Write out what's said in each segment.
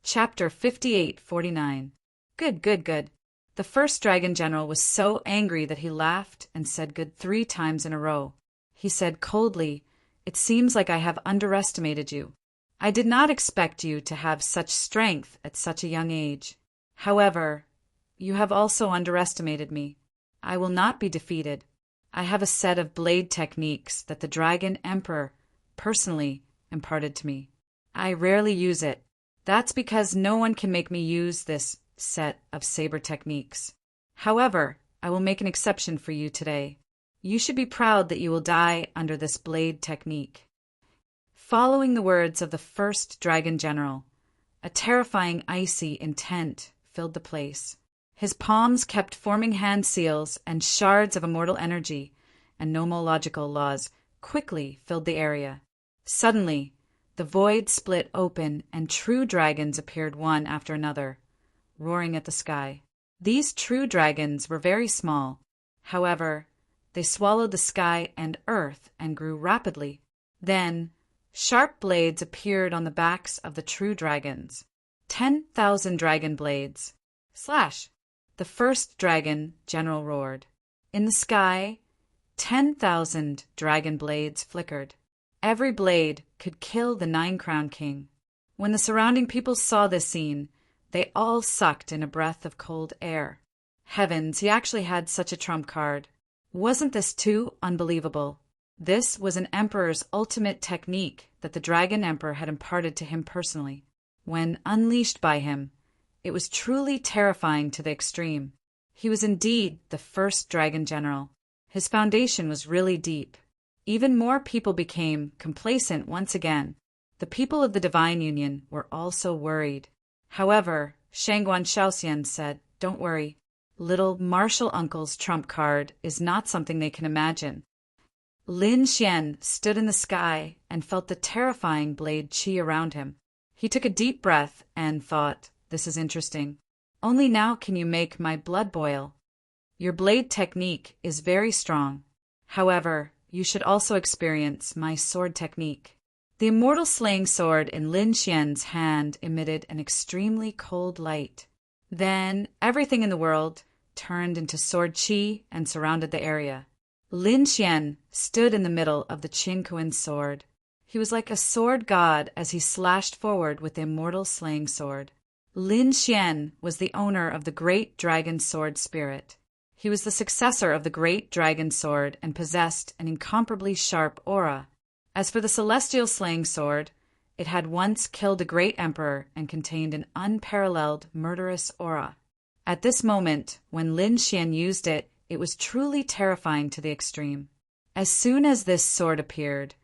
Chapter 58-49. Good, good, good. The first dragon general was so angry that he laughed and said good 3 times in a row. He said coldly, "It seems like I have underestimated you. I did not expect you to have such strength at such a young age. However, you have also underestimated me. I will not be defeated. I have a set of blade techniques that the Dragon Emperor personally imparted to me. I rarely use it. That's because no one can make me use this set of saber techniques. However, I will make an exception for you today. You should be proud that you will die under this blade technique." Following the words of the first dragon general, a terrifying icy intent filled the place. His palms kept forming hand seals, and shards of immortal energy and nomological laws quickly filled the area. Suddenly, the void split open and true dragons appeared one after another, roaring at the sky. These true dragons were very small. However, they swallowed the sky and earth and grew rapidly. Then, sharp blades appeared on the backs of the true dragons. 10,000 dragon blades. Slash! The first dragon general roared. In the sky, 10,000 dragon blades flickered. Every blade could kill the 9-crowned king. When the surrounding people saw this scene, they all sucked in a breath of cold air. Heavens, he actually had such a trump card. Wasn't this too unbelievable? This was an emperor's ultimate technique that the Dragon Emperor had imparted to him personally. When unleashed by him, it was truly terrifying to the extreme. He was indeed the first dragon general. His foundation was really deep. Even more people became complacent once again. The people of the Divine Union were also worried. However, Shangguan Shaoxian said, "Don't worry. Little Martial Uncle's trump card is not something they can imagine." Lin Xian stood in the sky and felt the terrifying blade qi around him. He took a deep breath and thought, "This is interesting. Only now can you make my blood boil. Your blade technique is very strong. However, you should also experience my sword technique." The immortal slaying sword in Lin Xian's hand emitted an extremely cold light. Then everything in the world turned into sword qi and surrounded the area. Lin Xian stood in the middle of the Qin Kuan sword. He was like a sword god as he slashed forward with the immortal slaying sword. Lin Xian was the owner of the great dragon sword spirit. He was the successor of the great dragon sword and possessed an incomparably sharp aura. As for the celestial slaying sword, it had once killed a great emperor and contained an unparalleled murderous aura. At this moment, when Lin Xian used it, it was truly terrifying to the extreme. As soon as this sword appeared,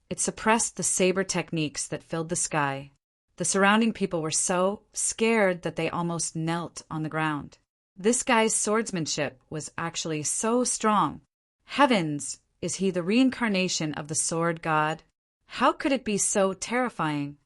it suppressed the saber techniques that filled the sky. The surrounding people were so scared that they almost knelt on the ground. This guy's swordsmanship was actually so strong. Heavens! Is he the reincarnation of the sword god? How could it be so terrifying?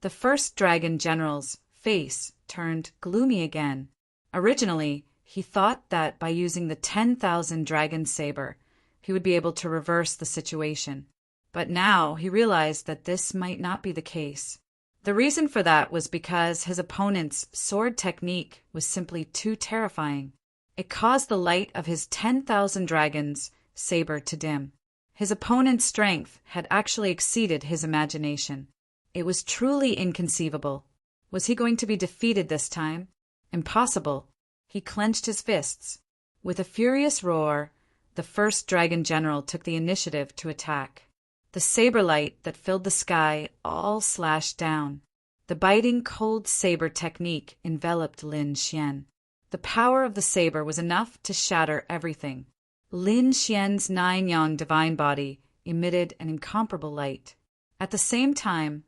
The first dragon general's face turned gloomy again. Originally, he thought that by using the 10,000 dragon saber, he would be able to reverse the situation. But now he realized that this might not be the case. The reason for that was because his opponent's sword technique was simply too terrifying. It caused the light of his 10,000 dragons' saber to dim. His opponent's strength had actually exceeded his imagination. It was truly inconceivable. Was he going to be defeated this time? Impossible. He clenched his fists. With a furious roar, the first dragon general took the initiative to attack. The saber light that filled the sky all slashed down. The biting cold saber technique enveloped Lin Xian. The power of the saber was enough to shatter everything. Lin Xian's 9-yang divine body emitted an incomparable light. At the same time,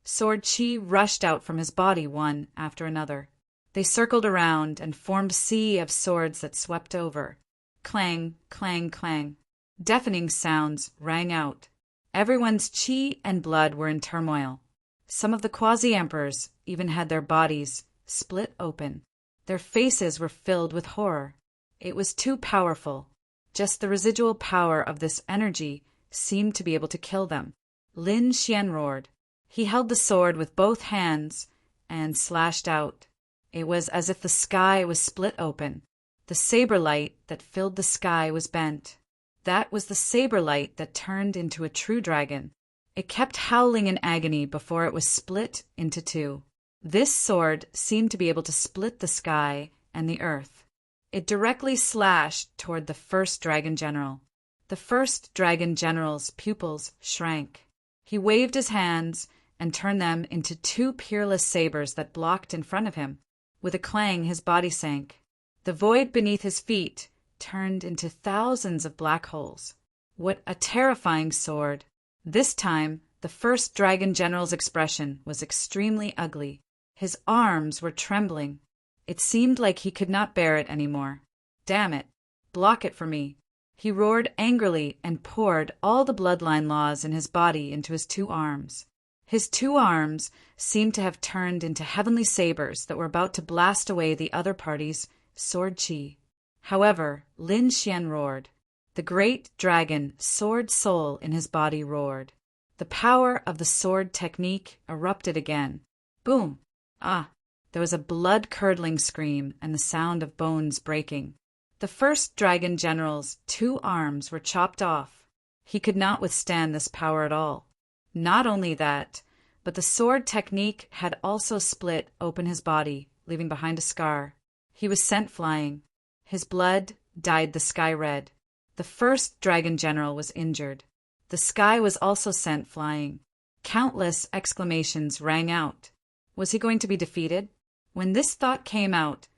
sword qi rushed out from his body one after another. They circled around and formed a sea of swords that swept over. Clang, clang, clang. Deafening sounds rang out. Everyone's qi and blood were in turmoil. Some of the quasi-emperors even had their bodies split open. Their faces were filled with horror. It was too powerful. Just the residual power of this energy seemed to be able to kill them. Lin Xian roared. He held the sword with both hands and slashed out. It was as if the sky was split open. The saber light that filled the sky was bent. That was the saber light that turned into a true dragon. It kept howling in agony before it was split into two. This sword seemed to be able to split the sky and the earth. It directly slashed toward the first dragon general. The first dragon general's pupils shrank. He waved his hands and turned them into two peerless sabers that blocked in front of him. With a clang, his body sank. The void beneath his feet turned into thousands of black holes. What a terrifying sword! This time, the first dragon general's expression was extremely ugly. His arms were trembling. It seemed like he could not bear it anymore. Damn it! Block it for me! He roared angrily and poured all the bloodline laws in his body into his two arms. His two arms seemed to have turned into heavenly sabers that were about to blast away the other party's sword chi. However, Lin Xian roared. The great dragon sword soul in his body roared. The power of the sword technique erupted again. Boom! Ah! There was a blood-curdling scream and the sound of bones breaking. The first dragon general's two arms were chopped off. He could not withstand this power at all. Not only that, but the sword technique had also split open his body, leaving behind a scar. He was sent flying. His blood dyed the sky red. The first dragon general was injured. The sky was also sent flying. Countless exclamations rang out. Was he going to be defeated? When this thought came out,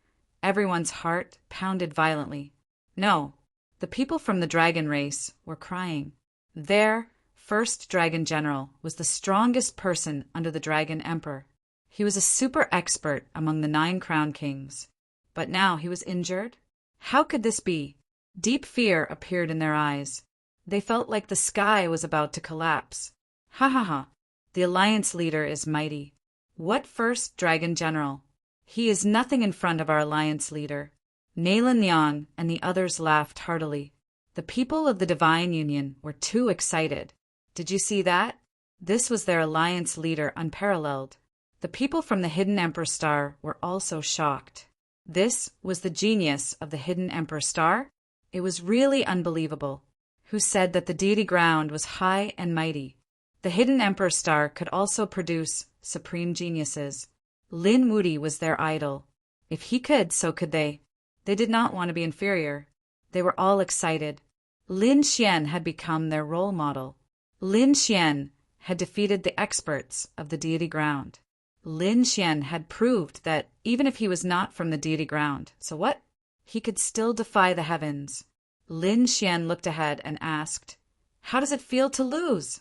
everyone's heart pounded violently. No, the people from the dragon race were crying. Their first dragon general was the strongest person under the dragon emperor. He was a super expert among the 9 crown kings. But now he was injured? How could this be? Deep fear appeared in their eyes. They felt like the sky was about to collapse. Ha ha ha! The alliance leader is mighty. What first dragon general? He is nothing in front of our alliance leader. Nalin Liang and the others laughed heartily. The people of the Divine Union were too excited. Did you see that? This was their alliance leader unparalleled. The people from the Hidden Emperor Star were also shocked. This was the genius of the Hidden Emperor Star? It was really unbelievable. Who said that the deity ground was high and mighty? The Hidden Emperor Star could also produce supreme geniuses. Lin Wudi was their idol. If he could, so could they. They did not want to be inferior. They were all excited. Lin Xian had become their role model. Lin Xian had defeated the experts of the deity ground. Lin Xian had proved that even if he was not from the deity ground, so what? He could still defy the heavens. Lin Xian looked ahead and asked, "How does it feel to lose?"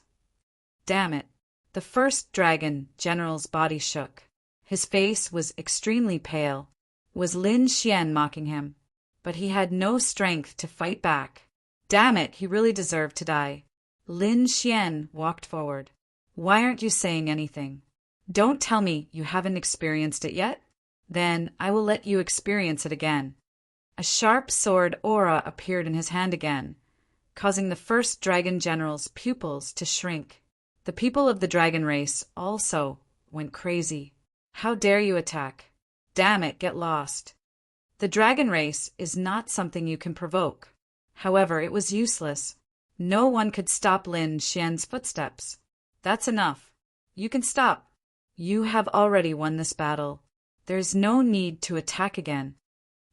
Damn it. The first dragon general's body shook. His face was extremely pale. Was Lin Xian mocking him? But he had no strength to fight back. Damn it, he really deserved to die. Lin Xian walked forward. Why aren't you saying anything? Don't tell me you haven't experienced it yet? Then I will let you experience it again. A sharp sword aura appeared in his hand again, causing the first dragon general's pupils to shrink. The people of the dragon race also went crazy. How dare you attack? Damn it, get lost. The dragon race is not something you can provoke. However, it was useless. No one could stop Lin Xian's footsteps. That's enough. You can stop. You have already won this battle. There is no need to attack again.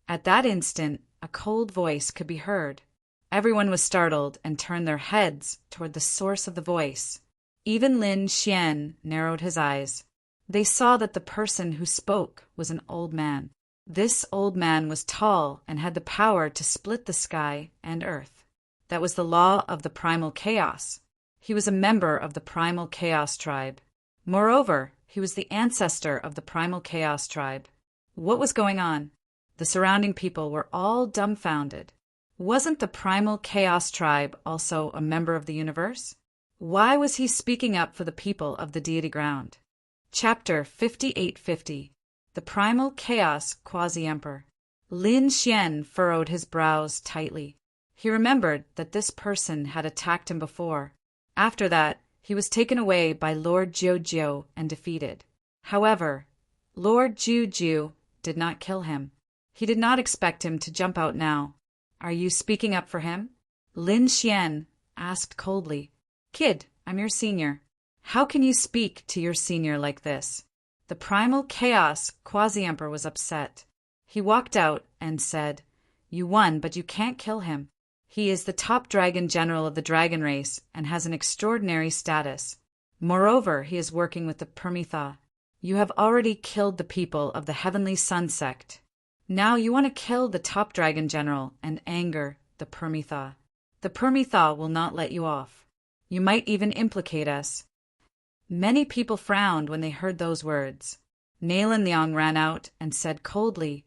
At that instant, a cold voice could be heard. Everyone was startled and turned their heads toward the source of the voice. Even Lin Xian narrowed his eyes. They saw that the person who spoke was an old man. This old man was tall and had the power to split the sky and earth. That was the law of the primal chaos. He was a member of the primal chaos tribe. Moreover, he was the ancestor of the primal chaos tribe. What was going on? The surrounding people were all dumbfounded. Wasn't the primal chaos tribe also a member of the universe? Why was he speaking up for the people of the deity ground? Chapter 5850. The Primal Chaos Quasi-Emperor. Lin Xian furrowed his brows tightly. He remembered that this person had attacked him before. After that, he was taken away by Lord Jiujiu and defeated. However, Lord Juju did not kill him. He did not expect him to jump out now. Are you speaking up for him? Lin Xian asked coldly. Kid, I'm your senior. How can you speak to your senior like this? The primal chaos Quasi-Emperor was upset. He walked out and said, You won, but you can't kill him. He is the top dragon general of the dragon race and has an extraordinary status. Moreover, he is working with the Permitha. You have already killed the people of the Heavenly Sun sect. Now you want to kill the top dragon general and anger the Permitha. The Permitha will not let you off. You might even implicate us. Many people frowned when they heard those words. Nalan Liang ran out and said coldly,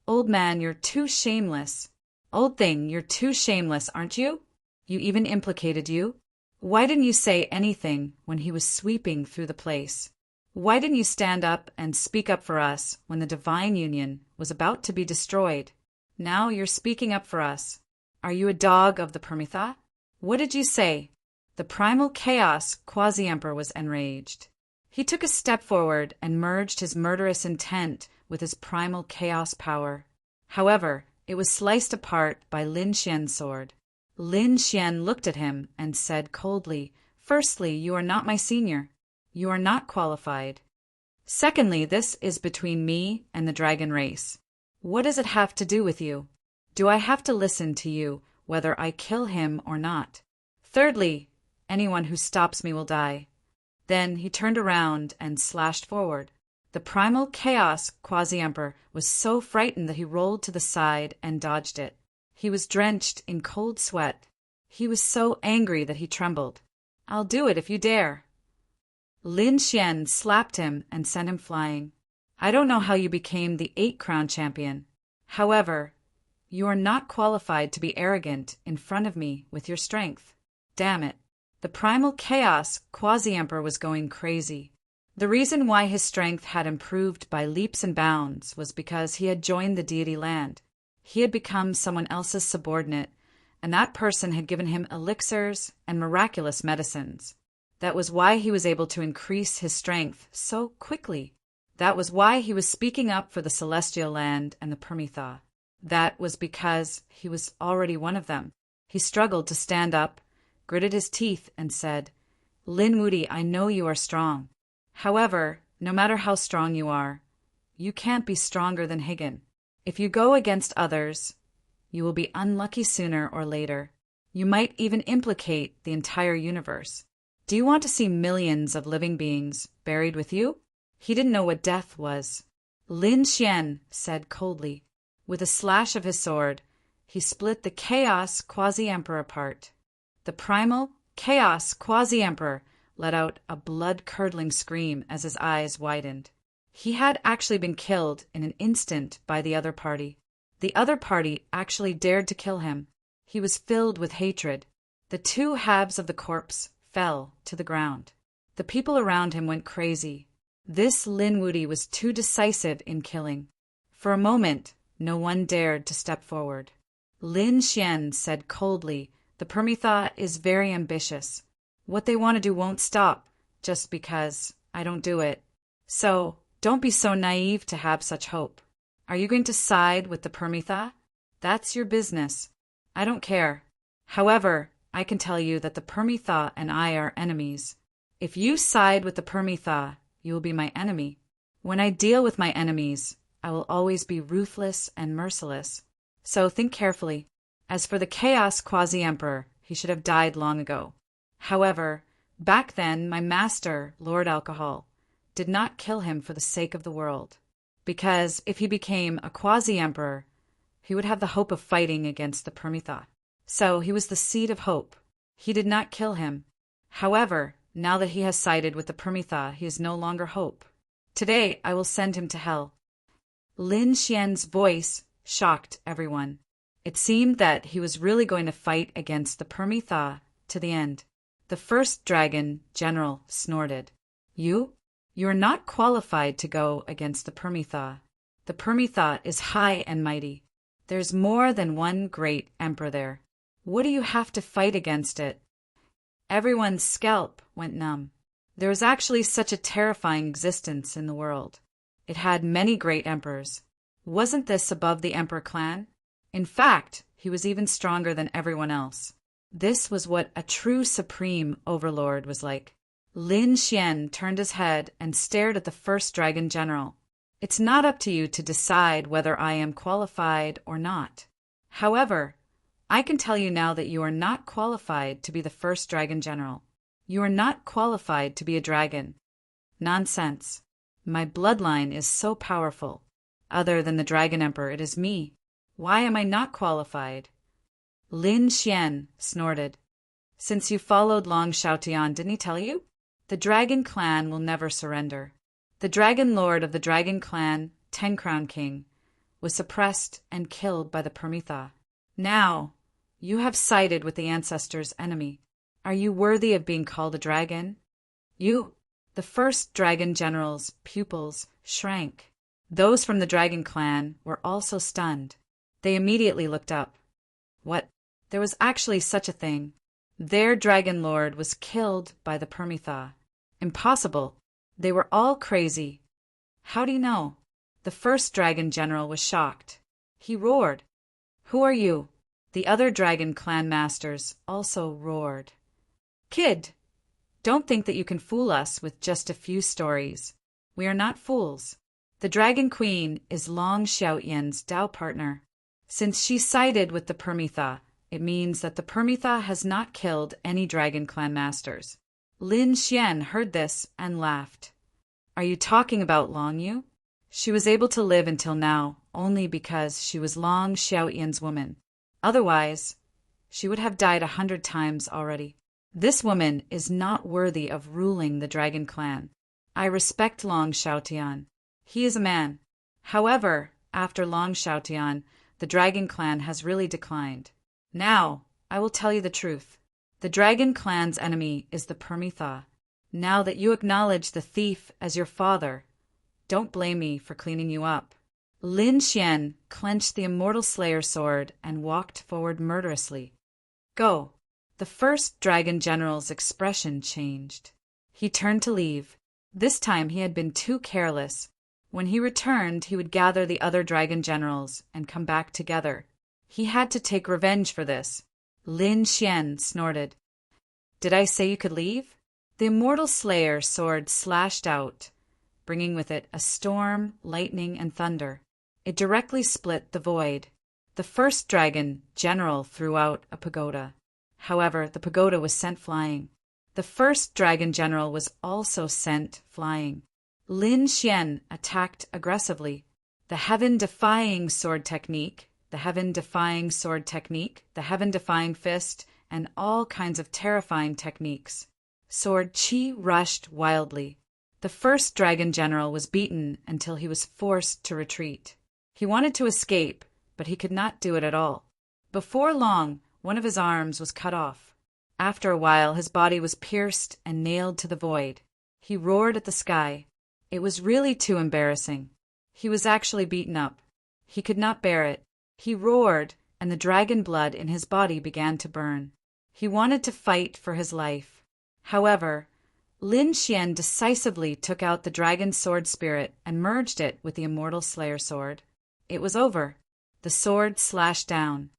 Old man, you're too shameless. Old thing, you're too shameless, aren't you? You even implicated you. Why didn't you say anything when he was sweeping through the place? Why didn't you stand up and speak up for us when the divine union was about to be destroyed? Now you're speaking up for us. Are you a dog of the Permitha? What did you say? The primal chaos Quasi-Emperor was enraged. He took a step forward and merged his murderous intent with his primal chaos power. However, it was sliced apart by Lin Xian's sword. Lin Xian looked at him and said coldly, Firstly, you are not my senior. You are not qualified. Secondly, this is between me and the dragon race. What does it have to do with you? Do I have to listen to you whether I kill him or not? Thirdly, anyone who stops me will die. Then he turned around and slashed forward. The primal chaos Quasi-Emperor was so frightened that he rolled to the side and dodged it. He was drenched in cold sweat. He was so angry that he trembled. I'll do it if you dare. Lin Xian slapped him and sent him flying. I don't know how you became the 8-crown champion. However, you are not qualified to be arrogant in front of me with your strength. Damn it. The primal chaos Quasi-Emperor was going crazy. The reason why his strength had improved by leaps and bounds was because he had joined the deity land. He had become someone else's subordinate, and that person had given him elixirs and miraculous medicines. That was why he was able to increase his strength so quickly. That was why he was speaking up for the celestial land and the Permitha. That was because he was already one of them. He struggled to stand up, gritted his teeth, and said, Lin Wuti, I know you are strong. However, no matter how strong you are, you can't be stronger than Higan. If you go against others, you will be unlucky sooner or later. You might even implicate the entire universe. Do you want to see millions of living beings buried with you? He didn't know what death was. Lin Xian said coldly. With a slash of his sword, he split the Chaos Quasi-Emperor apart. The primal Chaos Quasi-Emperor let out a blood-curdling scream as his eyes widened. He had actually been killed in an instant by the other party. The other party actually dared to kill him. He was filled with hatred. The 2 halves of the corpse fell to the ground. The people around him went crazy. This Lin Wuti was too decisive in killing. For a moment, no one dared to step forward. Lin Xian said coldly, The Permitha is very ambitious. What they want to do won't stop, just because I don't do it. So, don't be so naive to have such hope. Are you going to side with the Permitha? That's your business. I don't care. However, I can tell you that the Permitha and I are enemies. If you side with the Permitha, you will be my enemy. When I deal with my enemies, I will always be ruthless and merciless. So think carefully. As for the Chaos Quasi-Emperor, he should have died long ago. However, back then my master, Lord Alcohol, did not kill him for the sake of the world. Because if he became a Quasi-Emperor, he would have the hope of fighting against the Permitha. So he was the seed of hope. He did not kill him. However, now that he has sided with the Permitha, he is no longer hope. Today I will send him to hell. Lin Xian's voice shocked everyone. It seemed that he was really going to fight against the Permitha to the end. The first dragon general snorted. You are not qualified to go against the Permitha. The Permitha is high and mighty. There's more than one great emperor there. What do you have to fight against it? Everyone's scalp went numb. There was actually such a terrifying existence in the world. It had many great emperors. Wasn't this above the emperor clan? In fact, he was even stronger than everyone else. This was what a true supreme overlord was like. Lin Xian turned his head and stared at the first dragon general. It's not up to you to decide whether I am qualified or not. However, I can tell you now that you are not qualified to be the first dragon general. You are not qualified to be a dragon. Nonsense. My bloodline is so powerful. Other than the Dragon Emperor, it is me. Why am I not qualified? Lin Xian snorted. Since you followed Long Xiaotian, didn't he tell you? The Dragon Clan will never surrender. The Dragon Lord of the Dragon Clan, Ten Crown King, was suppressed and killed by the Permitha. Now, you have sided with the ancestors' enemy. Are you worthy of being called a dragon? You, the first dragon general's pupils, shrank. Those from the Dragon Clan were also stunned. They immediately looked up. What? There was actually such a thing. Their dragon lord was killed by the Permitha. Impossible. They were all crazy. How do you know? The first dragon general was shocked. He roared. Who are you? The other dragon clan masters also roared. Kid, don't think that you can fool us with just a few stories. We are not fools. The Dragon Queen is Long Xiaoyan's Dao partner. Since she sided with the Permitha, it means that the Permitha has not killed any Dragon Clan masters. Lin Xian heard this and laughed. Are you talking about Long Yu? She was able to live until now only because she was Long Xiaoyan's woman. Otherwise, she would have died 100 times already. This woman is not worthy of ruling the Dragon Clan. I respect Long Xiaotian. He is a man. However, after Long Xiaotian, the Dragon Clan has really declined. Now, I will tell you the truth. The Dragon Clan's enemy is the Permitha. Now that you acknowledge the thief as your father, don't blame me for cleaning you up. Lin Xian clenched the Immortal Slayer sword and walked forward murderously. Go. The first dragon general's expression changed. He turned to leave. This time he had been too careless. When he returned, he would gather the other dragon generals and come back together. He had to take revenge for this. Lin Xian snorted. Did I say you could leave? The Immortal Slayer sword slashed out, bringing with it a storm, lightning, and thunder. It directly split the void. The first dragon general threw out a pagoda. However, the pagoda was sent flying. The first dragon general was also sent flying. Lin Xian attacked aggressively. The heaven-defying sword technique, the heaven-defying sword technique, the heaven-defying fist, and all kinds of terrifying techniques. Sword chi rushed wildly. The first dragon general was beaten until he was forced to retreat. He wanted to escape, but he could not do it at all. Before long, one of his arms was cut off. After a while, his body was pierced and nailed to the void. He roared at the sky. It was really too embarrassing. He was actually beaten up. He could not bear it. He roared, and the dragon blood in his body began to burn. He wanted to fight for his life. However, Lin Xian decisively took out the dragon sword spirit and merged it with the Immortal Slayer sword. It was over. The sword slashed down.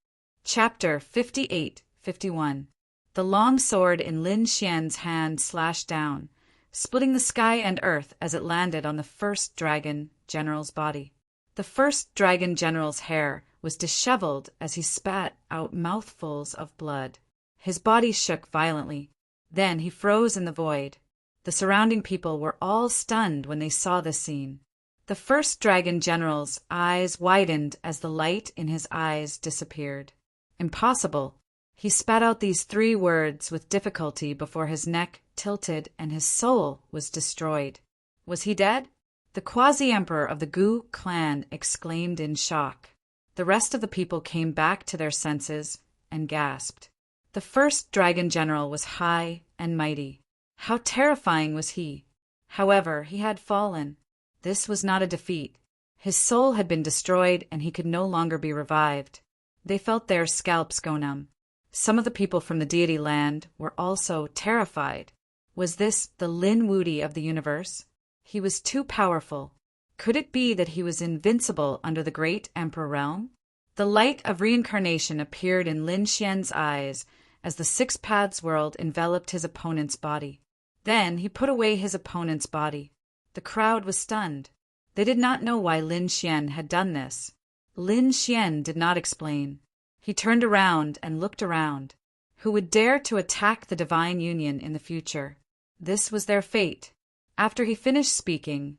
Chapter 58-51. The long sword in Lin Xian's hand slashed down, splitting the sky and earth as it landed on the first dragon general's body. The first dragon general's hair was disheveled as he spat out mouthfuls of blood. His body shook violently. Then he froze in the void. The surrounding people were all stunned when they saw this scene. The first dragon general's eyes widened as the light in his eyes disappeared. Impossible. He spat out these 3 words with difficulty before his neck tilted and his soul was destroyed. Was he dead? The quasi-emperor of the Gu clan exclaimed in shock. The rest of the people came back to their senses and gasped. The first dragon general was high and mighty. How terrifying was he! However, he had fallen. This was not a defeat. His soul had been destroyed and he could no longer be revived. They felt their scalps go numb. Some of the people from the Deity land were also terrified. Was this the Lin Wudi of the universe? He was too powerful. Could it be that he was invincible under the great emperor realm? The light of reincarnation appeared in Lin Xian's eyes as the Six Paths world enveloped his opponent's body. Then he put away his opponent's body. The crowd was stunned. They did not know why Lin Xian had done this. Lin Xian did not explain. He turned around and looked around. Who would dare to attack the divine union in the future? This was their fate. After he finished speaking,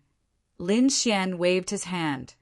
Lin Xian waved his hand,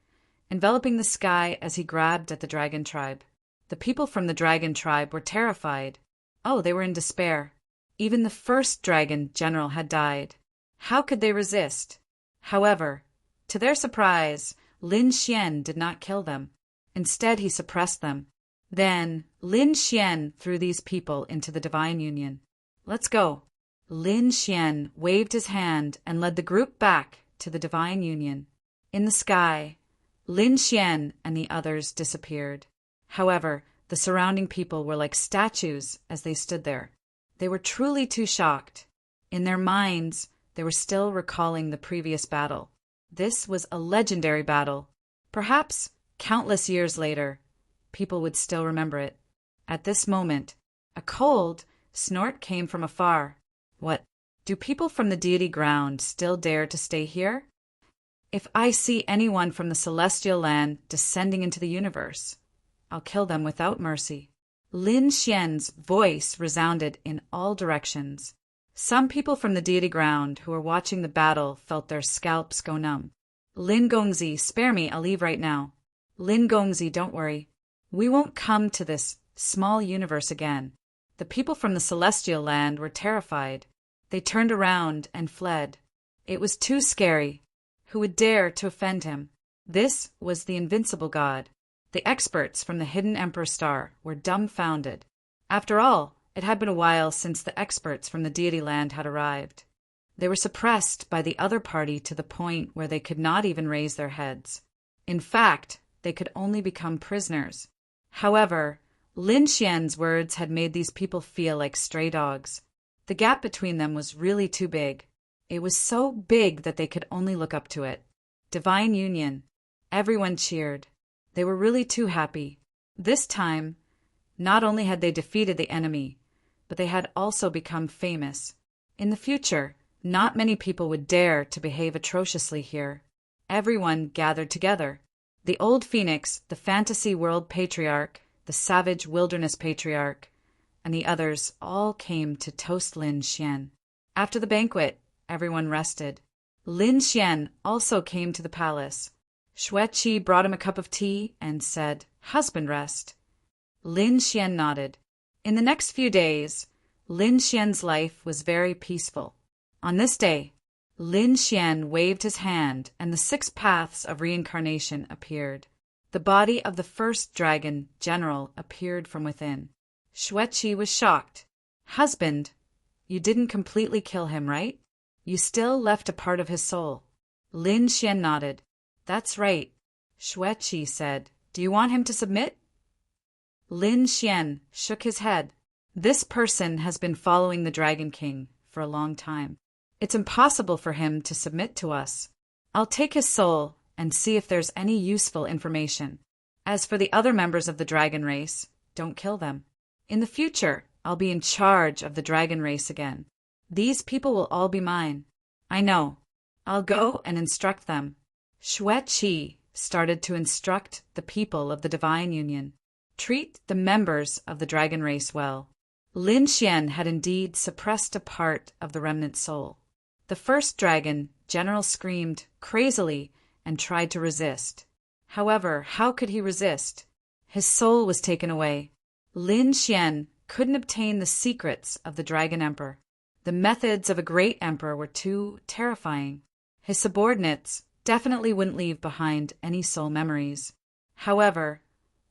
enveloping the sky as he grabbed at the dragon tribe. The people from the dragon tribe were terrified. Oh, they were in despair. Even the first dragon general had died. How could they resist? However, to their surprise, Lin Xian did not kill them. Instead, he suppressed them. Then, Lin Xian threw these people into the divine union. Let's go. Lin Xian waved his hand and led the group back to the divine union. In the sky, Lin Xian and the others disappeared. However, the surrounding people were like statues as they stood there. They were truly too shocked. In their minds, they were still recalling the previous battle. This was a legendary battle. Perhaps, countless years later, people would still remember it. At this moment, a cold snort came from afar. What? Do people from the deity ground still dare to stay here? If I see anyone from the celestial land descending into the universe, I'll kill them without mercy. Lin Xian's voice resounded in all directions. Some people from the deity ground who were watching the battle felt their scalps go numb. Lin Gongzi, spare me, I'll leave right now. Lin Gongzi, don't worry. We won't come to this small universe again. The people from the celestial land were terrified. They turned around and fled. It was too scary. Who would dare to offend him? This was the invincible god. The experts from the hidden Emperor Star were dumbfounded. After all, it had been a while since the experts from the deity land had arrived. They were suppressed by the other party to the point where they could not even raise their heads. In fact, they could only become prisoners. However, Lin Xian's words had made these people feel like stray dogs. The gap between them was really too big. It was so big that they could only look up to it. Divine union. Everyone cheered. They were really too happy. This time, not only had they defeated the enemy, but they had also become famous. In the future, not many people would dare to behave atrociously here. Everyone gathered together. The old phoenix, the fantasy world patriarch, the savage wilderness patriarch, and the others all came to toast Lin Xian. After the banquet, everyone rested. Lin Xian also came to the palace. Xue Qi brought him a cup of tea and said, "Husband, rest." Lin Xian nodded. In the next few days, Lin Xian's life was very peaceful. On this day, Lin Xian waved his hand and the 6 paths of reincarnation appeared. The body of the first dragon general appeared from within. Xue Qi was shocked. "Husband, you didn't completely kill him, right? You still left a part of his soul." Lin Xian nodded. "That's right." Xue Qi said, "Do you want him to submit?" Lin Xian shook his head. "This person has been following the Dragon King for a long time. It's impossible for him to submit to us. I'll take his soul and see if there's any useful information. As for the other members of the dragon race, don't kill them. In the future, I'll be in charge of the dragon race again. These people will all be mine. I know. I'll go and instruct them." Xue Qi started to instruct the people of the divine union. Treat the members of the dragon race well. Lin Xian had indeed suppressed a part of the remnant soul. The first dragon general screamed crazily and tried to resist. However, how could he resist? His soul was taken away. Lin Xian couldn't obtain the secrets of the Dragon Emperor. The methods of a great emperor were too terrifying. His subordinates definitely wouldn't leave behind any soul memories. However,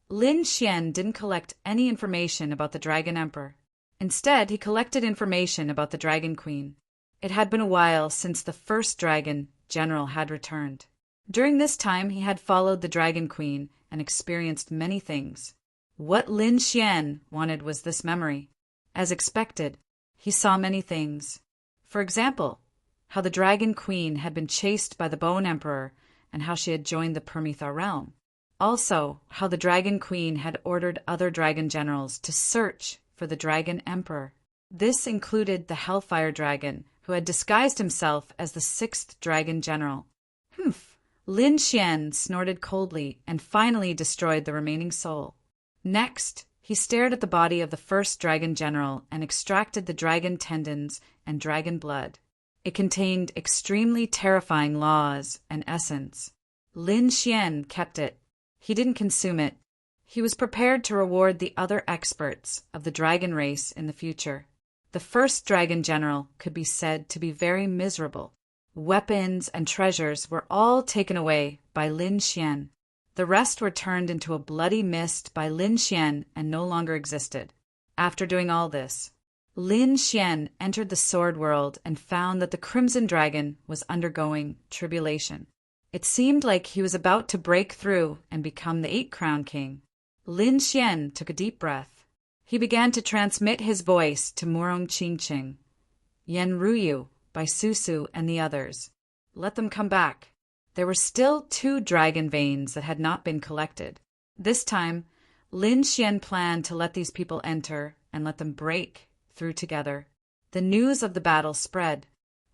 Lin Xian didn't collect any information about the Dragon Emperor. Instead, he collected information about the Dragon Queen. It had been a while since the first dragon general had returned. During this time, he had followed the Dragon Queen and experienced many things. What Lin Xian wanted was this memory. As expected, he saw many things. For example, how the Dragon Queen had been chased by the Bone Emperor and how she had joined the Permethar realm. Also, how the Dragon Queen had ordered other dragon generals to search for the Dragon Emperor. This included the Hellfire Dragon, who had disguised himself as the 6th Dragon General. Humph! Lin Xian snorted coldly and finally destroyed the remaining soul. Next, he stared at the body of the 1st Dragon General and extracted the dragon tendons and dragon blood. It contained extremely terrifying laws and essence. Lin Xian kept it. He didn't consume it. He was prepared to reward the other experts of the dragon race in the future. The 1st Dragon General could be said to be very miserable. Weapons and treasures were all taken away by Lin Xian. The rest were turned into a bloody mist by Lin Xian and no longer existed. After doing all this, Lin Xian entered the sword world and found that the Crimson Dragon was undergoing tribulation. It seemed like he was about to break through and become the 8-Crown King. Lin Xian took a deep breath. He began to transmit his voice to Murong Qingqing, Yen Ruyu, by Susu and the others. Let them come back. There were still 2 dragon veins that had not been collected. This time, Lin Xian planned to let these people enter and let them break through together. The news of the battle spread.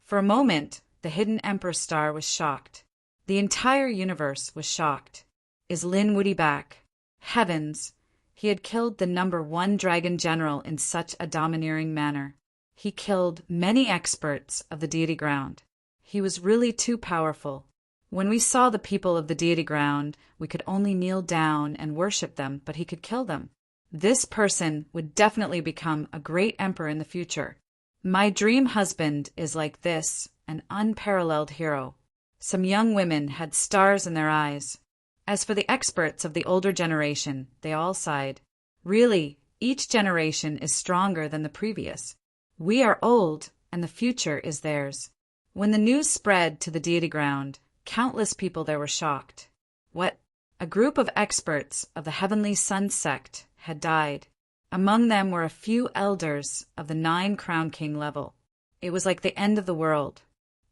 For a moment, the hidden Emperor Star was shocked. The entire universe was shocked. Is Lin Wudy back? Heavens! He had killed the number 1 dragon general in such a domineering manner. He killed many experts of the Deity Ground. He was really too powerful. When we saw the people of the Deity Ground, we could only kneel down and worship them, but he could kill them. This person would definitely become a great emperor in the future. My dream husband is like this, an unparalleled hero. Some young women had stars in their eyes. As for the experts of the older generation, they all sighed. Really, each generation is stronger than the previous. We are old, and the future is theirs. When the news spread to the Deity Ground, countless people there were shocked. What? A group of experts of the Heavenly Sun sect had died. Among them were a few elders of the 9 Crown King level. It was like the end of the world.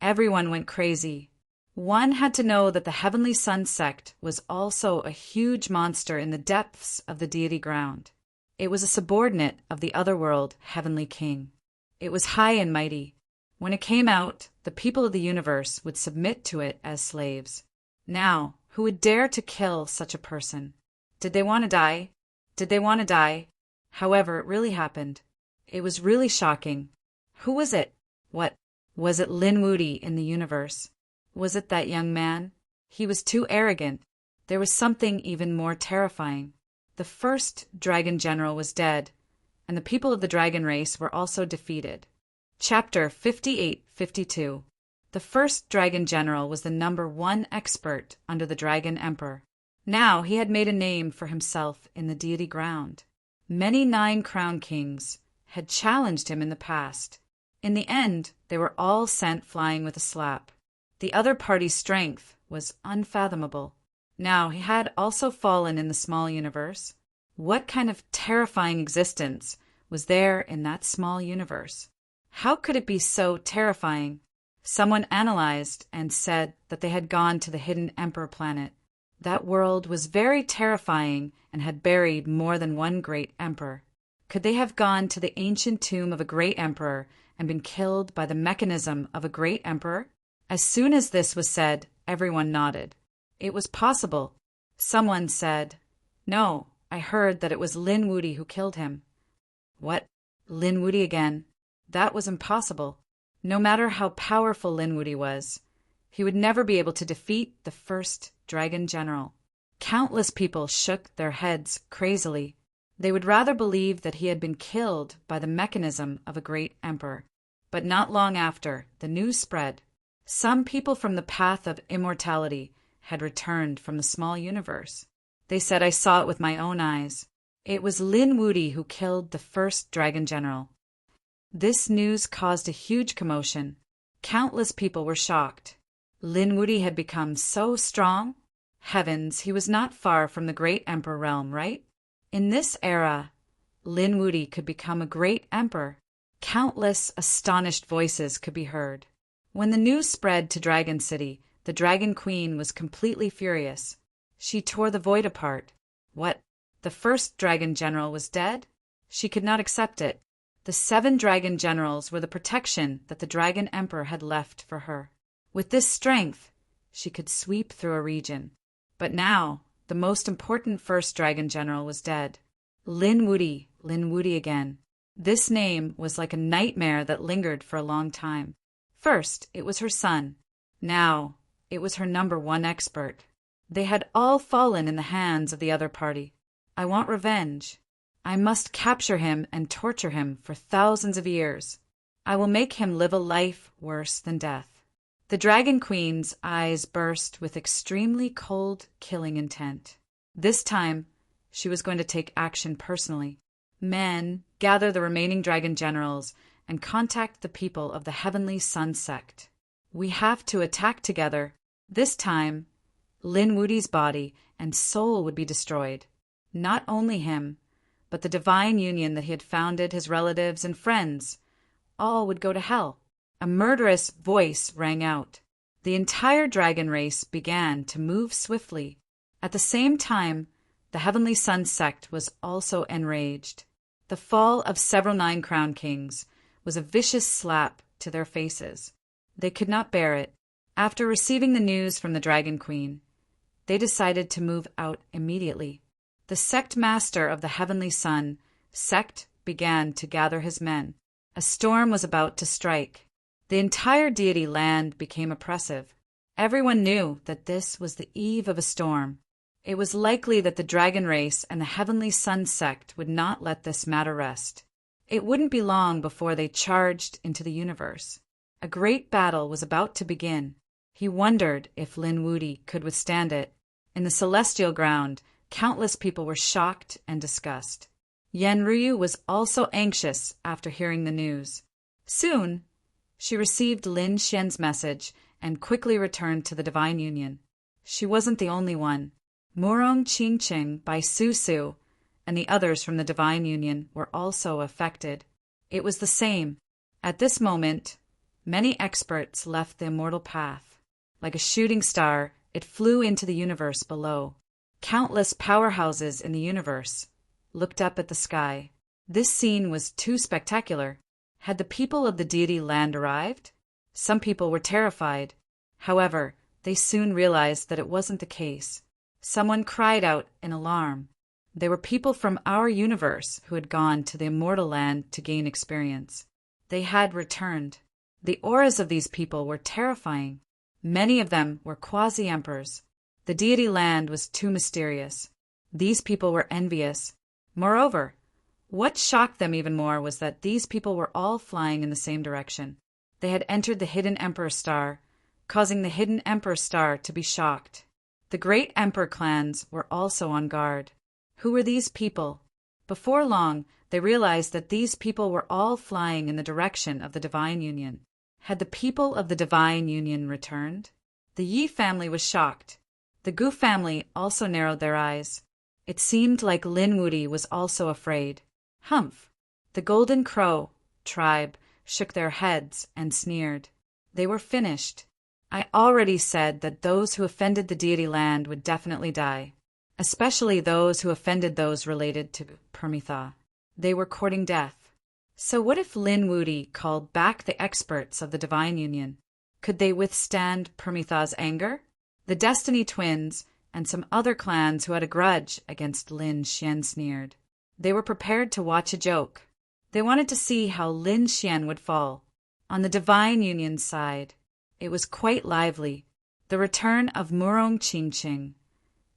Everyone went crazy. One had to know that the Heavenly Sun sect was also a huge monster in the depths of the Deity Ground. It was a subordinate of the otherworld Heavenly King. It was high and mighty. When it came out, the people of the universe would submit to it as slaves. Now, who would dare to kill such a person? Did they want to die? Did they want to die? However, it really happened. It was really shocking. Who was it? What? Was it Lin Wudy in the universe? Was it that young man? He was too arrogant. There was something even more terrifying. The 1st Dragon General was dead, and the people of the dragon race were also defeated. Chapter 58-52. The 1st Dragon General was the number 1 expert under the Dragon Emperor. Now he had made a name for himself in the Deity Ground. Many 9 Crown Kings had challenged him in the past. In the end, they were all sent flying with a slap. The other party's strength was unfathomable. Now he had also fallen in the small universe. What kind of terrifying existence was there in that small universe? How could it be so terrifying? Someone analyzed and said that they had gone to the hidden Emperor planet. That world was very terrifying and had buried more than 1 great emperor. Could they have gone to the ancient tomb of a great emperor and been killed by the mechanism of a great emperor? As soon as this was said, everyone nodded. It was possible. Someone said, "No, I heard that it was Lin Wudy who killed him." What? Lin Wudy again? That was impossible. No matter how powerful Lin Wudy was, he would never be able to defeat the 1st Dragon General. Countless people shook their heads crazily. They would rather believe that he had been killed by the mechanism of a great emperor. But not long after, the news spread. Some people from the path of immortality had returned from the small universe. They said, "I saw it with my own eyes. It was Lin Wudy who killed the 1st Dragon General." This news caused a huge commotion. Countless people were shocked. Lin Wudy had become so strong. Heavens, he was not far from the great emperor realm, right? In this era, Lin Wudy could become a great emperor. Countless astonished voices could be heard. When the news spread to Dragon City, The Dragon Queen was completely furious. She tore the void apart. What? The first dragon general was dead? She could not accept it. The 7 dragon generals were the protection that the Dragon Emperor had left for her. With this strength, she could sweep through a region. But now, the most important first dragon general was dead. Lin Wudy again. This name was like a nightmare that lingered for a long time. First, it was her son. Now, it was her #1 expert. They had all fallen in the hands of the other party. I want revenge. I must capture him and torture him for thousands of years. I will make him live a life worse than death. The Dragon Queen's eyes burst with extremely cold, killing intent. This time, she was going to take action personally. Men, gather the remaining dragon generals and contact the people of the Heavenly Sun sect. We have to attack together. This time, Lin Wudy's body and soul would be destroyed. Not only him, but the divine union that he had founded, his relatives and friends, all would go to hell. A murderous voice rang out. The entire dragon race began to move swiftly. At the same time, the Heavenly Sun sect was also enraged. The fall of several 9-crowned kings was a vicious slap to their faces. They could not bear it. After receiving the news from the Dragon Queen, they decided to move out immediately. The sect master of the Heavenly Sun sect began to gather his men. A storm was about to strike. The entire deity land became oppressive. Everyone knew that this was the eve of a storm. It was likely that the dragon race and the Heavenly Sun sect would not let this matter rest. It wouldn't be long before they charged into the universe. A great battle was about to begin. He wondered if Lin Wudy could withstand it. In the celestial ground, countless people were shocked and disgusted. Yan Ruyu was also anxious after hearing the news. Soon, she received Lin Xian's message and quickly returned to the Divine Union. She wasn't the only one. Murong Qingqing by Su Su and the others from the Divine Union were also affected. It was the same. At this moment, many experts left the immortal path. Like a shooting star, it flew into the universe below. Countless powerhouses in the universe looked up at the sky. This scene was too spectacular. Had the people of the deity land arrived? Some people were terrified. However, they soon realized that it wasn't the case. Someone cried out in alarm. They were people from our universe who had gone to the immortal land to gain experience. They had returned. The auras of these people were terrifying. Many of them were quasi-emperors. The deity land was too mysterious. These people were envious. Moreover, what shocked them even more was that these people were all flying in the same direction. They had entered the hidden emperor star, causing the hidden emperor star to be shocked. The great emperor clans were also on guard. Who were these people? Before long, they realized that these people were all flying in the direction of the Divine Union. Had the people of the Divine Union returned? The Yi family was shocked. The Gu family also narrowed their eyes. It seemed like Lin Wudy was also afraid. Humph! The Golden Crow tribe shook their heads and sneered. They were finished. I already said that those who offended the deity land would definitely die, especially those who offended those related to Permitha. They were courting death. So what if Lin Wudy called back the experts of the Divine Union? Could they withstand Permitha's anger? The Destiny Twins and some other clans who had a grudge against Lin Xian sneered. They were prepared to watch a joke. They wanted to see how Lin Xian would fall. On the Divine Union's side, it was quite lively. The return of Murong Qingqing,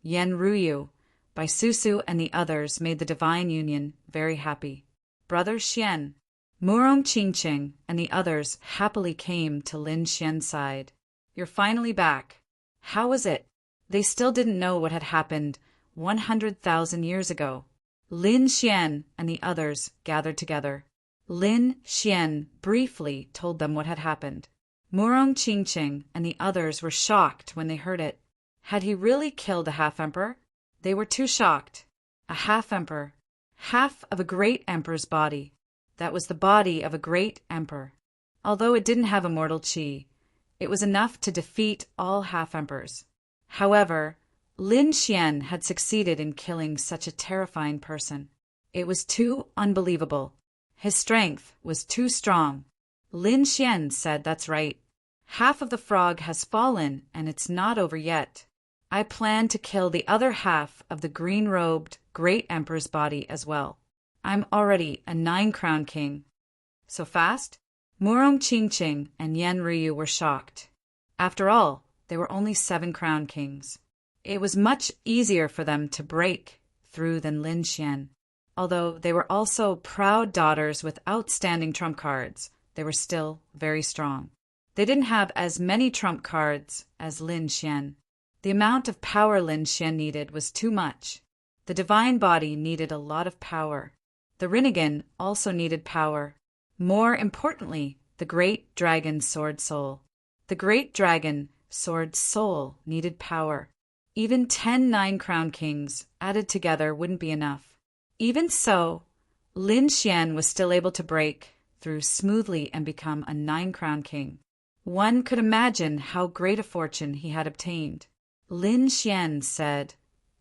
Yan Ruyu, by Su Su and the others made the Divine Union very happy. Brother Xian, Murong Qingqing and the others happily came to Lin Xian's side. You're finally back. How was it? They still didn't know what had happened 100,000 years ago. Lin Xian and the others gathered together. Lin Xian briefly told them what had happened. Murong Qingqing and the others were shocked when they heard it. Had he really killed a half-emperor? They were too shocked. A half-emperor. Half of a great emperor's body. That was the body of a great emperor. Although it didn't have immortal qi, It was enough to defeat all half-emperors. However, Lin Xian had succeeded in killing such a terrifying person. It was too unbelievable. His strength was too strong. Lin Xian said, "That's right. Half of the frog has fallen, and it's not over yet. I plan to kill the other half of the green-robed great emperor's body as well. I'm already a 9-crown king." So fast? Murong Qingqing and Yan Ryu were shocked. After all, they were only 7-crown kings. It was much easier for them to break through than Lin Xian. Although they were also proud daughters with outstanding trump cards, they were still very strong. They didn't have as many trump cards as Lin Xian. The amount of power Lin Xian needed was too much. The divine body needed a lot of power. The Rinnegan also needed power. More importantly, the great dragon sword soul. The great dragon sword soul needed power. Even 10 9-crown kings added together wouldn't be enough. Even so, Lin Xian was still able to break through smoothly and become a 9-crown king. One could imagine how great a fortune he had obtained. Lin Xian said,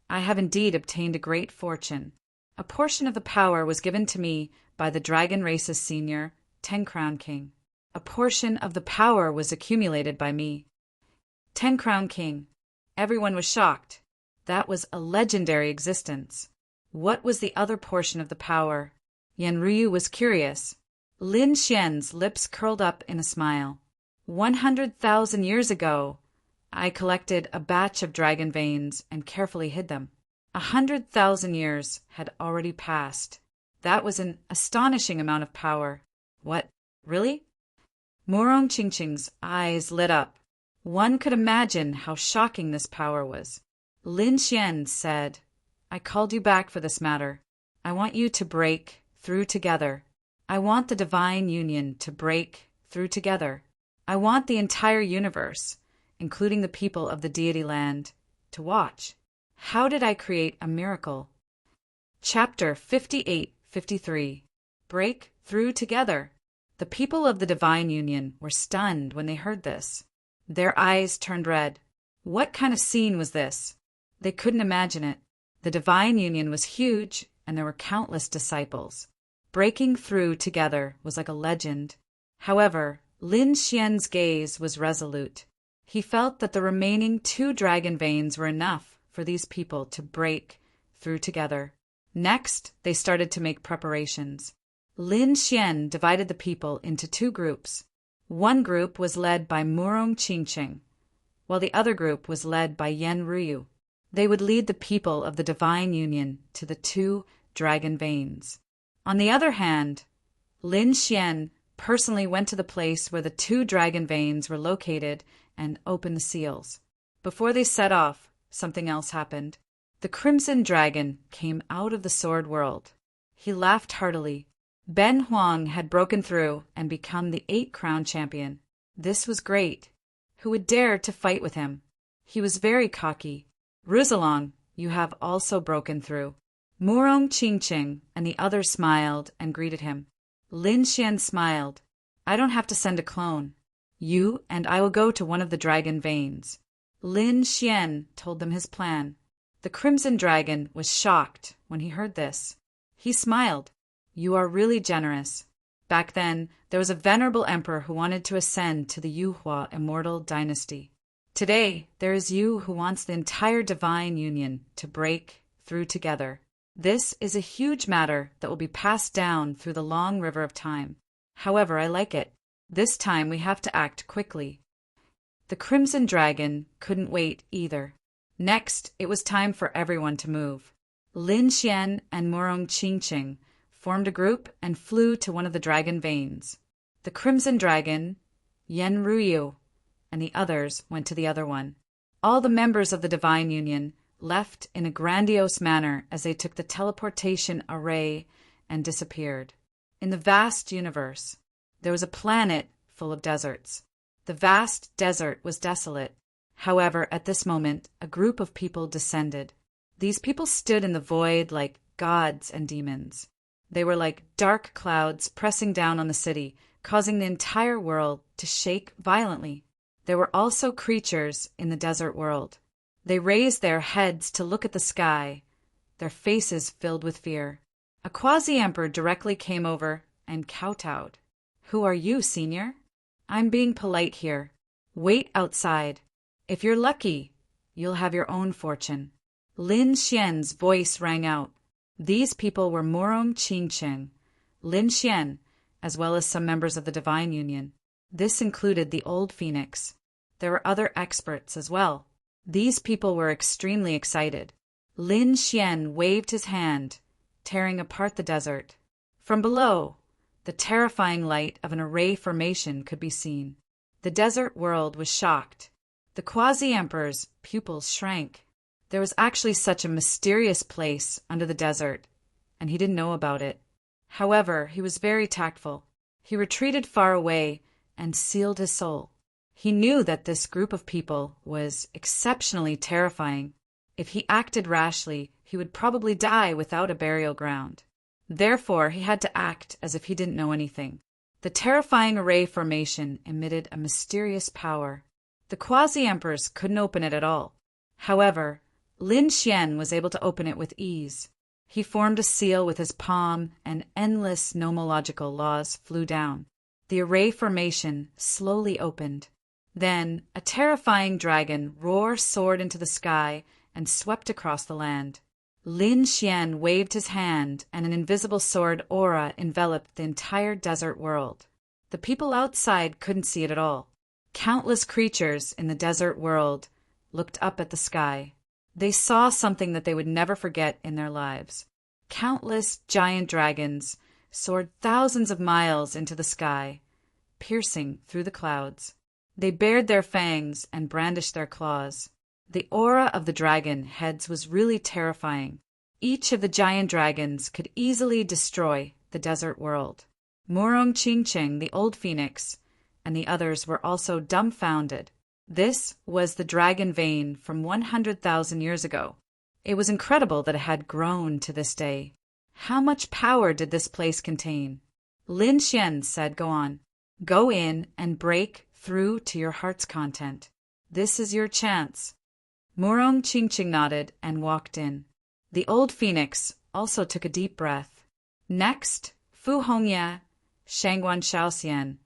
"I have indeed obtained a great fortune. A portion of the power was given to me by the dragon race's senior, 10-crown king. A portion of the power was accumulated by me." 10-crown king. Everyone was shocked. That was a legendary existence. What was the other portion of the power? Yan Ryu was curious. Lin Xian's lips curled up in a smile. 100,000 years ago, I collected a batch of dragon veins and carefully hid them. 100,000 years had already passed. That was an astonishing amount of power. What, really? Murong Qingqing's eyes lit up. One could imagine how shocking this power was. Lin Xian said, "I called you back for this matter. I want you to break through together. I want the divine union to break through together. I want the entire universe, including the people of the Deity land, to watch. How did I create a miracle?" Chapter 58-53. Break through together. The people of the divine union were stunned when they heard this. Their eyes turned red. What kind of scene was this? They couldn't imagine it. The divine union was huge, and there were countless disciples. Breaking through together was like a legend. However, Lin Xian's gaze was resolute. He felt that the remaining 2 dragon veins were enough for these people to break through together. Next, they started to make preparations. Lin Xian divided the people into 2 groups. One group was led by Murong Qingqing, while the other group was led by Yan Ryu. They would lead the people of the divine union to the 2 dragon veins. On the other hand, Lin Xian personally went to the place where the 2 dragon veins were located and opened the seals. Before they set off, something else happened. The crimson dragon came out of the sword world. He laughed heartily. Ben Huang had broken through and become the 8-crown champion. This was great. Who would dare to fight with him? He was very cocky. "Ruzalong, you have also broken through." Murong Qingqing and the others smiled and greeted him. Lin Xian smiled. "I don't have to send a clone. You and I will go to one of the dragon veins." Lin Xian told them his plan. The crimson dragon was shocked when he heard this. He smiled. "You are really generous. Back then, there was a venerable emperor who wanted to ascend to the Yuhua immortal dynasty. Today, there is you who wants the entire divine union to break through together. This is a huge matter that will be passed down through the long river of time. However, I like it. This time we have to act quickly." The crimson dragon couldn't wait either. Next, it was time for everyone to move. Lin Xian and Murong Qingqing formed a group and flew to one of the dragon veins. The crimson dragon, Yan Ryu, and the others went to the other one. All the members of the divine union left in a grandiose manner as they took the teleportation array and disappeared. In the vast universe, there was a planet full of deserts. The vast desert was desolate. However, at this moment, a group of people descended. These people stood in the void like gods and demons. They were like dark clouds pressing down on the city, causing the entire world to shake violently. There were also creatures in the desert world. They raised their heads to look at the sky, their faces filled with fear. A quasi-emperor directly came over and kowtowed. "Who are you, senior?" "I'm being polite here. Wait outside. If you're lucky, you'll have your own fortune." Lin Xian's voice rang out. These people were Morong Qingcheng, Lin Xian, as well as some members of the Divine Union. This included the Old Phoenix. There were other experts as well. These people were extremely excited. Lin Xian waved his hand, tearing apart the desert. From below, the terrifying light of an array formation could be seen. The desert world was shocked. The quasi-emperor's pupils shrank. There was actually such a mysterious place under the desert, and he didn't know about it. However, he was very tactful. He retreated far away and sealed his soul. He knew that this group of people was exceptionally terrifying. If he acted rashly, he would probably die without a burial ground. Therefore, he had to act as if he didn't know anything. The terrifying array formation emitted a mysterious power. The quasi-emperors couldn't open it at all. However, Lin Xian was able to open it with ease. He formed a seal with his palm, and endless nomological laws flew down. The array formation slowly opened. Then, a terrifying dragon soared into the sky and swept across the land. Lin Xian waved his hand, and an invisible sword aura enveloped the entire desert world. The people outside couldn't see it at all. Countless creatures in the desert world looked up at the sky. They saw something that they would never forget in their lives. Countless giant dragons soared thousands of miles into the sky, piercing through the clouds. They bared their fangs and brandished their claws. The aura of the dragon heads was really terrifying. Each of the giant dragons could easily destroy the desert world. Morong Qingcheng, the Old Phoenix, and the others were also dumbfounded. This was the dragon vein from 100,000 years ago. It was incredible that it had grown to this day. How much power did this place contain? Lin Xian said, "Go on. Go in and break through to your heart's content. This is your chance." Morong Qingcheng nodded and walked in. The Old Phoenix also took a deep breath. Next, Fu Hongya, Shangguan Shaoxian,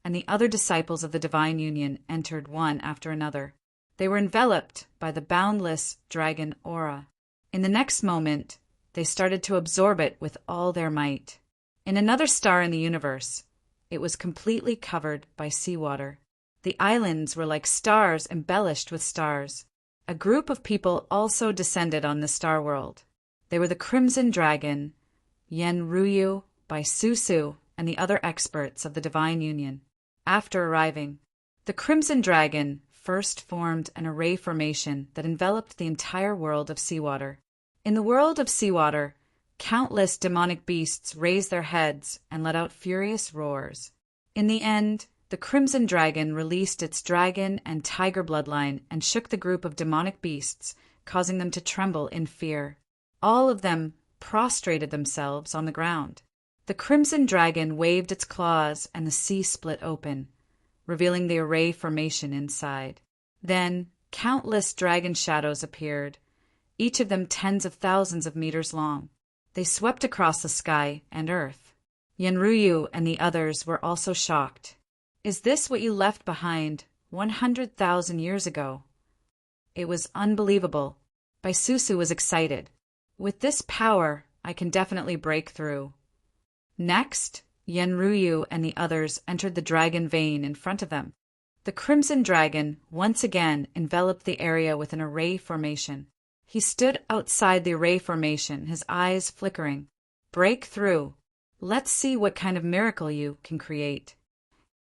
and the other disciples of the Divine Union entered one after another. They were enveloped by the boundless dragon aura. In the next moment, they started to absorb it with all their might. In another star in the universe, it was completely covered by seawater. The islands were like stars embellished with stars. A group of people also descended on the star world. They were the Crimson Dragon, Yen Ruyu, by Susu, and the other experts of the Divine Union. After arriving, the Crimson Dragon first formed an array formation that enveloped the entire world of seawater. In the world of seawater, countless demonic beasts raised their heads and let out furious roars. In the end, the Crimson Dragon released its dragon and tiger bloodline and shook the group of demonic beasts, causing them to tremble in fear. All of them prostrated themselves on the ground. The Crimson Dragon waved its claws and the sea split open, revealing the array formation inside. Then, countless dragon shadows appeared, each of them tens of thousands of meters long. They swept across the sky and earth. Yenryu and the others were also shocked. "Is this what you left behind 100,000 years ago?" It was unbelievable. Baisusu was excited. "With this power, I can definitely break through." Next, Yenryu and the others entered the dragon vein in front of them. The Crimson Dragon once again enveloped the area with an array formation. He stood outside the array formation, his eyes flickering. "Break through. Let's see what kind of miracle you can create."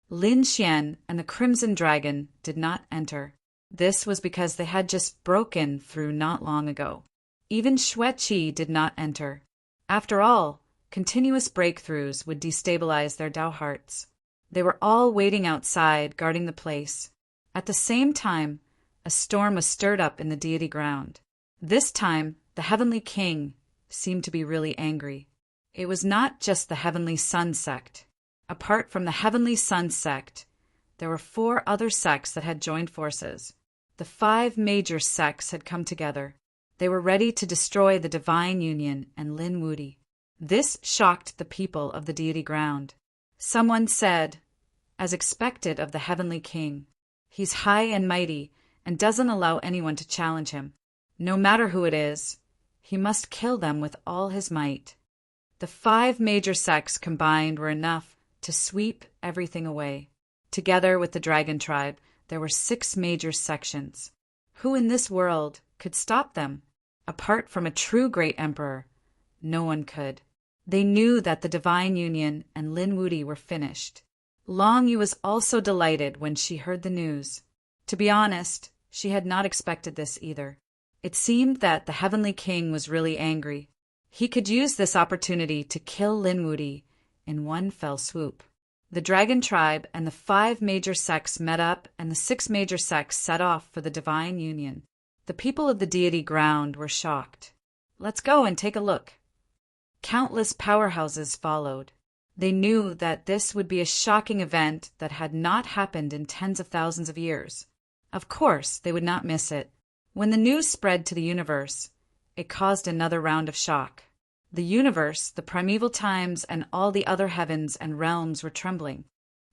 Lin Xian and the Crimson Dragon did not enter. This was because they had just broken through not long ago. Even Xueqi did not enter. After all, continuous breakthroughs would destabilize their Dao hearts. They were all waiting outside, guarding the place. At the same time, a storm was stirred up in the deity ground. This time, the Heavenly King seemed to be really angry. It was not just the Heavenly Sun sect. Apart from the Heavenly Sun sect, there were 4 other sects that had joined forces. The 5 major sects had come together. They were ready to destroy the divine union and Lin Wuti. This shocked the people of the Deity ground. Someone said, as expected of the heavenly king, "He's high and mighty and doesn't allow anyone to challenge him. No matter who it is, he must kill them with all his might." The 5 major sects combined were enough to sweep everything away. Together with the dragon tribe, there were 6 major sections. Who in this world could stop them? Apart from a true great emperor, no one could. They knew that the divine union and Lin Wuti were finished. Long Yu was also delighted when she heard the news. To be honest, she had not expected this either. It seemed that the heavenly king was really angry. He could use this opportunity to kill Lin Wuti in one fell swoop. The dragon tribe and the 5 major sects met up, and the 6 major sects set off for the divine union. The people of the Deity ground were shocked. "Let's go and take a look." Countless powerhouses followed. They knew that this would be a shocking event that had not happened in tens of thousands of years. Of course, they would not miss it. When the news spread to the universe, it caused another round of shock. The universe, the primeval times, and all the other heavens and realms were trembling.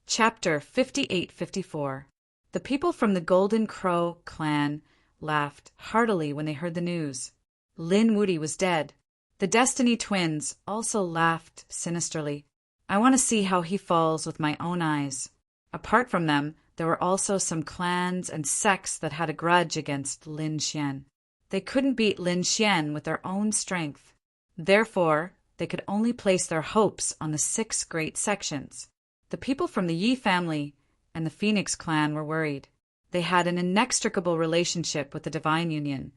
Chapter 58-54. The people from the Golden Crow clan laughed heartily when they heard the news. Lin Wuti was dead. The Destiny twins also laughed sinisterly. "I want to see how he falls with my own eyes." Apart from them, there were also some clans and sects that had a grudge against Lin Xian. They couldn't beat Lin Xian with their own strength. Therefore, they could only place their hopes on the 6 great sections. The people from the Yi family and the Phoenix clan were worried. They had an inextricable relationship with the divine union,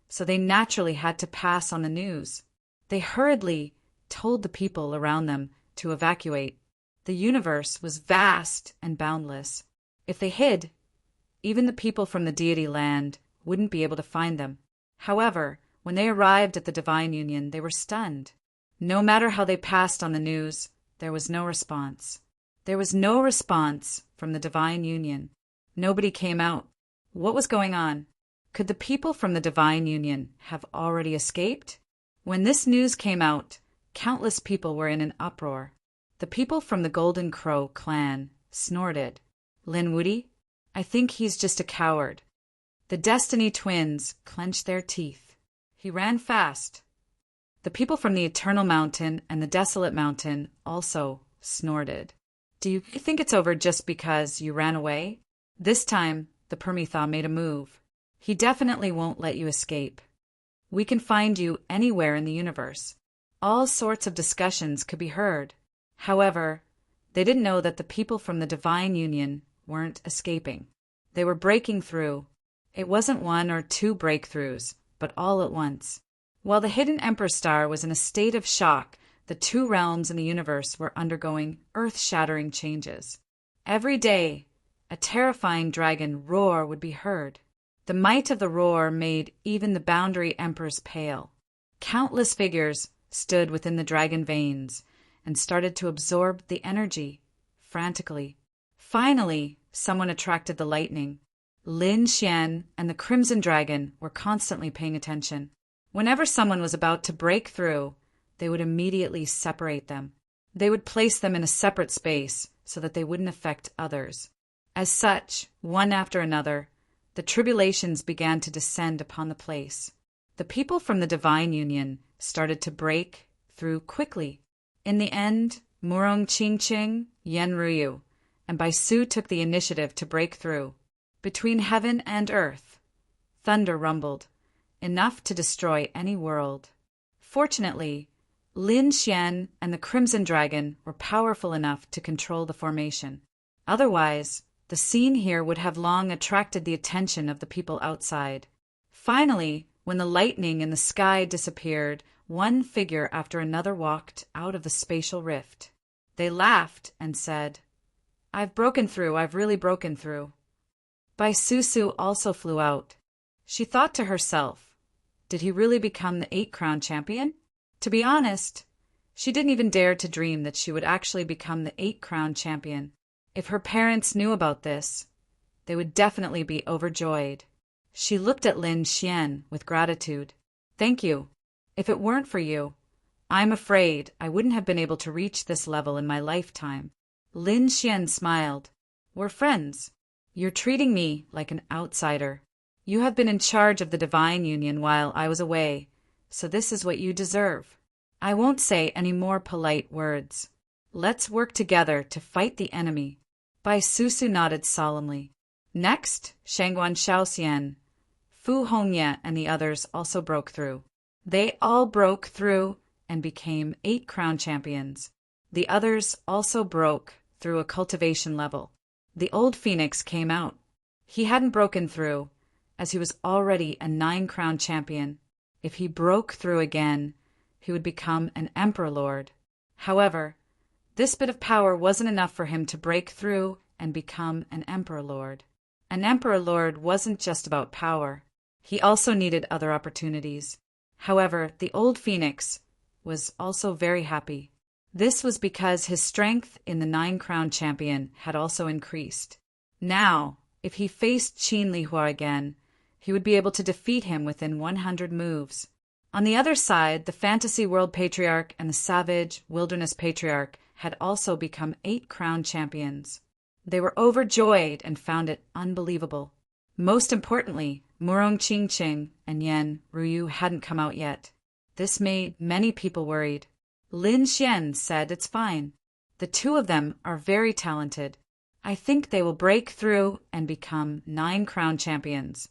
so they naturally had to pass on the news. They hurriedly told the people around them to evacuate. The universe was vast and boundless. If they hid, even the people from the Deity land wouldn't be able to find them. However, when they arrived at the divine union, they were stunned. No matter how they passed on the news, there was no response. There was no response from the divine union. Nobody came out. What was going on? Could the people from the divine union have already escaped? When this news came out, countless people were in an uproar. The people from the Golden Crow clan snorted. "Lin Wuti? I think he's just a coward." The Destiny twins clenched their teeth. "He ran fast." The people from the Eternal Mountain and the Desolate Mountain also snorted. "Do you think it's over just because you ran away?" This time, the Permetha made a move. "He definitely won't let you escape. We can find you anywhere in the universe." All sorts of discussions could be heard. However, they didn't know that the people from the divine union weren't escaping. They were breaking through. It wasn't 1 or 2 breakthroughs, but all at once. While the hidden Emperor Star was in a state of shock, the 2 realms in the universe were undergoing earth-shattering changes. Every day, a terrifying dragon roar would be heard. The might of the roar made even the boundary emperors pale. Countless figures stood within the dragon veins and started to absorb the energy frantically. Finally, someone attracted the lightning. Lin Xian and the Crimson Dragon were constantly paying attention. Whenever someone was about to break through, they would immediately separate them. They would place them in a separate space so that they wouldn't affect others. As such, one after another, the tribulations began to descend upon the place. The people from the divine union started to break through quickly. In the end, Murong Qingqing, Yen Ruyu, and Baisu took the initiative to break through. Between heaven and earth, thunder rumbled, enough to destroy any world. Fortunately, Lin Xian and the Crimson Dragon were powerful enough to control the formation. Otherwise, the scene here would have long attracted the attention of the people outside. Finally, when the lightning in the sky disappeared, one figure after another walked out of the spatial rift. They laughed and said, "I've broken through, I've really broken through." Baisusu also flew out. She thought to herself, did he really become the 8-crown champion? To be honest, she didn't even dare to dream that she would actually become the 8-crown champion. If her parents knew about this, they would definitely be overjoyed. She looked at Lin Xian with gratitude. Thank you. If it weren't for you, I'm afraid I wouldn't have been able to reach this level in my lifetime. Lin Xian smiled. We're friends. You're treating me like an outsider. You have been in charge of the Divine Union while I was away, so this is what you deserve. I won't say any more polite words. Let's work together to fight the enemy. Bai Susu nodded solemnly. Next, Shangguan Shaoxian, Fu Hongye and the others also broke through. They all broke through and became 8 crown champions. The others also broke through a cultivation level. The old phoenix came out. He hadn't broken through, as he was already a 9 crown champion. If he broke through again, he would become an emperor lord. However, this bit of power wasn't enough for him to break through and become an emperor lord. An emperor lord wasn't just about power. He also needed other opportunities. However, the old phoenix was also very happy. This was because his strength in the 9 crown champion had also increased. Now, if he faced Qin Lihua again, he would be able to defeat him within 100 moves. On the other side, the Fantasy World Patriarch and the Savage Wilderness Patriarch had also become 8 crown champions. They were overjoyed and found it unbelievable. Most importantly, Murong Qingqing and Yan Ruyu hadn't come out yet. This made many people worried. Lin Xian said it's fine. The 2 of them are very talented. I think they will break through and become 9 crown champions.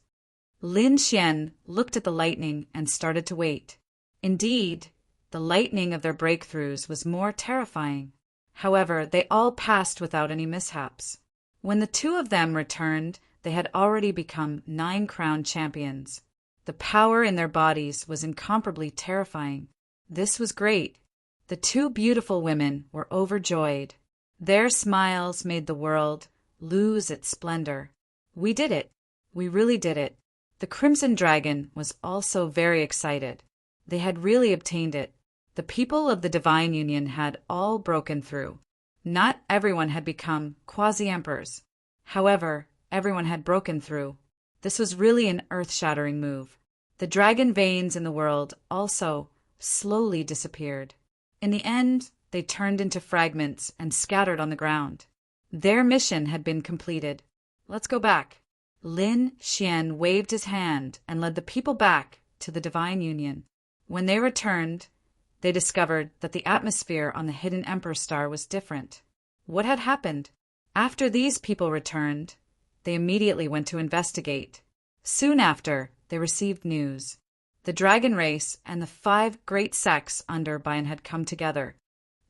Lin Xian looked at the lightning and started to wait. Indeed, the lightning of their breakthroughs was more terrifying. However, they all passed without any mishaps. When the 2 of them returned, they had already become 9 crown champions. The power in their bodies was incomparably terrifying. This was great. The 2 beautiful women were overjoyed. Their smiles made the world lose its splendor. We did it. We really did it. The Crimson Dragon was also very excited. They had really obtained it. The people of the Divine Union had all broken through. Not everyone had become quasi-emperors. However, everyone had broken through. This was really an earth-shattering move. The dragon veins in the world also slowly disappeared. In the end, they turned into fragments and scattered on the ground. Their mission had been completed. Let's go back. Lin Xian waved his hand and led the people back to the Divine Union. When they returned, they discovered that the atmosphere on the hidden Emperor Star was different. What had happened? After these people returned, they immediately went to investigate. Soon after, they received news. The dragon race and the 5 great sects under Bayan had come together.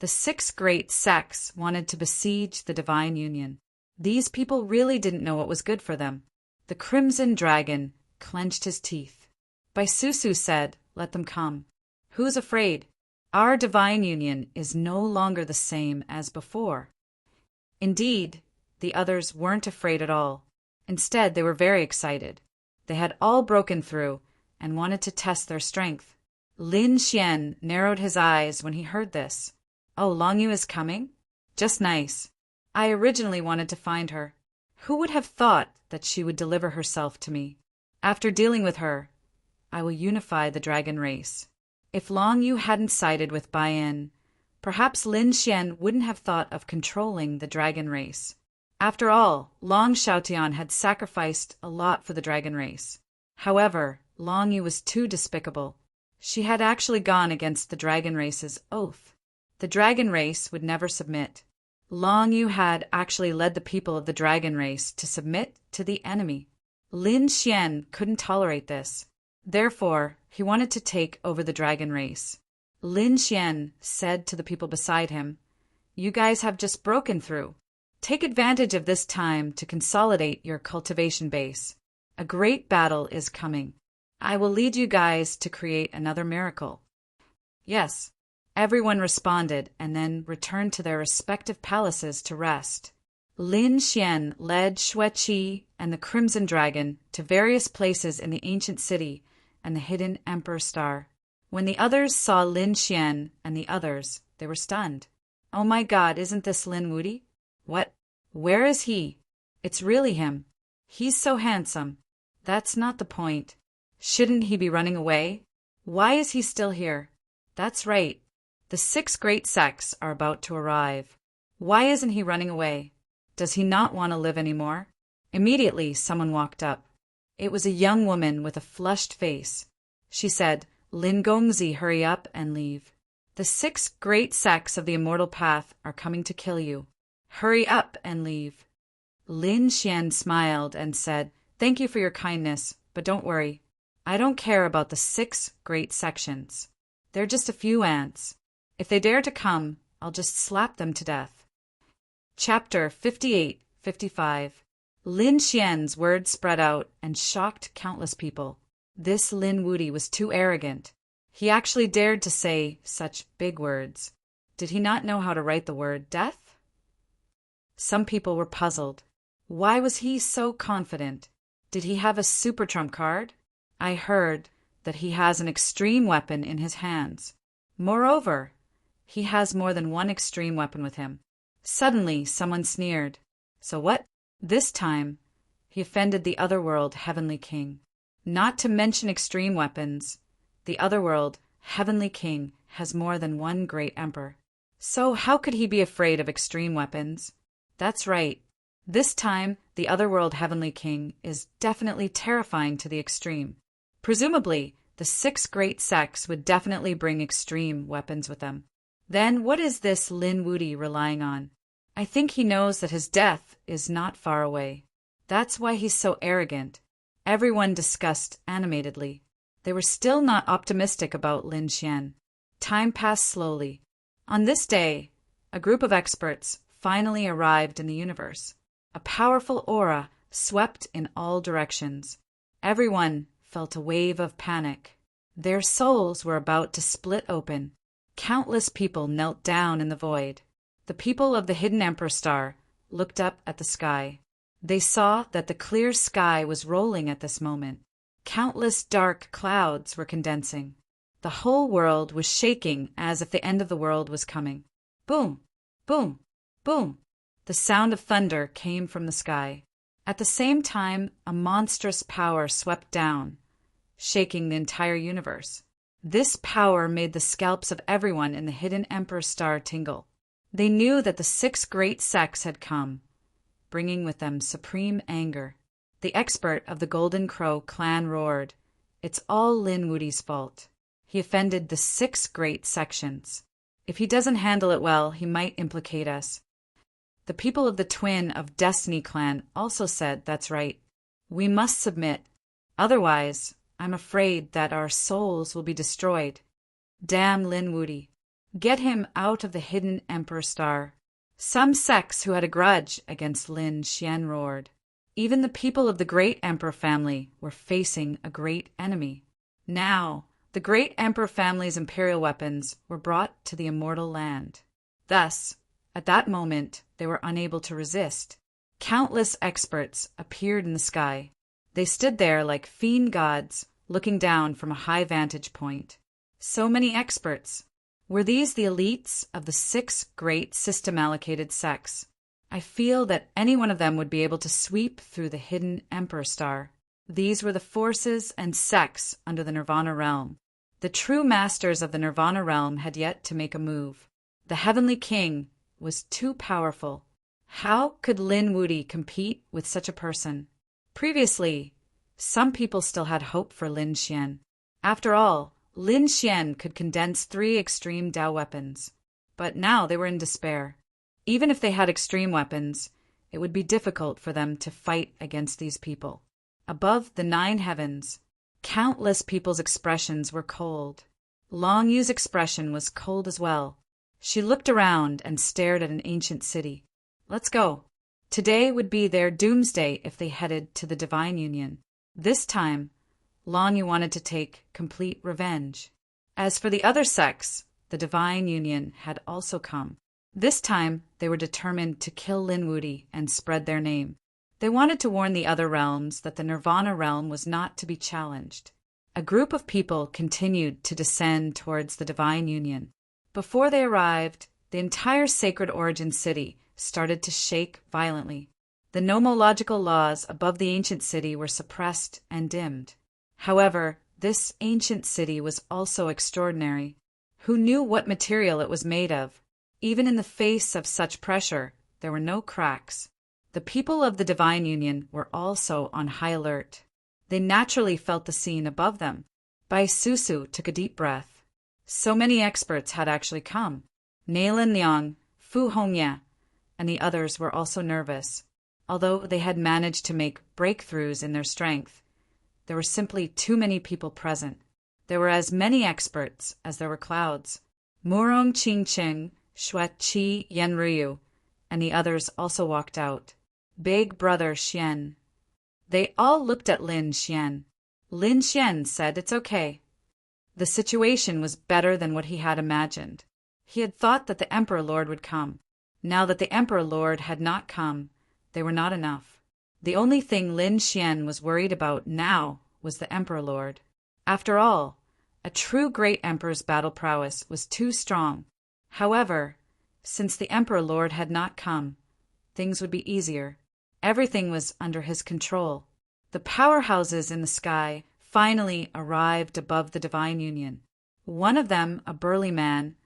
The 6 great sects wanted to besiege the Divine Union. These people really didn't know what was good for them. The Crimson Dragon clenched his teeth. Bai Susu said, "Let them come." Who's afraid? Our Divine Union is no longer the same as before. Indeed, the others weren't afraid at all. Instead, they were very excited. They had all broken through and wanted to test their strength. Lin Xian narrowed his eyes when he heard this. Oh, Longyu is coming? Just nice. I originally wanted to find her. Who would have thought that she would deliver herself to me? After dealing with her, I will unify the dragon race. If Longyu hadn't sided with Bayan, perhaps Lin Xian wouldn't have thought of controlling the dragon race. After all, Long Xiaotian had sacrificed a lot for the dragon race. However, Longyu was too despicable. She had actually gone against the dragon race's oath. The dragon race would never submit. Longyu had actually led the people of the dragon race to submit to the enemy. Lin Xian couldn't tolerate this. Therefore, he wanted to take over the dragon race. Lin Xian said to the people beside him, "You guys have just broken through. Take advantage of this time to consolidate your cultivation base. A great battle is coming. I will lead you guys to create another miracle." Yes, everyone responded and then returned to their respective palaces to rest. Lin Xian led Xueqi and the Crimson Dragon to various places in the ancient city and the hidden Emperor Star. When the others saw Lin Xian and the others, they were stunned. "Oh my God, isn't this Lin Wudi? What? Where is he? It's really him. He's so handsome. That's not the point. Shouldn't he be running away? Why is he still here? That's right. The 6 great sects are about to arrive. Why isn't he running away? Does he not want to live anymore? Immediately, someone walked up. It was a young woman with a flushed face. She said, Lin Gongzi, hurry up and leave. The 6 great sects of the immortal path are coming to kill you. Hurry up and leave. Lin Xian smiled and said, Thank you for your kindness, but don't worry. I don't care about the 6 great sections. They're just a few ants. If they dare to come, I'll just slap them to death. Chapter 58-55. Lin Xian's words spread out and shocked countless people. This Lin Wuti was too arrogant. He actually dared to say such big words. Did he not know how to write the word death? Some people were puzzled. Why was he so confident? Did he have a super trump card? I heard that he has an extreme weapon in his hands. Moreover, he has more than one extreme weapon with him. Suddenly, someone sneered. So what? This time, he offended the Otherworld Heavenly King. Not to mention extreme weapons, the Otherworld Heavenly King has more than one great emperor. So how could he be afraid of extreme weapons? That's right. This time, the Otherworld Heavenly King is definitely terrifying to the extreme. Presumably, the 6 great sects would definitely bring extreme weapons with them. Then what is this Lin Wuti relying on? I think he knows that his death is not far away. That's why he's so arrogant. Everyone discussed animatedly. They were still not optimistic about Lin Xian. Time passed slowly. On this day, a group of experts finally arrived in the universe. A powerful aura swept in all directions. Everyone felt a wave of panic. Their souls were about to split open. Countless people knelt down in the void. The people of the Hidden Emperor Star looked up at the sky. They saw that the clear sky was rolling at this moment. Countless dark clouds were condensing. The whole world was shaking as if the end of the world was coming. Boom! Boom! Boom! The sound of thunder came from the sky. At the same time, a monstrous power swept down, shaking the entire universe. This power made the scalps of everyone in the Hidden Emperor Star tingle. They knew that the 6 great sects had come, bringing with them supreme anger. The expert of the Golden Crow clan roared, It's all Lin Wuti's fault. He offended the 6 great sections. If he doesn't handle it well, he might implicate us. The people of the Twin of Destiny clan also said, That's right. We must submit. Otherwise, I'm afraid that our souls will be destroyed. Damn Lin Wuti. Get him out of the Hidden Emperor Star. Some sects who had a grudge against Lin Xian roared. Even the people of the Great Emperor family were facing a great enemy. Now, the Great Emperor family's imperial weapons were brought to the immortal land. Thus, at that moment, they were unable to resist. Countless experts appeared in the sky. They stood there like fiend gods, looking down from a high vantage point. So many experts. Were these the elites of the 6 great system-allocated sects? I feel that any one of them would be able to sweep through the Hidden Emperor Star. These were the forces and sects under the Nirvana realm. The true masters of the Nirvana realm had yet to make a move. The Heavenly King was too powerful. How could Lin Wuti compete with such a person? Previously, some people still had hope for Lin Xian. After all, Lin Xian could condense 3 extreme Dao weapons. But now they were in despair. Even if they had extreme weapons, it would be difficult for them to fight against these people. Above the 9 heavens, countless people's expressions were cold. Long Yu's expression was cold as well. She looked around and stared at an ancient city. Let's go. Today would be their doomsday if they headed to the Divine Union. This time, Long Yu wanted to take complete revenge. As for the other sects, the Divine Union had also come. This time, they were determined to kill Lin Wuti and spread their name. They wanted to warn the other realms that the Nirvana realm was not to be challenged. A group of people continued to descend towards the Divine Union. Before they arrived, the entire sacred origin city started to shake violently. The nomological laws above the ancient city were suppressed and dimmed. However, this ancient city was also extraordinary. Who knew what material it was made of? Even in the face of such pressure, there were no cracks. The people of the Divine Union were also on high alert. They naturally felt the scene above them. Bai Susu took a deep breath. So many experts had actually come. Nailan Liang, Fu Hongye, and the others were also nervous. Although they had managed to make breakthroughs in their strength, there were simply too many people present. There were as many experts as there were clouds. Murong Qingqing, Xue Qi Yenryu, and the others also walked out. Big brother Xian. They all looked at Lin Xian. Lin Xian said it's okay. The situation was better than what he had imagined. He had thought that the Emperor Lord would come. Now that the Emperor Lord had not come, they were not enough. The only thing Lin Xian was worried about now was the Emperor Lord. After all, a true great emperor's battle prowess was too strong. However, since the Emperor Lord had not come, things would be easier. Everything was under his control. The powerhouses in the sky finally arrived above the Divine Union. One of them, a burly man,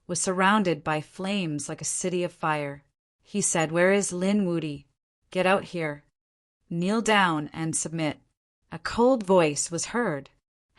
was surrounded by flames like a city of fire. He said, "Where is Lin Wudi? Get out here. Kneel down and submit." A cold voice was heard.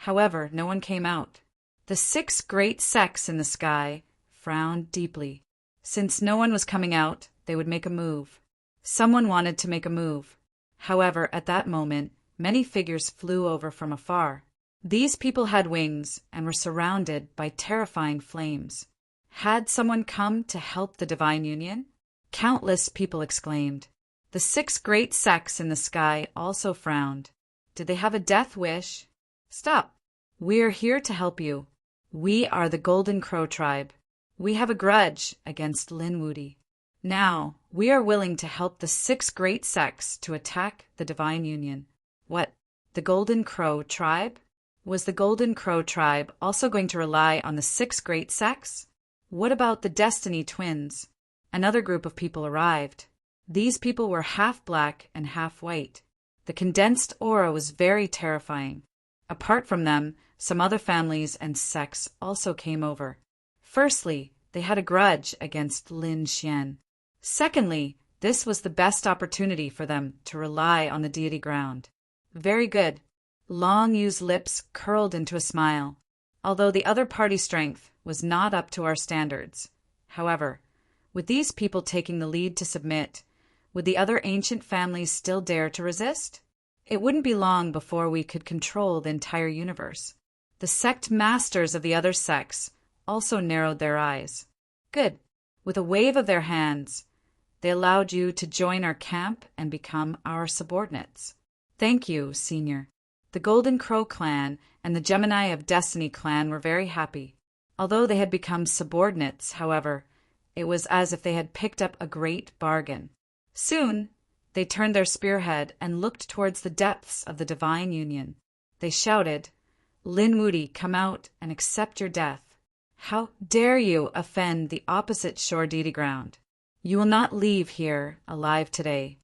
However, no one came out. The 6 great sects in the sky frowned deeply. Since no one was coming out, they would make a move. Someone wanted to make a move. However, at that moment, many figures flew over from afar. These people had wings and were surrounded by terrifying flames. Had someone come to help the Divine Union? Countless people exclaimed. The 6 great sects in the sky also frowned. Did they have a death wish? Stop. We are here to help you. We are the Golden Crow tribe. We have a grudge against Lin Wudi. Now, we are willing to help the 6 great sects to attack the Divine Union. What? The Golden Crow tribe? Was the Golden Crow tribe also going to rely on the 6 great sects? What about the Destiny twins? Another group of people arrived. These people were half black and half white. The condensed aura was very terrifying. Apart from them, some other families and sects also came over. Firstly, they had a grudge against Lin Xian. Secondly, this was the best opportunity for them to rely on the deity ground. Very good. Long Yu's lips curled into a smile. Although the other party strength was not up to our standards. However, with these people taking the lead to submit, would the other ancient families still dare to resist? It wouldn't be long before we could control the entire universe. The sect masters of the other sects also narrowed their eyes. Good. With a wave of their hands, they allowed you to join our camp and become our subordinates. Thank you, Senior. The Golden Crow clan and the Gemini of Destiny clan were very happy. Although they had become subordinates, however, it was as if they had picked up a great bargain. Soon, they turned their spearhead and looked towards the depths of the Divine Union. They shouted, "Lin Wudi, come out and accept your death. How dare you offend the opposite shore deity ground? You will not leave here alive today."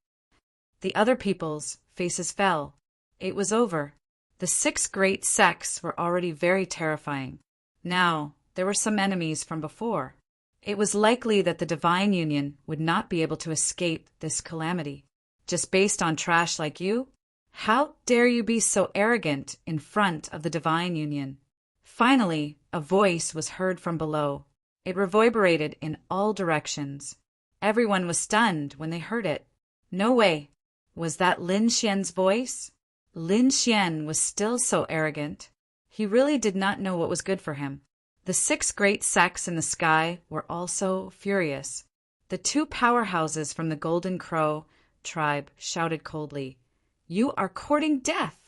The other people's faces fell. It was over. The 6 great sects were already very terrifying. Now, there were some enemies from before. It was likely that the Divine Union would not be able to escape this calamity. Just based on trash like you? How dare you be so arrogant in front of the Divine Union? Finally, a voice was heard from below. It reverberated in all directions. Everyone was stunned when they heard it. No way. Was that Lin Xian's voice? Lin Xian was still so arrogant. He really did not know what was good for him. The 6 great sects in the sky were also furious. The 2 powerhouses from the Golden Crow tribe shouted coldly, "You are courting death!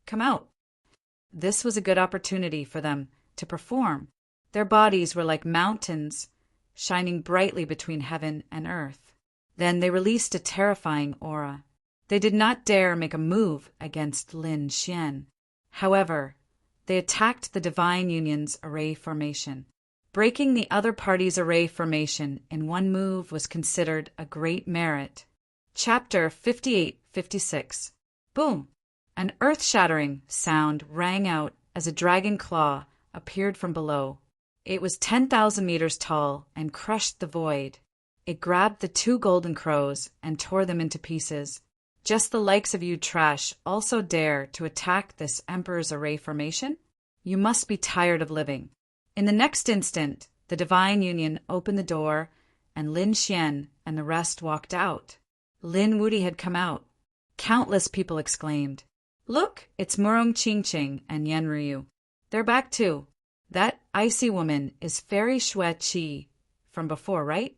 Come out!" This was a good opportunity for them to perform. Their bodies were like mountains, shining brightly between heaven and earth. Then they released a terrifying aura. They did not dare make a move against Lin Xian. However, they attacked the Divine Union's array formation. Breaking the other party's array formation in one move was considered a great merit. Chapter 58-56. Boom! An earth-shattering sound rang out as a dragon claw appeared from below. It was 10,000 meters tall and crushed the void. It grabbed the two golden crows and tore them into pieces. Just the likes of you trash also dare to attack this Emperor's array formation? You must be tired of living. In the next instant, the Divine Union opened the door, and Lin Xian and the rest walked out. Lin Wuti had come out. Countless people exclaimed, "Look, it's Murong Qingqing and Yan Ryu. They're back too. That icy woman is Fairy Xue Qi from before, right?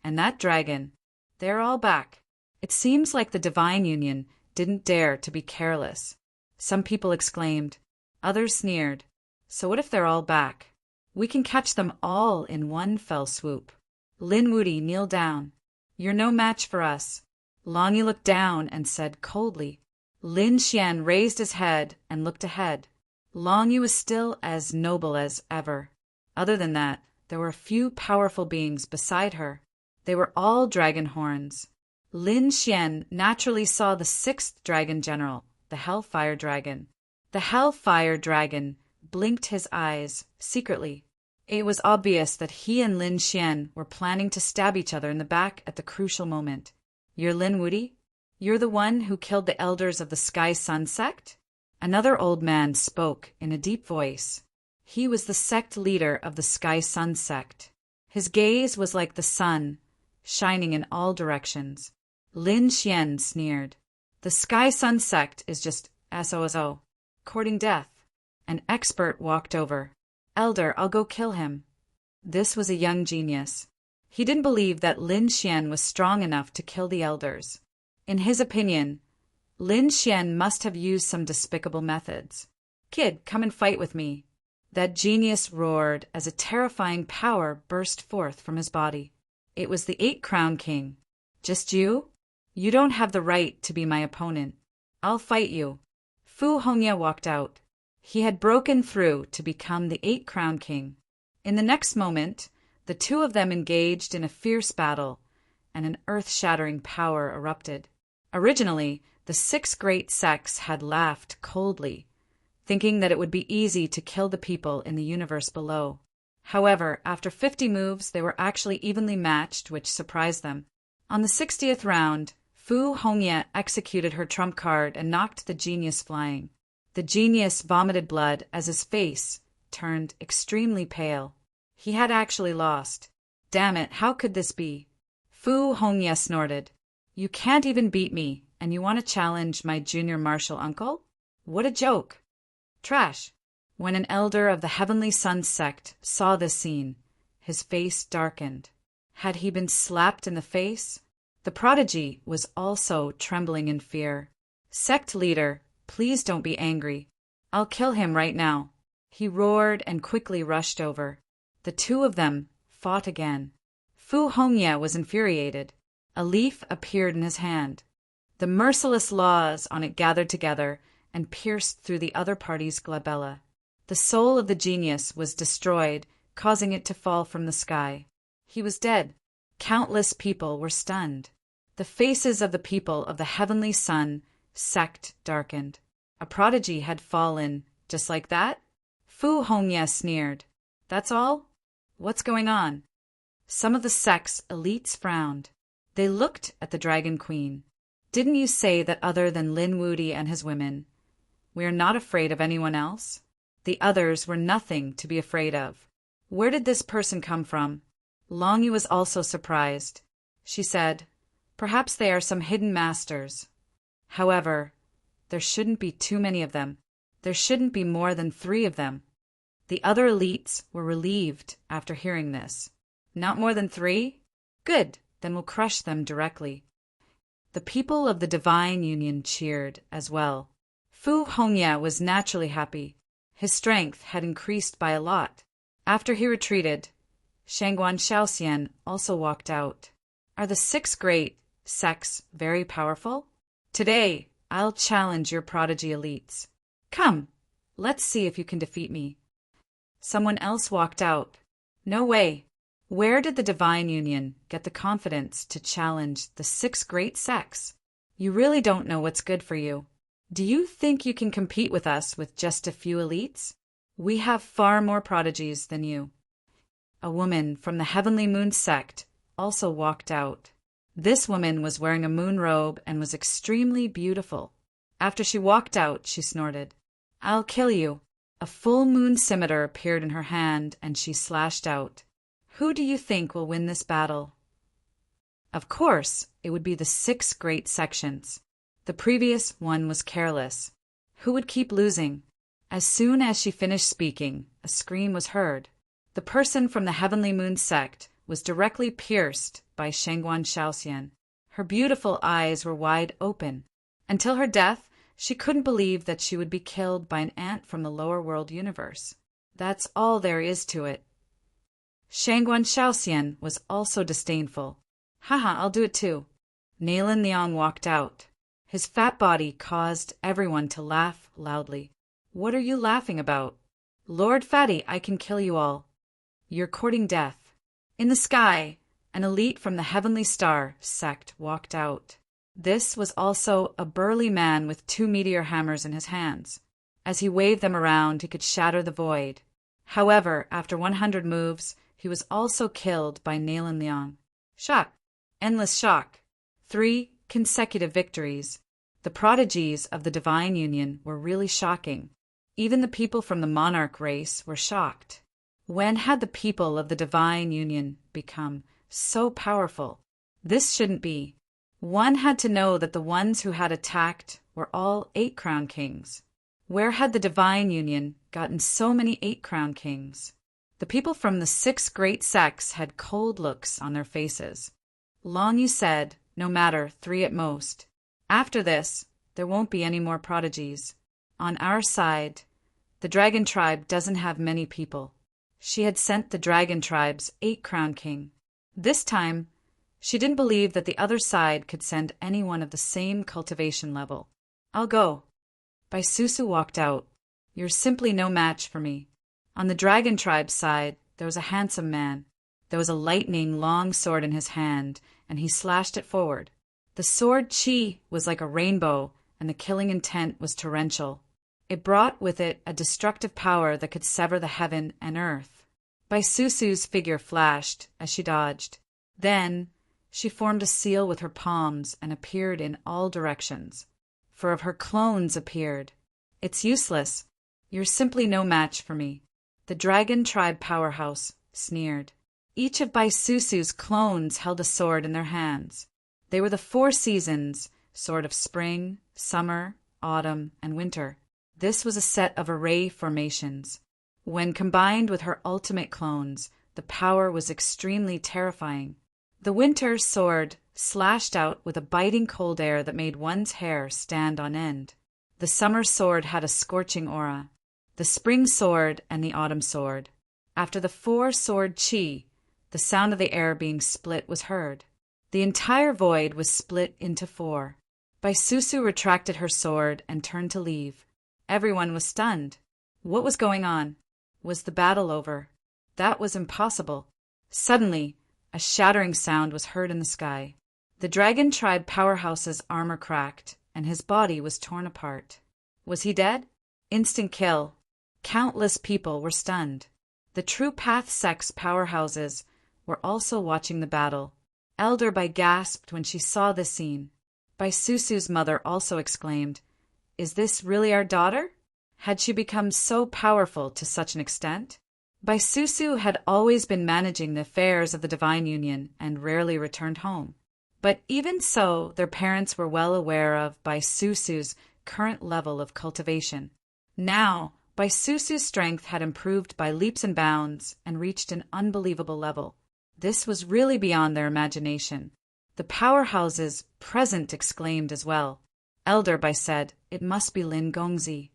And that dragon. They're all back." It seems like the Divine Union didn't dare to be careless. Some people exclaimed. Others sneered. So what if they're all back? We can catch them all in one fell swoop. Lin Wuti kneeled down. You're no match for us. Long Yu looked down and said coldly. Lin Xian raised his head and looked ahead. Long Yu was still as noble as ever. Other than that, there were a few powerful beings beside her. They were all dragon horns. Lin Xian naturally saw the sixth dragon general, the Hellfire Dragon. The Hellfire Dragon blinked his eyes secretly. It was obvious that he and Lin Xian were planning to stab each other in the back at the crucial moment. You're Lin Wuti? You're the one who killed the elders of the Sky Sun sect? Another old man spoke in a deep voice. He was the sect leader of the Sky Sun sect. His gaze was like the sun, shining in all directions. Lin Xian sneered. The Sky Sun sect is just SOSO, courting death. An expert walked over. Elder, I'll go kill him. This was a young genius. He didn't believe that Lin Xian was strong enough to kill the elders. In his opinion, Lin Xian must have used some despicable methods. Kid, come and fight with me. That genius roared as a terrifying power burst forth from his body. It was the 8-Crown King. Just you? You don't have the right to be my opponent. I'll fight you. Fu Hongya walked out. He had broken through to become the 8-Crown King. In the next moment, the two of them engaged in a fierce battle, and an earth-shattering power erupted. Originally, the 6 great sects had laughed coldly, thinking that it would be easy to kill the people in the universe below. However, after 50 moves, they were actually evenly matched, which surprised them. On the 60th round, Fu Hongya executed her trump card and knocked the genius flying. The genius vomited blood as his face turned extremely pale. He had actually lost. Damn it, how could this be? Fu Hongya snorted. You can't even beat me, and you want to challenge my junior martial uncle? What a joke. Trash. When an elder of the Heavenly Sun sect saw this scene, his face darkened. Had he been slapped in the face? The prodigy was also trembling in fear. Sect leader, please don't be angry. I'll kill him right now. He roared and quickly rushed over. The two of them fought again. Fu Hongya was infuriated. A leaf appeared in his hand. The merciless laws on it gathered together and pierced through the other party's glabella. The soul of the genius was destroyed, causing it to fall from the sky. He was dead. Countless people were stunned. The faces of the people of the Heavenly Sun sect darkened. A prodigy had fallen, just like that? Fu Hongya sneered. That's all? What's going on? Some of the sect's elites frowned. They looked at the Dragon Queen. Didn't you say that other than Lin Wuti and his women, we are not afraid of anyone else? The others were nothing to be afraid of. Where did this person come from? Long Yu was also surprised. She said, perhaps they are some hidden masters. However, there shouldn't be too many of them. There shouldn't be more than 3 of them. The other elites were relieved after hearing this. Not more than 3? Good, then we'll crush them directly. The people of the Divine Union cheered as well. Fu Hongya was naturally happy. His strength had increased by a lot. After he retreated, Shangguan Shaoxian also walked out. Are the 6 great sects very powerful? Today, I'll challenge your prodigy elites. Come, let's see if you can defeat me. Someone else walked out. No way. Where did the Divine Union get the confidence to challenge the 6 great sects? You really don't know what's good for you. Do you think you can compete with us with just a few elites? We have far more prodigies than you. A woman from the Heavenly Moon sect also walked out. This woman was wearing a moon robe and was extremely beautiful. After she walked out, she snorted, "I'll kill you." A full moon scimitar appeared in her hand and she slashed out. Who do you think will win this battle? Of course, it would be the 6 great sections. The previous one was careless. Who would keep losing? As soon as she finished speaking, a scream was heard. The person from the Heavenly Moon sect was directly pierced by Shangguan Shaoxian. Her beautiful eyes were wide open. Until her death, she couldn't believe that she would be killed by an ant from the lower world universe. That's all there is to it. Shangguan Shaoxian was also disdainful. Haha, I'll do it too. Nalin Liang walked out. His fat body caused everyone to laugh loudly. What are you laughing about? Lord Fatty, I can kill you all. You're courting death. In the sky, an elite from the Heavenly Star sect walked out. This was also a burly man with 2 meteor hammers in his hands. As he waved them around, he could shatter the void. However, after 100 moves, he was also killed by Nalin Liang. Shock. Endless shock. 3 consecutive victories. The prodigies of the Divine Union were really shocking. Even the people from the monarch race were shocked. When had the people of the Divine Union become so powerful? This shouldn't be. One had to know that the ones who had attacked were all 8 crown kings. Where had the Divine Union gotten so many 8 crown kings? The people from the 6 great sects had cold looks on their faces. Long you said, no matter, 3 at most. After this, there won't be any more prodigies. On our side, the dragon tribe doesn't have many people. She had sent the dragon tribe's 8 crown king. This time, she didn't believe that the other side could send anyone of the same cultivation level. I'll go. Baisusu walked out. You're simply no match for me. On the dragon tribe's side, there was a handsome man. There was a lightning long sword in his hand, and he slashed it forward. The sword chi was like a rainbow, and the killing intent was torrential. It brought with it a destructive power that could sever the heaven and earth. Baisusu's figure flashed as she dodged. Then, she formed a seal with her palms and appeared in all directions. 4 of her clones appeared. It's useless. You're simply no match for me. The dragon tribe powerhouse sneered. Each of Baisusu's clones held a sword in their hands. They were the 4 seasons, sword of spring, summer, autumn, and winter. This was a set of array formations. When combined with her ultimate clones, the power was extremely terrifying. The winter sword slashed out with a biting cold air that made one's hair stand on end. The summer sword had a scorching aura. The spring sword and the autumn sword. After the 4-sword chi, the sound of the air being split was heard. The entire void was split into 4. Baisusu retracted her sword and turned to leave. Everyone was stunned. What was going on? Was the battle over? That was impossible. Suddenly, a shattering sound was heard in the sky. The dragon tribe powerhouse's armor cracked, and his body was torn apart. Was he dead? Instant kill. Countless people were stunned. The True Path sect's powerhouses were also watching the battle. Elder Bai gasped when she saw this scene. Baisusu's mother also exclaimed, "Is this really our daughter? Had she become so powerful to such an extent?" Baisusu had always been managing the affairs of the Divine Union and rarely returned home. But even so, their parents were well aware of Baisusu's current level of cultivation. Now, Baisusu's strength had improved by leaps and bounds and reached an unbelievable level. This was really beyond their imagination. The powerhouses present exclaimed as well. Elder Bai said, "It must be Lin Gongzi."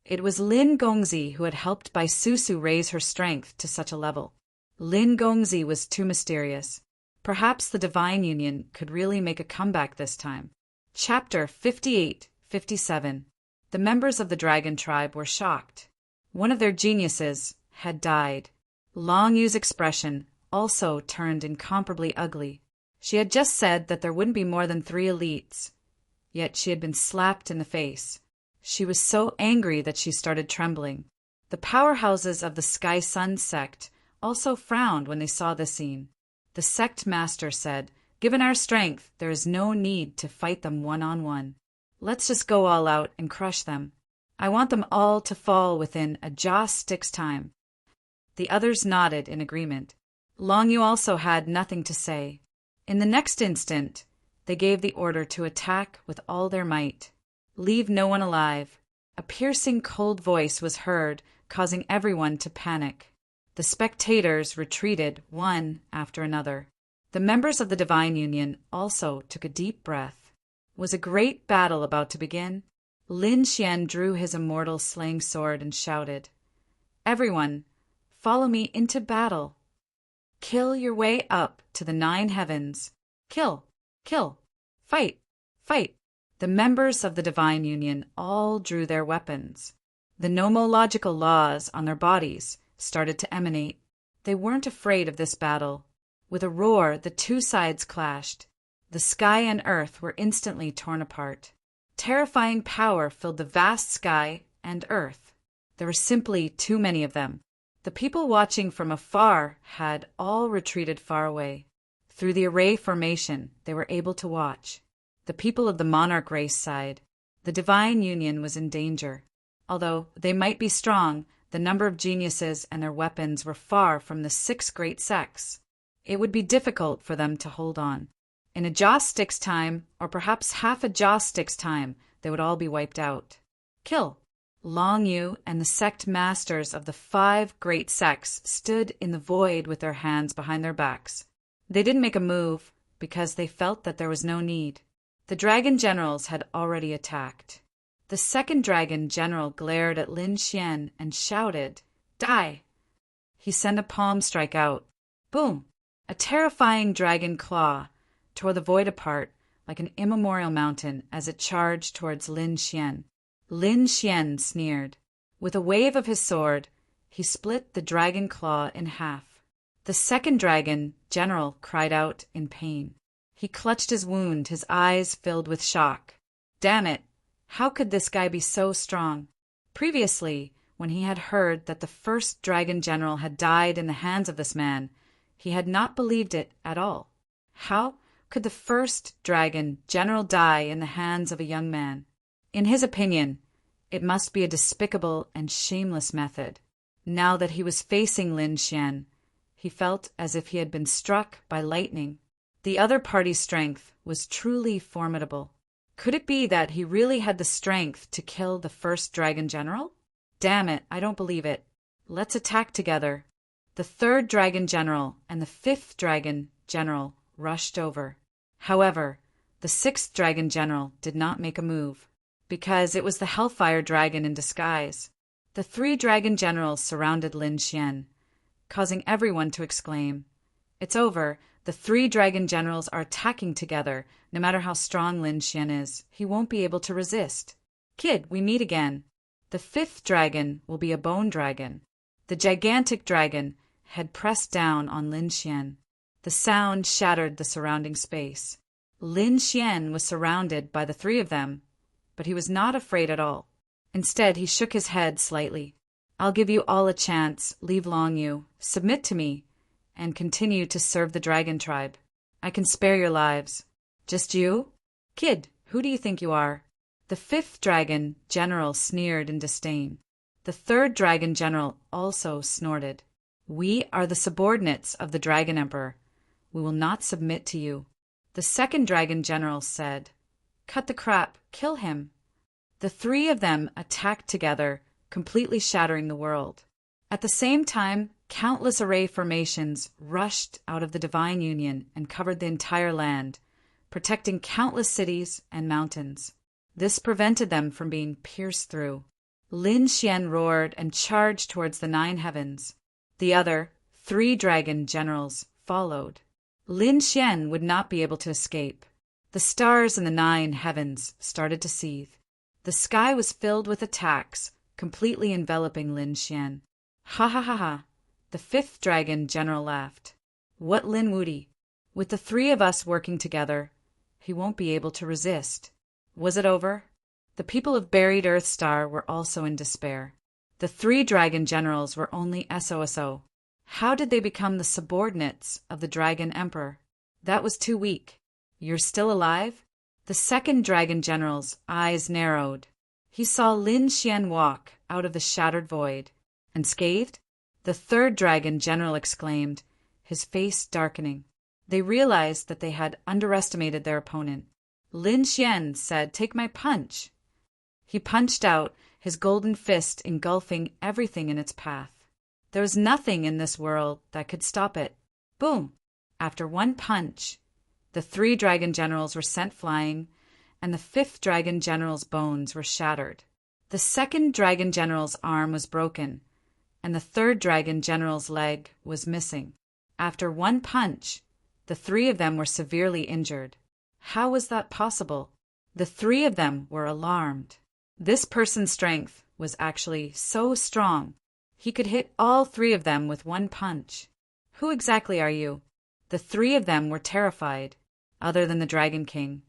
It was Lin Gongzi who had helped Baisusu raise her strength to such a level. Lin Gongzi was too mysterious. Perhaps the Divine Union could really make a comeback this time. Chapter 58-57. The members of the dragon tribe were shocked. One of their geniuses had died. Long Yu's expression also turned incomparably ugly. She had just said that there wouldn't be more than 3 elites, yet she had been slapped in the face. She was so angry that she started trembling. The powerhouses of the Sky Sun sect also frowned when they saw this scene. The sect master said, "Given our strength, there is no need to fight them one-on-one. Let's just go all out and crush them. I want them all to fall within a jaw stick's time." The others nodded in agreement. Long Yu also had nothing to say. In the next instant, they gave the order to attack with all their might. Leave no one alive. A piercing cold voice was heard, causing everyone to panic. The spectators retreated one after another. The members of the Divine Union also took a deep breath. Was a great battle about to begin? Lin Xian drew his immortal slaying sword and shouted, "Everyone, follow me into battle. Kill your way up to the 9 heavens. Kill, kill, fight, fight." The members of the Divine Union all drew their weapons. The nomological laws on their bodies started to emanate. They weren't afraid of this battle. With a roar, the 2 sides clashed. The sky and earth were instantly torn apart. Terrifying power filled the vast sky and earth. There were simply too many of them. The people watching from afar had all retreated far away. Through the array formation, they were able to watch. The people of the monarch race side. The Divine Union was in danger. Although they might be strong, the number of geniuses and their weapons were far from the 6 great sects. It would be difficult for them to hold on. In a jaw stick's time, or perhaps half a jaw stick's time, they would all be wiped out. Kill. Long Yu and the sect masters of the 5 great sects stood in the void with their hands behind their backs. They didn't make a move because they felt that there was no need. The dragon generals had already attacked. The second dragon general glared at Lin Xian and shouted, "Die!" He sent a palm strike out. Boom! A terrifying dragon claw tore the void apart like an immemorial mountain as it charged towards Lin Xian. Lin Xian sneered. With a wave of his sword, he split the dragon claw in half. The second dragon general cried out in pain. He clutched his wound, his eyes filled with shock. Damn it! How could this guy be so strong? Previously, when he had heard that the first dragon general had died in the hands of this man, he had not believed it at all. How could the first dragon general die in the hands of a young man? In his opinion, it must be a despicable and shameless method. Now that he was facing Lin Xian, he felt as if he had been struck by lightning. The other party's strength was truly formidable. Could it be that he really had the strength to kill the first dragon general? Damn it, I don't believe it. Let's attack together. The 3rd dragon general and the 5th dragon general rushed over. However, the 6th dragon general did not make a move, because it was the Hellfire Dragon in disguise. The 3 dragon generals surrounded Lin Xian, causing everyone to exclaim, "It's over. The 3 dragon generals are attacking together. No matter how strong Lin Xian is, he won't be able to resist. Kid, we meet again. The 5th dragon will be a bone dragon." The gigantic dragon had pressed down on Lin Xian. The sound shattered the surrounding space. Lin Xian was surrounded by the 3 of them, but he was not afraid at all. Instead, he shook his head slightly. "I'll give you all a chance. Leave Long Yu. Submit to me and continue to serve the dragon tribe. I can spare your lives." "Just you? Kid, who do you think you are?" The 5th dragon general sneered in disdain. The 3rd dragon general also snorted. "We are the subordinates of the Dragon Emperor. We will not submit to you." The 2nd dragon general said, "Cut the crap, kill him." The 3 of them attacked together, completely shattering the world. At the same time, countless array formations rushed out of the Divine Union and covered the entire land, protecting countless cities and mountains. This prevented them from being pierced through. Lin Xian roared and charged towards the 9 heavens. The other 3 dragon generals followed. Lin Xian would not be able to escape. The stars in the 9 heavens started to seethe. The sky was filled with attacks, completely enveloping Lin Xian. Ha ha ha ha! The fifth dragon general laughed. What, Lin Woody? With the three of us working together, he won't be able to resist. Was it over? The people of Buried Earth Star were also in despair. The three dragon generals were only SOSO. How did they become the subordinates of the Dragon Emperor? That was too weak. You're still alive? The second dragon general's eyes narrowed. He saw Lin Xian walk out of the shattered void. Unscathed? The third dragon general exclaimed, his face darkening. They realized that they had underestimated their opponent. Lin Xian said, "Take my punch." He punched out, his golden fist engulfing everything in its path. There was nothing in this world that could stop it. Boom! After one punch, the three dragon generals were sent flying, and the fifth dragon general's bones were shattered. The second dragon general's arm was broken, and the third dragon general's leg was missing. After one punch, the three of them were severely injured. How was that possible? The three of them were alarmed. This person's strength was actually so strong, he could hit all three of them with one punch. Who exactly are you? The three of them were terrified, other than the Dragon King.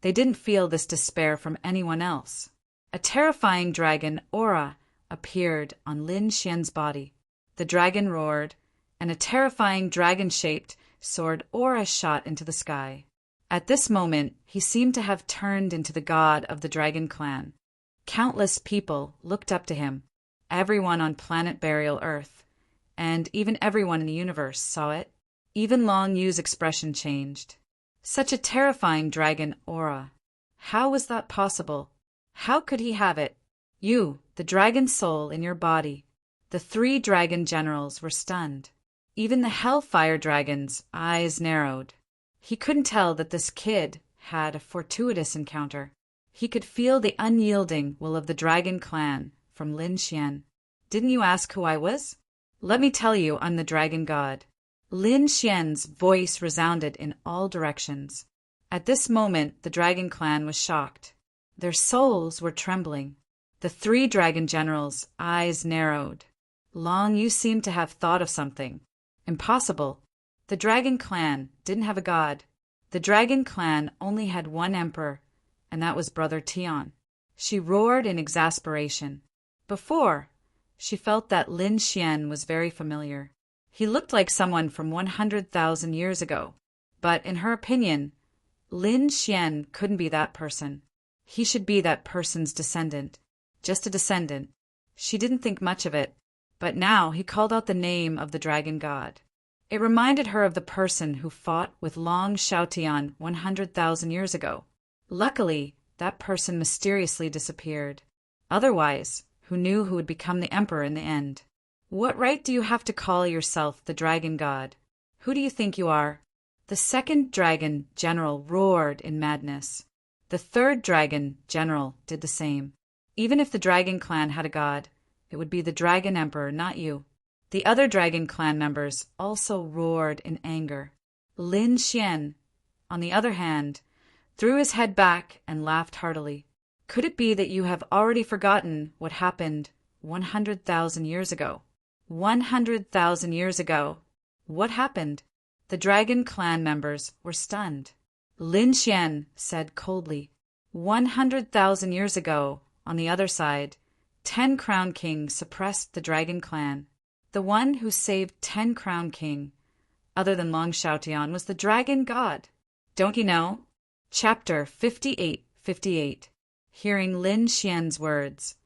They didn't feel this despair from anyone else. A terrifying dragon aura appeared on Lin Xian's body. The dragon roared, and a terrifying dragon-shaped sword aura shot into the sky. At this moment, he seemed to have turned into the god of the dragon clan. Countless people looked up to him. Everyone on planet Burial Earth, and even everyone in the universe saw it. Even Long Yu's expression changed. Such a terrifying dragon aura. How was that possible? How could he have it? You, the dragon soul in your body. The three dragon generals were stunned. Even the Hellfire Dragon's eyes narrowed. He couldn't tell that this kid had a fortuitous encounter. He could feel the unyielding will of the dragon clan from Lin Xian. Didn't you ask who I was? Let me tell you, I'm the dragon god. Lin Xian's voice resounded in all directions. At this moment, the dragon clan was shocked. Their souls were trembling. The three dragon generals' eyes narrowed. Long Yu seemed to have thought of something. Impossible. The dragon clan didn't have a god. The dragon clan only had one emperor, and that was Brother Tian. She roared in exasperation. Before, she felt that Lin Xian was very familiar. He looked like someone from 100,000 years ago. But in her opinion, Lin Xian couldn't be that person. He should be that person's descendant. Just a descendant. She didn't think much of it. But now he called out the name of the dragon god. It reminded her of the person who fought with Long Xiaotian 100,000 years ago. Luckily, that person mysteriously disappeared. Otherwise, who knew who would become the emperor in the end? What right do you have to call yourself the dragon god? Who do you think you are? The second dragon general roared in madness. The third dragon general did the same. Even if the dragon clan had a god, it would be the dragon emperor, not you. The other dragon clan members also roared in anger. Lin Xian, on the other hand, threw his head back and laughed heartily. Could it be that you have already forgotten what happened 100,000 years ago? 100,000 years ago. What happened? The dragon clan members were stunned. Lin Xian said coldly, 100,000 years ago, on the other side, 10 Crown Kings suppressed the dragon clan. The one who saved 10 Crown King, other than Long Xiaotian, was the dragon god. Don't you know? Chapter 58:58. Hearing Lin Xian's words,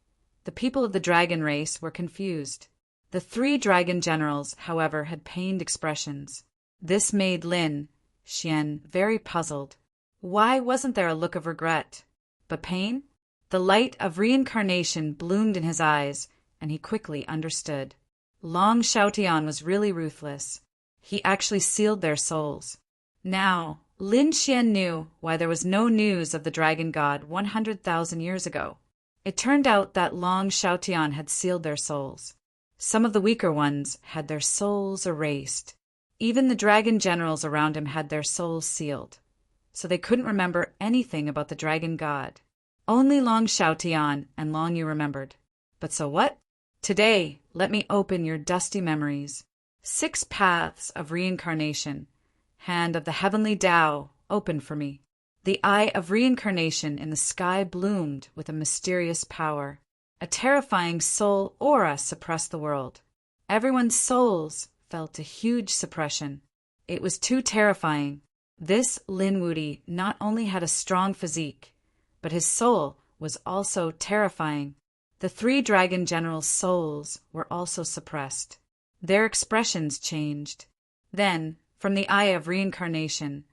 the people of the dragon race were confused. The three dragon generals, however, had pained expressions. This made Lin Xian very puzzled. Why wasn't there a look of regret? But pain? The light of reincarnation bloomed in his eyes, and he quickly understood. Long Xiaotian was really ruthless. He actually sealed their souls. Now, Lin Xian knew why there was no news of the dragon god 100,000 years ago. It turned out that Long Xiaotian had sealed their souls. Some of the weaker ones had their souls erased. Even the dragon generals around him had their souls sealed, so they couldn't remember anything about the dragon god. Only Long Xiaotian and Long Yu remembered. But so what? Today, let me open your dusty memories. 6 paths of reincarnation, hand of the heavenly Tao, opened for me. The eye of reincarnation in the sky bloomed with a mysterious power. A terrifying soul aura suppressed the world. Everyone's souls felt a huge suppression. It was too terrifying. This Lin Wudi not only had a strong physique, but his soul was also terrifying. The 3 dragon generals' souls were also suppressed. Their expressions changed. Then, from the eye of reincarnation,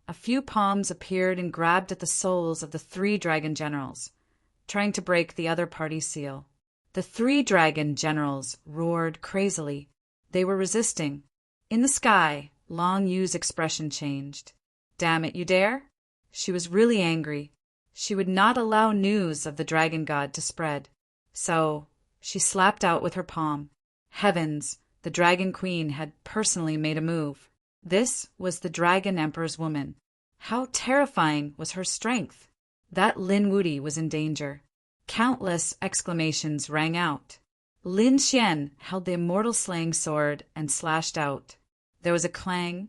a few palms appeared and grabbed at the souls of the 3 dragon generals, trying to break the other party's seal. The 3 dragon generals roared crazily. They were resisting. In the sky, Long Yu's expression changed. Damn it, you dare? She was really angry. She would not allow news of the dragon god to spread. So, she slapped out with her palm. Heavens, the dragon queen had personally made a move. This was the dragon emperor's woman. How terrifying was her strength! That Lin Wudi was in danger. Countless exclamations rang out. Lin Xian held the immortal slaying sword and slashed out. There was a clang,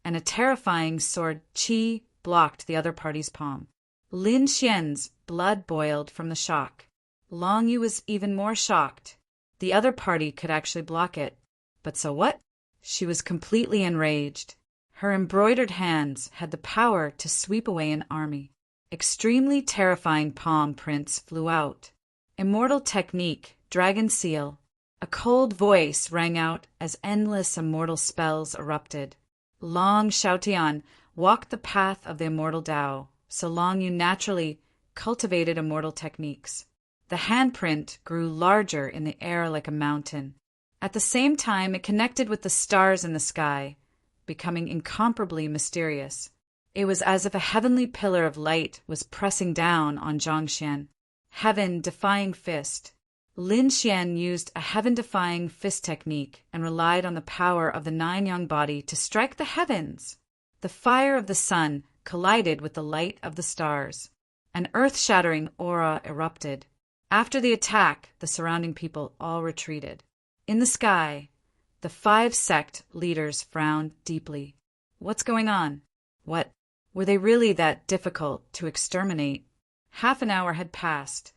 and a terrifying sword qi blocked the other party's palm. Lin Xian's blood boiled from the shock. Long Yu was even more shocked. The other party could actually block it. But so what? She was completely enraged. Her embroidered hands had the power to sweep away an army. Extremely terrifying palm prints flew out. Immortal technique, dragon seal. A cold voice rang out as endless immortal spells erupted. Long Xiaotian walked the path of the immortal Tao, so Long Yu naturally cultivated immortal techniques. The handprint grew larger in the air like a mountain. At the same time, it connected with the stars in the sky, becoming incomparably mysterious. It was as if a heavenly pillar of light was pressing down on Zhongxian. Heaven-defying fist. Lin Xian used a heaven-defying fist technique and relied on the power of the 9-yang body to strike the heavens. The fire of the sun collided with the light of the stars. An earth-shattering aura erupted. After the attack, the surrounding people all retreated. In the sky, the 5 sect leaders frowned deeply. What's going on? What? Were they really that difficult to exterminate? Half an hour had passed.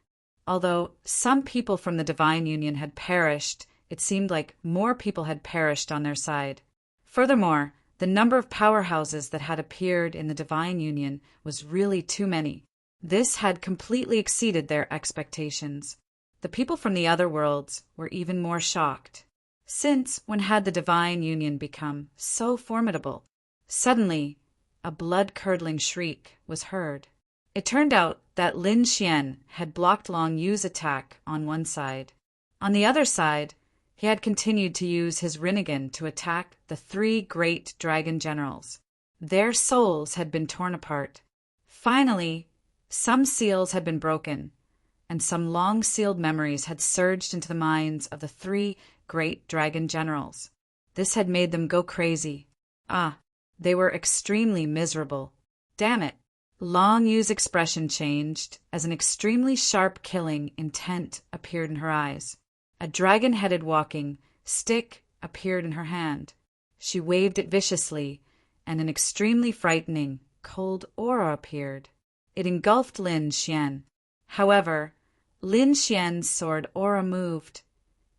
Although some people from the Divine Union had perished, it seemed like more people had perished on their side. Furthermore, the number of powerhouses that had appeared in the Divine Union was really too many. This had completely exceeded their expectations. The people from the other worlds were even more shocked. Since when had the Divine Union become so formidable? Suddenly, a blood-curdling shriek was heard. It turned out that Lin Xian had blocked Long Yu's attack on one side. On the other side, he had continued to use his Rinnegan to attack the 3 great dragon generals. Their souls had been torn apart. Finally, some seals had been broken, and some long-sealed memories had surged into the minds of the 3 great dragon generals. This had made them go crazy. They were extremely miserable. Damn it! Long Yu's expression changed as an extremely sharp killing intent appeared in her eyes. A dragon-headed walking stick appeared in her hand. She waved it viciously, and an extremely frightening, cold aura appeared. It engulfed Lin Xian. However, Lin Xian's sword aura moved,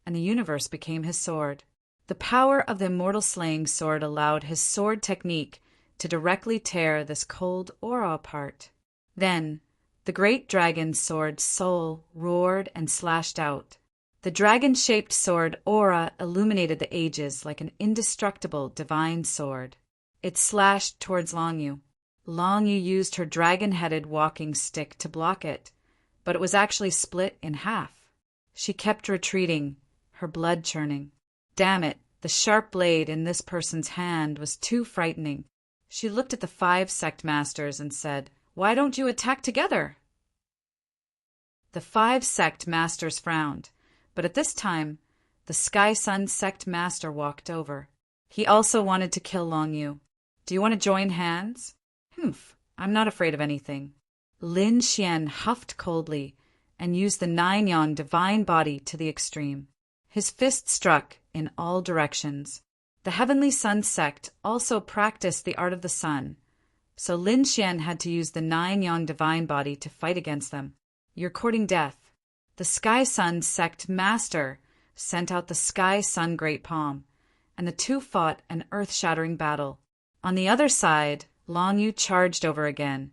and the universe became his sword. The power of the immortal slaying sword allowed his sword technique to directly tear this cold aura apart. Then, the great dragon's sword soul roared and slashed out. The dragon-shaped sword aura illuminated the ages like an indestructible divine sword. It slashed towards Long Yu. Long Yu used her dragon-headed walking stick to block it, but it was actually split in half. She kept retreating, her blood churning. Damn it, the sharp blade in this person's hand was too frightening. She looked at the 5 sect masters and said, "Why don't you attack together?" The 5 sect masters frowned, but at this time, the Sky Sun sect master walked over. He also wanted to kill Long Yu. "Do you want to join hands?" "Humph, I'm not afraid of anything." Lin Xian huffed coldly and used the 9-yang divine body to the extreme. His fist struck in all directions. The Heavenly Sun sect also practiced the art of the sun, so Lin Xian had to use the 9 yang divine body to fight against them. You're courting death. The Sky Sun sect master sent out the Sky Sun Great Palm, and the two fought an earth-shattering battle. On the other side, Long Yu charged over again,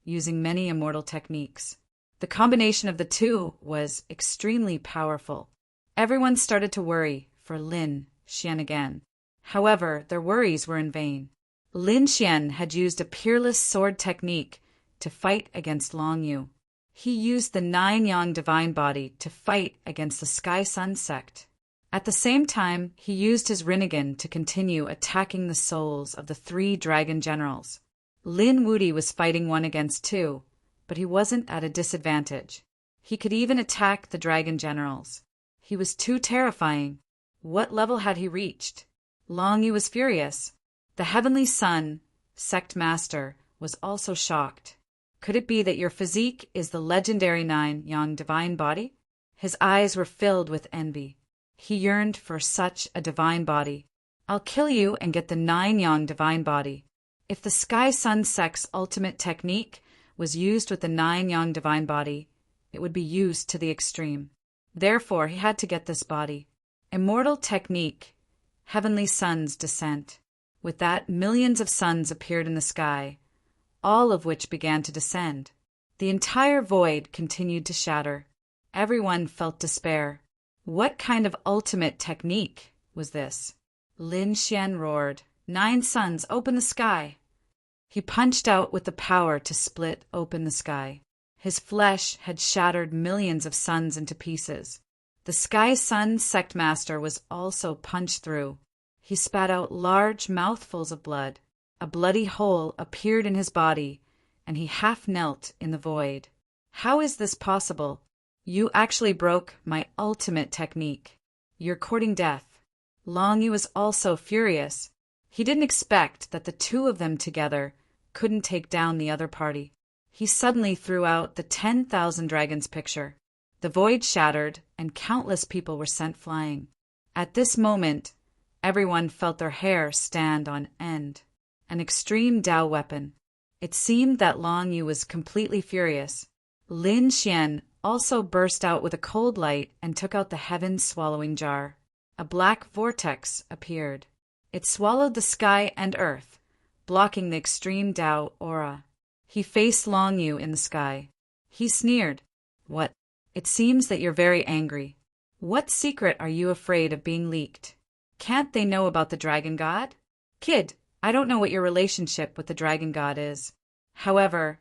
using many immortal techniques. The combination of the two was extremely powerful. Everyone started to worry for Lin Xian again. However, their worries were in vain. Lin Xian had used a peerless sword technique to fight against Long Yu. He used the 9-yang divine body to fight against the Sky Sun sect. At the same time, he used his Rinnegan to continue attacking the souls of the 3 dragon generals. Lin Wudi was fighting 1 against 2, but he wasn't at a disadvantage. He could even attack the dragon generals. He was too terrifying. What level had he reached? Long Yu was furious. The Heavenly Sun sect master was also shocked. Could it be that your physique is the legendary 9-yang divine body? His eyes were filled with envy. He yearned for such a divine body. I'll kill you and get the 9-yang divine body. If the Sky Sun sect's ultimate technique was used with the 9-yang divine body, it would be used to the extreme. Therefore, he had to get this body. Immortal technique, Heavenly Sun's descent. With that, millions of suns appeared in the sky, all of which began to descend. The entire void continued to shatter. Everyone felt despair. What kind of ultimate technique was this? Lin Xian roared, 9 suns, open the sky! He punched out with the power to split open the sky. His flesh had shattered millions of suns into pieces. The Sky Sun sect master was also punched through. He spat out large mouthfuls of blood. A bloody hole appeared in his body, and he half knelt in the void. How is this possible? You actually broke my ultimate technique. You're courting death. Long Yu was also furious. He didn't expect that the two of them together couldn't take down the other party. He suddenly threw out the 10,000 dragons picture. The void shattered, and countless people were sent flying. At this moment, everyone felt their hair stand on end. An extreme Dao weapon. It seemed that Long Yu was completely furious. Lin Xian also burst out with a cold light and took out the heaven-swallowing jar. A black vortex appeared. It swallowed the sky and earth, blocking the extreme Dao aura. He faced Long Yu in the sky. He sneered. What? It seems that you're very angry. What secret are you afraid of being leaked? Can't they know about the dragon god? Kid, I don't know what your relationship with the dragon god is. However,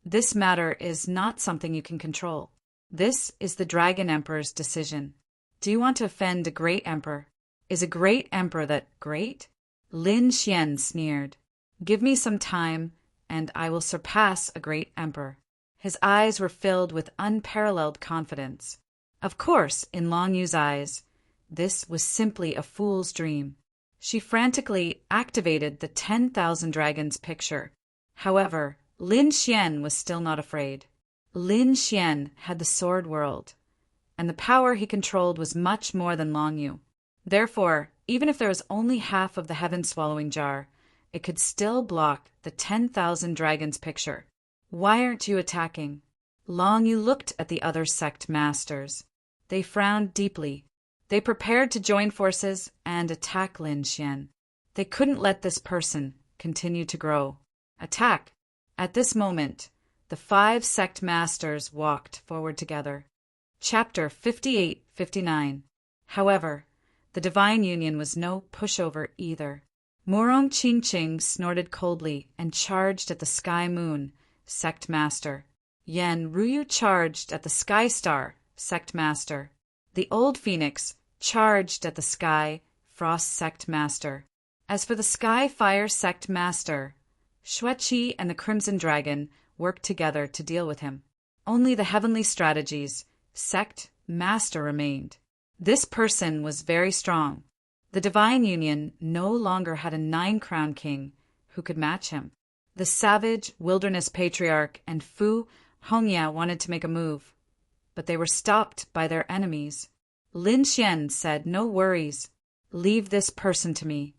this matter is not something you can control. This is the Dragon Emperor's decision. Do you want to offend a great emperor? Is a great emperor that great? Lin Xian sneered. Give me some time, and I will surpass a great emperor. His eyes were filled with unparalleled confidence. Of course, in Long Yu's eyes, this was simply a fool's dream. She frantically activated the 10,000 dragons picture. However, Lin Xian was still not afraid. Lin Xian had the sword world, and the power he controlled was much more than Long Yu. Therefore, even if there was only half of the heaven-swallowing jar, it could still block the 10,000 dragons picture. Why aren't you attacking? Long Yu looked at the other sect masters. They frowned deeply. They prepared to join forces and attack Lin Xian. They couldn't let this person continue to grow. Attack! At this moment, the 5 sect masters walked forward together. Chapter 58-59. However, the Divine Union was no pushover either. Murong Qingqing snorted coldly and charged at the Sky Moon, sect master. Yan Ruyu charged at the Sky Star, sect master. The Old Phoenix charged at the Sky Frost sect master. As for the Sky Fire sect master, Xueqi and the Crimson Dragon worked together to deal with him. Only the Heavenly Strategies sect master remained. This person was very strong. The Divine Union no longer had a 9-crown king who could match him. The savage wilderness patriarch and Fu Hongya wanted to make a move, but they were stopped by their enemies. Lin Xian said, "No worries. Leave this person to me.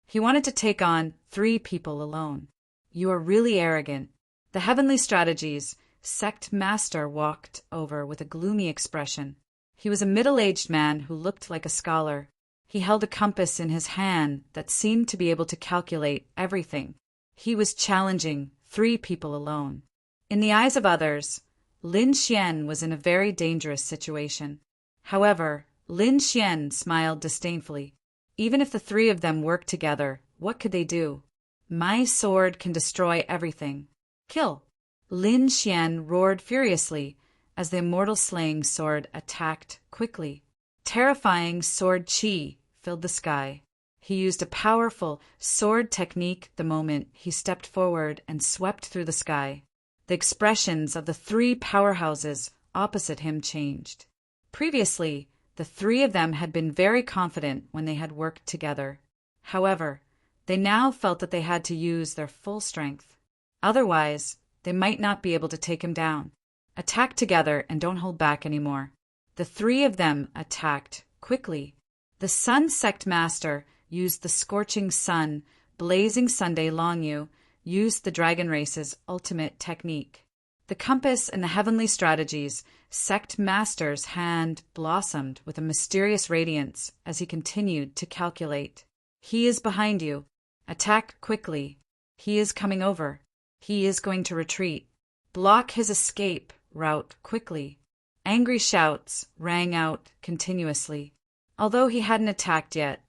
He wanted to take on 3 people alone. You are really arrogant. The Heavenly Strategies sect master walked over with a gloomy expression. He was a middle-aged man who looked like a scholar. He held a compass in his hand that seemed to be able to calculate everything. He was challenging 3 people alone. In the eyes of others, Lin Xian was in a very dangerous situation. However, Lin Xian smiled disdainfully. Even if the 3 of them worked together, what could they do? My sword can destroy everything. Kill! Lin Xian roared furiously as the immortal slaying sword attacked quickly. Terrifying sword chi filled the sky. He used a powerful sword technique the moment he stepped forward and swept through the sky. The expressions of the 3 powerhouses opposite him changed. Previously, the 3 of them had been very confident when they had worked together. However, they now felt that they had to use their full strength. Otherwise, they might not be able to take him down. Attack together and don't hold back anymore. The 3 of them attacked quickly. The Sun Sect Master used the Scorching Sun, Blazing Sunday Longyu, used the Dragon Race's ultimate technique. The compass and the Heavenly Strategies Sect Master's hand blossomed with a mysterious radiance as he continued to calculate. He is behind you. Attack quickly. He is coming over. He is going to retreat. Block his escape route quickly. Angry shouts rang out continuously. Although he hadn't attacked yet,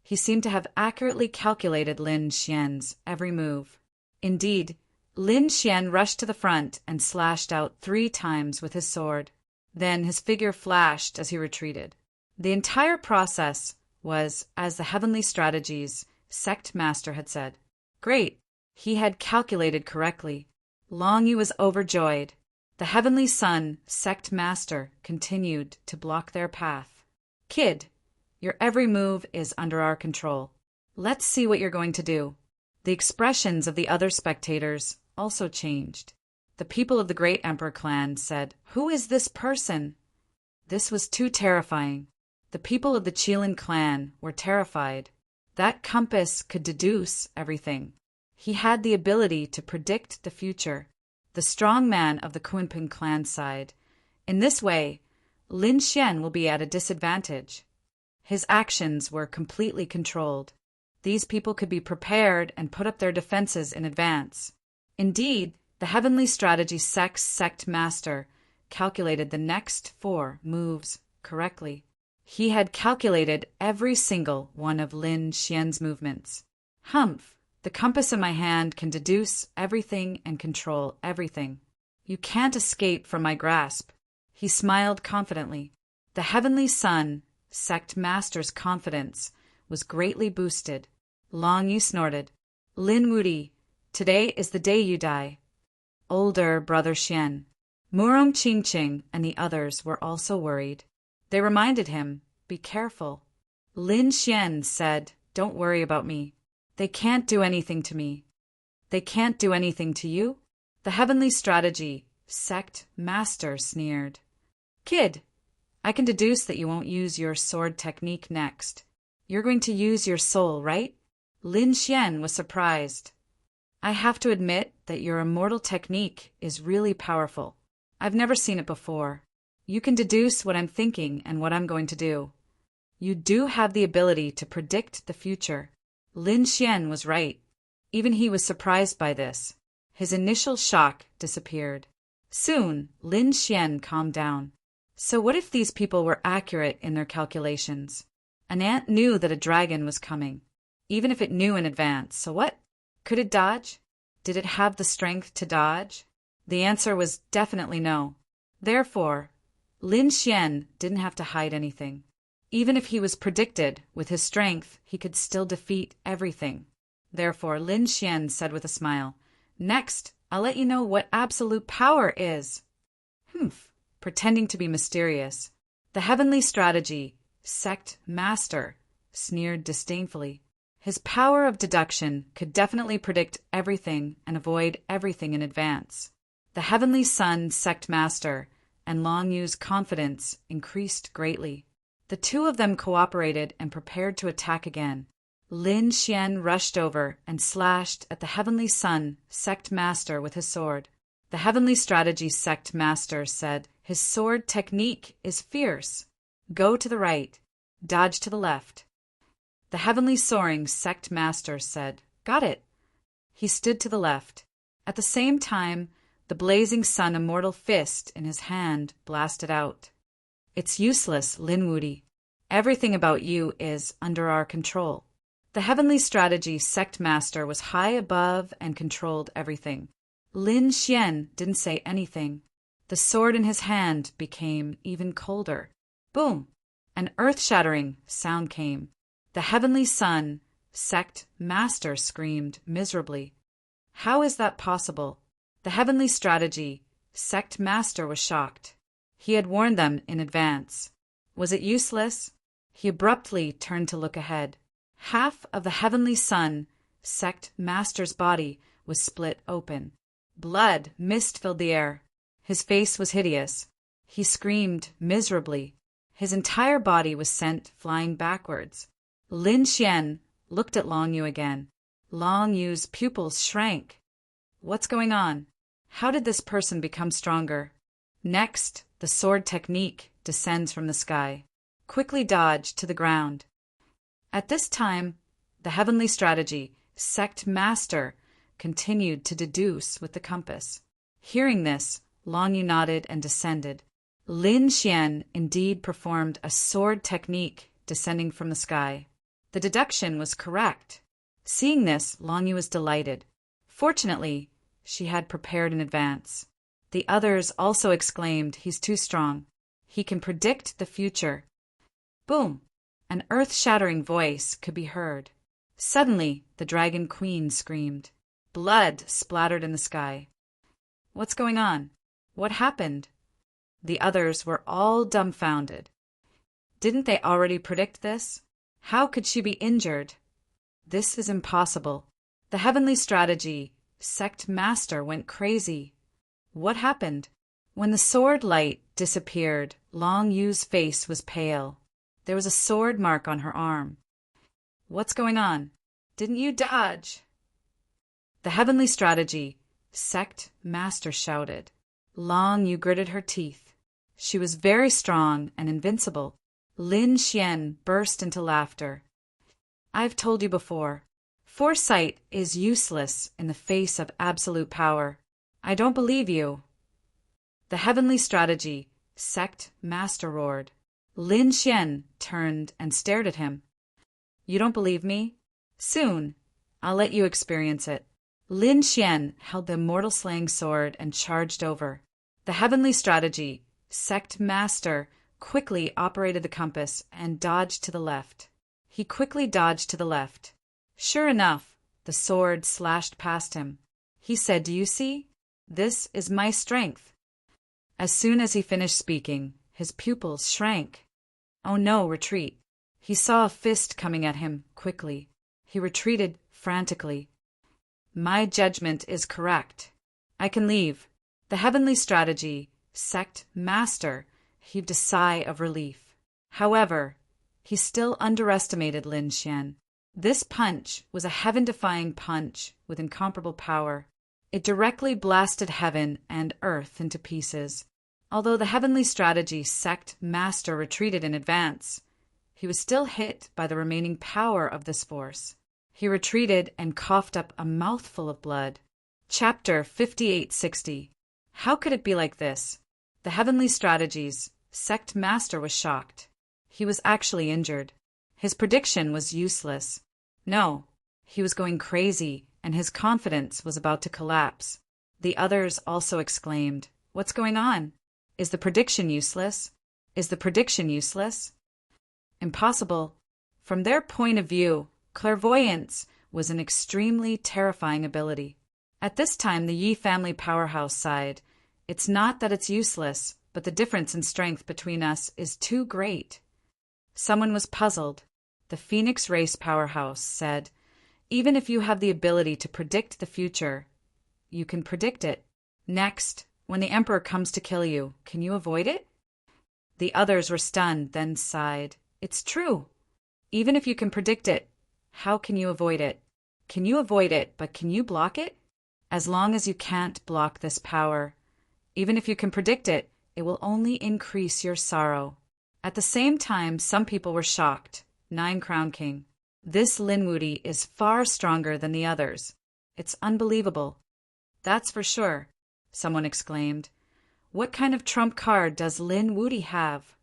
he seemed to have accurately calculated Lin Xian's every move. Indeed, Lin Xian rushed to the front and slashed out 3 times with his sword. Then his figure flashed as he retreated. The entire process was as the Heavenly Strategies Sect Master had said. Great! He had calculated correctly. Longyu was overjoyed. The Heavenly Sun Sect Master continued to block their path. Kid, your every move is under our control. Let's see what you're going to do. The expressions of the other spectators also changed. The people of the Great Emperor clan said, "Who is this person?" This was too terrifying. The people of the Qilin clan were terrified. That compass could deduce everything. He had the ability to predict the future. The strong man of the Kunping clan side. In this way, Lin Xian will be at a disadvantage. His actions were completely controlled. These people could be prepared and put up their defenses in advance. Indeed, the Heavenly Strategy Sect Master calculated the next 4 moves correctly. He had calculated every single one of Lin Xian's movements. Humph! The compass in my hand can deduce everything and control everything. You can't escape from my grasp. He smiled confidently. The Heavenly Sun Sect Master's confidence was greatly boosted. Longyu snorted. Lin Wudi, today is the day you die. Older Brother Xian, Murong Qingqing, and the others were also worried. They reminded him, be careful. Lin Xian said, don't worry about me. They can't do anything to me. They can't do anything to you? The Heavenly Strategy Sect Master sneered. Kid, I can deduce that you won't use your sword technique next. You're going to use your soul, right? Lin Xian was surprised. I have to admit that your immortal technique is really powerful. I've never seen it before. You can deduce what I'm thinking and what I'm going to do. You do have the ability to predict the future. Lin Xian was right. Even he was surprised by this. His initial shock disappeared. Soon, Lin Xian calmed down. So what if these people were accurate in their calculations? An ant knew that a dragon was coming, even if it knew in advance. So what? Could it dodge? Did it have the strength to dodge? The answer was definitely no. Therefore, Lin Xian didn't have to hide anything. Even if he was predicted, with his strength, he could still defeat everything. Therefore, Lin Xian said with a smile, Next, I'll let you know what absolute power is. Pretending to be mysterious. The Heavenly Strategy Sect Master sneered disdainfully. His power of deduction could definitely predict everything and avoid everything in advance. The Heavenly Sun Sect Master and Longyu's confidence increased greatly. The 2 of them cooperated and prepared to attack again. Lin Xian rushed over and slashed at the Heavenly Sun sect master with his sword. The Heavenly Strategy sect master said, "His sword technique is fierce. Go to the right. Dodge to the left." The Heavenly Soaring sect master said, "Got it." He stood to the left. At the same time, the blazing sun immortal fist in his hand blasted out. "It's useless, Lin Wudi. Everything about you is under our control." The Heavenly Strategy sect master was high above and controlled everything. Lin Xian didn't say anything. The sword in his hand became even colder. Boom! An earth-shattering sound came. The Heavenly Sun sect master screamed miserably. How is that possible? The Heavenly Strategy sect master was shocked. He had warned them in advance. Was it useless? He abruptly turned to look ahead. Half of the Heavenly Sun sect master's body was split open. Blood, mist filled the air. His face was hideous. He screamed miserably. His entire body was sent flying backwards. Lin Xian looked at Long Yu again. Long Yu's pupils shrank. What's going on? How did this person become stronger? Next, the sword technique descends from the sky. Quickly dodge to the ground. At this time, the Heavenly Strategy sect master continued to deduce with the compass. Hearing this, Long Yu nodded and descended. Lin Xian indeed performed a sword technique descending from the sky. The deduction was correct. Seeing this, Long Yu was delighted. Fortunately, she had prepared in advance. The others also exclaimed, "He's too strong. He can predict the future." Boom! An earth-shattering voice could be heard. Suddenly, the Dragon Queen screamed. Blood splattered in the sky. What's going on? What happened? The others were all dumbfounded. Didn't they already predict this? How could she be injured? This is impossible. The Heavenly Strategy sect master went crazy. What happened? When the sword light disappeared, Long Yu's face was pale. There was a sword mark on her arm. What's going on? Didn't you dodge? The Heavenly Strategy sect master shouted. Long Yu gritted her teeth. She was very strong and invincible. Lin Xian burst into laughter. I've told you before, foresight is useless in the face of absolute power. I don't believe you. The Heavenly Strategy sect master roared. Lin Xian turned and stared at him. You don't believe me? Soon, I'll let you experience it. Lin Xian held the immortal slaying sword and charged over. The Heavenly Strategy sect master quickly operated the compass and dodged to the left. He quickly dodged to the left. Sure enough, the sword slashed past him. He said, "Do you see? This is my strength." As soon as he finished speaking, his pupils shrank. Oh no, retreat. He saw a fist coming at him quickly. He retreated frantically. My judgment is correct. I can leave. The Heavenly Strategy sect master heaved a sigh of relief. However, he still underestimated Lin Xian. This punch was a heaven-defying punch with incomparable power. It directly blasted heaven and earth into pieces. Although the Heavenly Strategy sect master retreated in advance, he was still hit by the remaining power of this force. He retreated and coughed up a mouthful of blood. Chapter 5860. How could it be like this? The Heavenly Strategies sect master was shocked. He was actually injured. His prediction was useless. No, he was going crazy, and his confidence was about to collapse. The others also exclaimed, "What's going on? Is the prediction useless? Is the prediction useless?" Impossible. From their point of view, clairvoyance was an extremely terrifying ability. At this time, the Yi family powerhouse sighed. It's not that it's useless, but the difference in strength between us is too great. Someone was puzzled. The Phoenix race powerhouse said, even if you have the ability to predict the future, you can predict it. Next, when the Emperor comes to kill you, can you avoid it? The others were stunned, then sighed. It's true. Even if you can predict it, How can you avoid it? Can you avoid it, but can you block it? As long as you can't block this power, even if you can predict it, it will only increase your sorrow. At the same time, some people were shocked. 9 Crown King. This Linwoody is far stronger than the others. It's unbelievable. That's for sure, someone exclaimed. What kind of trump card does Linwoody have?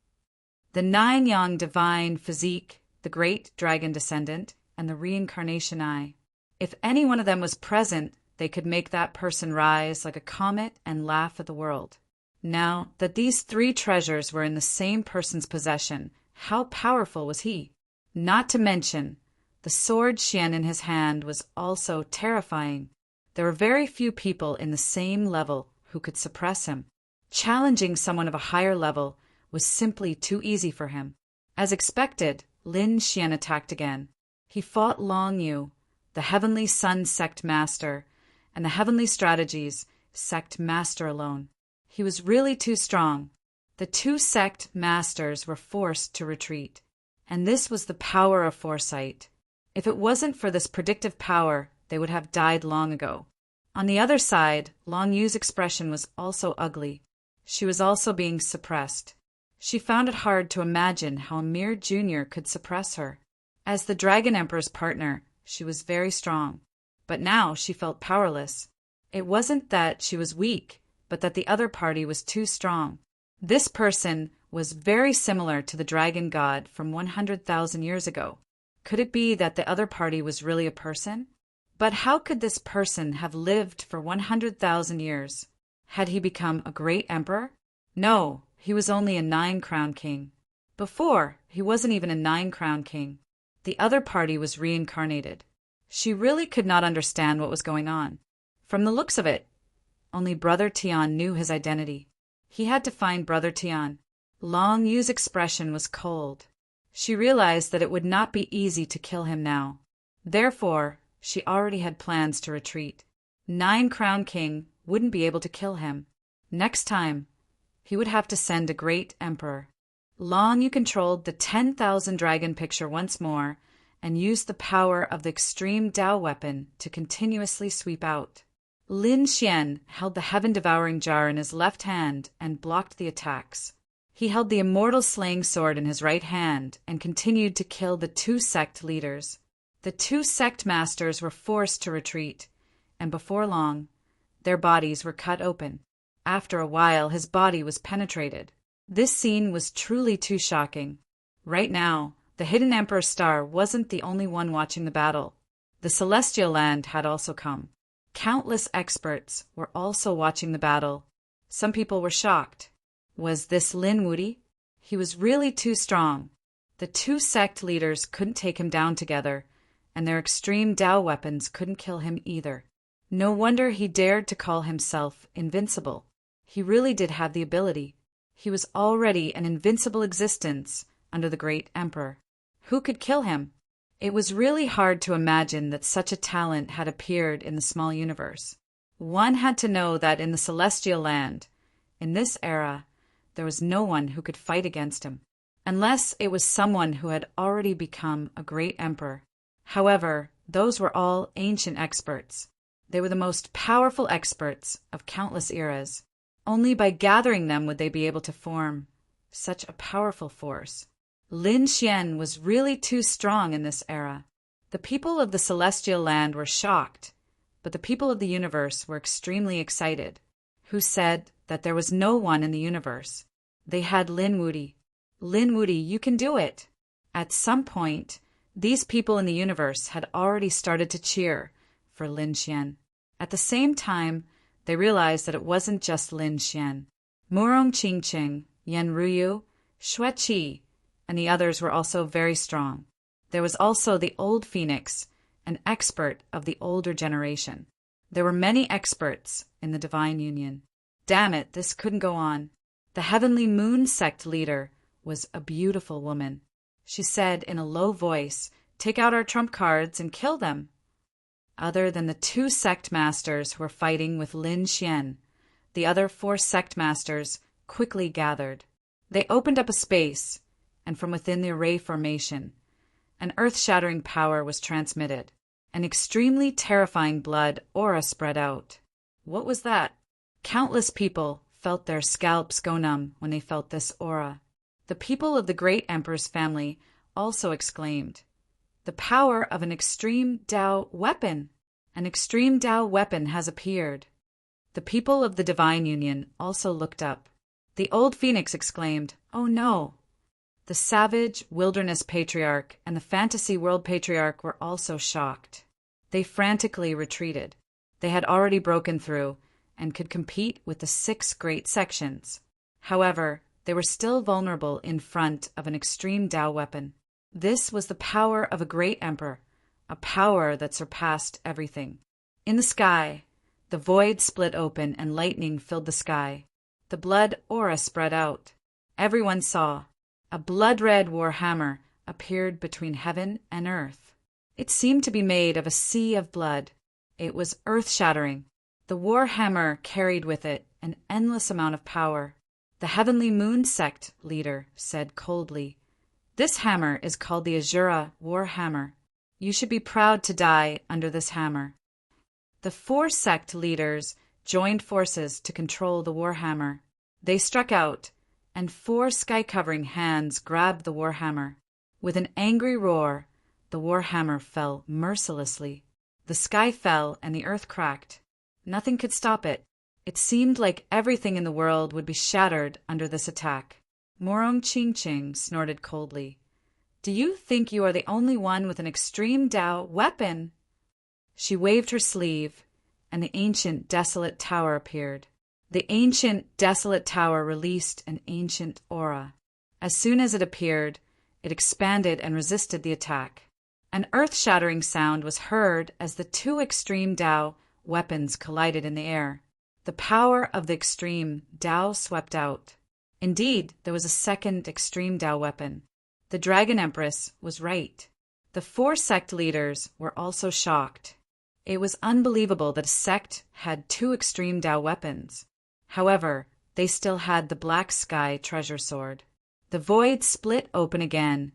The 9 Yang divine physique, the great dragon descendant, and the reincarnation eye. If any one of them was present, they could make that person rise like a comet and laugh at the world. Now that these 3 treasures were in the same person's possession, how powerful was he? Not to mention, the sword Xian in his hand was also terrifying. There were very few people in the same level who could suppress him. Challenging someone of a higher level was simply too easy for him. As expected, Lin Xian attacked again. He fought Long Yu, the Heavenly Sun Sect Master, and the Heavenly Strategies Sect Master alone. He was really too strong. The 2 sect masters were forced to retreat. And this was the power of foresight. If it wasn't for this predictive power, they would have died long ago. On the other side, Long Yu's expression was also ugly. She was also being suppressed. She found it hard to imagine how a mere junior could suppress her. As the Dragon Emperor's partner, she was very strong. But now she felt powerless. It wasn't that she was weak, but that the other party was too strong. This person was very similar to the dragon god from 100,000 years ago. Could it be that the other party was really a person? But how could this person have lived for 100,000 years? Had he become a great emperor? No, he was only a 9 Crown King. Before, he wasn't even a 9 Crown King. The other party was reincarnated. She really could not understand what was going on. From the looks of it, only Brother Tian knew his identity. He had to find Brother Tian. Long Yu's expression was cold. She realized that it would not be easy to kill him now. Therefore, she already had plans to retreat. 9 Crown King wouldn't be able to kill him. Next time, he would have to send a great emperor. Long Yu controlled the 10,000 dragon picture once more and used the power of the extreme Dao weapon to continuously sweep out. Lin Xian held the heaven-devouring jar in his left hand and blocked the attacks. He held the immortal slaying sword in his right hand and continued to kill the 2 sect leaders. The 2 sect masters were forced to retreat, and before long, their bodies were cut open. After a while, his body was penetrated. This scene was truly too shocking. Right now, the Hidden Emperor Star wasn't the only one watching the battle. The Celestial Land had also come. Countless experts were also watching the battle. Some people were shocked. Was this Linwoody? He was really too strong. The 2 sect leaders couldn't take him down together, and their extreme Dao weapons couldn't kill him either. No wonder he dared to call himself invincible. He really did have the ability. He was already an invincible existence under the great emperor. Who could kill him? It was really hard to imagine that such a talent had appeared in the small universe. One had to know that in the Celestial Land, in this era, there was no one who could fight against him, unless it was someone who had already become a great emperor. However, those were all ancient experts. They were the most powerful experts of countless eras. Only by gathering them would they be able to form such a powerful force. Lin Xian was really too strong in this era. The people of the Celestial Land were shocked, but the people of the universe were extremely excited, who said that there was no one in the universe. They had Linwoody. Linwoody, you can do it. At some point, these people in the universe had already started to cheer for Lin Xian. At the same time, they realized that it wasn't just Lin Xian. Murong Qingqing, Yan Ruyu, Xue Qi, and the others were also very strong. There was also the Old Phoenix, an expert of the older generation. There were many experts in the Divine Union. Damn it, this couldn't go on. The Heavenly Moon Sect leader was a beautiful woman. She said in a low voice, "Take out our trump cards and kill them." Other than the 2 sect masters who were fighting with Lin Xian, the other 4 sect masters quickly gathered. They opened up a space, and from within the array formation, An earth-shattering power was transmitted. An extremely terrifying blood aura spread out. What was that? Countless people felt their scalps go numb when they felt this aura. The people of the great emperor's family also exclaimed, "The power of an extreme Tao weapon! An extreme Tao weapon has appeared." The people of the divine union also looked up. The old phoenix exclaimed, "Oh no!" The savage wilderness patriarch and the fantasy world patriarch were also shocked. They frantically retreated. They had already broken through and could compete with the 6 great sections. However, they were still vulnerable in front of an extreme Tao weapon. This was the power of a great emperor, a power that surpassed everything. In the sky, the void split open and lightning filled the sky. The blood aura spread out. Everyone saw. A blood-red war hammer appeared between heaven and earth. It seemed to be made of a sea of blood. It was earth-shattering. The war hammer carried with it an endless amount of power. The Heavenly Moon Sect leader said coldly, "This hammer is called the Azura War Hammer. You should be proud to die under this hammer." The 4 sect leaders joined forces to control the war hammer. They struck out, and 4 sky-covering hands grabbed the war hammer. With an angry roar, the war hammer fell mercilessly. The sky fell and the earth cracked. Nothing could stop it. It seemed like everything in the world would be shattered under this attack. Morong Ching Ching snorted coldly. "Do you think you are the only one with an extreme Tao weapon?" She waved her sleeve, and the ancient desolate tower appeared. The ancient desolate tower released an ancient aura. As soon as it appeared, it expanded and resisted the attack. An earth-shattering sound was heard as the 2 extreme Tao weapons collided in the air. The power of the extreme Tao swept out. Indeed, there was a second extreme Tao weapon. The Dragon Empress was right. The 4 sect leaders were also shocked. It was unbelievable that a sect had 2 extreme Tao weapons. However, they still had the Black Sky treasure sword. The void split open again,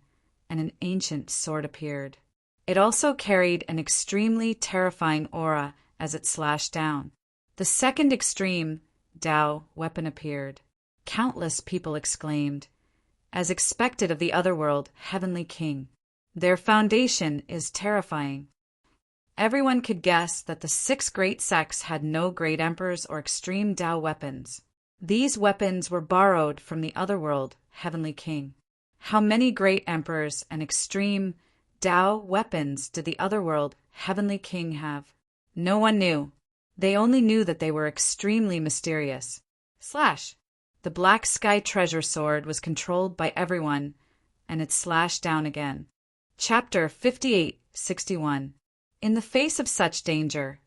and an ancient sword appeared. It also carried an extremely terrifying aura as it slashed down. The second extreme Tao weapon appeared. Countless people exclaimed, "As expected of the otherworld, Heavenly King. Their foundation is terrifying." Everyone could guess that the 6 great sects had no great emperors or extreme Tao weapons. These weapons were borrowed from the otherworld, Heavenly King. How many great emperors and extreme Tao weapons did the otherworld, Heavenly King, have? No one knew. They only knew that they were extremely mysterious. The Black Sky treasure sword was controlled by everyone, and it slashed down again. Chapter 5861. In the face of such danger,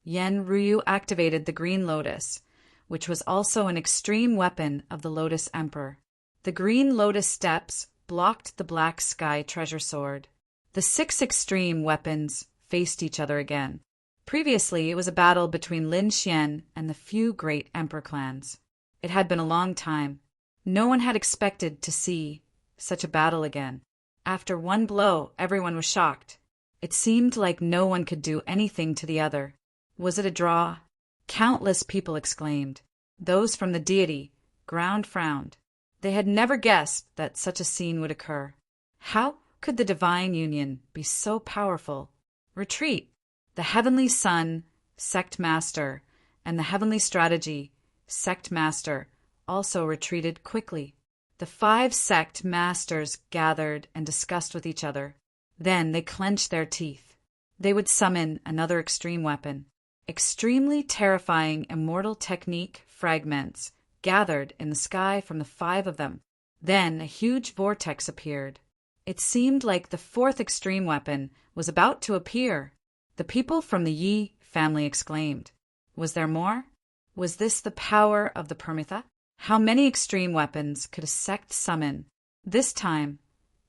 Yen Ryu activated the Green Lotus, which was also an extreme weapon of the Lotus Emperor. The Green Lotus steps blocked the Black Sky treasure sword. The 6 extreme weapons faced each other again. Previously, it was a battle between Lin Xian and the few great emperor clans. It had been a long time. No one had expected to see such a battle again. After one blow, everyone was shocked. It seemed like no one could do anything to the other. Was it a draw? Countless people exclaimed. Those from the Deity ground frowned. They had never guessed that such a scene would occur. How could the divine union be so powerful? Retreat! The Heavenly Sun, Sect Master, and the Heavenly Strategy, Sect Master, also retreated quickly. The 5 sect masters gathered and discussed with each other. Then they clenched their teeth. They would summon another extreme weapon. Extremely terrifying immortal technique fragments gathered in the sky from the 5 of them. Then a huge vortex appeared. It seemed like the 4th extreme weapon was about to appear. The people from the Yi family exclaimed. Was there more? Was this the power of the Permitha? How many extreme weapons could a sect summon? This time,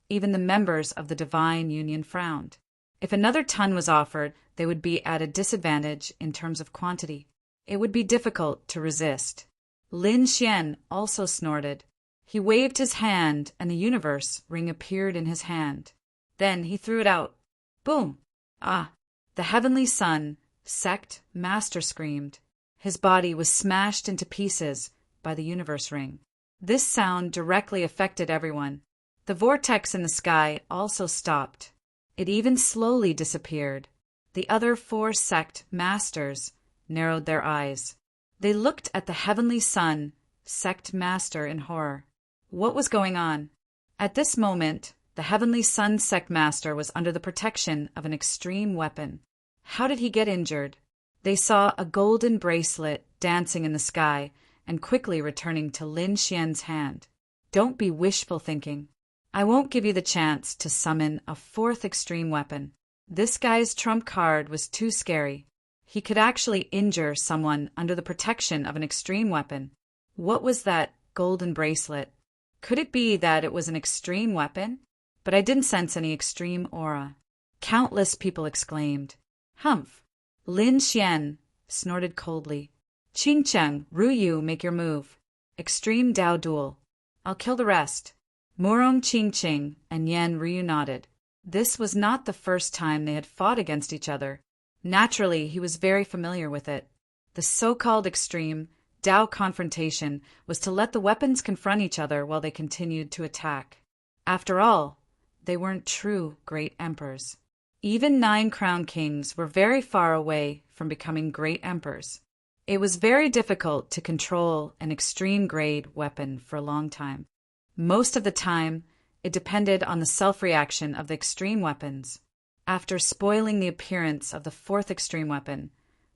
even the members of the divine union frowned. If another ton was offered, they would be at a disadvantage in terms of quantity. It would be difficult to resist. Lin Xian also snorted. He waved his hand, and the universe ring appeared in his hand. Then he threw it out. Boom! Ah! The heavenly son, sect, master screamed. His body was smashed into pieces by the universe ring. This sound directly affected everyone. The vortex in the sky also stopped. It even slowly disappeared. The other 4 sect masters narrowed their eyes. They looked at the heavenly son, sect master, in horror. What was going on? At this moment, the heavenly sun sect master was under the protection of an extreme weapon. How did he get injured? They saw a golden bracelet dancing in the sky and quickly returning to Lin Xian's hand. Don't be wishful thinking. I won't give you the chance to summon a 4th extreme weapon. This guy's trump card was too scary. He could actually injure someone under the protection of an extreme weapon. What was that golden bracelet? Could it be that it was an extreme weapon? But I didn't sense any extreme aura. Countless people exclaimed. Humph! Lin Xian snorted coldly. Qing Cheng, Ru Yu, make your move. Extreme Dao duel. I'll kill the rest. Murong Qing Qing and Yan Ryu nodded. This was not the first time they had fought against each other. Naturally, he was very familiar with it. The so-called extreme Dao confrontation was to let the weapons confront each other while they continued to attack. After all, they weren't true great emperors. Even 9 crown kings were very far away from becoming great emperors. It was very difficult to control an extreme-grade weapon for a long time. Most of the time, it depended on the self-reaction of the extreme weapons. After spoiling the appearance of the 4th extreme weapon,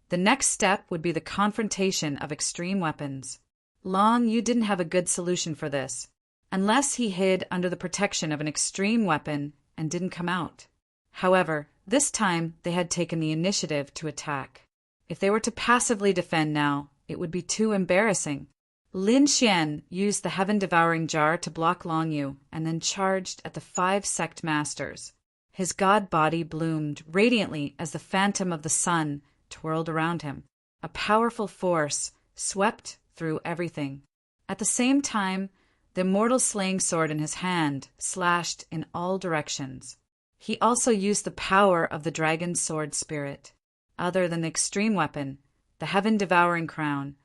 the next step would be the confrontation of extreme weapons. Long Yu didn't have a good solution for this, unless he hid under the protection of an extreme weapon and didn't come out. However, this time they had taken the initiative to attack. If they were to passively defend now, it would be too embarrassing. Lin Xian used the heaven-devouring jar to block Long Yu and then charged at the 5 sect masters. His god body bloomed radiantly as the phantom of the sun twirled around him. A powerful force swept through everything. At the same time, the immortal slaying sword in his hand slashed in all directions. He also used the power of the dragon sword spirit. Other than the extreme weapon, the heaven-devouring crown,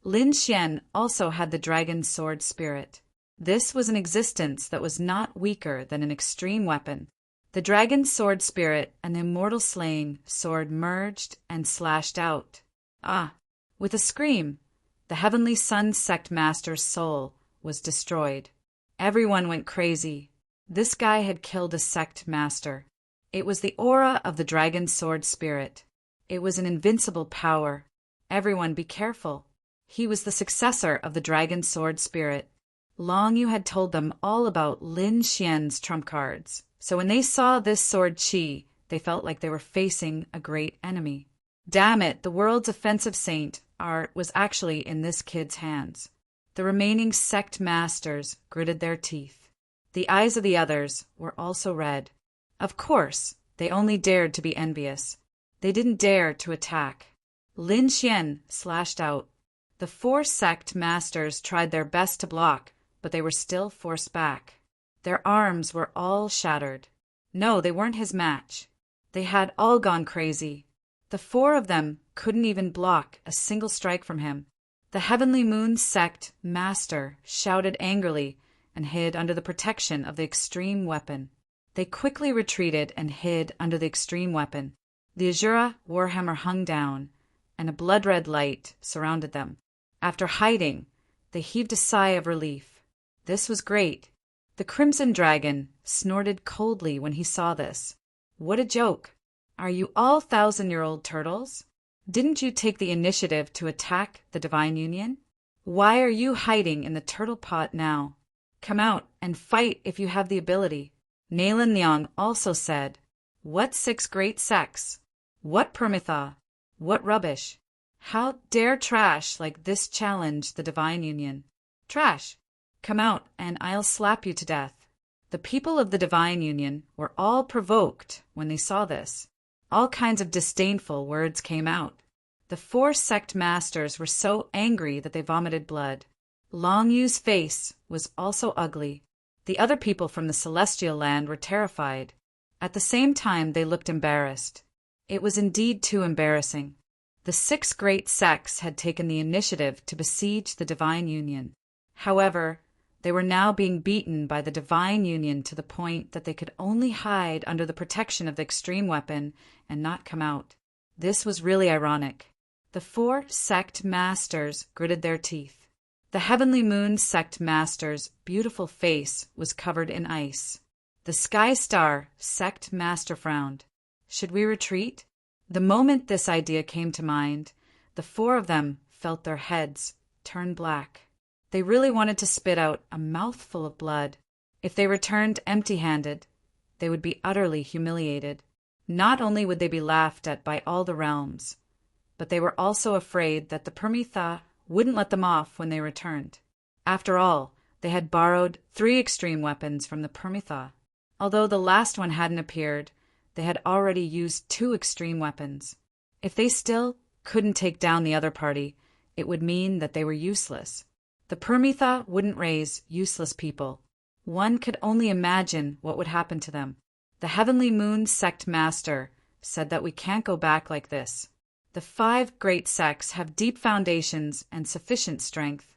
Lin Xian also had the dragon sword spirit. This was an existence that was not weaker than an extreme weapon. The dragon sword spirit and the immortal slaying sword merged and slashed out. Ah! With a scream, the heavenly sun sect master's soul was destroyed. Everyone went crazy. This guy had killed a sect master. It was the aura of the dragon sword spirit. It was an invincible power. Everyone be careful. He was the successor of the dragon sword spirit. Long Yu had told them all about Lin Xian's trump cards, so when they saw this sword chi, they felt like they were facing a great enemy. Damn it, the world's offensive saint art was actually in this kid's hands. The remaining sect masters gritted their teeth. The eyes of the others were also red. Of course, they only dared to be envious. They didn't dare to attack. Lin Xian slashed out. The 4 sect masters tried their best to block, but they were still forced back. Their arms were all shattered. No, they weren't his match. They had all gone crazy. The 4 of them couldn't even block a single strike from him. The Heavenly Moon sect master shouted angrily and hid under the protection of the extreme weapon. They quickly retreated and hid under the extreme weapon. The Azura warhammer hung down, and a blood-red light surrounded them. After hiding, they heaved a sigh of relief. This was great. The Crimson Dragon snorted coldly when he saw this. What a joke! Are you all 1,000-year-old turtles? Didn't you take the initiative to attack the Divine Union? Why are you hiding in the turtle pot now? Come out and fight if you have the ability. Nailan Liang also said, What 6 great sects? What Permitha? What rubbish! How dare trash like this challenge the Divine Union? Trash! Come out and I'll slap you to death. The people of the Divine Union were all provoked when they saw this. All kinds of disdainful words came out. The 4 sect masters were so angry that they vomited blood. Long Yu's face was also ugly. The other people from the celestial land were terrified. At the same time, they looked embarrassed. It was indeed too embarrassing. The 6 great sects had taken the initiative to besiege the Divine Union. However, they were now being beaten by the Divine Union to the point that they could only hide under the protection of the extreme weapon and not come out. This was really ironic. The 4 sect masters gritted their teeth. The Heavenly Moon sect master's beautiful face was covered in ice. The Sky Star sect master frowned. Should we retreat? The moment this idea came to mind, the 4 of them felt their heads turn black. They really wanted to spit out a mouthful of blood. If they returned empty-handed, they would be utterly humiliated. Not only would they be laughed at by all the realms, but they were also afraid that the Permitha wouldn't let them off when they returned. After all, they had borrowed 3 extreme weapons from the Permitha. Although the last one hadn't appeared, they had already used 2 extreme weapons. If they still couldn't take down the other party, it would mean that they were useless. The Permitha wouldn't raise useless people. One could only imagine what would happen to them. The Heavenly Moon sect master said that we can't go back like this. The 5 great sects have deep foundations and sufficient strength.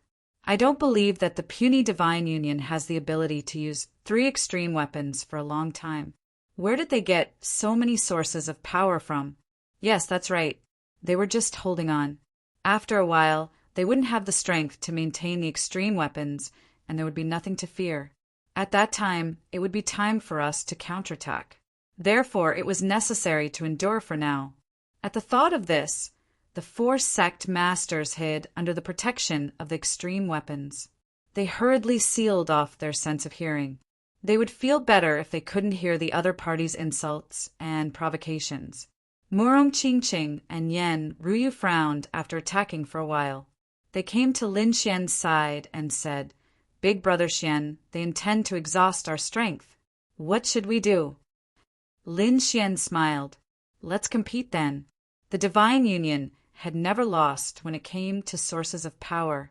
I don't believe that the puny Divine Union has the ability to use 3 extreme weapons for a long time. Where did they get so many sources of power from? Yes, that's right. They were just holding on. After a while, they wouldn't have the strength to maintain the extreme weapons, and there would be nothing to fear. At that time, it would be time for us to counterattack. Therefore, it was necessary to endure for now. At the thought of this, the 4 sect masters hid under the protection of the extreme weapons. They hurriedly sealed off their sense of hearing. They would feel better if they couldn't hear the other party's insults and provocations. Murong Qingqing and Yen Ruyu frowned after attacking for a while. They came to Lin Xian's side and said, "Big Brother Xian, they intend to exhaust our strength. What should we do?" Lin Xian smiled. "Let's compete then." The Divine Union had never lost when it came to sources of power.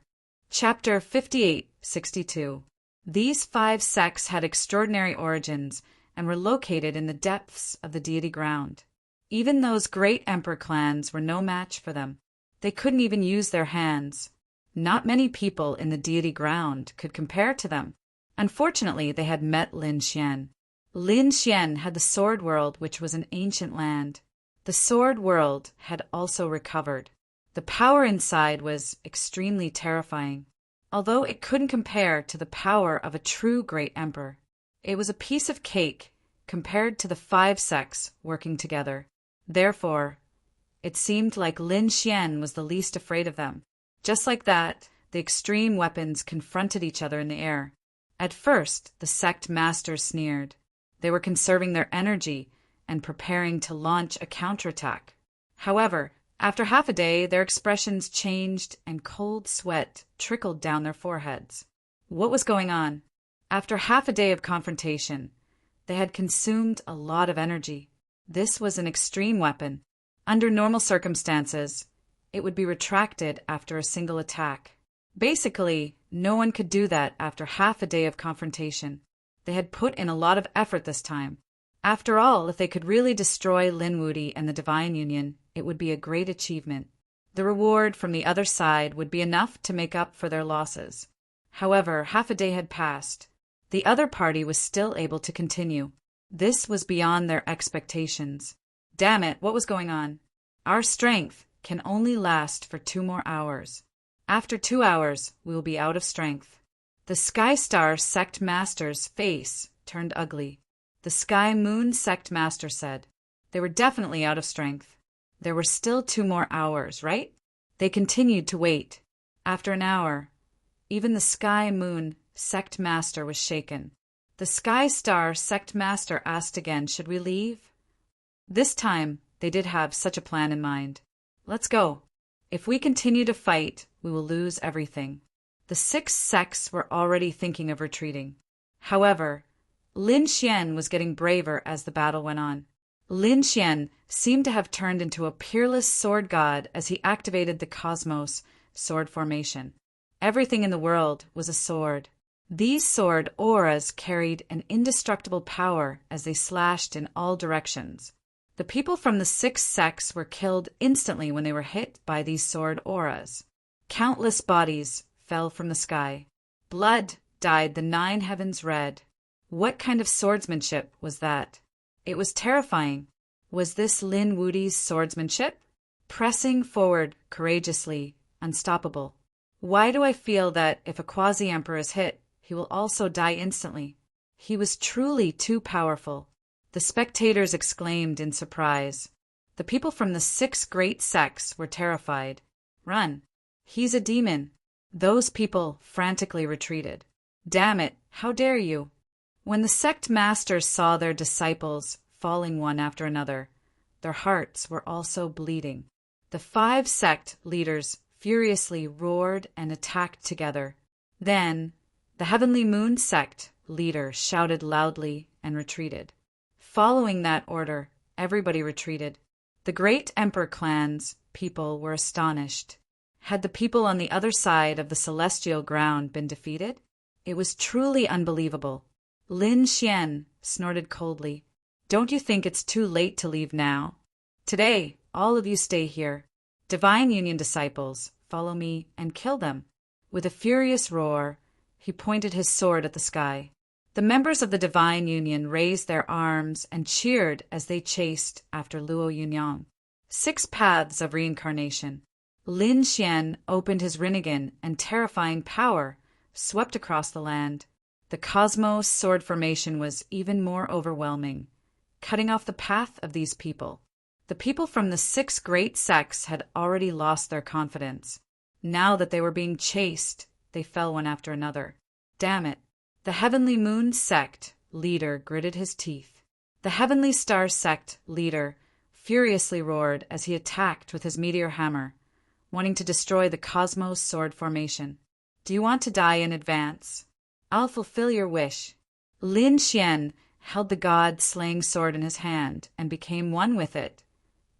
Chapter 58-62. These 5 sects had extraordinary origins and were located in the depths of the deity ground. Even those great emperor clans were no match for them. They couldn't even use their hands. Not many people in the deity ground could compare to them. Unfortunately, they had met Lin Xian. Lin Xian had the Sword World, which was an ancient land. The Sword World had also recovered. The power inside was extremely terrifying, although it couldn't compare to the power of a true great emperor. It was a piece of cake compared to the 5 sects working together. Therefore, it seemed like Lin Xian was the least afraid of them. Just like that, the extreme weapons confronted each other in the air. At first, the sect masters sneered. They were conserving their energy and preparing to launch a counterattack. However, after half a day, their expressions changed and cold sweat trickled down their foreheads. What was going on? After half a day of confrontation, they had consumed a lot of energy. This was an extreme weapon. Under normal circumstances, it would be retracted after a single attack. Basically, no one could do that after half a day of confrontation. They had put in a lot of effort this time. After all, if they could really destroy Lin Wudi and the Divine Union, it would be a great achievement. The reward from the other side would be enough to make up for their losses. However, half a day had passed. The other party was still able to continue. This was beyond their expectations. Damn it, what was going on? Our strength can only last for 2 more hours. After 2 hours, we will be out of strength. The Sky Star sect master's face turned ugly. The Sky Moon sect master said, "They were definitely out of strength. There were still 2 more hours, right?" They continued to wait. After an hour, even the Sky Moon sect master was shaken. The Sky Star sect master asked again, "Should we leave?" This time, they did have such a plan in mind. "Let's go. If we continue to fight, we will lose everything." The 6 sects were already thinking of retreating. However, Lin Xian was getting braver as the battle went on. Lin Xian seemed to have turned into a peerless sword god as he activated the cosmos sword formation. Everything in the world was a sword. These sword auras carried an indestructible power as they slashed in all directions. The people from the 6 sects were killed instantly when they were hit by these sword auras. Countless bodies fell from the sky. Blood dyed the 9 heavens red. What kind of swordsmanship was that? It was terrifying. Was this Lin Wudi's swordsmanship? Pressing forward courageously, unstoppable. Why do I feel that if a quasi-emperor is hit, he will also die instantly? He was truly too powerful. The spectators exclaimed in surprise. The people from the 6 great sects were terrified. Run! He's a demon. Those people frantically retreated. Damn it, how dare you! When the sect masters saw their disciples falling one after another, their hearts were also bleeding. The 5 sect leaders furiously roared and attacked together. Then, the Heavenly Moon sect leader shouted loudly and retreated. Following that order, everybody retreated. The great Emperor clan's people were astonished. Had the people on the other side of the celestial ground been defeated? It was truly unbelievable. Lin Xian snorted coldly. Don't you think it's too late to leave now? Today, all of you stay here. Divine Union disciples, follow me and kill them. With a furious roar, he pointed his sword at the sky. The members of the Divine Union raised their arms and cheered as they chased after Luo Yunyang. 6 paths of reincarnation. Lin Xian opened his Rinnegan and terrifying power swept across the land. The cosmos sword formation was even more overwhelming, cutting off the path of these people. The people from the 6 great sects had already lost their confidence. Now that they were being chased, they fell one after another. Damn it! The Heavenly Moon sect leader gritted his teeth. The Heavenly Star sect leader furiously roared as he attacked with his meteor hammer, wanting to destroy the cosmos sword formation. Do you want to die in advance? I'll fulfill your wish. Lin Xian held the god-slaying sword in his hand and became one with it,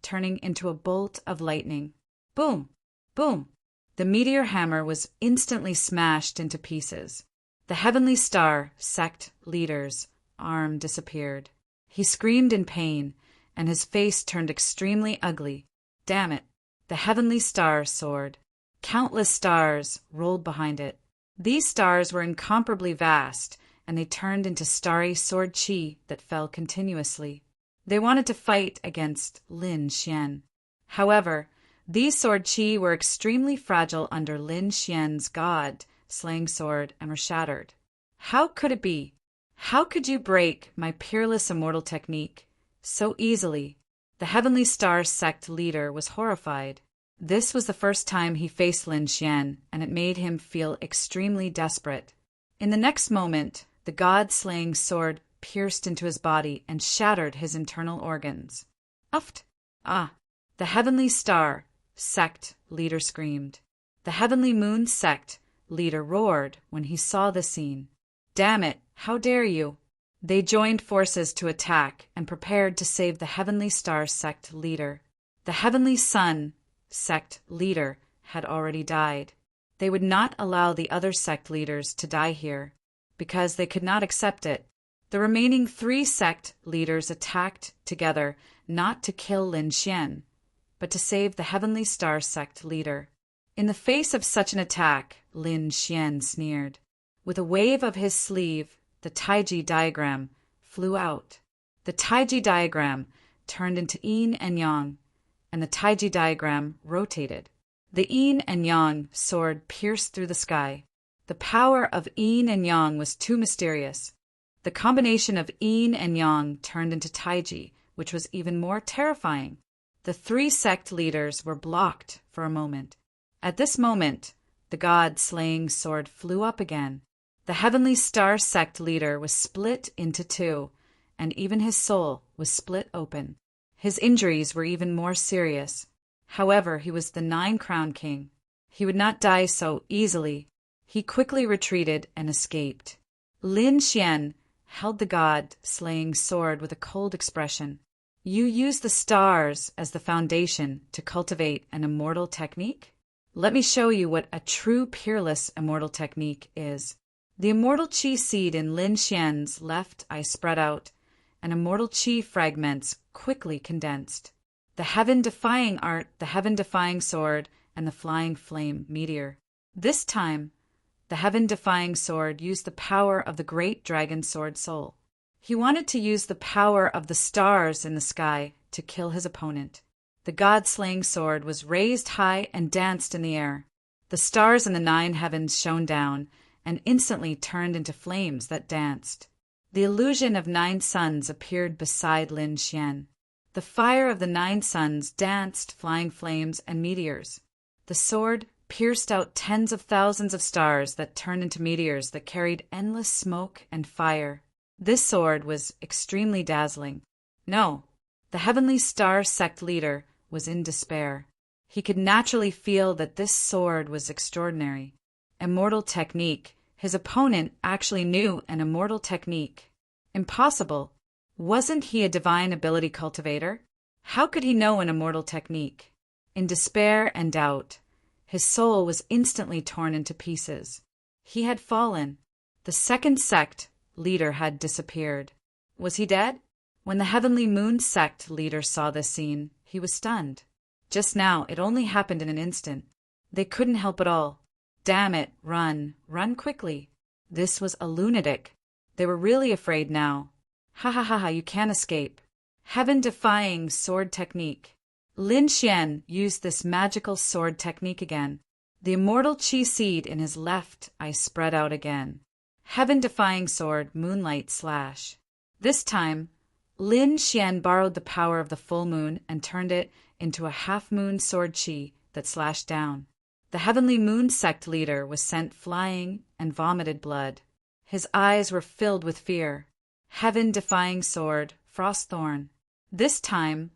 turning into a bolt of lightning. Boom! Boom! The meteor hammer was instantly smashed into pieces. The Heavenly Star sect leader's arm disappeared. He screamed in pain, and his face turned extremely ugly. Damn it! The Heavenly Star sword. Countless stars rolled behind it. These stars were incomparably vast, and they turned into starry sword chi that fell continuously. They wanted to fight against Lin Xian. However, these sword chi were extremely fragile under Lin Xian's god-slaying sword and were shattered. How could it be? How could you break my peerless immortal technique so easily? The Heavenly Star sect leader was horrified. This was the first time he faced Lin Xian, and it made him feel extremely desperate. In the next moment, the god-slaying sword pierced into his body and shattered his internal organs. Uft! Ah! The Heavenly Star sect leader screamed. The Heavenly Moon sect leader roared when he saw the scene. Damn it! How dare you! They joined forces to attack and prepared to save the Heavenly Star sect leader. The Heavenly Sun sect leader had already died. They would not allow the other sect leaders to die here, because they could not accept it. The remaining 3 sect leaders attacked together not to kill Lin Xian, but to save the Heavenly Star sect leader. In the face of such an attack, Lin Xian sneered. With a wave of his sleeve, the Taiji diagram flew out. The Taiji diagram turned into yin and yang, and the Taiji diagram rotated. The yin and yang sword pierced through the sky. The power of yin and yang was too mysterious. The combination of yin and yang turned into Taiji, which was even more terrifying. The 3 sect leaders were blocked for a moment. At this moment, the god-slaying sword flew up again. The Heavenly Star sect leader was split into 2, and even his soul was split open. His injuries were even more serious. However, he was the 9-crown king. He would not die so easily. He quickly retreated and escaped. Lin Xian held the god-slaying sword with a cold expression. You use the stars as the foundation to cultivate an immortal technique? Let me show you what a true peerless immortal technique is. The immortal chi seed in Lin Xian's left eye spread out, and immortal chi fragments quickly condensed. The heaven-defying art, the heaven-defying sword, and the flying flame meteor. This time, the heaven-defying sword used the power of the great dragon sword soul. He wanted to use the power of the stars in the sky to kill his opponent. The god-slaying sword was raised high and danced in the air. The stars in the 9 heavens shone down and instantly turned into flames that danced. The illusion of 9 suns appeared beside Lin Xian. The fire of the 9 suns danced flying flames and meteors. The sword pierced out tens of thousands of stars that turned into meteors that carried endless smoke and fire. This sword was extremely dazzling. No, the heavenly star sect leader was in despair. He could naturally feel that this sword was extraordinary. Immortal technique. His opponent actually knew an immortal technique. Impossible. Wasn't he a divine ability cultivator? How could he know an immortal technique? In despair and doubt, his soul was instantly torn into pieces. He had fallen. The second sect leader had disappeared. Was he dead? When the Heavenly Moon sect leader saw this scene, he was stunned. Just now, it only happened in an instant. They couldn't help it all. Damn it, run quickly. This was a lunatic. They were really afraid now. Ha ha ha ha, you can't escape. Heaven-defying sword technique. Lin Xian used this magical sword technique again. The immortal chi seed in his left eye spread out again. Heaven-defying sword, moonlight slash. This time, Lin Xian borrowed the power of the full moon and turned it into a half-moon sword chi that slashed down. The Heavenly Moon sect leader was sent flying and vomited blood. His eyes were filled with fear. Heaven-defying sword, frost thorn. This time,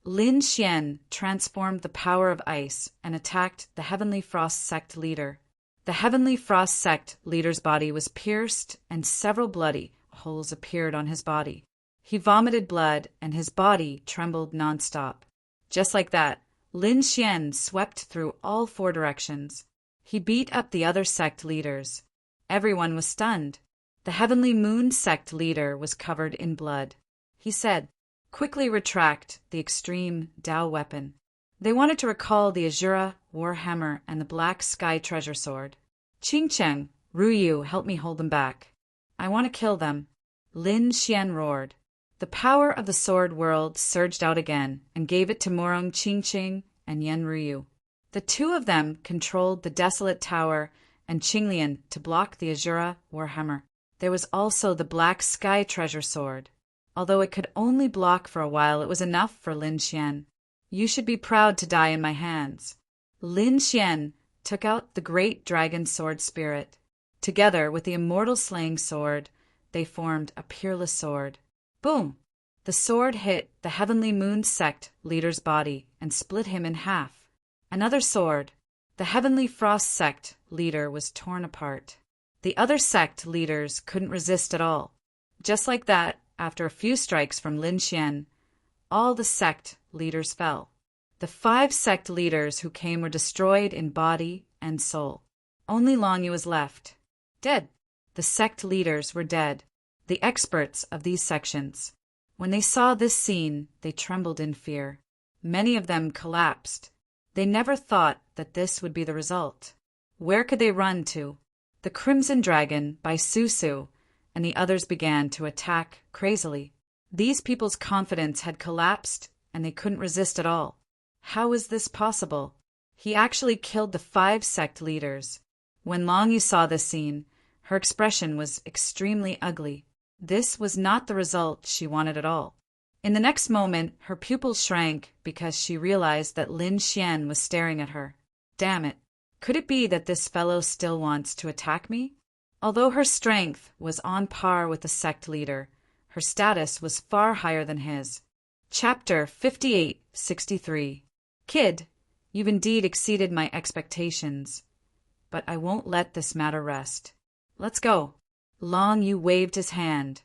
Lin Xian transformed the power of ice and attacked the Heavenly Frost sect leader. The Heavenly Frost sect leader's body was pierced and several bloody holes appeared on his body. He vomited blood and his body trembled nonstop. Just like that, Lin Xian swept through all 4 directions. He beat up the other sect leaders. Everyone was stunned. The Heavenly Moon sect leader was covered in blood. He said, "Quickly retract the extreme Dao weapon." They wanted to recall the Azura war hammer and the black sky treasure sword. "Qing Cheng, Ruyu, help me hold them back. I want to kill them." Lin Xian roared. The power of the sword world surged out again and gave it to Morong Qingqing and Yan Ruyu. The 2 of them controlled the desolate tower and Qinglian to block the Azura warhammer. There was also the black sky treasure sword. Although it could only block for a while, it was enough for Lin Xian. "You should be proud to die in my hands." Lin Xian took out the great dragon sword spirit. Together with the immortal slaying sword, they formed a peerless sword. Boom! The sword hit the Heavenly Moon sect leader's body and split him in half. Another sword. The Heavenly Frost sect leader was torn apart. The other sect leaders couldn't resist at all. Just like that, after a few strikes from Lin Xian, all the sect leaders fell. The 5 sect leaders who came were destroyed in body and soul. Only Long Yu was left. Dead. The sect leaders were dead. The experts of these sections. When they saw this scene, they trembled in fear. Many of them collapsed. They never thought that this would be the result. Where could they run to? The Crimson Dragon by Su Su and the others began to attack crazily. These people's confidence had collapsed and they couldn't resist at all. How is this possible? He actually killed the 5 sect leaders. When Long Yu saw this scene, her expression was extremely ugly. This was not the result she wanted at all. In the next moment, her pupils shrank because she realized that Lin Xian was staring at her. Damn it. Could it be that this fellow still wants to attack me? Although her strength was on par with the sect leader, her status was far higher than his. Chapter 58-63. Kid, you've indeed exceeded my expectations, but I won't let this matter rest. Let's go. Long Yu waved his hand,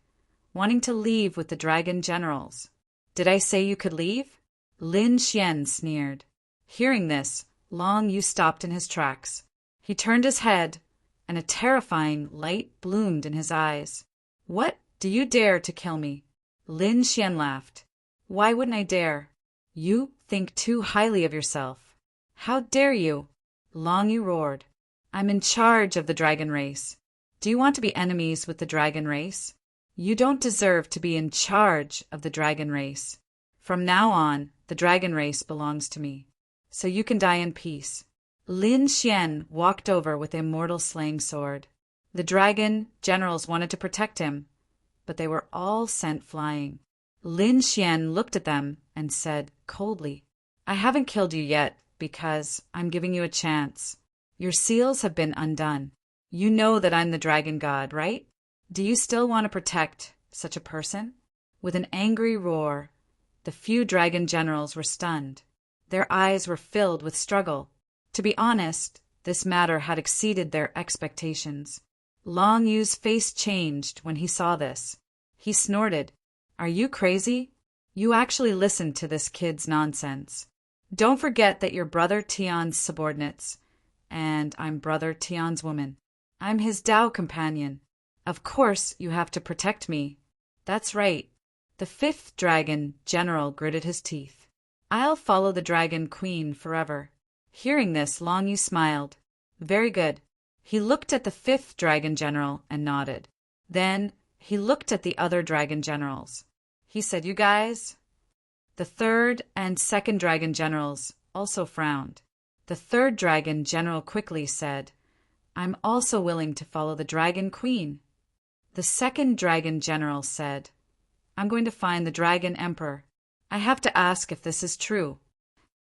wanting to leave with the dragon generals. Did I say you could leave? Lin Xian sneered. Hearing this, Long Yu stopped in his tracks. He turned his head and a terrifying light bloomed in his eyes. "What? Do you dare to kill me?" Lin Xian laughed. "Why wouldn't I dare? You think too highly of yourself. How dare you?" Long Yu roared. "I'm in charge of the dragon race. Do you want to be enemies with the dragon race? You don't deserve to be in charge of the dragon race. From now on, the dragon race belongs to me. So you can die in peace." Lin Xian walked over with the immortal slaying sword. The dragon generals wanted to protect him, but they were all sent flying. Lin Xian looked at them and said coldly, "I haven't killed you yet because I'm giving you a chance. Your seals have been undone. You know that I'm the dragon god, right? Do you still want to protect such a person?" With an angry roar, the few dragon generals were stunned. Their eyes were filled with struggle. To be honest, this matter had exceeded their expectations. Long Yu's face changed when he saw this. He snorted, "Are you crazy? You actually listened to this kid's nonsense. Don't forget that you're Brother Tian's subordinates, and I'm Brother Tian's woman. I'm his Tao companion. Of course you have to protect me." "That's right." The fifth dragon general gritted his teeth. "I'll follow the dragon queen forever." Hearing this, Long Yu smiled. "Very good." He looked at the fifth dragon general and nodded. Then he looked at the other dragon generals. He said, "You guys?" The third and second dragon generals also frowned. The third dragon general quickly said, "I'm also willing to follow the dragon queen." The second dragon general said, "I'm going to find the dragon emperor. I have to ask if this is true."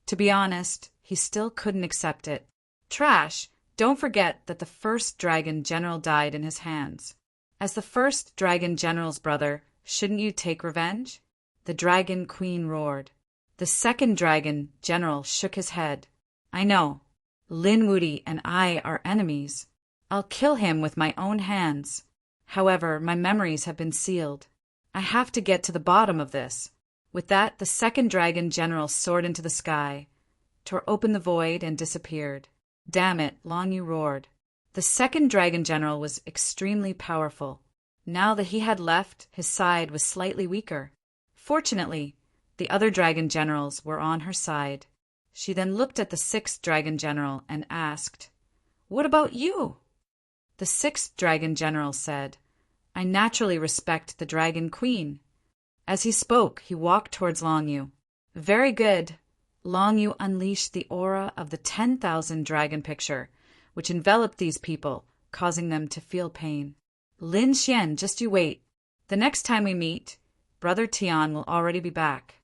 To be honest, he still couldn't accept it. Trash! Don't forget that the first dragon general died in his hands. As the first dragon general's brother, shouldn't you take revenge? The dragon queen roared. The second dragon general shook his head. "I know. Lin Wuti and I are enemies. I'll kill him with my own hands. However, my memories have been sealed. I have to get to the bottom of this." With that, the second dragon general soared into the sky, tore open the void, and disappeared. "Damn it," Long Yu roared. The second dragon general was extremely powerful. Now that he had left, his side was slightly weaker. Fortunately, the other dragon generals were on her side. She then looked at the sixth dragon general and asked, "What about you?" The sixth dragon general said, "I naturally respect the dragon queen." As he spoke, he walked towards Long Yu. "Very good." Long Yu unleashed the aura of the 10,000 dragon picture, which enveloped these people, causing them to feel pain. "Lin Xian, just you wait. The next time we meet, Brother Tian will already be back.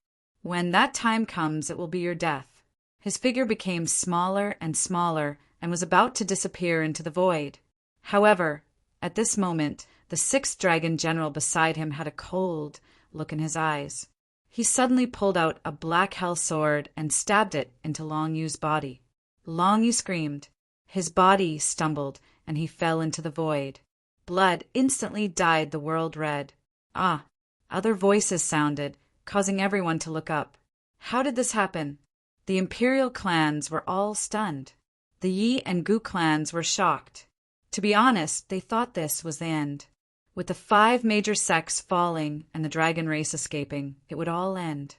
When that time comes, it will be your death." His figure became smaller and smaller and was about to disappear into the void. However, at this moment, the sixth dragon general beside him had a cold look in his eyes. He suddenly pulled out a black hell sword and stabbed it into Long Yu's body. Long Yu screamed. His body stumbled, and he fell into the void. Blood instantly dyed the world red. Ah! Other voices sounded, causing everyone to look up. How did this happen? The imperial clans were all stunned. The Yi and Gu clans were shocked. To be honest, they thought this was the end. With the 5 major sects falling and the dragon race escaping, it would all end.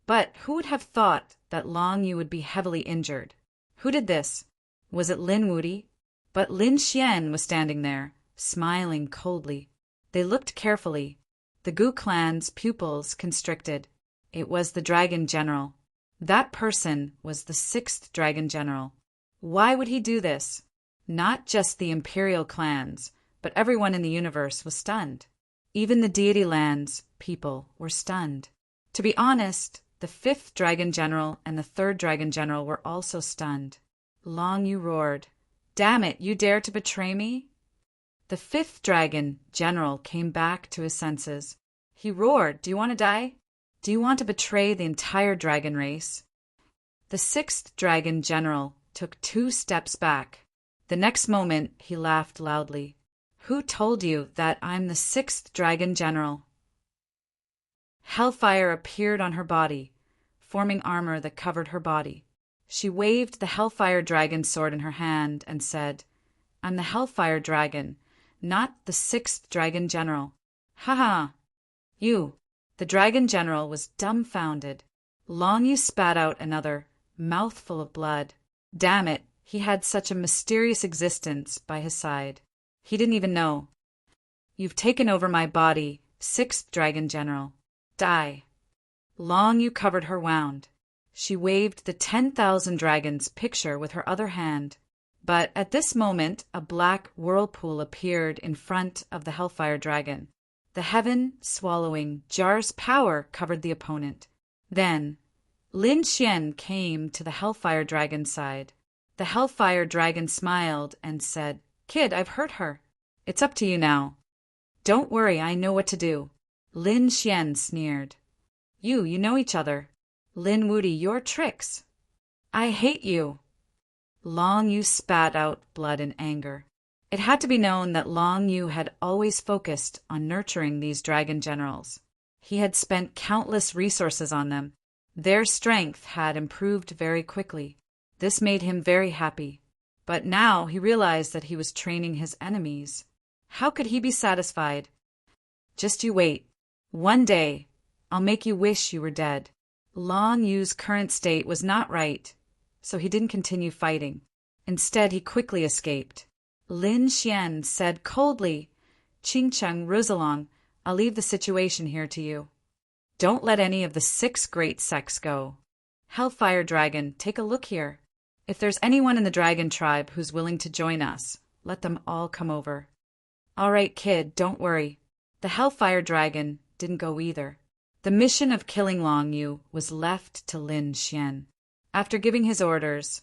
But who would have thought that Long Yu would be heavily injured? Who did this? Was it Lin Wuti? But Lin Xian was standing there, smiling coldly. They looked carefully. The Gu clan's pupils constricted. It was the dragon general. That person was the 6th dragon general. Why would he do this? Not just the imperial clans, but everyone in the universe was stunned. Even the Deity lands people were stunned. To be honest, the 5th dragon general and the 3rd dragon general were also stunned. Long Yu roared, "Damn it, you dare to betray me?" The 5th dragon general came back to his senses. He roared, "Do you want to die? Do you want to betray the entire dragon race?" The 6th dragon general took 2 steps back. The next moment, he laughed loudly. "Who told you that I'm the 6th dragon general?" Hellfire appeared on her body, forming armor that covered her body. She waved the Hellfire dragon sword in her hand and said, I'm the Hellfire Dragon, not the sixth Dragon General. Ha ha! You! The Dragon General was dumbfounded. Long Yu spat out another mouthful of blood. Damn it, he had such a mysterious existence by his side. He didn't even know. You've taken over my body, sixth Dragon General. Die. Long Yu covered her wound. She waved the 10,000 dragons picture with her other hand. But at this moment, a black whirlpool appeared in front of the Hellfire Dragon. The heaven-swallowing jar's power covered the opponent. Then, Lin Xian came to the Hellfire Dragon's side. The Hellfire Dragon smiled and said, "Kid, I've hurt her. It's up to you now." "Don't worry, I know what to do." Lin Xian sneered. You know each other. Lin Wudy, your tricks. I hate you." Long Yu spat out blood in anger. It had to be known that Long Yu had always focused on nurturing these dragon generals. He had spent countless resources on them. Their strength had improved very quickly. This made him very happy. But now he realized that he was training his enemies. How could he be satisfied? "Just you wait. One day, I'll make you wish you were dead." Long Yu's current state was not right, so he didn't continue fighting. Instead, he quickly escaped. Lin Xian said coldly, "Qing Cheng Ruzalong, I'll leave the situation here to you. Don't let any of the 6 great sects go. Hellfire Dragon, take a look here. If there's anyone in the dragon tribe who's willing to join us, let them all come over." "All right, kid, don't worry." The Hellfire Dragon didn't go either. The mission of killing Long Yu was left to Lin Xian. After giving his orders,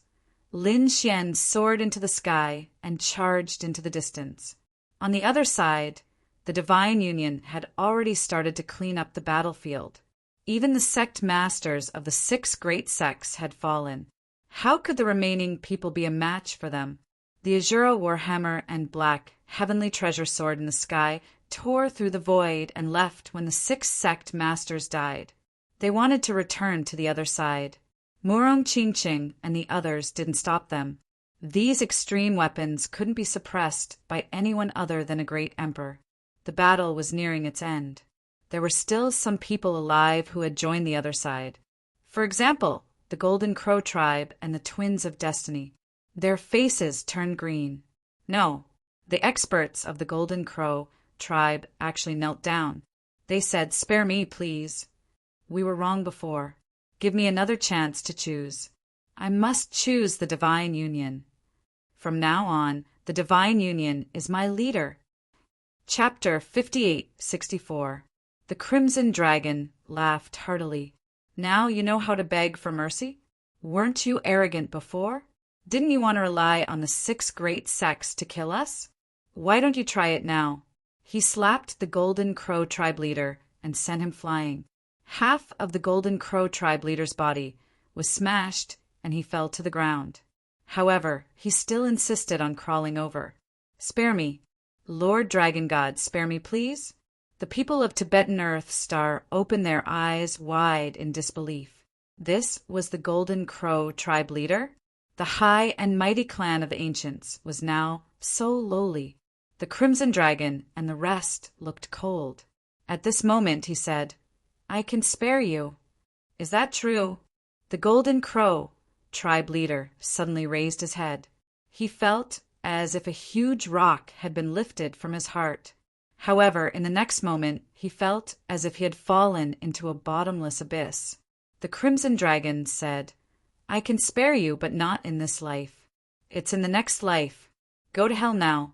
Lin Xian soared into the sky and charged into the distance. On the other side, the Divine Union had already started to clean up the battlefield. Even the sect masters of the 6 great sects had fallen. How could the remaining people be a match for them? The Azura Warhammer and black heavenly treasure sword in the sky tore through the void and left when the 6 sect masters died. They wanted to return to the other side. Murong Qingqing and the others didn't stop them. These extreme weapons couldn't be suppressed by anyone other than a great emperor. The battle was nearing its end. There were still some people alive who had joined the other side. For example, the Golden Crow tribe and the Twins of Destiny. Their faces turned green. No, the experts of the Golden Crow tribe actually knelt down. They said, "Spare me, please. We were wrong before. Give me another chance to choose. I must choose the Divine Union. From now on, the Divine Union is my leader." Chapter 58-64. The Crimson Dragon laughed heartily. "Now you know how to beg for mercy? Weren't you arrogant before? Didn't you want to rely on the 6 great sects to kill us? Why don't you try it now?" He slapped the Golden Crow tribe leader and sent him flying. Half of the Golden Crow tribe leader's body was smashed and he fell to the ground. However, he still insisted on crawling over. "Spare me. Lord Dragon God, spare me, please." The people of Tibetan Earth Star opened their eyes wide in disbelief. This was the Golden Crow tribe leader? The high and mighty clan of the ancients was now so lowly. The Crimson Dragon and the rest looked cold. At this moment, he said, "I can spare you." "Is that true?" The Golden Crow tribe leader suddenly raised his head. He felt as if a huge rock had been lifted from his heart. However, in the next moment, he felt as if he had fallen into a bottomless abyss. The Crimson Dragon said, "I can spare you, but not in this life. It's in the next life. Go to hell now.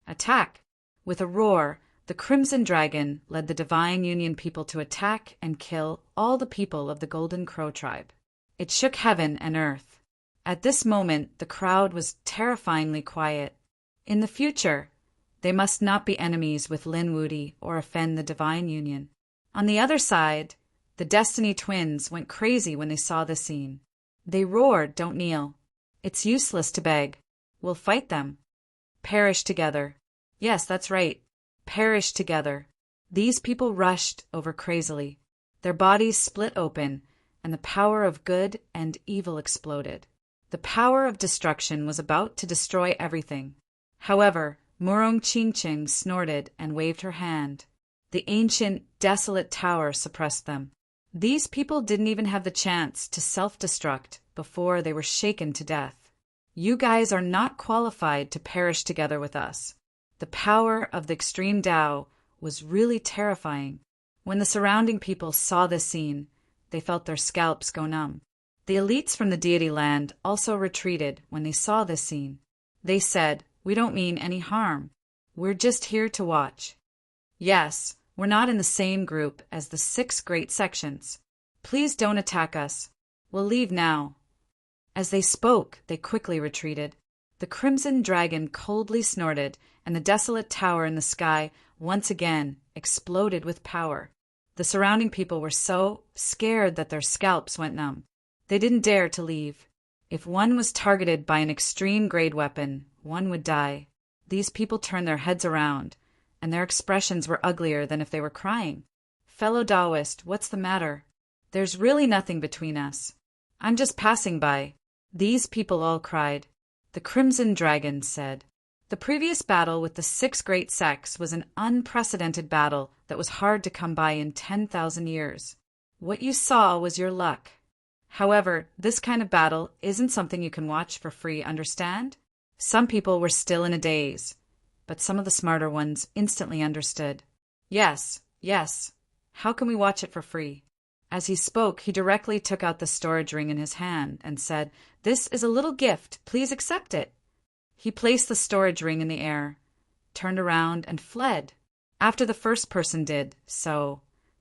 Attack!" With a roar, the Crimson Dragon led the Divine Union people to attack and kill all the people of the Golden Crow tribe. It shook heaven and earth. At this moment, the crowd was terrifyingly quiet. In the future, they must not be enemies with Lin Wudy or offend the Divine Union. On the other side, the Destiny Twins went crazy when they saw the scene. They roared, "Don't kneel. It's useless to beg. We'll fight them. Perish together." Yes, that's right. Perish together. These people rushed over crazily. Their bodies split open, and the power of good and evil exploded. The power of destruction was about to destroy everything. However, Murong Chingching snorted and waved her hand. The ancient, desolate tower suppressed them. These people didn't even have the chance to self-destruct before they were shaken to death. You guys are not qualified to perish together with us. The power of the extreme Tao was really terrifying. When the surrounding people saw this scene, they felt their scalps go numb. The elites from the Deity land also retreated when they saw this scene. They said, "We don't mean any harm. We're just here to watch. Yes, we're not in the same group as the 6 great sections. Please don't attack us. We'll leave now." As they spoke, they quickly retreated. The crimson dragon coldly snorted, and the desolate tower in the sky once again exploded with power. The surrounding people were so scared that their scalps went numb. They didn't dare to leave. If one was targeted by an extreme-grade weapon, one would die. These people turned their heads around, and their expressions were uglier than if they were crying. "Fellow Taoist, what's the matter? There's really nothing between us. I'm just passing by." These people all cried. The Crimson Dragon said, "The previous battle with the 6 great sects was an unprecedented battle that was hard to come by in 10,000 years. What you saw was your luck. However, this kind of battle isn't something you can watch for free, understand?" Some people were still in a daze, but some of the smarter ones instantly understood. Yes. How can we watch it for free?" As he spoke, he directly took out the storage ring in his hand and said, "This is a little gift. Please accept it." He placed the storage ring in the air, turned around, and fled. After the first person did so,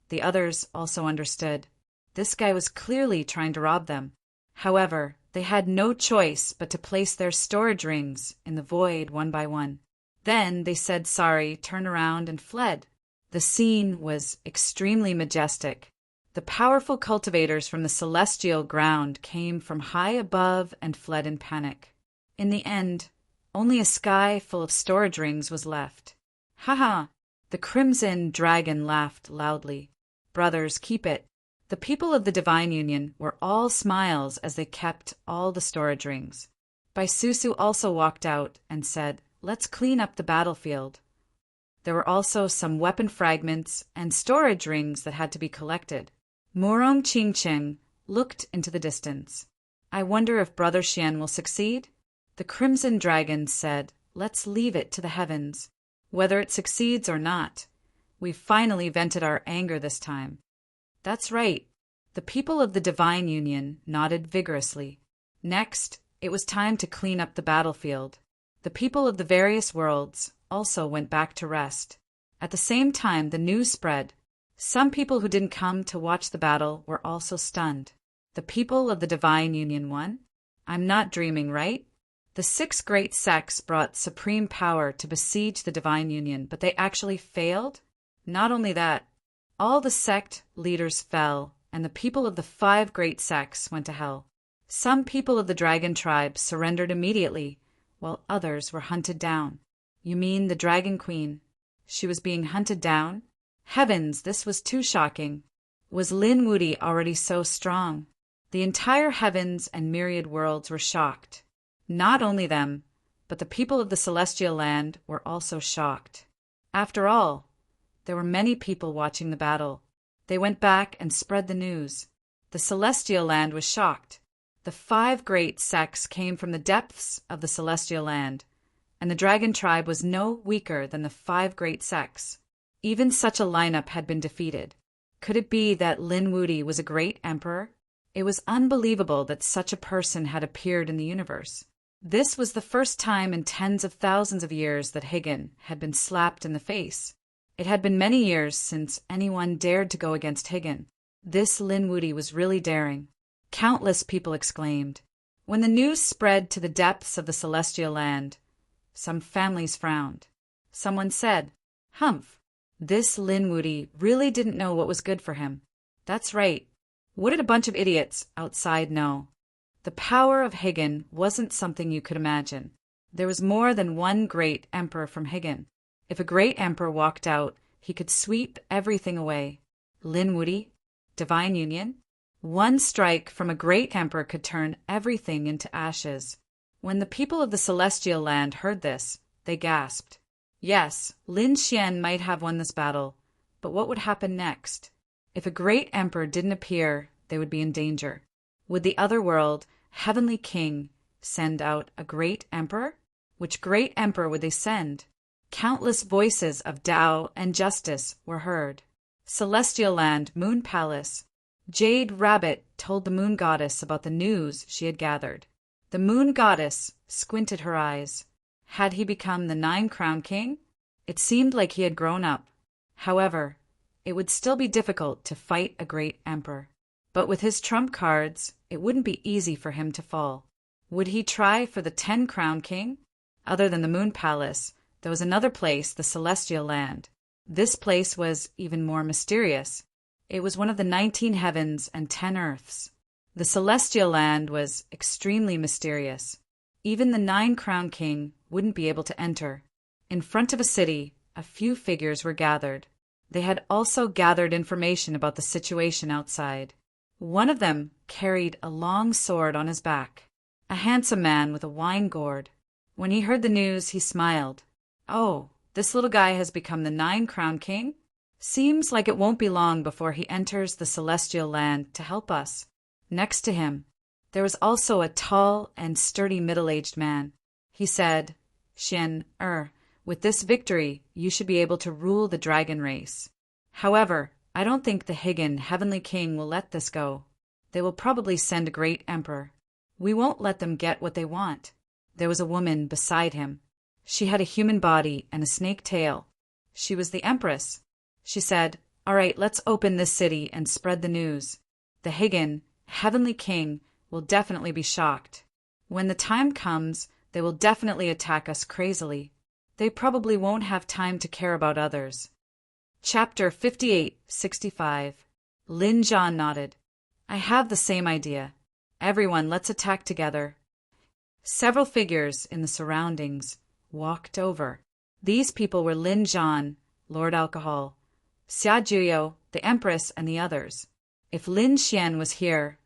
the others also understood. This guy was clearly trying to rob them. However, they had no choice but to place their storage rings in the void one by one. Then they said sorry, turned around, and fled. The scene was extremely majestic. The powerful cultivators from the celestial ground came from high above and fled in panic. In the end, only a sky full of storage rings was left. "Ha!" The Crimson Dragon laughed loudly. "Brothers, keep it." The people of the Divine Union were all smiles as they kept all the storage rings. Baisusu also walked out and said, "Let's clean up the battlefield." There were also some weapon fragments and storage rings that had to be collected. Murong Chingcheng looked into the distance. "I wonder if Brother Xian will succeed?" The Crimson Dragon said, "Let's leave it to the heavens. Whether it succeeds or not, we've finally vented our anger this time." That's right. The people of the Divine Union nodded vigorously. Next, it was time to clean up the battlefield. The people of the various worlds also went back to rest. At the same time, the news spread. Some people who didn't come to watch the battle were also stunned. The people of the Divine Union won? I'm not dreaming, right? The 6 great sects brought supreme power to besiege the Divine Union, but they actually failed? Not only that, all the sect leaders fell, and the people of the 5 great sects went to hell. Some people of the Dragon tribe surrendered immediately, while others were hunted down. You mean the Dragon Queen? She was being hunted down? Heavens, this was too shocking. Was Lin Wudi already so strong? The entire heavens and myriad worlds were shocked. Not only them, but the people of the celestial land were also shocked. After all, there were many people watching the battle. They went back and spread the news. The celestial land was shocked. The 5 great sects came from the depths of the celestial land, and the Dragon tribe was no weaker than the 5 great sects. Even such a lineup had been defeated. Could it be that Lin Wudi was a great emperor? It was unbelievable that such a person had appeared in the universe. This was the first time in tens of thousands of years that Higgin had been slapped in the face. It had been many years since anyone dared to go against Higgin. This Lin Wudi was really daring. Countless people exclaimed. When the news spread to the depths of the celestial land, some families frowned. Someone said, "Humph, this Lin Wudi really didn't know what was good for him." That's right. What did a bunch of idiots outside know? The power of Higgin wasn't something you could imagine. There was more than one great emperor from Higgin. If a great emperor walked out, he could sweep everything away. Lin Wudi, Divine Union. One strike from a great emperor could turn everything into ashes. When the people of the celestial land heard this, They gasped. Yes, Lin Xian might have won this battle, but what would happen next? If a great emperor didn't appear, they would be in danger. Would the other world, Heavenly King, send out a great emperor? Which great emperor would they send? Countless voices of Tao and justice were heard. Celestial Land, Moon Palace. Jade Rabbit told the Moon Goddess about the news she had gathered. The Moon Goddess squinted her eyes. Had he become the Nine-Crown King? It seemed like he had grown up. However, it would still be difficult to fight a great emperor. But with his trump cards, it wouldn't be easy for him to fall. Would he try for the 10-Crown King? Other than the Moon Palace, there was another place, the Celestial Land. This place was even more mysterious. It was one of the 19 heavens and 10 earths. The Celestial Land was extremely mysterious. Even the 9-Crown King wouldn't be able to enter. In front of a city, a few figures were gathered. They had also gathered information about the situation outside. One of them carried a long sword on his back, a handsome man with a wine gourd. When he heard the news, he smiled. Oh, this little guy has become the 9-Crown King? Seems like it won't be long before he enters the Celestial Land to help us. Next to him, there was also a tall and sturdy middle-aged man. He said, with this victory, you should be able to rule the dragon race. However, I don't think the Higan Heavenly King will let this go. They will probably send a great emperor. We won't let them get what they want. There was a woman beside him. She had a human body and a snake tail. She was the Empress. She said, "All right, let's open this city and spread the news. The Higan Heavenly King will definitely be shocked. When the time comes, they will definitely attack us crazily. They probably won't have time to care about others." Chapter 58-65. Lin Zhan nodded. I have the same idea. Everyone, let's attack together. Several figures in the surroundings walked over. These people were Lin Zhan, Lord Alcohol, Xia Juyo, the Empress, and the others. If Lin Xian was here,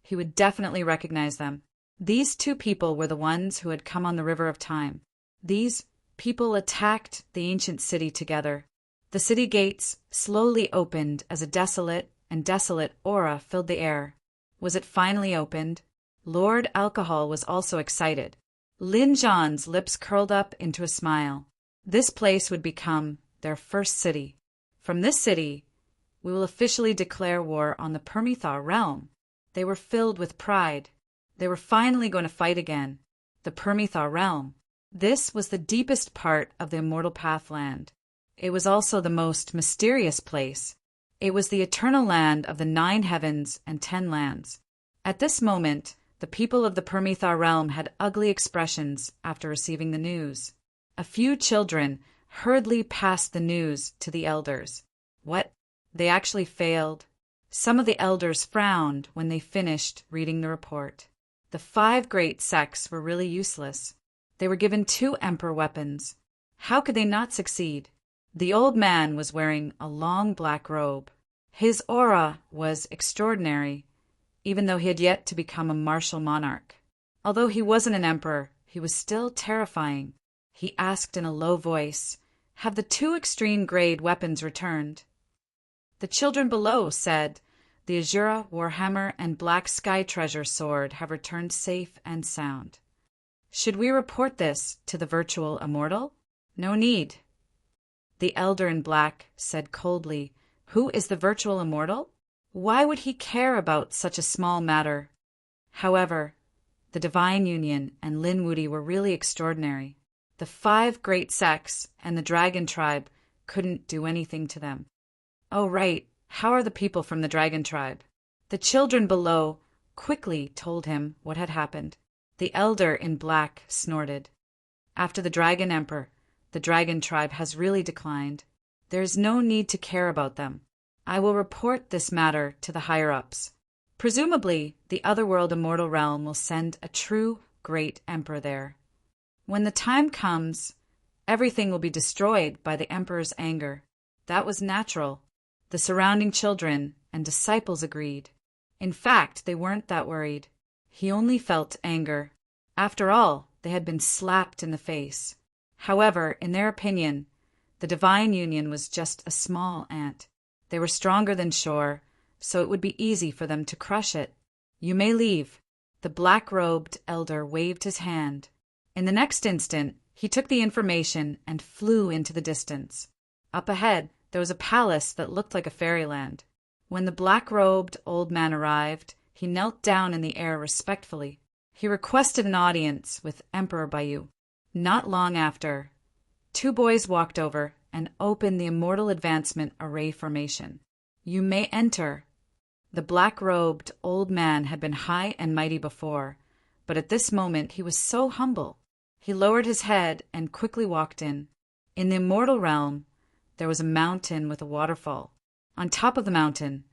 he would definitely recognize them. These two people were the ones who had come on the River of Time. These people attacked the ancient city together. The city gates slowly opened as a desolate aura filled the air. Was it finally opened? Lord Alcohol was also excited. Lin Zhan's lips curled up into a smile. This place would become their first city. From this city, we will officially declare war on the Permethar realm. They were filled with pride. They were finally going to fight again. The Permethar realm. This was the deepest part of the Immortal Pathland. It was also the most mysterious place. It was the eternal land of the 9 heavens and 10 lands. At this moment, the people of the Permethar realm had ugly expressions after receiving the news. A few children hurriedly passed the news to the elders. What? They actually failed? Some of the elders frowned when they finished reading the report. The 5 great sects were really useless. They were given 2 emperor weapons. How could they not succeed? The old man was wearing a long black robe. His aura was extraordinary, even though he had yet to become a martial monarch. Although he wasn't an emperor, he was still terrifying. He asked in a low voice, "Have the 2 extreme grade weapons returned?" The children below said, "The Azura Warhammer and Black Sky Treasure sword have returned safe and sound." Should we report this to the virtual immortal? No need. The elder in black said coldly, "Who is the virtual immortal? Why would he care about such a small matter?" However, the Divine Union and Lin Wudi were really extraordinary. The 5 great sects and the Dragon Tribe couldn't do anything to them. Oh, right. How are the people from the Dragon Tribe? The children below quickly told him what had happened. The elder in black snorted. After the Dragon Emperor, the Dragon Tribe has really declined. There is no need to care about them. I will report this matter to the higher-ups. Presumably, the Otherworld Immortal Realm will send a true great emperor there. When the time comes, everything will be destroyed by the emperor's anger. That was natural. The surrounding children and disciples agreed. In fact, they weren't that worried. He only felt anger. After all, they had been slapped in the face. However, in their opinion, the divine union was just a small ant. They were stronger than Shore, so it would be easy for them to crush it. You may leave. The black-robed elder waved his hand. In the next instant, he took the information and flew into the distance. Up ahead, there was a palace that looked like a fairyland. When the black-robed old man arrived, he knelt down in the air respectfully. He requested an audience with Emperor Bayou. Not long after, two boys walked over and opened the immortal advancement array formation. You may enter. The black-robed old man had been high and mighty before, but at this moment he was so humble. He lowered his head and quickly walked in. In the immortal realm, there was a mountain with a waterfall. On top of the mountain,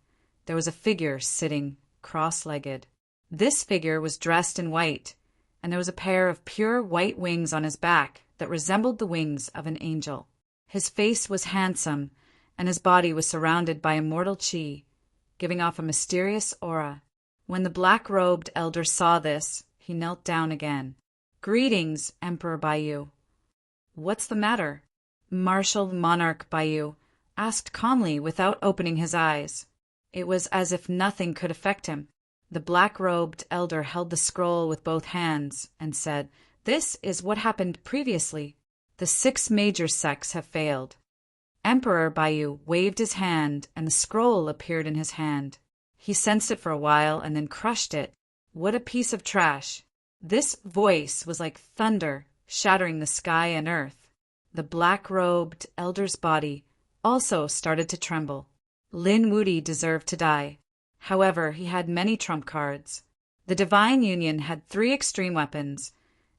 there was a figure sitting cross-legged. This figure was dressed in white, and there was a pair of pure white wings on his back that resembled the wings of an angel. His face was handsome, and his body was surrounded by immortal chi, giving off a mysterious aura. When the black-robed elder saw this, he knelt down again. "Greetings, Emperor Bayou." "What's the matter?" Martial Monarch Bayou asked calmly without opening his eyes. It was as if nothing could affect him. The black-robed elder held the scroll with both hands and said, "This is what happened previously. The 6 major sects have failed." Emperor Bayou waved his hand, and the scroll appeared in his hand. He sensed it for a while and then crushed it. What a piece of trash! This voice was like thunder, shattering the sky and earth. The black-robed elder's body also started to tremble. Lin Wudi deserved to die. However, he had many trump cards. The Divine Union had 3 extreme weapons,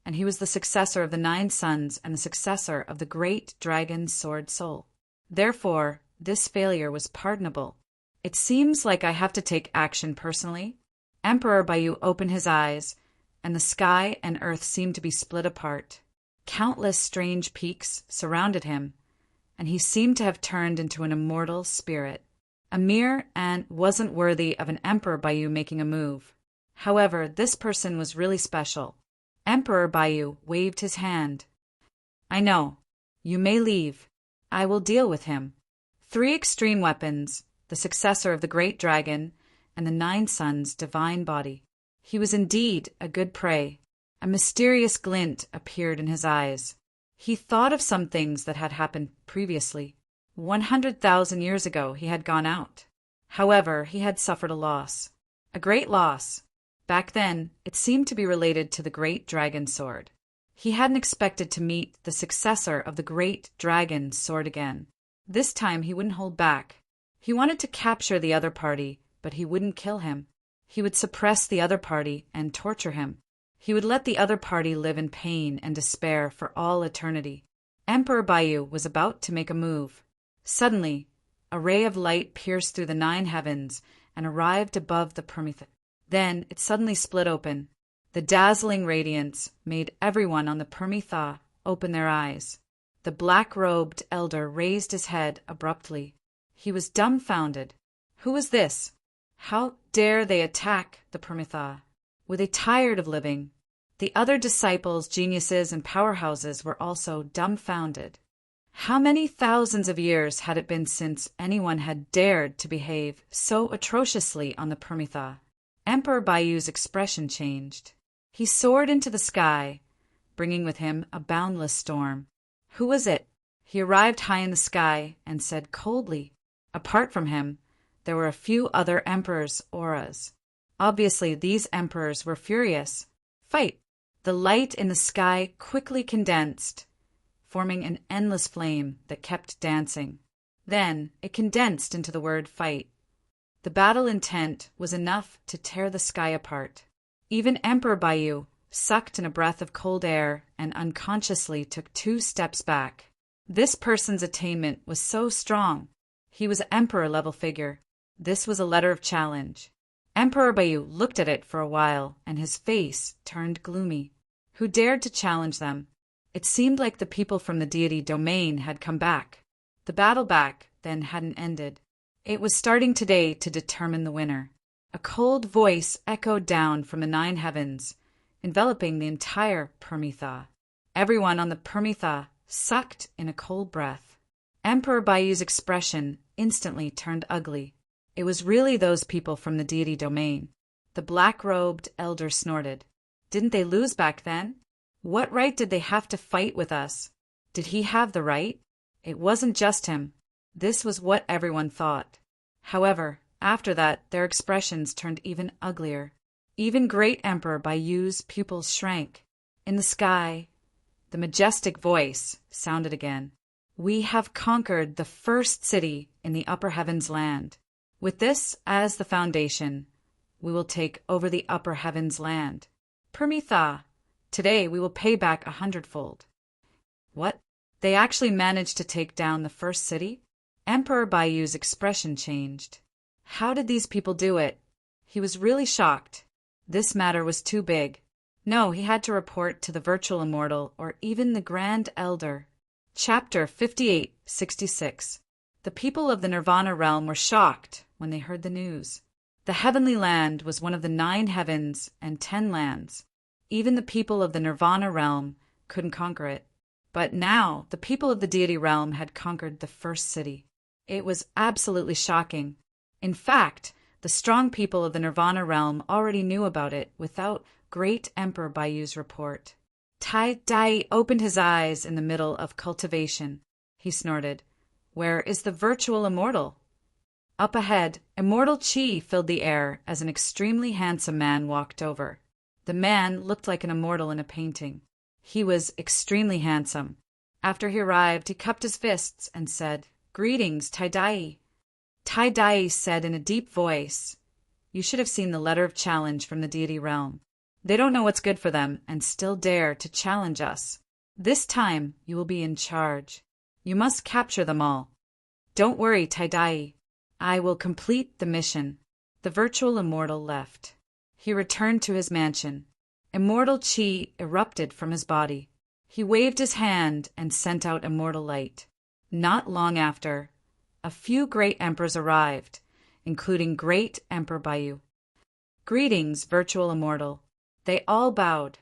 and he was the successor of the 9 Suns and the successor of the Great Dragon Sword Soul. Therefore, this failure was pardonable. It seems like I have to take action personally. Emperor Bayou opened his eyes, and the sky and earth seemed to be split apart. Countless strange peaks surrounded him, and he seemed to have turned into an immortal spirit. A mere ant wasn't worthy of an Emperor Bayou making a move. However, this person was really special. Emperor Bayou waved his hand. "I know. You may leave. I will deal with him." 3 extreme weapons, the successor of the Great Dragon, and the 9 Suns' divine body. He was indeed a good prey. A mysterious glint appeared in his eyes. He thought of some things that had happened previously. 100,000 years ago he had gone out. However, he had suffered a loss. A great loss. Back then, it seemed to be related to the Great Dragon Sword. He hadn't expected to meet the successor of the Great Dragon Sword again. This time he wouldn't hold back. He wanted to capture the other party, but he wouldn't kill him. He would suppress the other party and torture him. He would let the other party live in pain and despair for all eternity. Emperor Bayou was about to make a move. Suddenly, a ray of light pierced through the 9 heavens and arrived above the Prometheus. Then it suddenly split open. The dazzling radiance made everyone on the Prometheus open their eyes. The black-robed elder raised his head abruptly. He was dumbfounded. Who was this? How dare they attack the Prometheus? Were they tired of living? The other disciples, geniuses, and powerhouses were also dumbfounded. How many thousands of years had it been since anyone had dared to behave so atrociously on the Prometheus? Emperor Bayou's expression changed. He soared into the sky, bringing with him a boundless storm. Who was it? He arrived high in the sky and said coldly. Apart from him, there were a few other emperors' auras. Obviously, these emperors were furious. Fight! The light in the sky quickly condensed, forming an endless flame that kept dancing. Then it condensed into the word fight. The battle intent was enough to tear the sky apart. Even Emperor Bayou sucked in a breath of cold air and unconsciously took 2 steps back. This person's attainment was so strong. He was an emperor-level figure. This was a letter of challenge. Emperor Bayou looked at it for a while, and his face turned gloomy. Who dared to challenge them? It seemed like the people from the Deity domain had come back. The battle back then hadn't ended. It was starting today to determine the winner. A cold voice echoed down from the 9 heavens, enveloping the entire Prometheus. Everyone on the Prometheus sucked in a cold breath. Emperor Bayu's expression instantly turned ugly. It was really those people from the deity domain. The black-robed elder snorted. Didn't they lose back then? What right did they have to fight with us? Did he have the right? It wasn't just him. This was what everyone thought. However, after that, their expressions turned even uglier. Even great Emperor Bayu's pupils shrank. In the sky, the majestic voice sounded again. We have conquered the first city in the upper heavens land. With this as the foundation, we will take over the upper heavens land. Permitha, today we will pay back 100-fold. What? They actually managed to take down the first city? Emperor Bayu's expression changed. How did these people do it? He was really shocked. This matter was too big. No, he had to report to the virtual immortal or even the Grand Elder. Chapter 58-66. The people of the Nirvana realm were shocked when they heard the news. The heavenly land was one of the 9 heavens and 10 lands. Even the people of the Nirvana realm couldn't conquer it. But now the people of the deity realm had conquered the first city. It was absolutely shocking. In fact, the strong people of the Nirvana realm already knew about it without Great Emperor Bayu's report. Tai Dai opened his eyes in the middle of cultivation. He snorted. Where is the virtual immortal? Up ahead, immortal chi filled the air as an extremely handsome man walked over. The man looked like an immortal in a painting. He was extremely handsome. After he arrived, he cupped his fists and said, Greetings, Tai Dai. Tai Dai said in a deep voice, You should have seen the letter of challenge from the deity realm. They don't know what's good for them and still dare to challenge us. This time, you will be in charge. You must capture them all. Don't worry, Tai Dai. I will complete the mission. The virtual immortal left. He returned to his mansion. Immortal chi erupted from his body. He waved his hand and sent out immortal light. Not long after, a few great emperors arrived, including Great Emperor Bayu. Greetings, virtual immortal. They all bowed.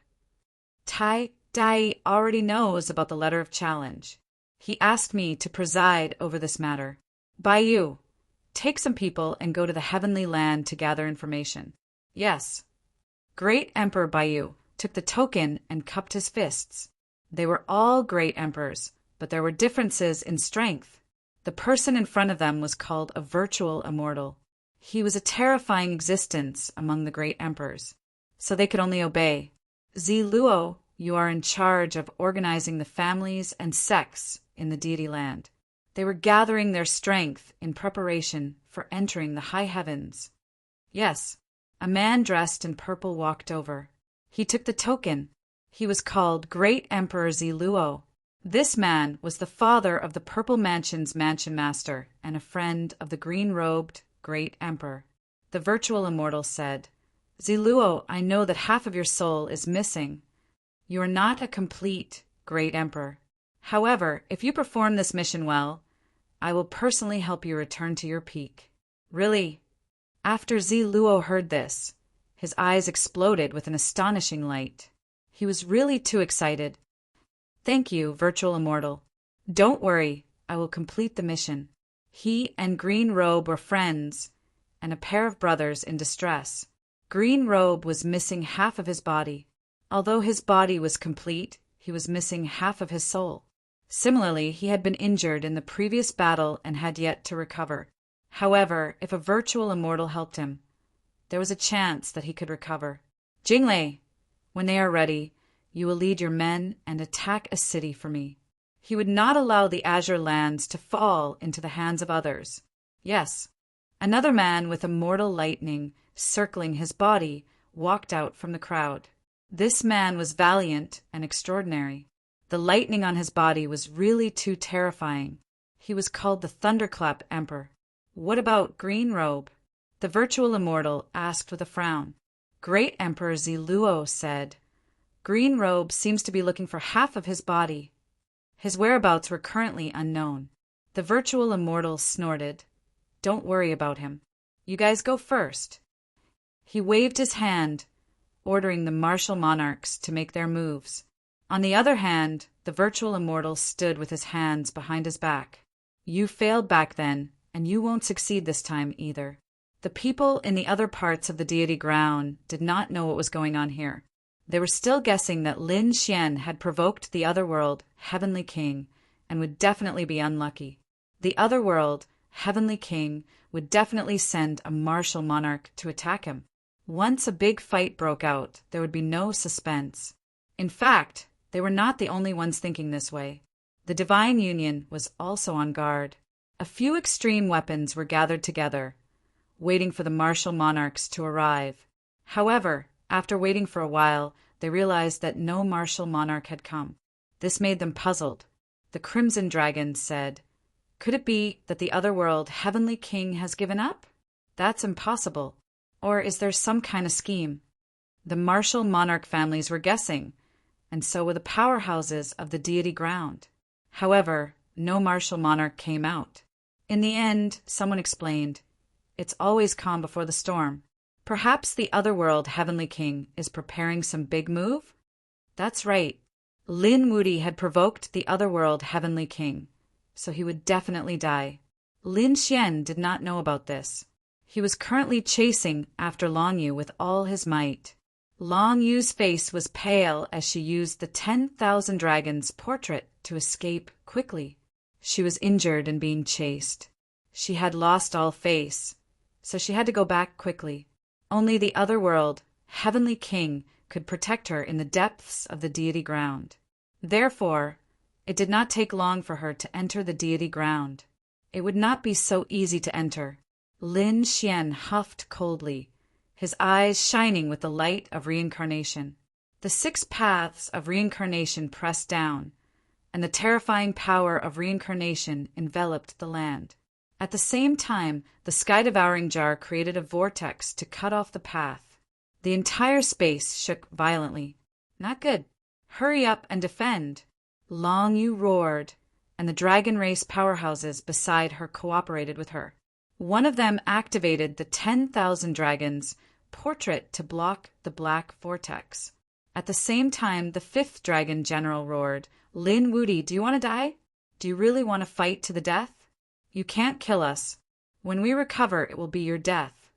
Tai Dai already knows about the letter of challenge. He asked me to preside over this matter. Bayu, take some people and go to the heavenly land to gather information. Yes. Great Emperor Bayu took the token and cupped his fists. They were all great emperors, but there were differences in strength. The person in front of them was called a virtual immortal. He was a terrifying existence among the great emperors, so they could only obey. Ziluo, you are in charge of organizing the families and sects in the deity land. They were gathering their strength in preparation for entering the high heavens. Yes, a man dressed in purple walked over. He took the token. He was called Great Emperor Ziluo. This man was the father of the Purple Mansion's Mansion Master and a friend of the green-robed Great Emperor. The virtual immortal said, Ziluo, I know that half of your soul is missing. You are not a complete Great Emperor. However, if you perform this mission well, I will personally help you return to your peak. Really? After Ziluo heard this, his eyes exploded with an astonishing light. He was really too excited. Thank you, virtual immortal. Don't worry, I will complete the mission. He and Green Robe were friends and a pair of brothers in distress. Green Robe was missing half of his body. Although his body was complete, he was missing half of his soul. Similarly, he had been injured in the previous battle and had yet to recover. However, if a virtual immortal helped him, there was a chance that he could recover. Jinglei, when they are ready, you will lead your men and attack a city for me. He would not allow the azure lands to fall into the hands of others. Yes, another man with immortal lightning circling his body walked out from the crowd. This man was valiant and extraordinary. The lightning on his body was really too terrifying. He was called the Thunderclap Emperor. What about Green Robe? The virtual immortal asked with a frown. Great Emperor Ziluo said, Green Robe seems to be looking for half of his body. His whereabouts were currently unknown. The virtual immortal snorted. Don't worry about him. You guys go first. He waved his hand, ordering the martial monarchs to make their moves. On the other hand, the virtual immortal stood with his hands behind his back. You failed back then, and you won't succeed this time either. The people in the other parts of the deity ground did not know what was going on here. They were still guessing that Lin Xian had provoked the otherworld, Heavenly King, and would definitely be unlucky. The otherworld, Heavenly King, would definitely send a martial monarch to attack him. Once a big fight broke out, there would be no suspense. In fact, they were not the only ones thinking this way. The Divine Union was also on guard. A few extreme weapons were gathered together, waiting for the martial monarchs to arrive. However, after waiting for a while, they realized that no martial monarch had come. This made them puzzled. The Crimson Dragon said, "Could it be that the otherworld Heavenly King has given up? That's impossible. Or is there some kind of scheme?" The martial monarch families were guessing, and so were the powerhouses of the deity ground. However, no martial monarch came out. In the end, someone explained, "It's always calm before the storm. Perhaps the otherworld Heavenly King is preparing some big move?" That's right. Lin Wuti had provoked the otherworld Heavenly King, so he would definitely die. Lin Xian did not know about this. He was currently chasing after Long Yu with all his might. Long Yu's face was pale as she used the 10,000 Dragons portrait to escape quickly. She was injured and being chased. She had lost all face, so she had to go back quickly. Only the otherworld, Heavenly King, could protect her in the depths of the deity ground. Therefore, it did not take long for her to enter the deity ground. It would not be so easy to enter. Lin Xian huffed coldly, his eyes shining with the light of reincarnation. The 6 paths of reincarnation pressed down, and the terrifying power of reincarnation enveloped the land. At the same time, the sky-devouring jar created a vortex to cut off the path. The entire space shook violently. Not good. Hurry up and defend. Long Yu roared, and the dragon race powerhouses beside her cooperated with her. One of them activated the 10,000 dragons portrait to block the black vortex. At the same time, the 5th dragon general roared, "Lin Wuti, do you want to die? Do you really want to fight to the death? You can't kill us. When we recover, it will be your death."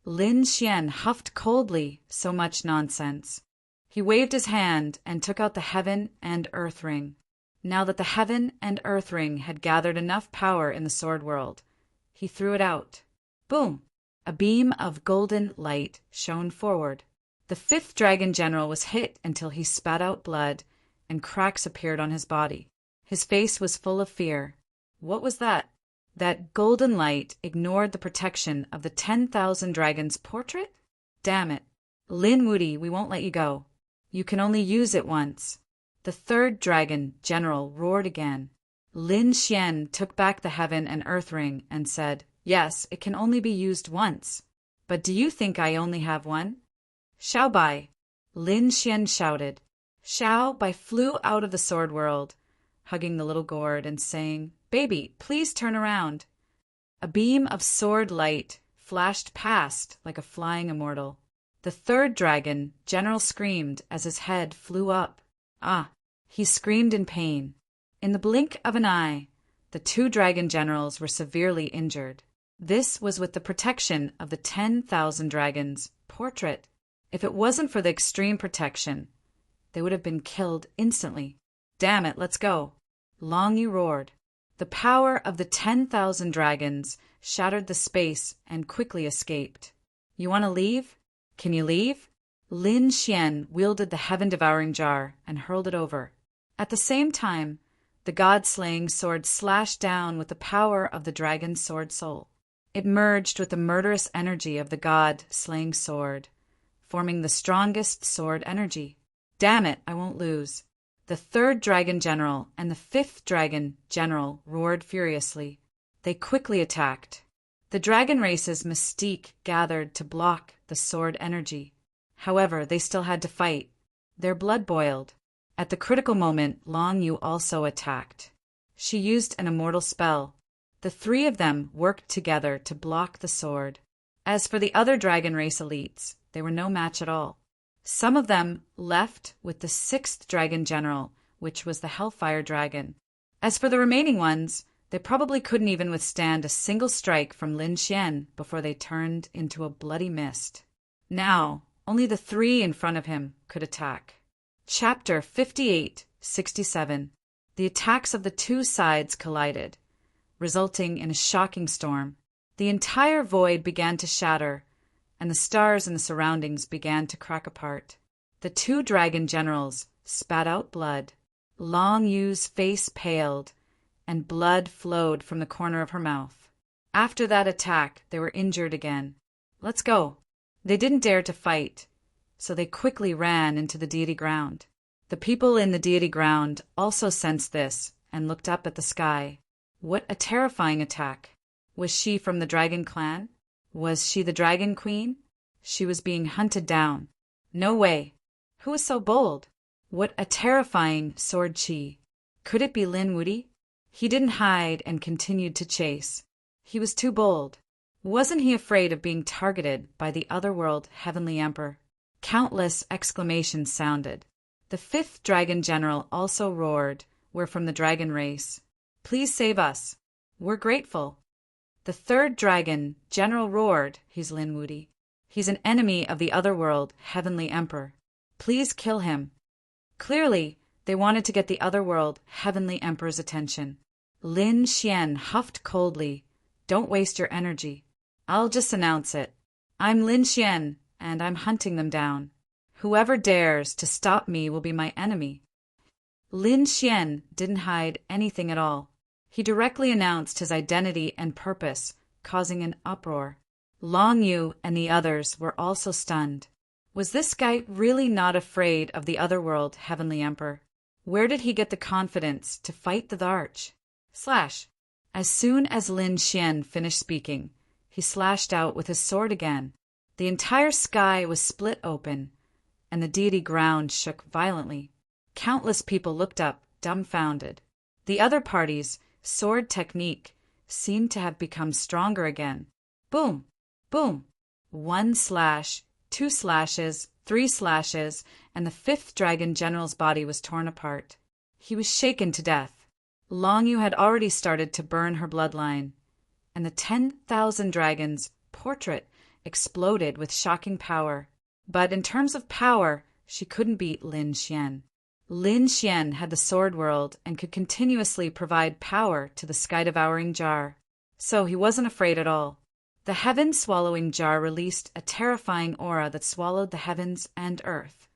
Lin Xian huffed coldly, so much nonsense. He waved his hand and took out the Heaven and Earth Ring. Now that the Heaven and Earth Ring had gathered enough power in the sword world, he threw it out. Boom! A beam of golden light shone forward. The 5th dragon general was hit until he spat out blood, and cracks appeared on his body. His face was full of fear. What was that? That golden light ignored the protection of the 10,000 dragons portrait? Damn it. Lin Wuti, we won't let you go. You can only use it once. The 3rd dragon general roared again. Lin Xian took back the Heaven and Earth Ring and said, "Yes, it can only be used once. But do you think I only have one?" "Xiao Bai!" Lin Xian shouted. Xiao Bai flew out of the sword world, hugging the little gourd and saying, "Baby, please turn around." A beam of sword light flashed past like a flying immortal. The 3rd dragon general screamed as his head flew up. He screamed in pain. In the blink of an eye, the 2 dragon generals were severely injured. This was with the protection of the 10,000 dragons portrait. If it wasn't for the extreme protection, they would have been killed instantly. "Damn it, let's go." Long Yu roared. The power of the 10,000 dragons shattered the space and quickly escaped. "You want to leave? Can you leave?" Lin Xian wielded the heaven-devouring jar and hurled it over. At the same time, the god-slaying sword slashed down with the power of the dragon's sword soul. It merged with the murderous energy of the god-slaying sword, forming the strongest sword energy. "Damn it, I won't lose." The 3rd dragon general and the 5th dragon general roared furiously. They quickly attacked. The dragon race's mystique gathered to block the sword energy. However, they still had to fight. Their blood boiled. At the critical moment, Long Yu also attacked. She used an immortal spell. The 3 of them worked together to block the sword. As for the other dragon race elites, they were no match at all. Some of them left with the sixth dragon general, which was the Hellfire Dragon. As for the remaining ones, they probably couldn't even withstand a single strike from Lin Xian before they turned into a bloody mist. Now, only the three in front of him could attack. Chapter 58-67. The attacks of the two sides collided, resulting in a shocking storm. The entire void began to shatter, and the stars in the surroundings began to crack apart. The two dragon generals spat out blood. Long Yu's face paled, and blood flowed from the corner of her mouth. After that attack, they were injured again. Let's go. They didn't dare to fight, so they quickly ran into the deity ground. The people in the deity ground also sensed this and looked up at the sky. What a terrifying attack! Was she from the dragon clan? Was she the dragon queen? She was being hunted down. No way! Who was so bold? What a terrifying sword chi! Could it be Lin Wuti? He didn't hide and continued to chase. He was too bold. Wasn't he afraid of being targeted by the otherworld heavenly emperor? Countless exclamations sounded. The fifth dragon general also roared, "We're from the dragon race. Please save us. We're grateful." The third dragon general roared, "He's Lin Wuti. He's an enemy of the otherworld heavenly emperor. Please kill him." Clearly, they wanted to get the otherworld heavenly emperor's attention. Lin Xian huffed coldly, "Don't waste your energy. I'll just announce it. I'm Lin Xian, and I'm hunting them down. Whoever dares to stop me will be my enemy." Lin Xian didn't hide anything at all. He directly announced his identity and purpose, causing an uproar. Long Yu and the others were also stunned. Was this guy really not afraid of the otherworld heavenly emperor? Where did he get the confidence to fight the arch? Slash! As soon as Lin Xian finished speaking, he slashed out with his sword again. The entire sky was split open, and the deity ground shook violently. Countless people looked up, dumbfounded. The other party's sword technique seemed to have become stronger again. Boom! Boom! 1 slash, 2 slashes, 3 slashes, and the fifth dragon general's body was torn apart. He was shaken to death. Long Yu had already started to burn her bloodline, and the 10,000 dragons' portrait exploded with shocking power. But in terms of power, she couldn't beat Lin Xian. Lin Xian had the sword world and could continuously provide power to the sky-devouring jar, so he wasn't afraid at all. The heaven-swallowing jar released a terrifying aura that swallowed the heavens and earth,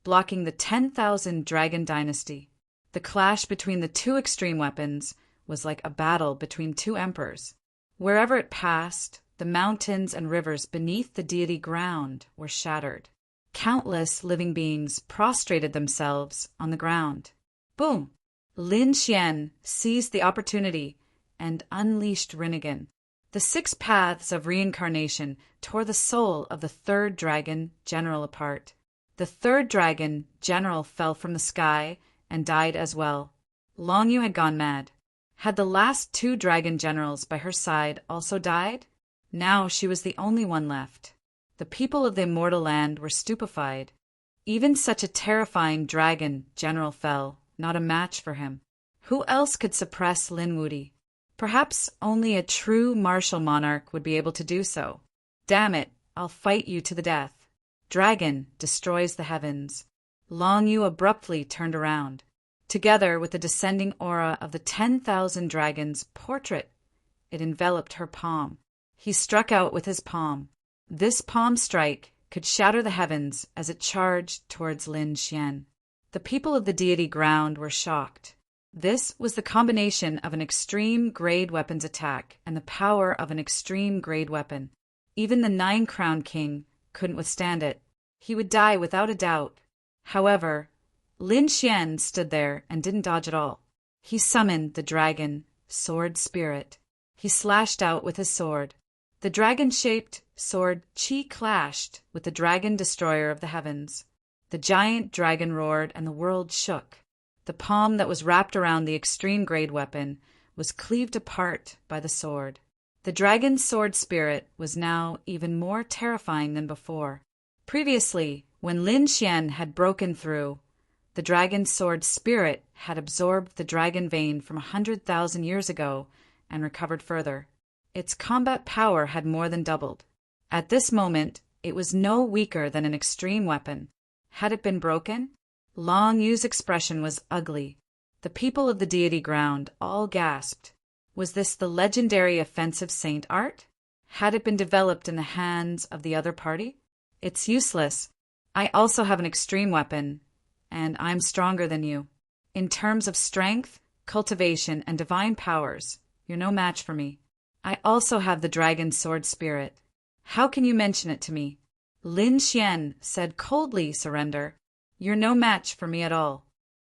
blocking the 10,000 dragon dynasty. The clash between the two extreme weapons was like a battle between two emperors. Wherever it passed, the mountains and rivers beneath the deity ground were shattered. Countless living beings prostrated themselves on the ground. Boom! Lin Xian seized the opportunity and unleashed Rinnegan. The 6 paths of reincarnation tore the soul of the third dragon general apart. The third dragon general fell from the sky and died as well. Long Yu had gone mad. Had the last 2 dragon generals by her side also died? Now she was the only one left. The people of the immortal land were stupefied. Even such a terrifying dragon general fell, not a match for him. Who else could suppress Lin Wuti? Perhaps only a true martial monarch would be able to do so. Damn it, I'll fight you to the death. Dragon destroys the heavens. Long Yu abruptly turned around. Together with the descending aura of the 10,000 dragons' portrait, it enveloped her palm. He struck out with his palm. This palm strike could shatter the heavens as it charged towards Lin Xian. The people of the deity ground were shocked. This was the combination of an extreme grade weapons attack and the power of an extreme grade weapon. Even the 9-crowned king couldn't withstand it. He would die without a doubt. However, Lin Xian stood there and didn't dodge at all. He summoned the dragon sword spirit. He slashed out with his sword. The dragon-shaped sword Qi clashed with the dragon destroyer of the heavens. The giant dragon roared and the world shook. The palm that was wrapped around the extreme grade weapon was cleaved apart by the sword. The dragon's sword spirit was now even more terrifying than before. Previously, When Lin Xian had broken through, the dragon sword spirit had absorbed the dragon vein from 100,000 years ago and recovered further. Its combat power had more than doubled. At this moment, it was no weaker than an extreme weapon. Had it been broken? Long Yu's expression was ugly. The people of the Deity ground all gasped. Was this the legendary offensive saint art? Had it been developed in the hands of the other party? It's useless. I also have an extreme weapon, and I'm stronger than you. In terms of strength, cultivation, and divine powers, you're no match for me. I also have the dragon sword spirit. How can you mention it to me? Lin Xian said coldly, surrender. You're no match for me at all.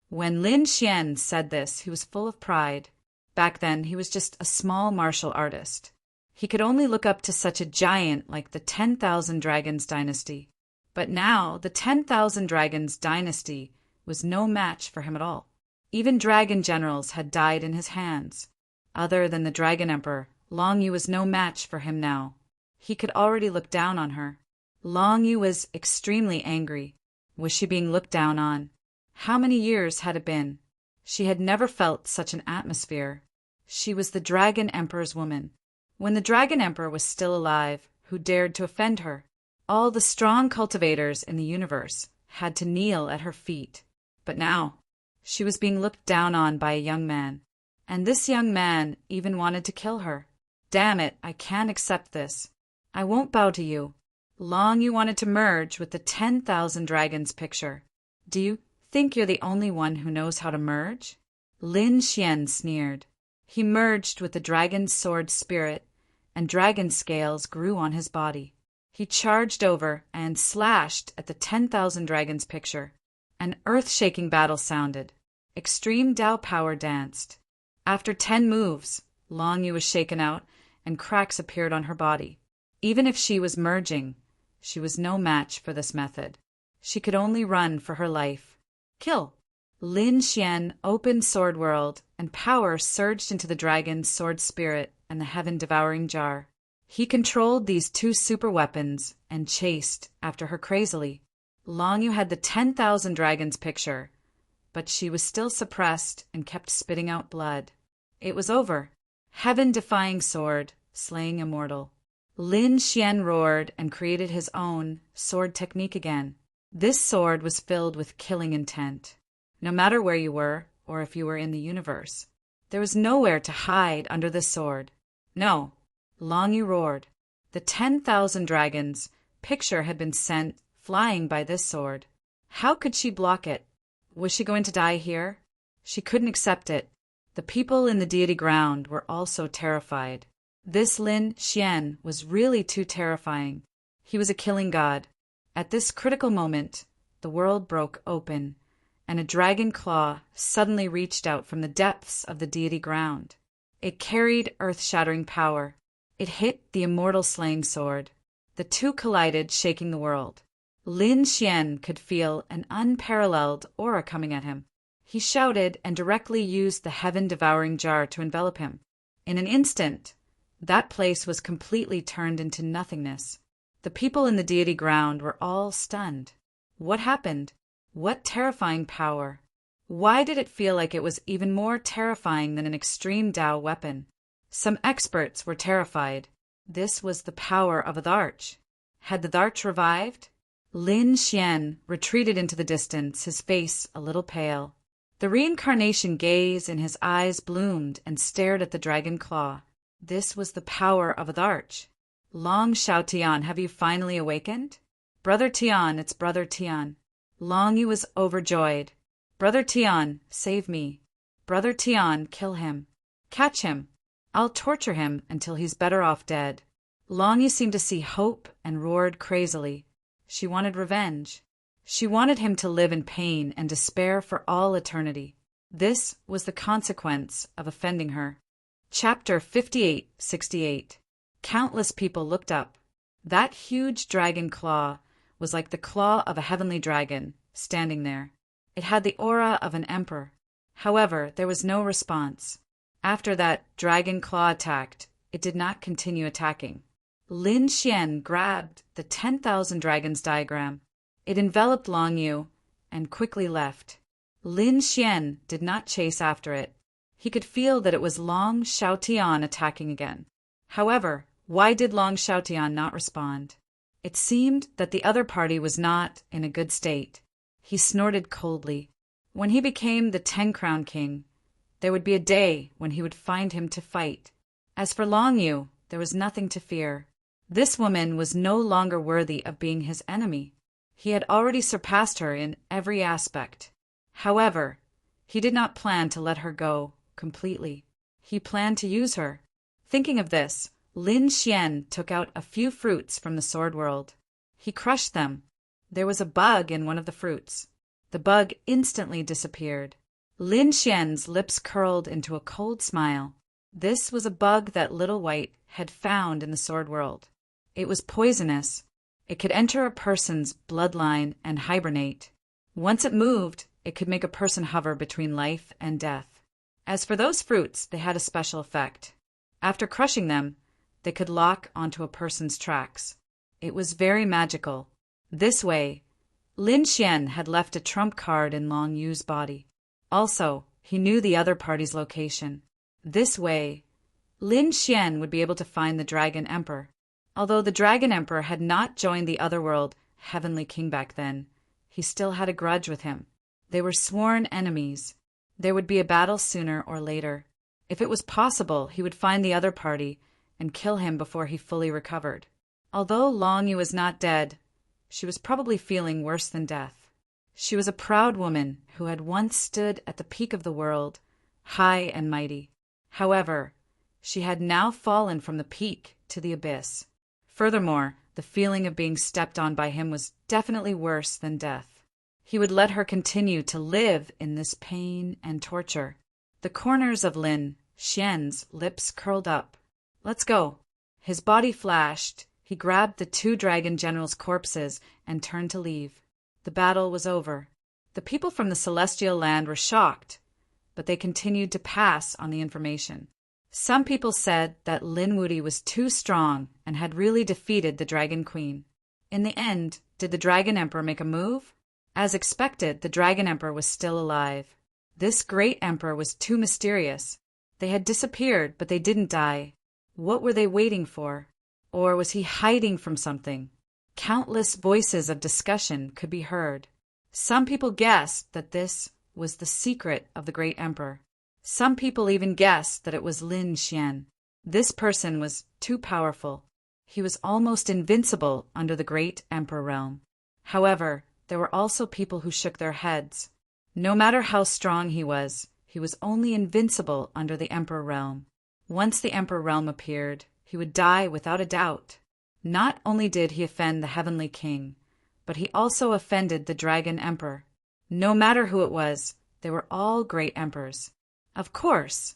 When Lin Xian said this, he was full of pride. Back then, he was just a small martial artist. He could only look up to such a giant like the 10,000 Dragons dynasty. But now, the 10,000 Dragons dynasty was no match for him at all. Even dragon generals had died in his hands. Other than the Dragon Emperor, Long Yu was no match for him now. He could already look down on her. Long Yu was extremely angry. Was she being looked down on? How many years had it been? She had never felt such an atmosphere. She was the Dragon Emperor's woman. When the Dragon Emperor was still alive, who dared to offend her? All the strong cultivators in the universe had to kneel at her feet. But now, she was being looked down on by a young man. And this young man even wanted to kill her. Damn it, I can't accept this. I won't bow to you. Long Yu wanted to merge with the 10,000 Dragons picture. Do you think you're the only one who knows how to merge? Lin Xian sneered. He merged with the dragon sword spirit, and dragon scales grew on his body. He charged over and slashed at the 10,000 Dragons picture. An earth-shaking battle sounded. Extreme Dao power danced. After 10 moves, Long Yu was shaken out, and cracks appeared on her body. Even if she was merging, she was no match for this method. She could only run for her life. Kill! Lin Xian opened Sword World, and power surged into the dragon's sword spirit and the heaven-devouring jar. He controlled these 2 super weapons and chased after her crazily. Long Yu had the 10,000 Dragons picture, but she was still suppressed and kept spitting out blood. It was over. Heaven-defying sword, slaying immortal. Lin Xian roared and created his own sword technique again. This sword was filled with killing intent. No matter where you were, or if you were in the universe, there was nowhere to hide under this sword. No. Long Yu roared. The 10,000 Dragons picture had been sent flying by this sword. How could she block it? Was she going to die here? She couldn't accept it. The people in the Deity ground were also terrified. This Lin Xian was really too terrifying. He was a killing god. At this critical moment, the world broke open, and a dragon claw suddenly reached out from the depths of the Deity ground. It carried earth-shattering power. It hit the immortal slaying sword. The 2 collided, shaking the world. Lin Xian could feel an unparalleled aura coming at him. He shouted and directly used the heaven-devouring jar to envelop him. In an instant, that place was completely turned into nothingness. The people in the Deity ground were all stunned. What happened? What terrifying power! Why did it feel like it was even more terrifying than an extreme Dao weapon? Some experts were terrified. This was the power of a Dharch. Had the Dharch revived? Lin Xian retreated into the distance, his face a little pale. The reincarnation gaze in his eyes bloomed and stared at the dragon claw. This was the power of a Dharch. Long Xiao Tian, have you finally awakened? Brother Tian, it's Brother Tian. Long Yu was overjoyed. Brother Tian, save me. Brother Tian, kill him. Catch him. I'll torture him until he's better off dead. Long Yu seemed to see hope and roared crazily. She wanted revenge. She wanted him to live in pain and despair for all eternity. This was the consequence of offending her. Chapter 58-68. Countless people looked up. That huge dragon claw was like the claw of a heavenly dragon, standing there. It had the aura of an emperor. However, there was no response. After that dragon claw attacked, it did not continue attacking. Lin Xian grabbed the 10,000 Dragons diagram. It enveloped Long Yu and quickly left. Lin Xian did not chase after it. He could feel that it was Long Xiaotian attacking again. However, why did Long Xiaotian not respond? It seemed that the other party was not in a good state. He snorted coldly. When he became the 10-crown king, there would be a day when he would find him to fight. As for Long Yu, there was nothing to fear. This woman was no longer worthy of being his enemy. He had already surpassed her in every aspect. However, he did not plan to let her go completely. He planned to use her. Thinking of this, Lin Xian took out a few fruits from the sword world. He crushed them. There was a bug in one of the fruits. The bug instantly disappeared. Lin Xian's lips curled into a cold smile. This was a bug that Little White had found in the sword world. It was poisonous. It could enter a person's bloodline and hibernate. Once it moved, it could make a person hover between life and death. As for those fruits, they had a special effect. After crushing them, they could lock onto a person's tracks. It was very magical. This way, Lin Xian had left a trump card in Long Yu's body. Also, he knew the other party's location. This way, Lin Xian would be able to find the Dragon Emperor. Although the Dragon Emperor had not joined the Otherworld Heavenly King back then, he still had a grudge with him. They were sworn enemies. There would be a battle sooner or later. If it was possible, he would find the other party and kill him before he fully recovered. Although Long Yu was not dead, she was probably feeling worse than death. She was a proud woman who had once stood at the peak of the world, high and mighty. However, she had now fallen from the peak to the abyss. Furthermore, the feeling of being stepped on by him was definitely worse than death. He would let her continue to live in this pain and torture. The corners of Lin Xian's lips curled up. "Let's go." His body flashed. He grabbed the 2 dragon generals' corpses and turned to leave. The battle was over. The people from the celestial land were shocked, but they continued to pass on the information. Some people said that Lin Wuti was too strong and had really defeated the Dragon Queen. In the end, did the Dragon Emperor make a move? As expected, the Dragon Emperor was still alive. This great emperor was too mysterious. They had disappeared, but they didn't die. What were they waiting for? Or was he hiding from something? Countless voices of discussion could be heard. Some people guessed that this was the secret of the great emperor. Some people even guessed that it was Lin Xian. This person was too powerful. He was almost invincible under the great emperor realm. However, there were also people who shook their heads. No matter how strong he was only invincible under the emperor realm. Once the emperor realm appeared, he would die without a doubt. Not only did he offend the heavenly king, but he also offended the dragon emperor. No matter who it was, they were all great emperors. Of course,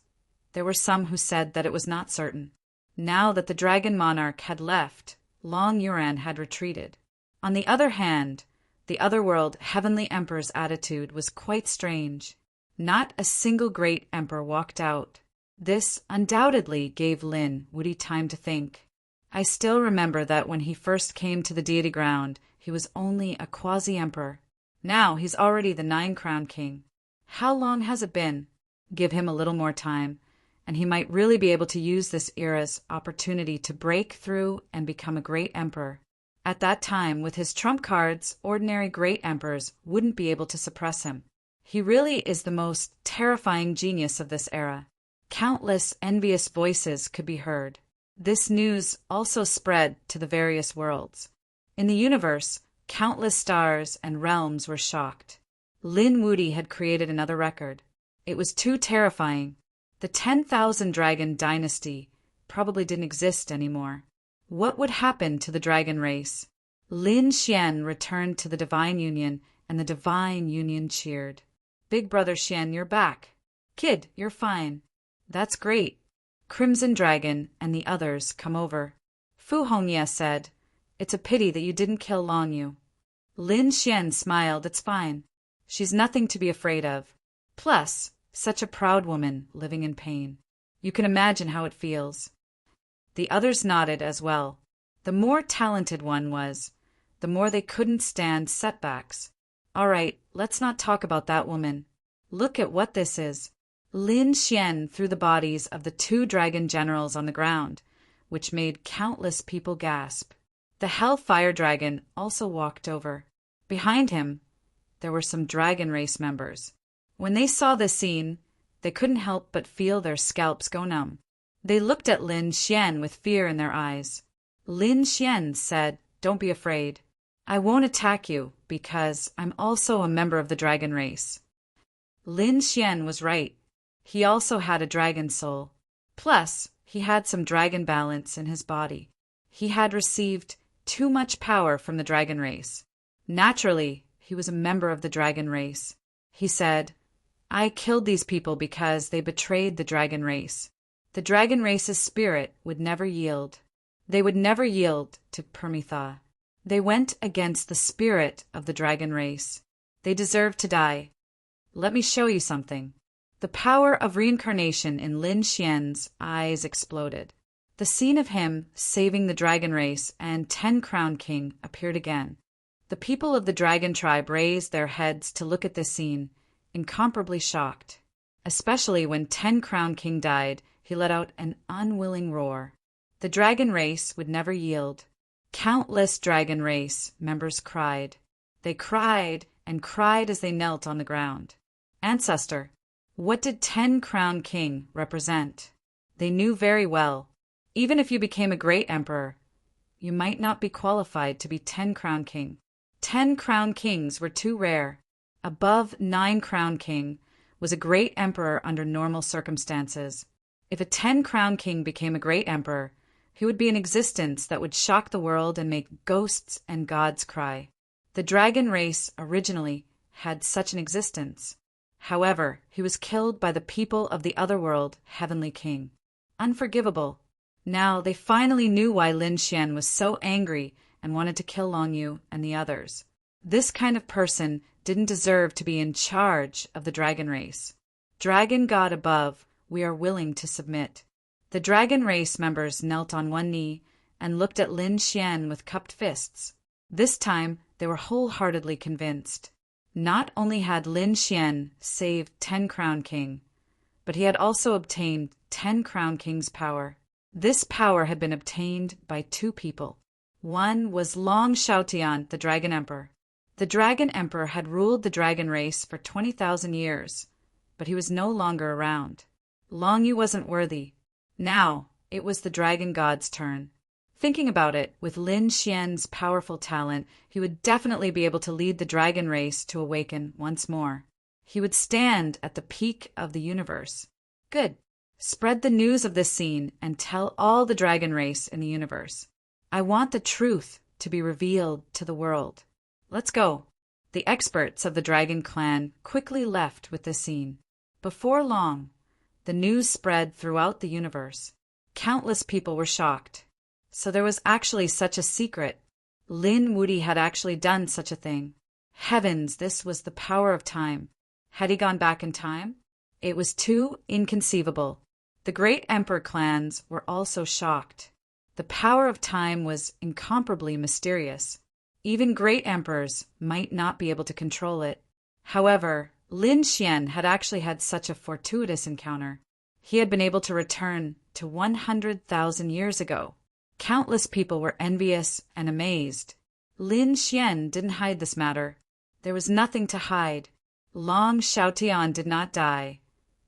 there were some who said that it was not certain. Now that the dragon monarch had left, Long Yuran had retreated. On the other hand, the otherworld heavenly emperor's attitude was quite strange. Not a single great emperor walked out. This undoubtedly gave Lin Wuti time to think. I still remember that when he first came to the deity ground, he was only a quasi-emperor. Now he's already the 9-crown king. How long has it been? Give him a little more time, and he might really be able to use this era's opportunity to break through and become a great emperor. At that time, with his trump cards, ordinary great emperors wouldn't be able to suppress him. He really is the most terrifying genius of this era. Countless envious voices could be heard. This news also spread to the various worlds. In the universe, countless stars and realms were shocked. Lin Wuti had created another record. It was too terrifying. The 10,000 dragon dynasty probably didn't exist anymore. What would happen to the dragon race? Lin Xian returned to the Divine Union, and the Divine Union cheered. Big Brother Xian, you're back. Kid, you're fine. That's great. Crimson Dragon and the others come over. Fu Hongye said, "It's a pity that you didn't kill Long Yu." Lin Xian smiled. "It's fine. She's nothing to be afraid of. Plus, such a proud woman living in pain. You can imagine how it feels." The others nodded as well. The more talented one was the more they couldn't stand setbacks. All right, let's not talk about that woman. Look at what this is. Lin Xian threw the bodies of the 2 dragon generals on the ground, which made countless people gasp. The Hellfire Dragon also walked over. Behind him, there were some dragon race members. When they saw this scene, they couldn't help but feel their scalps go numb. They looked at Lin Xian with fear in their eyes. Lin Xian said, "Don't be afraid. I won't attack you because I'm also a member of the dragon race." Lin Xian was right. He also had a dragon soul. Plus, he had some dragon balance in his body. He had received too much power from the dragon race. Naturally, he was a member of the dragon race. He said, "I killed these people because they betrayed the dragon race." The dragon race's spirit would never yield. They would never yield to Permitha. They went against the spirit of the dragon race. They deserved to die. Let me show you something. The power of reincarnation in Lin Xian's eyes exploded. The scene of him saving the dragon race and 10 Crown King appeared again. The people of the dragon tribe raised their heads to look at this scene, incomparably shocked. Especially when 10 Crown King died, he let out an unwilling roar. The dragon race would never yield. Countless dragon race members cried. They cried and cried as they knelt on the ground. Ancestor, what did 10 Crown King represent? They knew very well. Even if you became a great emperor, you might not be qualified to be 10 Crown King. 10 Crown Kings were too rare. Above 9 Crown King was a great emperor under normal circumstances. If a 10 Crown King became a great emperor, he would be an existence that would shock the world and make ghosts and gods cry. The dragon race originally had such an existence. However, he was killed by the people of the otherworld heavenly king. Unforgivable. Now they finally knew why Lin Xian was so angry and wanted to kill Long Yu and the others. This kind of person didn't deserve to be in charge of the dragon race. Dragon God above, we are willing to submit. The dragon race members knelt on one knee and looked at Lin Xian with cupped fists. This time, they were wholeheartedly convinced. Not only had Lin Xian saved 10 Crown King, but he had also obtained 10 Crown King's power. This power had been obtained by 2 people. One was Long Xiaotian, the Dragon Emperor. The Dragon Emperor had ruled the dragon race for 20,000 years, but he was no longer around. Long Yu wasn't worthy. Now, it was the Dragon God's turn. Thinking about it, with Lin Xian's powerful talent, he would definitely be able to lead the dragon race to awaken once more. He would stand at the peak of the universe. Good. Spread the news of this scene and tell all the dragon race in the universe. I want the truth to be revealed to the world. Let's go. The experts of the dragon clan quickly left with this scene. Before long, the news spread throughout the universe. Countless people were shocked. So there was actually such a secret. Lin Wudi had actually done such a thing. Heavens, this was the power of time. Had he gone back in time? It was too inconceivable. The great emperor clans were also shocked. The power of time was incomparably mysterious. Even great emperors might not be able to control it. However, Lin Xian had actually had such a fortuitous encounter. He had been able to return to 100,000 years ago. Countless people were envious and amazed. Lin Xian didn't hide this matter. There was nothing to hide. Long Xiaotian did not die.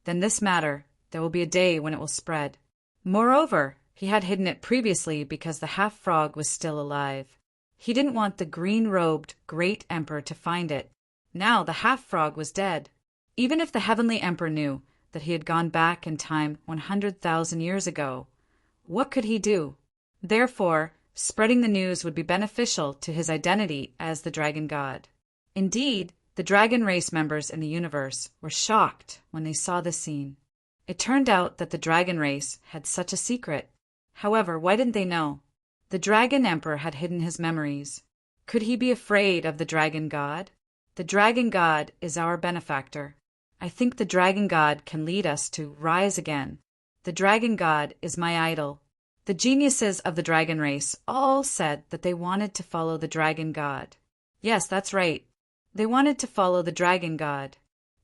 Then this matter, there will be a day when it will spread. Moreover, he had hidden it previously because the half-frog was still alive. He didn't want the green-robed great emperor to find it. Now the half-frog was dead. Even if the heavenly emperor knew that he had gone back in time 100,000 years ago, what could he do? Therefore, spreading the news would be beneficial to his identity as the dragon god. Indeed, the dragon race members in the universe were shocked when they saw this scene. It turned out that the dragon race had such a secret. However, why didn't they know? The dragon emperor had hidden his memories. Could he be afraid of the dragon god? The dragon god is our benefactor. I think the dragon god can lead us to rise again. The dragon god is my idol. The geniuses of the dragon race all said that they wanted to follow the dragon god. Yes, that's right. They wanted to follow the dragon god.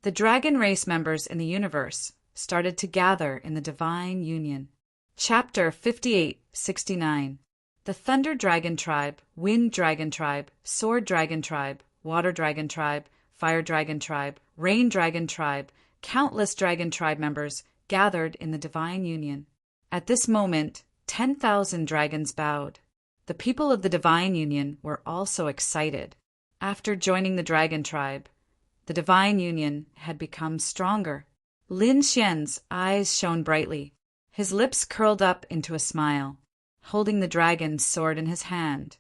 The dragon race members in the universe started to gather in the divine union. Chapter 58-69. The Thunder Dragon Tribe, Wind Dragon Tribe, Sword Dragon Tribe, Water Dragon Tribe, Fire Dragon Tribe, Rain Dragon Tribe, countless Dragon Tribe members gathered in the divine union. At this moment, 10,000 dragons bowed. The people of the divine union were also excited. After joining the Dragon Tribe, the divine union had become stronger. Lin Xian's eyes shone brightly. His lips curled up into a smile. Holding the dragon's sword in his hand,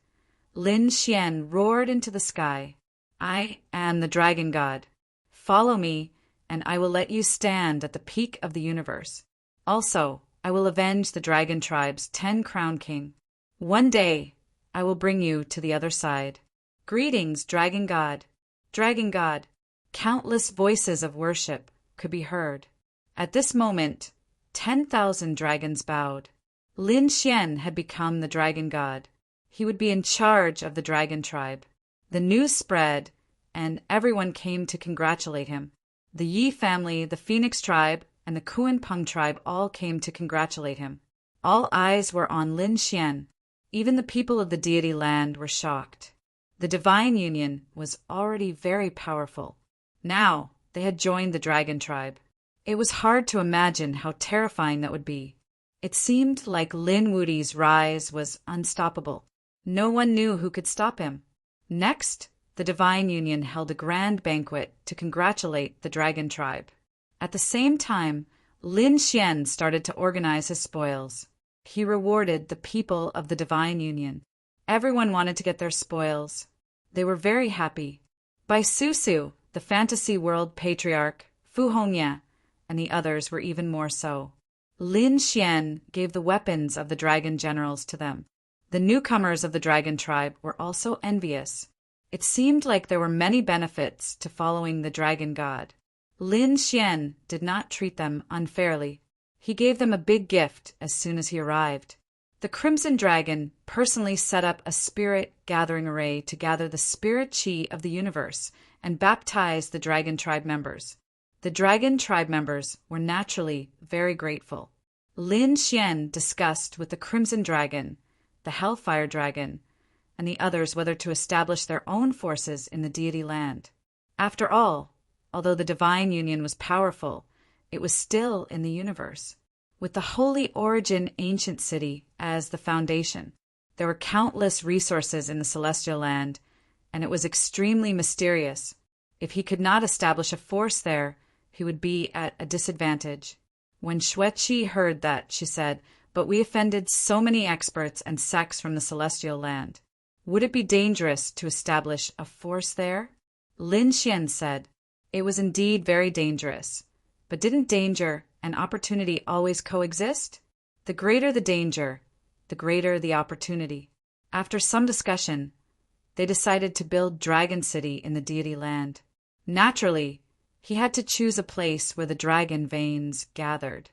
Lin Xian roared into the sky. I am the dragon god. Follow me, and I will let you stand at the peak of the universe. Also, I will avenge the dragon tribe's 10 crown king. One day, I will bring you to the other side. Greetings, dragon god. Dragon god. Countless voices of worship could be heard. At this moment, 10,000 dragons bowed. Lin Xian had become the dragon god. He would be in charge of the dragon tribe. The news spread, and everyone came to congratulate him. The Yi family, the Phoenix tribe, and the Kuan-Peng tribe all came to congratulate him. All eyes were on Lin Xian. Even the people of the Deity land were shocked. The divine union was already very powerful. Now they had joined the dragon tribe. It was hard to imagine how terrifying that would be. It seemed like Lin Wudi's rise was unstoppable. No one knew who could stop him. Next, the divine union held a grand banquet to congratulate the dragon tribe. At the same time, Lin Xian started to organize his spoils. He rewarded the people of the divine union. Everyone wanted to get their spoils. They were very happy. Bai Susu, the fantasy world patriarch, Fu Hongya, and the others were even more so. Lin Xian gave the weapons of the dragon generals to them. The newcomers of the dragon tribe were also envious. It seemed like there were many benefits to following the dragon god. Lin Xian did not treat them unfairly. He gave them a big gift as soon as he arrived. The Crimson Dragon personally set up a spirit gathering array to gather the spirit chi of the universe and baptize the dragon tribe members. The dragon tribe members were naturally very grateful. Lin Xian discussed with the Crimson Dragon, the Hellfire Dragon, and the others whether to establish their own forces in the deity land. After all, although the divine union was powerful, it was still in the universe. With the Holy Origin ancient city as the foundation, there were countless resources in the celestial land, and it was extremely mysterious. If he could not establish a force there, he would be at a disadvantage. When Xueqi heard that, she said, "But we offended so many experts and sects from the celestial land. Would it be dangerous to establish a force there?" Lin Xian said, "It was indeed very dangerous. But didn't danger and opportunity always coexist? The greater the danger, the greater the opportunity." After some discussion, they decided to build Dragon City in the deity land. Naturally, he had to choose a place where the dragon veins gathered.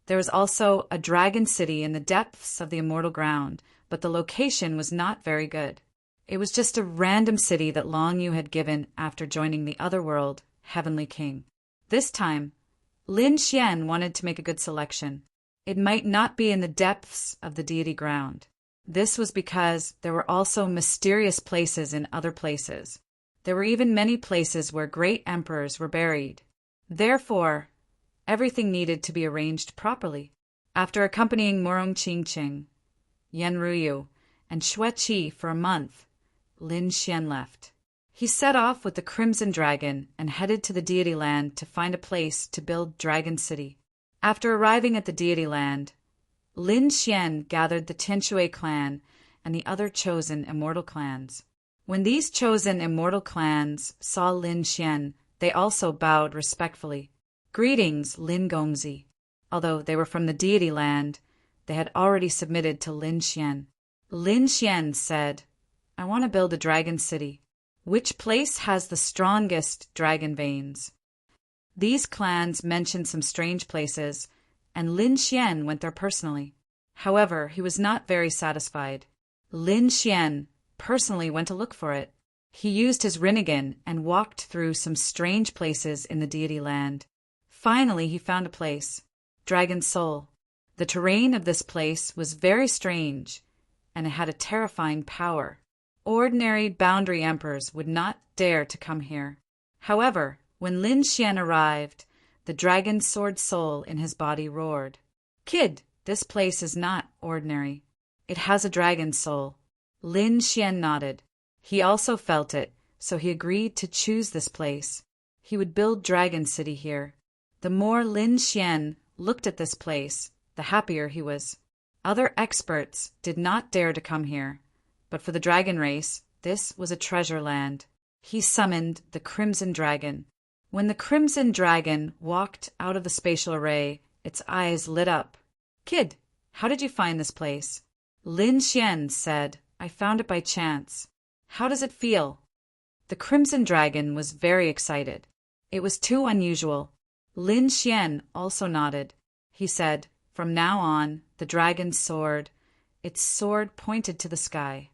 There was also a dragon city in the depths of the immortal ground, but the location was not very good. It was just a random city that Long Yu had given after joining the other world, Heavenly King. This time, Lin Xian wanted to make a good selection. It might not be in the depths of the deity ground. This was because there were also mysterious places in other places. There were even many places where great emperors were buried. Therefore, everything needed to be arranged properly. After accompanying Morong Qingqing, Yan Ruyu, and Xueqi for a month, Lin Xian left. He set off with the Crimson Dragon and headed to the deity land to find a place to build Dragon City. After arriving at the deity land, Lin Xian gathered the Tianshui clan and the other chosen immortal clans. When these chosen immortal clans saw Lin Xian, they also bowed respectfully. "Greetings, Lin Gongzi." Although they were from the deity land, they had already submitted to Lin Xian. Lin Xian said, "I want to build a dragon city. Which place has the strongest dragon veins?" These clans mentioned some strange places, and Lin Xian went there personally. However, he was not very satisfied. Lin Xian personally went to look for it. He used his Rinnegan and walked through some strange places in the deity land. Finally, he found a place, Dragon Soul. The terrain of this place was very strange, and it had a terrifying power. Ordinary boundary emperors would not dare to come here. However, when Lin Xian arrived, the dragon sword soul in his body roared. "Kid, this place is not ordinary. It has a dragon soul." Lin Xian nodded. He also felt it, so he agreed to choose this place. He would build Dragon City here. The more Lin Xian looked at this place, the happier he was. Other experts did not dare to come here, but for the dragon race, this was a treasure land. He summoned the Crimson Dragon. When the Crimson Dragon walked out of the spatial array, its eyes lit up. "Kid, how did you find this place?" Lin Xian said, "I found it by chance." "How does it feel?" The Crimson Dragon was very excited. It was too unusual. Lin Xian also nodded. He said, "From now on, the dragon's sword." Its sword pointed to the sky.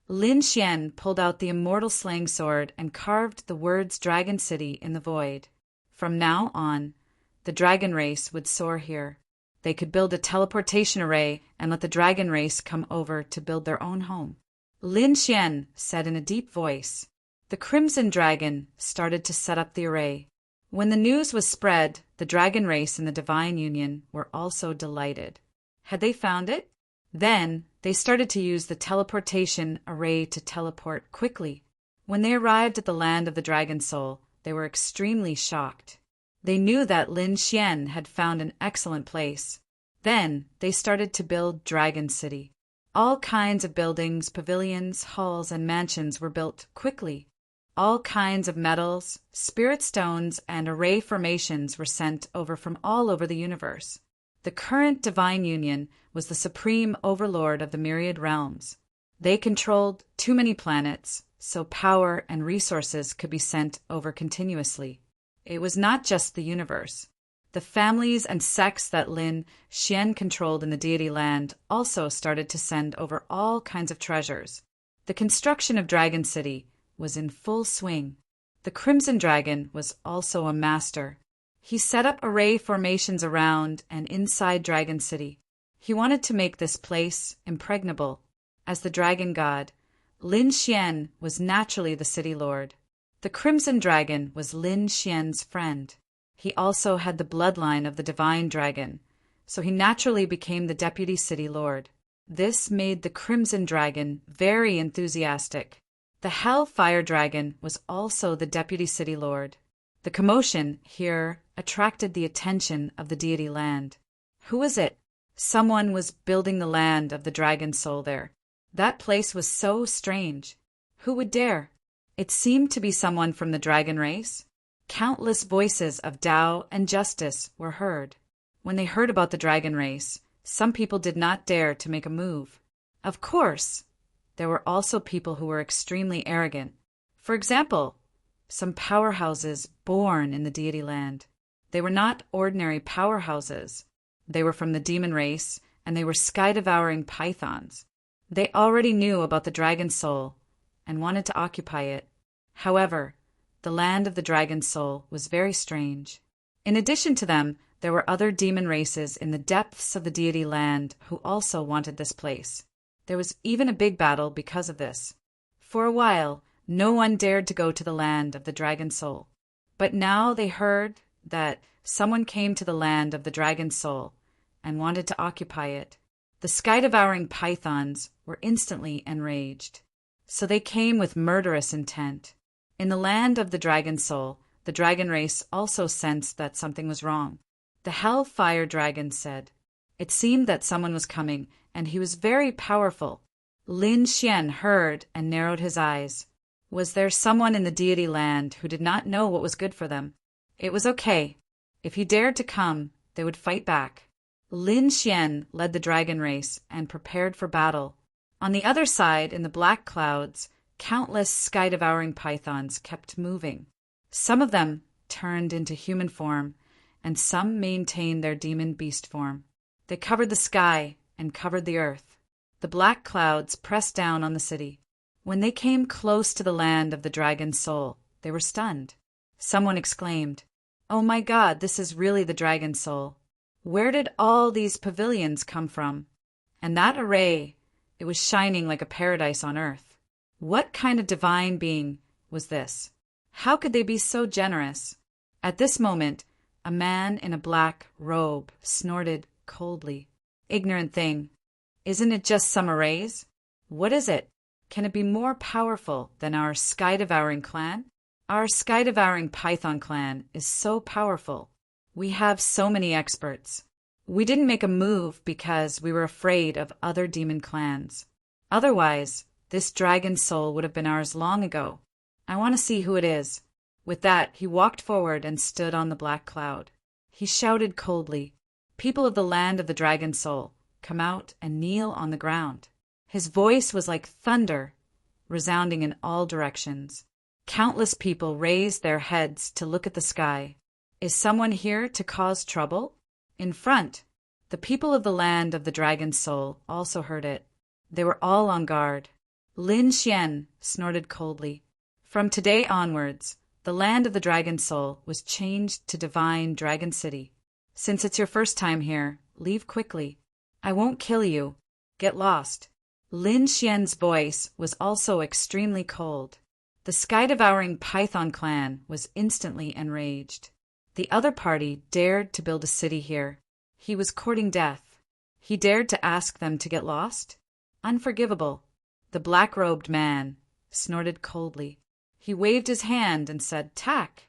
Lin Xian pulled out the immortal slaying sword and carved the words Dragon City in the void. From now on, the dragon race would soar here. They could build a teleportation array and let the dragon race come over to build their own home. Lin Xian said in a deep voice. The Crimson Dragon started to set up the array. When the news was spread, the dragon race and the Divine Union were also delighted. Had they found it? Then they started to use the teleportation array to teleport quickly. When they arrived at the land of the Dragon Soul, they were extremely shocked. They knew that Lin Xian had found an excellent place. Then they started to build Dragon City. All kinds of buildings, pavilions, halls, and mansions were built quickly. All kinds of metals, spirit stones, and array formations were sent over from all over the universe. The current Divine Union was the supreme overlord of the myriad realms. They controlled too many planets, so power and resources could be sent over continuously. It was not just the universe. The families and sects that Lin Xian controlled in the deity land also started to send over all kinds of treasures. The construction of Dragon City was in full swing. The Crimson Dragon was also a master. He set up array formations around and inside Dragon City. He wanted to make this place impregnable. As the dragon god, Lin Xian was naturally the city lord. The Crimson Dragon was Lin Xian's friend. He also had the bloodline of the Divine Dragon, so he naturally became the deputy city lord. This made the Crimson Dragon very enthusiastic. The Hellfire Dragon was also the deputy city lord. The commotion here attracted the attention of the deity land. Who was it? Someone was building the land of the dragon soul there. That place was so strange. Who would dare? It seemed to be someone from the dragon race. Countless voices of Tao and justice were heard. When they heard about the dragon race, some people did not dare to make a move. Of course, there were also people who were extremely arrogant. For example, some powerhouses born in the deity land. They were not ordinary powerhouses. They were from the demon race, and they were sky-devouring pythons. They already knew about the dragon soul and wanted to occupy it. However, the land of the dragon soul was very strange. In addition to them, there were other demon races in the depths of the deity land who also wanted this place. There was even a big battle because of this. For a while, no one dared to go to the land of the dragon soul. But now they heard that someone came to the land of the dragon soul and wanted to occupy it. The sky-devouring pythons were instantly enraged. So they came with murderous intent. In the land of the dragon soul, the dragon race also sensed that something was wrong. The Hellfire Dragon said. It seemed that someone was coming, and he was very powerful. Lin Xian heard and narrowed his eyes. Was there someone in the deity land who did not know what was good for them? It was okay. If he dared to come, they would fight back. Lin Xian led the dragon race and prepared for battle. On the other side, in the black clouds, countless sky-devouring pythons kept moving. Some of them turned into human form, and some maintained their demon beast form. They covered the sky and covered the earth. The black clouds pressed down on the city. When they came close to the land of the dragon's soul, they were stunned. Someone exclaimed, "Oh my God, this is really the dragon's soul. Where did all these pavilions come from? And that array, it was shining like a paradise on earth. What kind of divine being was this? How could they be so generous?" At this moment, a man in a black robe snorted coldly. "Ignorant thing. Isn't it just some arrays? What is it? Can it be more powerful than our sky-devouring clan? Our sky-devouring python clan is so powerful. We have so many experts. We didn't make a move because we were afraid of other demon clans. Otherwise, this dragon soul would have been ours long ago. I want to see who it is." With that, he walked forward and stood on the black cloud. He shouted coldly, "People of the land of the dragon soul, come out and kneel on the ground." His voice was like thunder, resounding in all directions. Countless people raised their heads to look at the sky. Is someone here to cause trouble? In front, the people of the land of the dragon's soul also heard it. They were all on guard. Lin Xian snorted coldly. From today onwards, the land of the dragon soul was changed to Divine Dragon City. Since it's your first time here, leave quickly. I won't kill you. Get lost. Lin Xian's voice was also extremely cold. The sky-devouring python clan was instantly enraged. The other party dared to build a city here. He was courting death. He dared to ask them to get lost? Unforgivable. The black-robed man snorted coldly. He waved his hand and said, "Tack!"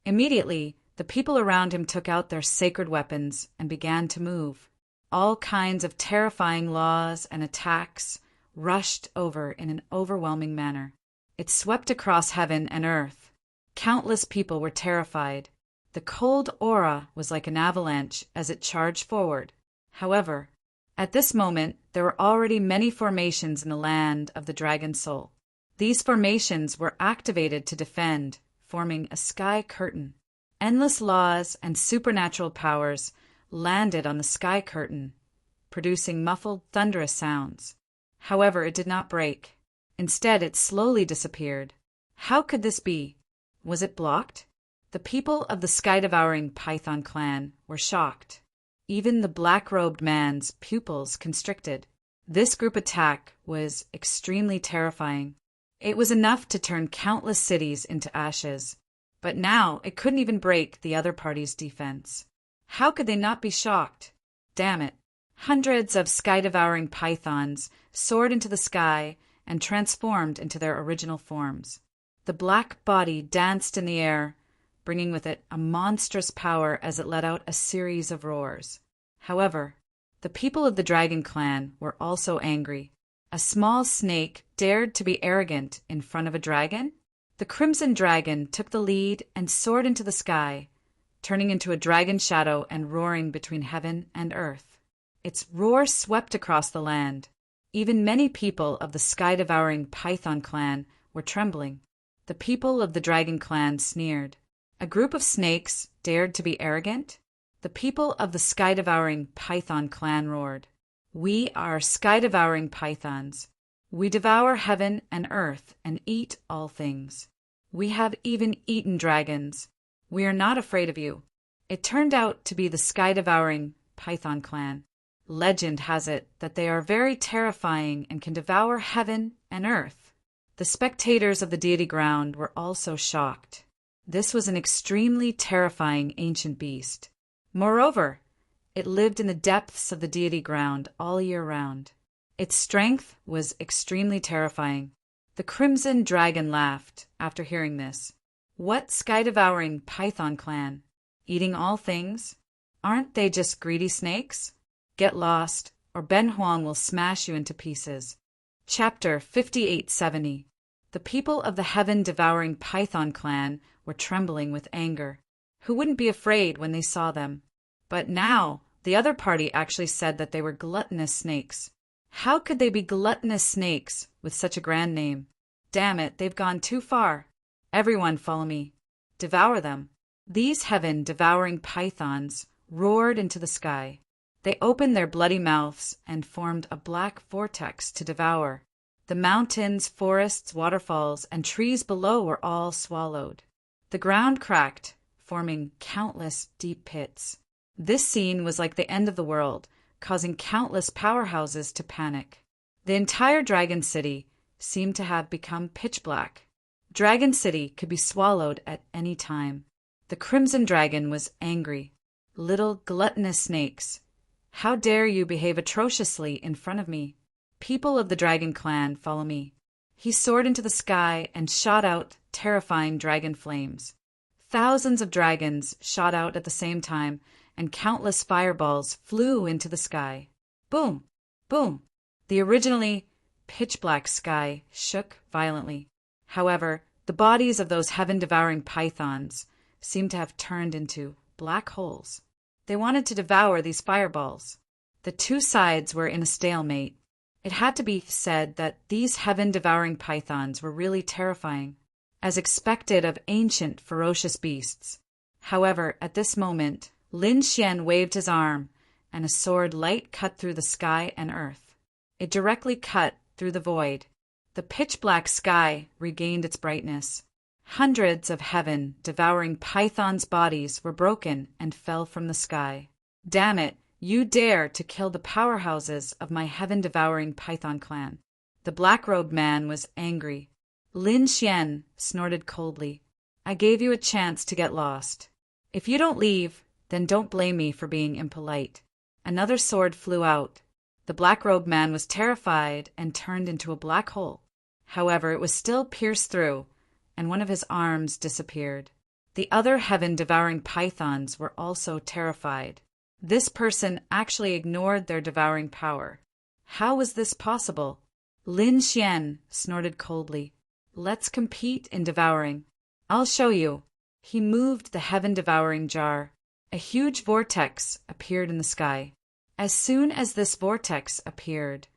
Immediately, the people around him took out their sacred weapons and began to move. All kinds of terrifying laws and attacks rushed over in an overwhelming manner. It swept across heaven and earth. Countless people were terrified. The cold aura was like an avalanche as it charged forward. However, at this moment, there were already many formations in the land of the dragon soul. These formations were activated to defend, forming a sky curtain. Endless laws and supernatural powers landed on the sky curtain, producing muffled, thunderous sounds. However, it did not break. Instead, it slowly disappeared. How could this be? Was it blocked? The people of the sky-devouring python clan were shocked. Even the black-robed man's pupils constricted. This group attack was extremely terrifying. It was enough to turn countless cities into ashes. But now it couldn't even break the other party's defense. How could they not be shocked? Damn it. Hundreds of sky-devouring pythons soared into the sky and transformed into their original forms. The black body danced in the air, bringing with it a monstrous power as it let out a series of roars. However, the people of the dragon clan were also angry. A small snake dared to be arrogant in front of a dragon? The crimson dragon took the lead and soared into the sky, turning into a dragon shadow and roaring between heaven and earth. Its roar swept across the land. Even many people of the sky-devouring python clan were trembling. The people of the dragon clan sneered. A group of snakes dared to be arrogant? The people of the sky-devouring python clan roared. We are sky-devouring pythons. We devour heaven and earth and eat all things. We have even eaten dragons. We are not afraid of you. It turned out to be the sky-devouring python clan. Legend has it that they are very terrifying and can devour heaven and earth. The spectators of the deity ground were also shocked. This was an extremely terrifying ancient beast. Moreover, it lived in the depths of the deity ground all year round. Its strength was extremely terrifying. The crimson dragon laughed after hearing this. What sky-devouring python clan? Eating all things? Aren't they just greedy snakes? Get lost, or Ben Huang will smash you into pieces. Chapter 5870. The people of the heaven-devouring python clan were trembling with anger. Who wouldn't be afraid when they saw them? But now, the other party actually said that they were gluttonous snakes. How could they be gluttonous snakes with such a grand name? Damn it, they've gone too far. Everyone follow me. Devour them. These heaven-devouring pythons roared into the sky. They opened their bloody mouths and formed a black vortex to devour. The mountains, forests, waterfalls, and trees below were all swallowed. The ground cracked, forming countless deep pits. This scene was like the end of the world, causing countless powerhouses to panic. The entire Dragon City seemed to have become pitch black. Dragon City could be swallowed at any time. The Crimson Dragon was angry. Little gluttonous snakes, how dare you behave atrociously in front of me? People of the Dragon Clan, follow me. He soared into the sky and shot out terrifying dragon flames. Thousands of dragons shot out at the same time, and countless fireballs flew into the sky. Boom! Boom! The originally pitch-black sky shook violently. However, the bodies of those heaven-devouring pythons seemed to have turned into black holes. They wanted to devour these fireballs. The two sides were in a stalemate. It had to be said that these heaven-devouring pythons were really terrifying, as expected of ancient ferocious beasts. However, at this moment, Lin Xian waved his arm, and a sword light cut through the sky and earth. It directly cut through the void. The pitch-black sky regained its brightness. Hundreds of heaven-devouring pythons' bodies were broken and fell from the sky. Damn it! You dare to kill the powerhouses of my heaven-devouring python clan. The black-robed man was angry. Lin Xian snorted coldly. I gave you a chance to get lost. If you don't leave, then don't blame me for being impolite. Another sword flew out. The black-robed man was terrified and turned into a black hole. However, it was still pierced through, and one of his arms disappeared. The other heaven-devouring pythons were also terrified. This person actually ignored their devouring power. How was this possible? Lin Xian snorted coldly. Let's compete in devouring. I'll show you. He moved the heaven-devouring jar. A huge vortex appeared in the sky. As soon as this vortex appeared,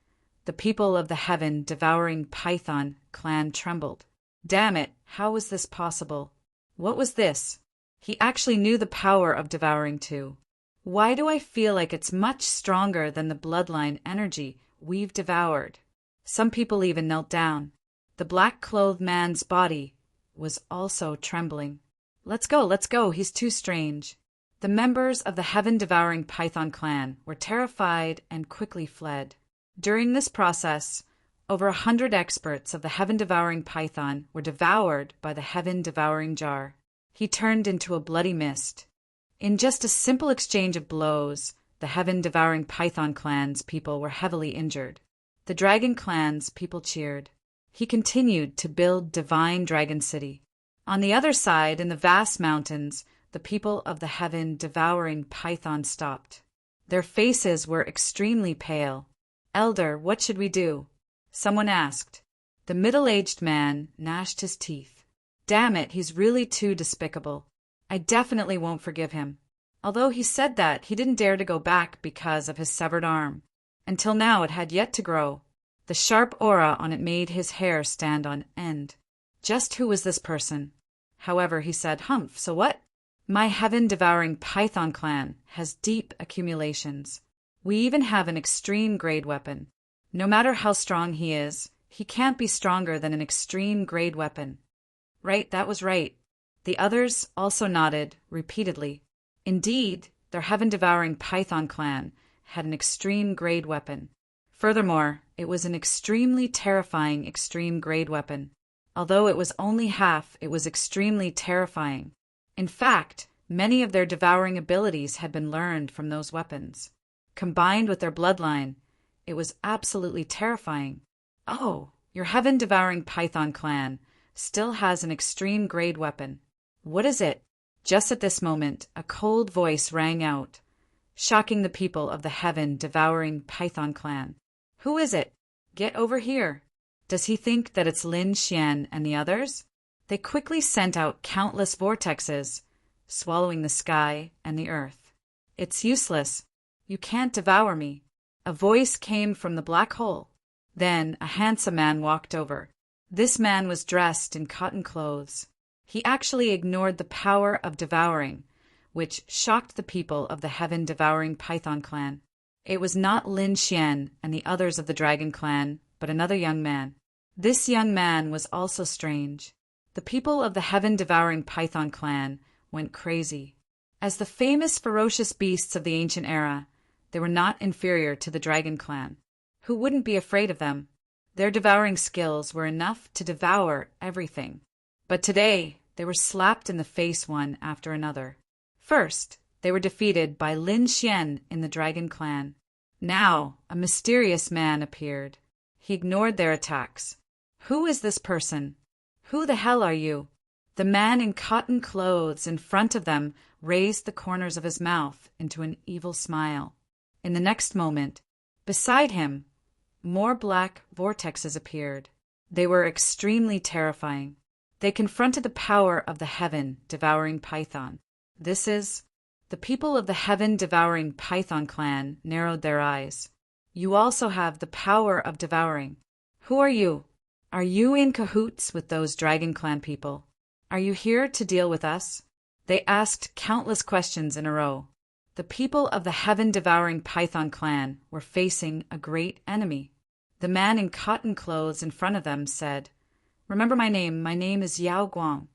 the people of the heaven-devouring python clan trembled. Damn it, how was this possible? What was this? He actually knew the power of devouring too. Why do I feel like it's much stronger than the bloodline energy we've devoured? Some people even knelt down. The black-clothed man's body was also trembling. Let's go, he's too strange. The members of the heaven-devouring python clan were terrified and quickly fled. During this process, over 100 experts of the heaven-devouring python were devoured by the heaven-devouring jar. He turned into a bloody mist. In just a simple exchange of blows, the heaven-devouring python clan's people were heavily injured. The dragon clan's people cheered. He continued to build divine Dragon City. On the other side, in the vast mountains, the people of the heaven-devouring python stopped. Their faces were extremely pale. Elder, what should we do? Someone asked. The middle-aged man gnashed his teeth. Damn it, he's really too despicable. I definitely won't forgive him. Although he said that, he didn't dare to go back because of his severed arm. Until now it had yet to grow. The sharp aura on it made his hair stand on end. Just who was this person? However, he said, Humph, so what? My heaven-devouring python clan has deep accumulations. We even have an extreme-grade weapon. No matter how strong he is, he can't be stronger than an extreme-grade weapon. Right, that was right. The others also nodded repeatedly. Indeed, their heaven-devouring python clan had an extreme-grade weapon. Furthermore, it was an extremely terrifying extreme-grade weapon. Although it was only half, it was extremely terrifying. In fact, many of their devouring abilities had been learned from those weapons. Combined with their bloodline, it was absolutely terrifying. Oh, your heaven-devouring python clan still has an extreme-grade weapon. What is it? Just at this moment, a cold voice rang out, shocking the people of the heaven-devouring python clan. Who is it? Get over here. Does he think that it's Lin Xian and the others? They quickly sent out countless vortexes, swallowing the sky and the earth. It's useless. You can't devour me. A voice came from the black hole. Then a handsome man walked over. This man was dressed in cotton clothes. He actually ignored the power of devouring, which shocked the people of the heaven-devouring python clan. It was not Lin Xian and the others of the dragon clan, but another young man. This young man was also strange. The people of the heaven-devouring python clan went crazy. As the famous ferocious beasts of the ancient era, they were not inferior to the dragon clan. Who wouldn't be afraid of them? Their devouring skills were enough to devour everything. But today, they were slapped in the face one after another. First, they were defeated by Lin Xian in the dragon clan. Now, a mysterious man appeared. He ignored their attacks. Who is this person? Who the hell are you? The man in cotton clothes in front of them raised the corners of his mouth into an evil smile. In the next moment, beside him, more black vortexes appeared. They were extremely terrifying. They confronted the power of the heaven-devouring python. The people of the heaven-devouring python clan narrowed their eyes. You also have the power of devouring. Who are you? Are you in cahoots with those dragon clan people? Are you here to deal with us? They asked countless questions in a row. The people of the heaven-devouring python clan were facing a great enemy. The man in cotton clothes in front of them said, "Remember my name. My name is Yao Guang.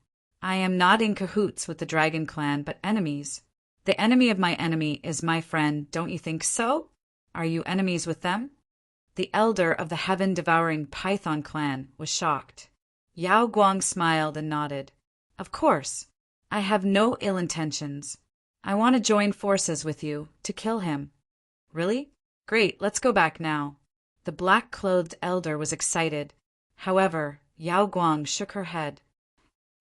I am not in cahoots with the dragon clan, but enemies. The enemy of my enemy is my friend, don't you think so? Are you enemies with them?" The elder of the heaven-devouring python clan was shocked. Yao Guang smiled and nodded. "Of course. I have no ill intentions. I want to join forces with you to kill him." "Really? Great, let's go back now." The black-clothed elder was excited. However, Yao Guang shook her head.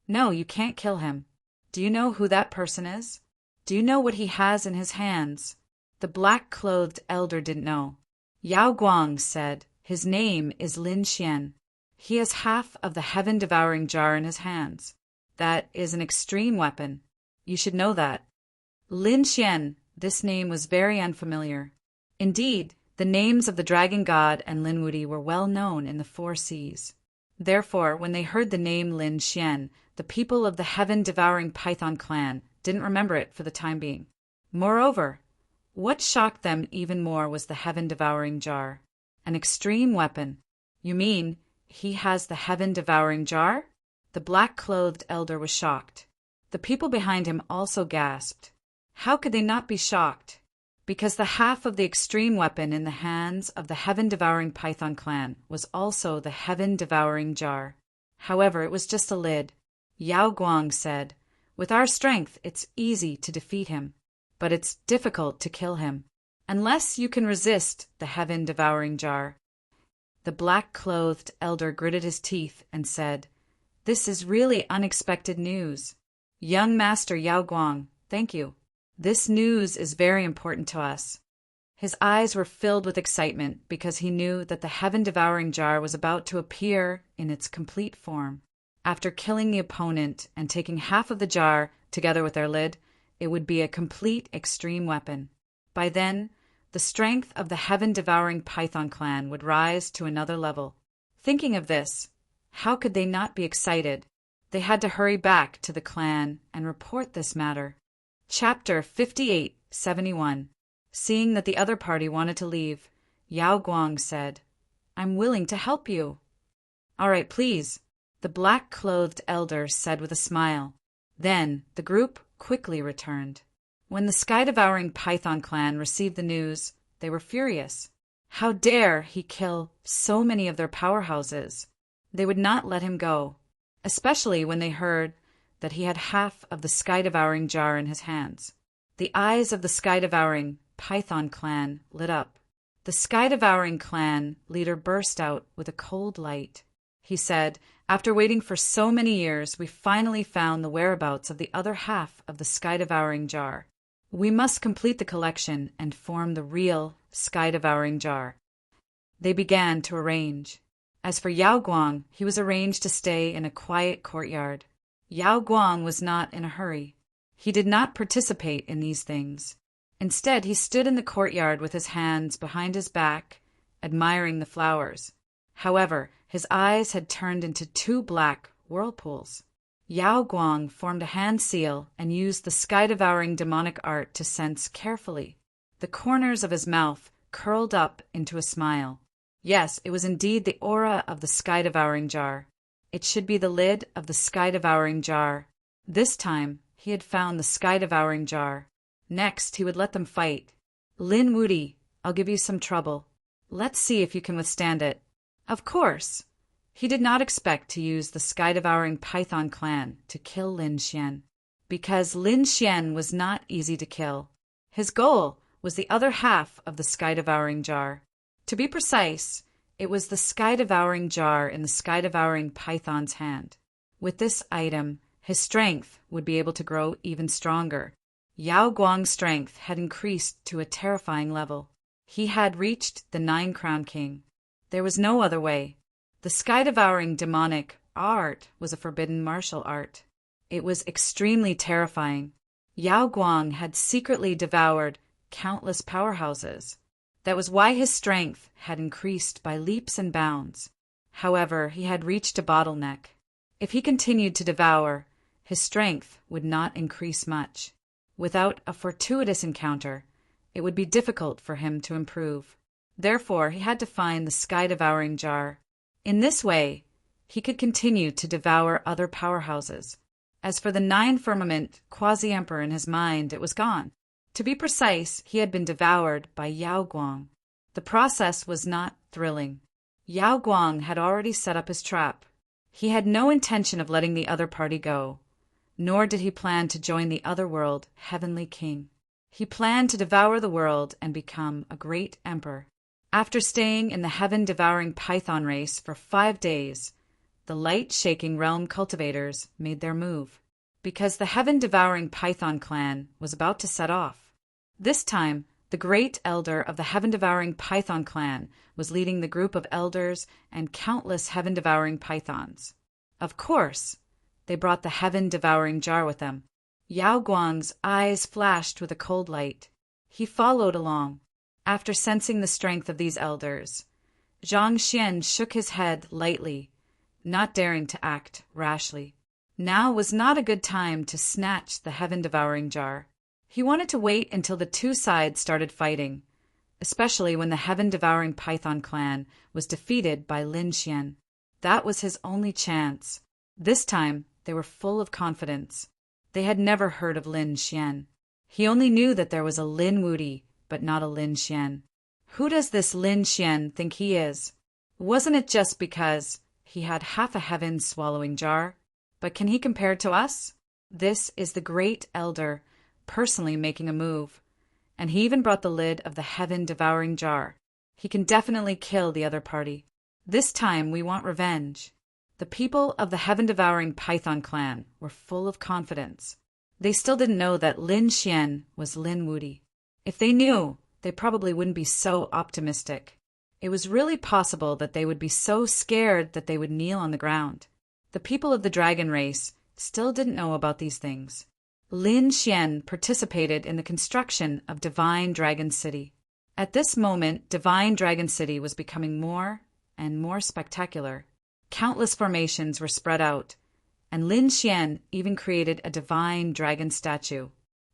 "No, you can't kill him. Do you know who that person is? Do you know what he has in his hands?" The black-clothed elder didn't know. Yao Guang said, "His name is Lin Xian. He has half of the heaven-devouring jar in his hands. That is an extreme weapon. You should know that." Lin Xian, this name was very unfamiliar. Indeed, the names of the dragon god and Lin Wudi were well known in the four seas. Therefore, when they heard the name Lin Xian, the people of the heaven-devouring python clan didn't remember it for the time being. Moreover, what shocked them even more was the heaven-devouring jar. An extreme weapon. "You mean he has the heaven-devouring jar?" The black-clothed elder was shocked. The people behind him also gasped. How could they not be shocked? Because the half of the extreme weapon in the hands of the heaven-devouring python clan was also the heaven-devouring jar. However, it was just a lid. Yao Guang said, "With our strength, it's easy to defeat him, but it's difficult to kill him, unless you can resist the heaven-devouring jar." The black-clothed elder gritted his teeth and said, "This is really unexpected news. Young Master Yao Guang, thank you. This news is very important to us." His eyes were filled with excitement because he knew that the heaven-devouring jar was about to appear in its complete form. After killing the opponent and taking half of the jar together with their lid, it would be a complete extreme weapon. By then, the strength of the heaven-devouring python clan would rise to another level. Thinking of this, how could they not be excited? They had to hurry back to the clan and report this matter. Chapter 58-71. Seeing that the other party wanted to leave, Yao Guang said, "I'm willing to help you." "All right, please," the black-clothed elder said with a smile. Then the group quickly returned. When the sky-devouring python clan received the news, they were furious. How dare he kill so many of their powerhouses? They would not let him go, especially when they heard that he had half of the sky-devouring jar in his hands. The eyes of the sky-devouring python clan lit up. The sky-devouring clan leader burst out with a cold light. He said, "After waiting for so many years, we finally found the whereabouts of the other half of the sky-devouring jar. We must complete the collection and form the real sky-devouring jar." They began to arrange. As for Yao Guang, he was arranged to stay in a quiet courtyard. Yao Guang was not in a hurry. He did not participate in these things. Instead, he stood in the courtyard with his hands behind his back, admiring the flowers. However, his eyes had turned into two black whirlpools. Yao Guang formed a hand seal and used the sky-devouring demonic art to sense carefully. The corners of his mouth curled up into a smile. Yes, it was indeed the aura of the sky-devouring jar. It should be the lid of the sky-devouring jar. This time, he had found the sky-devouring jar. Next, he would let them fight. Lin Wuti, I'll give you some trouble. Let's see if you can withstand it. Of course. He did not expect to use the sky-devouring python clan to kill Lin Xian, because Lin Xian was not easy to kill. His goal was the other half of the sky-devouring jar. To be precise, it was the sky-devouring jar in the sky-devouring python's hand. With this item, his strength would be able to grow even stronger. Yao Guang's strength had increased to a terrifying level. He had reached the 9-crown king. There was no other way. The sky-devouring demonic art was a forbidden martial art. It was extremely terrifying. Yao Guang had secretly devoured countless powerhouses. That was why his strength had increased by leaps and bounds. However, he had reached a bottleneck. If he continued to devour, his strength would not increase much. Without a fortuitous encounter, it would be difficult for him to improve. Therefore, he had to find the sky-devouring jar. In this way, he could continue to devour other powerhouses. As for the 9-firmament quasi-emperor in his mind, it was gone. To be precise, he had been devoured by Yao Guang. The process was not thrilling. Yao Guang had already set up his trap. He had no intention of letting the other party go, nor did he plan to join the otherworld heavenly king. He planned to devour the world and become a great emperor. After staying in the heaven-devouring python race for 5 days, the light-shaking realm cultivators made their move, because the heaven-devouring python clan was about to set off. This time, the great elder of the heaven-devouring python clan was leading the group of elders and countless heaven-devouring pythons. Of course, they brought the heaven-devouring jar with them. Yao Guang's eyes flashed with a cold light. He followed along. After sensing the strength of these elders, Zhang Xian shook his head lightly, not daring to act rashly. Now was not a good time to snatch the heaven-devouring jar. He wanted to wait until the two sides started fighting, especially when the heaven-devouring python clan was defeated by Lin Xian. That was his only chance. This time, they were full of confidence. They had never heard of Lin Xian. He only knew that there was a Lin Wuti, but not a Lin Xian. Who does this Lin Xian think he is? Wasn't it just because he had half a heaven-swallowing jar? But can he compare to us? This is the great elder, personally making a move. And he even brought the lid of the heaven-devouring jar. He can definitely kill the other party. This time we want revenge. The people of the heaven-devouring python clan were full of confidence. They still didn't know that Lin Xian was Lin Wuti. If they knew, they probably wouldn't be so optimistic. It was really possible that they would be so scared that they would kneel on the ground. The people of the dragon race still didn't know about these things. Lin Xian participated in the construction of Divine Dragon City. At this moment, Divine Dragon City was becoming more and more spectacular. Countless formations were spread out, and Lin Xian even created a divine dragon statue.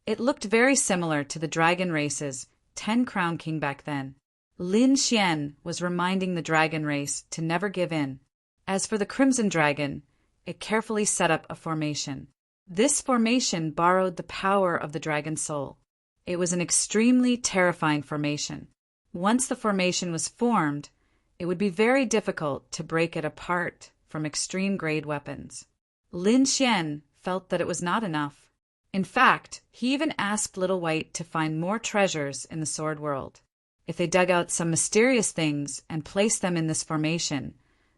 It looked very similar to the dragon race's 10-crown king back then. Lin Xian was reminding the dragon race to never give in. As for the crimson dragon, it carefully set up a formation. This formation borrowed the power of the dragon soul. It was an extremely terrifying formation. Once the formation was formed, it would be very difficult to break it apart from extreme-grade weapons. Lin Xian felt that it was not enough. In fact, he even asked Little White to find more treasures in the sword world. If they dug out some mysterious things and placed them in this formation,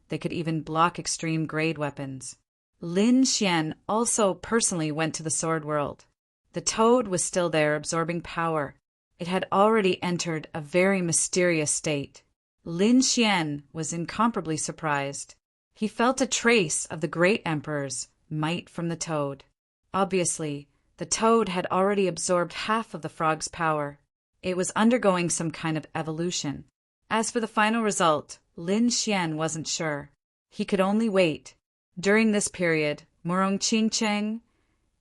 they could even block extreme-grade weapons. Lin Xian also personally went to the sword world. The toad was still there, absorbing power. It had already entered a very mysterious state. Lin Xian was incomparably surprised. He felt a trace of the great emperor's might from the toad. Obviously, the toad had already absorbed half of the frog's power. It was undergoing some kind of evolution. As for the final result, Lin Xian wasn't sure. He could only wait. During this period, Murong Qingcheng,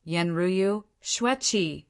Yan Ruyu, Xue Qi,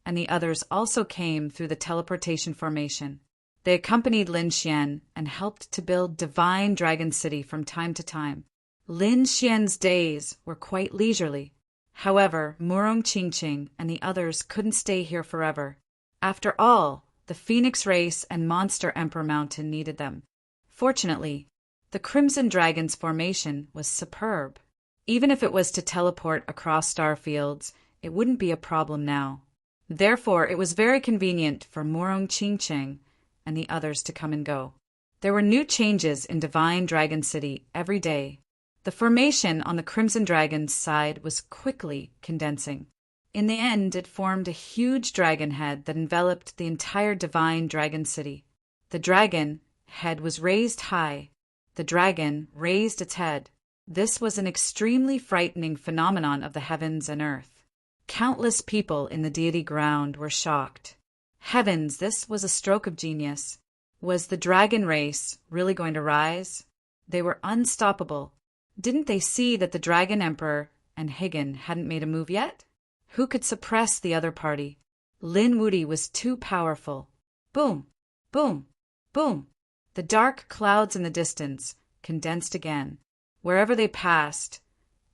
and the others also came through the teleportation formation. They accompanied Lin Xian and helped to build Divine Dragon City from time to time. Lin Xian's days were quite leisurely. However, Murong Qingqing and the others couldn't stay here forever. After all, the Phoenix Race and Monster Emperor Mountain needed them. Fortunately, the Crimson Dragon's formation was superb. Even if it was to teleport across star fields, it wouldn't be a problem now. Therefore, it was very convenient for Murong Qingqing and the others to come and go. There were new changes in Divine Dragon City every day. The formation on the Crimson Dragon's side was quickly condensing. In the end, it formed a huge dragon head that enveloped the entire Divine Dragon City. The dragon head was raised high. The dragon raised its head. This was an extremely frightening phenomenon of the heavens and earth. Countless people in the Deity ground were shocked. Heavens, this was a stroke of genius. Was the dragon race really going to rise? They were unstoppable. Didn't they see that the Dragon Emperor and Higan hadn't made a move yet? Who could suppress the other party? Lin Wuti was too powerful. Boom! Boom! Boom! The dark clouds in the distance condensed again. Wherever they passed,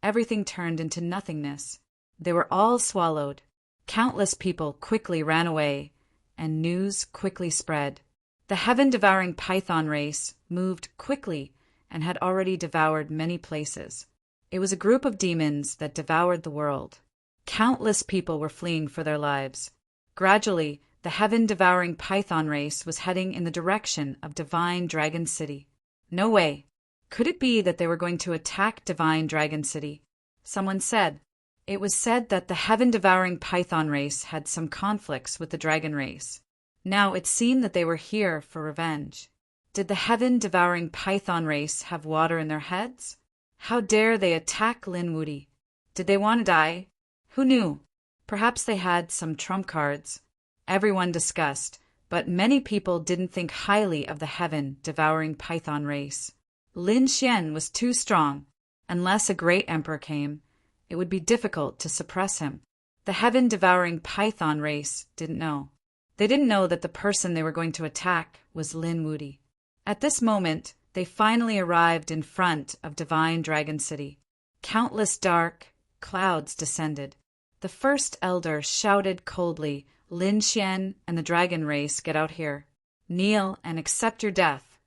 everything turned into nothingness. They were all swallowed. Countless people quickly ran away, and news quickly spread. The heaven-devouring python race moved quickly and had already devoured many places. It was a group of demons that devoured the world. Countless people were fleeing for their lives. Gradually, the heaven-devouring python race was heading in the direction of Divine Dragon City. No way. Could it be that they were going to attack Divine Dragon City? Someone said. It was said that the heaven-devouring python race had some conflicts with the dragon race. Now it seemed that they were here for revenge. Did the heaven-devouring python race have water in their heads? How dare they attack Lin Wuti? Did they want to die? Who knew? Perhaps they had some trump cards. Everyone discussed, but many people didn't think highly of the heaven-devouring python race. Lin Xian was too strong. Unless a great emperor came, it would be difficult to suppress him. The heaven-devouring python race didn't know. They didn't know that the person they were going to attack was Lin Wuti. At this moment, they finally arrived in front of Divine Dragon City. Countless dark clouds descended. The first elder shouted coldly, "Lin Xian and the dragon race, get out here. Kneel and accept your death.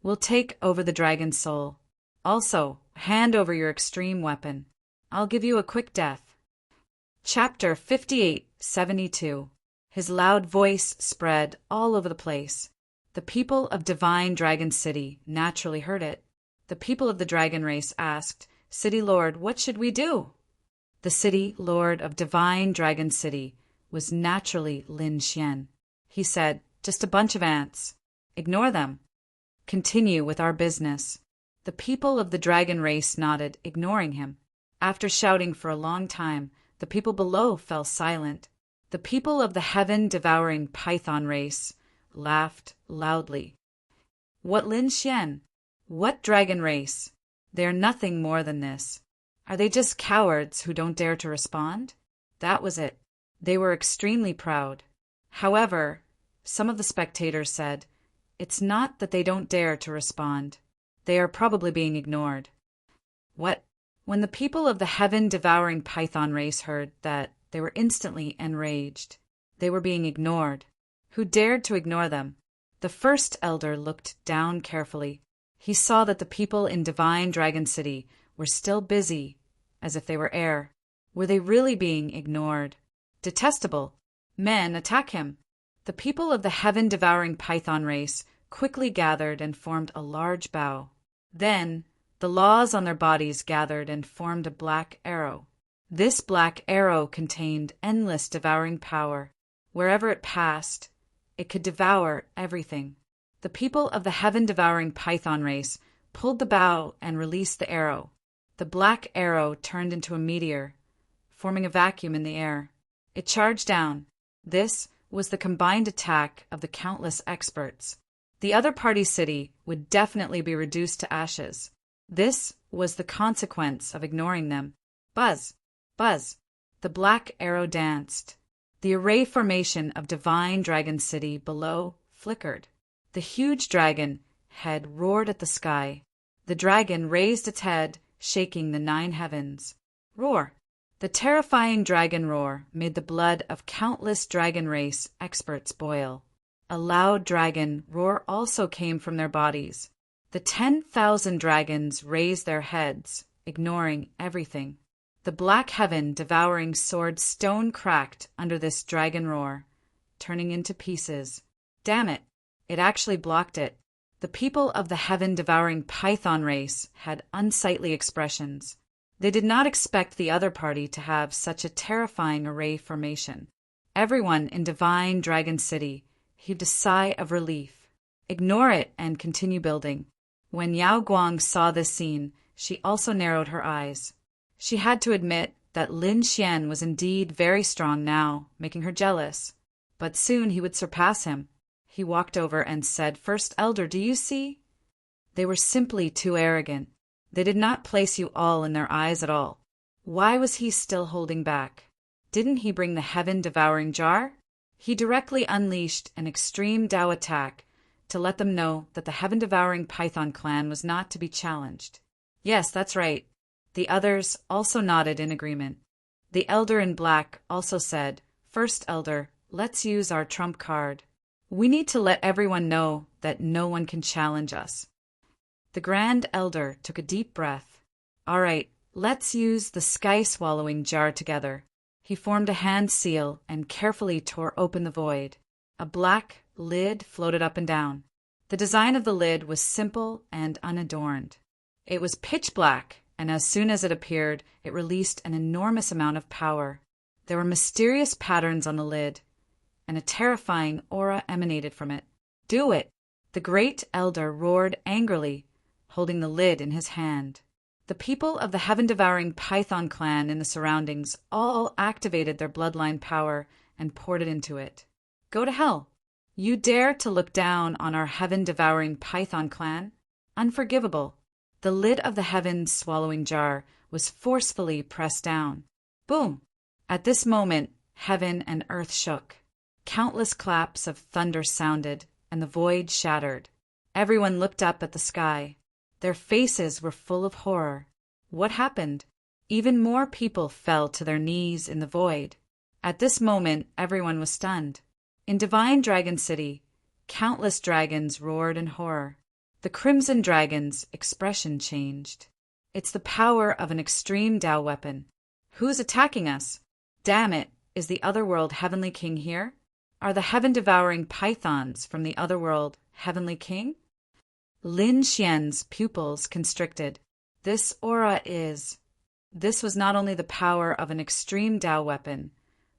We'll take over the dragon's soul. Also, hand over your extreme weapon. I'll give you a quick death." Chapter 58-72. His loud voice spread all over the place. The people of Divine Dragon City naturally heard it. The people of the dragon race asked, "City Lord, what should we do?" The City Lord of Divine Dragon City was naturally Lin Xian. He said, "Just a bunch of ants. Ignore them. Continue with our business." The people of the dragon race nodded, ignoring him. After shouting for a long time, the people below fell silent. The people of the heaven-devouring python race laughed loudly. What Lin Xian? What dragon race? They are nothing more than this. Are they just cowards who don't dare to respond? That was it. They were extremely proud. However, some of the spectators said, it's not that they don't dare to respond. They are probably being ignored. What? When the people of the heaven-devouring python race heard that, they were instantly enraged. They were being ignored. Who dared to ignore them? The first elder looked down carefully. He saw that the people in Divine Dragon City were still busy, as if they were air. Were they really being ignored? Detestable! Men, attack him! The people of the heaven-devouring python race quickly gathered and formed a large bow. Then, the laws on their bodies gathered and formed a black arrow. This black arrow contained endless devouring power. Wherever it passed, it could devour everything. The people of the heaven-devouring python race pulled the bow and released the arrow. The black arrow turned into a meteor, forming a vacuum in the air. It charged down. This was the combined attack of the countless experts. The other party's city would definitely be reduced to ashes. This was the consequence of ignoring them. Buzz! Buzz! The black arrow danced. The array formation of Divine Dragon City below flickered. The huge dragon head roared at the sky. The dragon raised its head, shaking the 9 heavens. Roar! The terrifying dragon roar made the blood of countless dragon race experts boil. A loud dragon roar also came from their bodies. The 10,000 dragons raised their heads, ignoring everything. The black heaven devouring sword stone cracked under this dragon roar, turning into pieces. Damn it! It actually blocked it. The people of the heaven-devouring python race had unsightly expressions. They did not expect the other party to have such a terrifying array formation. Everyone in Divine Dragon City heaved a sigh of relief. Ignore it and continue building. When Yao Guang saw this scene, she also narrowed her eyes. She had to admit that Lin Xian was indeed very strong now, making her jealous. But soon he would surpass him. He walked over and said, "First Elder, do you see?" They were simply too arrogant. They did not place you all in their eyes at all. Why was he still holding back? Didn't he bring the heaven-devouring jar? He directly unleashed an extreme Dao attack to let them know that the heaven-devouring Python clan was not to be challenged. Yes, that's right. The others also nodded in agreement. The Elder in Black also said, "First Elder, let's use our trump card. We need to let everyone know that no one can challenge us." The Grand Elder took a deep breath. "All right, let's use the sky-swallowing jar together." He formed a hand seal and carefully tore open the void. A black lid floated up and down. The design of the lid was simple and unadorned. It was pitch black, and as soon as it appeared, it released an enormous amount of power. There were mysterious patterns on the lid, and a terrifying aura emanated from it. "Do it!" The Great Elder roared angrily, holding the lid in his hand. The people of the heaven-devouring Python clan in the surroundings all activated their bloodline power and poured it into it. "Go to hell! You dare to look down on our heaven-devouring Python clan? Unforgivable!" The lid of the heaven-swallowing jar was forcefully pressed down. Boom! At this moment, heaven and earth shook. Countless claps of thunder sounded, and the void shattered. Everyone looked up at the sky. Their faces were full of horror. What happened? Even more people fell to their knees in the void. At this moment, everyone was stunned. In Divine Dragon City, countless dragons roared in horror. The Crimson Dragon's expression changed. "It's the power of an extreme Dao weapon. Who's attacking us? Damn it, is the Otherworld Heavenly King here? Are the heaven-devouring pythons from the Otherworld Heavenly King?" Lin Xian's pupils constricted. This aura is... This was not only the power of an extreme Dao weapon,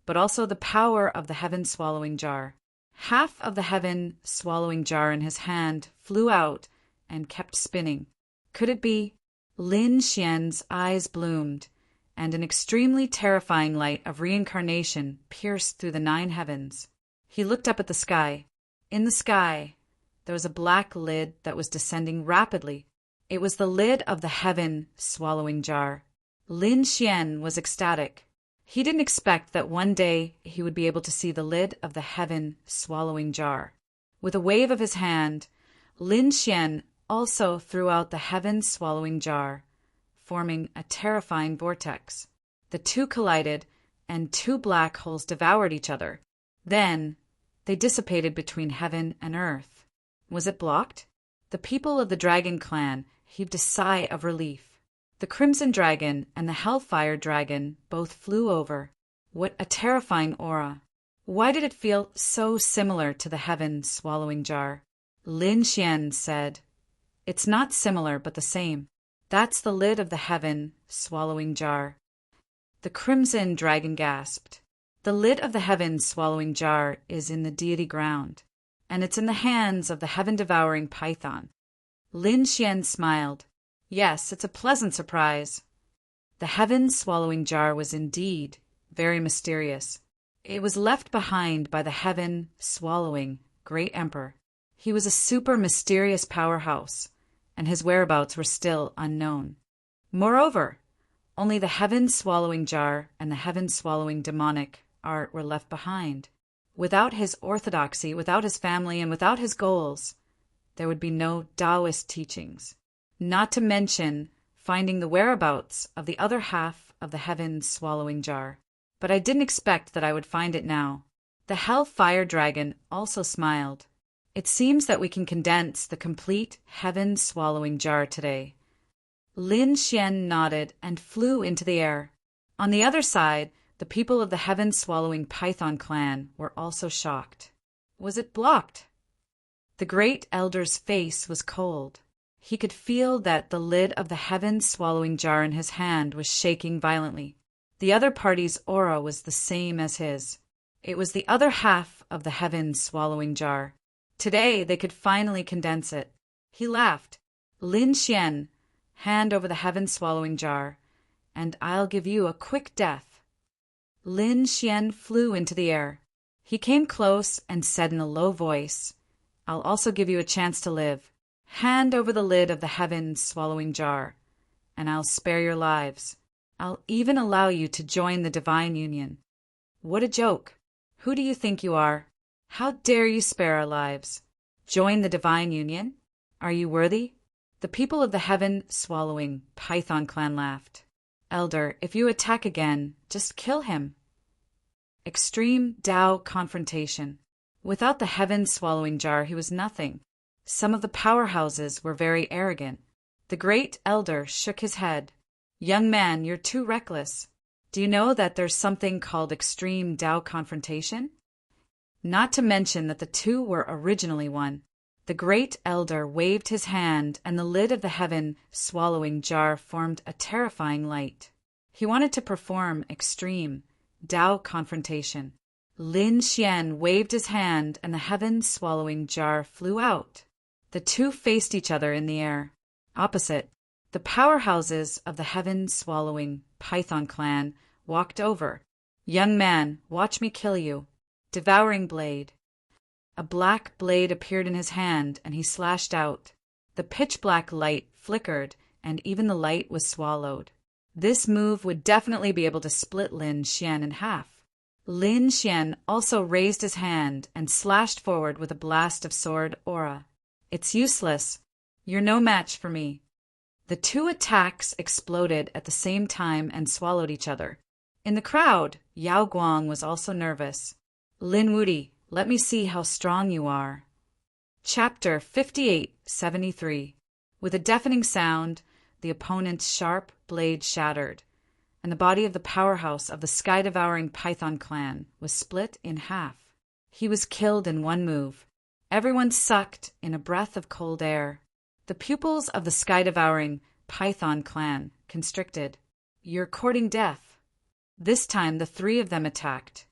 but also the power of the heaven-swallowing jar. Half of the heaven-swallowing jar in his hand flew out and kept spinning. Could it be? Lin Xian's eyes bloomed, and an extremely terrifying light of reincarnation pierced through the 9 heavens. He looked up at the sky. In the sky, there was a black lid that was descending rapidly. It was the lid of the heaven-swallowing jar. Lin Xian was ecstatic. He didn't expect that one day he would be able to see the lid of the heaven-swallowing jar. With a wave of his hand, Lin Xian also threw out the heaven-swallowing jar, forming a terrifying vortex. The two collided, and 2 black holes devoured each other. Then, they dissipated between heaven and earth. Was it blocked? The people of the Dragon Clan heaved a sigh of relief. The Crimson Dragon and the Hellfire Dragon both flew over. What a terrifying aura! Why did it feel so similar to the heaven-swallowing jar? Lin Xian said, "It's not similar, but the same. That's the lid of the heaven-swallowing jar." The Crimson Dragon gasped. "The lid of the heaven-swallowing jar is in the Deity ground, and it's in the hands of the heaven-devouring python." Lin Xian smiled. "Yes, it's a pleasant surprise." The heaven-swallowing jar was indeed very mysterious. It was left behind by the heaven-swallowing Great Emperor. He was a super mysterious powerhouse, and his whereabouts were still unknown. Moreover, only the heaven-swallowing jar and the heaven-swallowing demonic art were left behind. Without his orthodoxy, without his family, and without his goals, there would be no Taoist teachings. Not to mention finding the whereabouts of the other half of the heaven-swallowing jar. But I didn't expect that I would find it now. The Hellfire Dragon also smiled. It seems that we can condense the complete heaven-swallowing jar today. Lin Xian nodded and flew into the air. On the other side, the people of the heaven-swallowing python clan were also shocked. Was it blocked? The great elder's face was cold. He could feel that the lid of the heaven-swallowing jar in his hand was shaking violently. The other party's aura was the same as his. It was the other half of the heaven-swallowing jar. Today they could finally condense it. He laughed. Lin Xian, hand over the heaven-swallowing jar, and I'll give you a quick death. Lin Xian flew into the air. He came close and said in a low voice, I'll also give you a chance to live. Hand over the lid of the heaven-swallowing jar, and I'll spare your lives. I'll even allow you to join the divine union. What a joke! Who do you think you are? How dare you spare our lives? Join the divine union? Are you worthy? The people of the heaven-swallowing python clan laughed. Elder, if you attack again, just kill him. Extreme Tao confrontation. Without the heaven-swallowing jar, he was nothing. Some of the powerhouses were very arrogant. The great elder shook his head. Young man, you're too reckless. Do you know that there's something called extreme Tao confrontation? Not to mention that the two were originally one. The great elder waved his hand, and the lid of the heaven-swallowing jar formed a terrifying light. He wanted to perform extreme Tao confrontation. Lin Xian waved his hand, and the heaven-swallowing jar flew out. The two faced each other in the air. Opposite, the powerhouses of the heaven-swallowing python clan walked over. Young man, watch me kill you. Devouring blade. A black blade appeared in his hand, and he slashed out. The pitch-black light flickered, and even the light was swallowed. This move would definitely be able to split Lin Xian in half. Lin Xian also raised his hand and slashed forward with a blast of sword aura. It's useless. You're no match for me. The two attacks exploded at the same time and swallowed each other. In the crowd, Yao Guang was also nervous. Lin Wudi, let me see how strong you are. Chapter 5873. With a deafening sound, the opponent's sharp blade shattered, and the body of the powerhouse of the sky-devouring python clan was split in half. He was killed in one move. Everyone sucked in a breath of cold air. The pupils of the sky-devouring python clan constricted. You're courting death. This time the three of them attacked.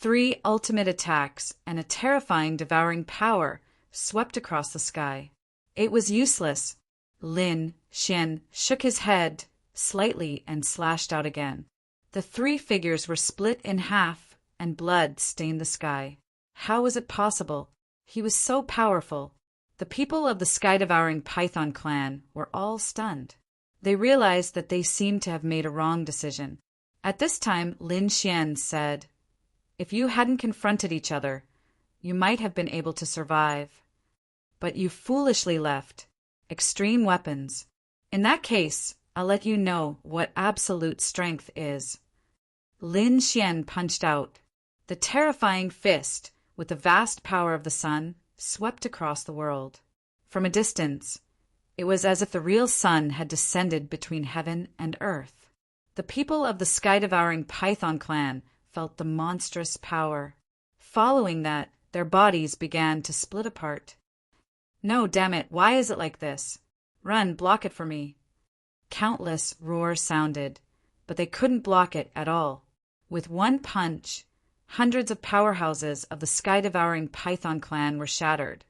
3 ultimate attacks and a terrifying devouring power swept across the sky. It was useless. Lin Xian shook his head slightly and slashed out again. The 3 figures were split in half and blood stained the sky. How was it possible? He was so powerful. The people of the sky-devouring python clan were all stunned. They realized that they seemed to have made a wrong decision. At this time, Lin Xian said, If you hadn't confronted each other, you might have been able to survive. But you foolishly left. Extreme weapons. In that case, I'll let you know what absolute strength is. Lin Xian punched out. The terrifying fist, with the vast power of the sun, swept across the world. From a distance, it was as if the real sun had descended between heaven and earth. The people of the sky-devouring python clan felt the monstrous power. Following that, their bodies began to split apart. No, damn it, why is it like this? Run, block it for me. Countless roars sounded, but they couldn't block it at all. With one punch, hundreds of powerhouses of the sky-devouring python clan were shattered.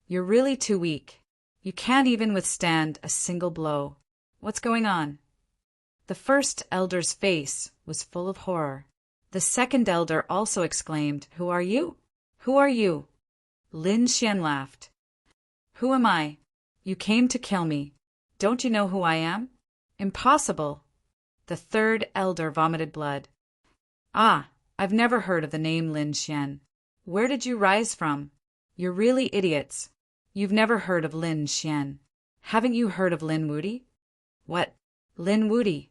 You're really too weak. You can't even withstand a single blow. What's going on? The first elder's face was full of horror. The second elder also exclaimed, Who are you? Who are you? Lin Xian laughed. Who am I? You came to kill me. Don't you know who I am? Impossible. The third elder vomited blood. Ah, I've never heard of the name Lin Xian. Where did you rise from? You're really idiots. You've never heard of Lin Xian. Haven't you heard of Lin Wuti? What? Lin Wuti?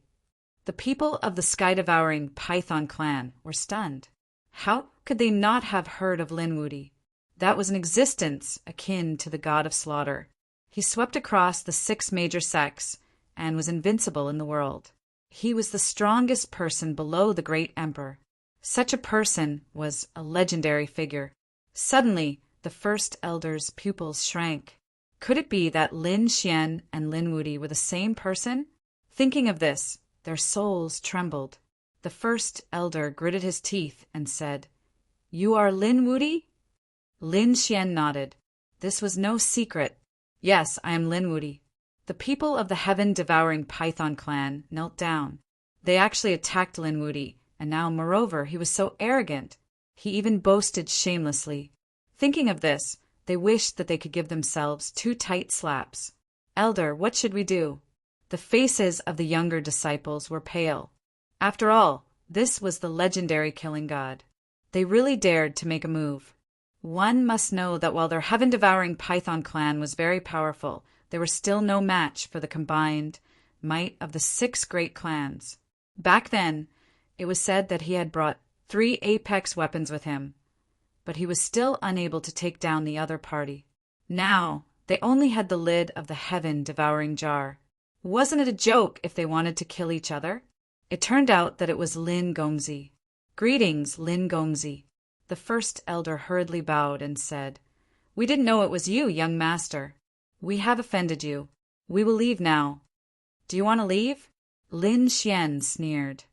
The people of the sky-devouring Python clan were stunned. How could they not have heard of Lin Wuti? That was an existence akin to the god of slaughter. He swept across the 6 major sects and was invincible in the world. He was the strongest person below the great emperor. Such a person was a legendary figure. Suddenly, the first elder's pupils shrank. Could it be that Lin Xian and Lin Wuti were the same person? Thinking of this, their souls trembled. The first elder gritted his teeth and said, "You are Lin Wuti?" Lin Xian nodded. This was no secret. "Yes, I am Lin Wuti." The people of the heaven-devouring Python clan knelt down. They actually attacked Lin Wuti, and now, moreover, he was so arrogant. He even boasted shamelessly. Thinking of this, they wished that they could give themselves 2 tight slaps. "Elder, what should we do?" The faces of the younger disciples were pale. After all, this was the legendary killing god. They really dared to make a move. One must know that while their heaven-devouring Python clan was very powerful, they were still no match for the combined might of the 6 great clans. Back then, it was said that he had brought 3 apex weapons with him, but he was still unable to take down the other party. Now, they only had the lid of the heaven-devouring jar. Wasn't it a joke if they wanted to kill each other? It turned out that it was Lin Gongzi. "Greetings, Lin Gongzi." The first elder hurriedly bowed and said, "We didn't know it was you, young master. We have offended you. We will leave now." "Do you want to leave?" Lin Xian sneered.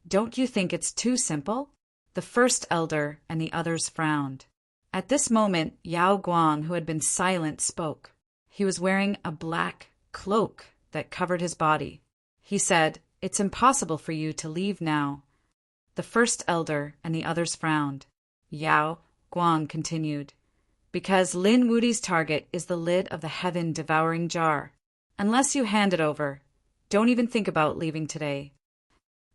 "Don't you think it's too simple?" The first elder and the others frowned. At this moment, Yao Guang, who had been silent, spoke. He was wearing a black cloak that covered his body. He said, "It's impossible for you to leave now." The first elder and the others frowned. Yao Guang continued, "Because Lin Wuti's target is the lid of the heaven-devouring jar. Unless you hand it over, don't even think about leaving today."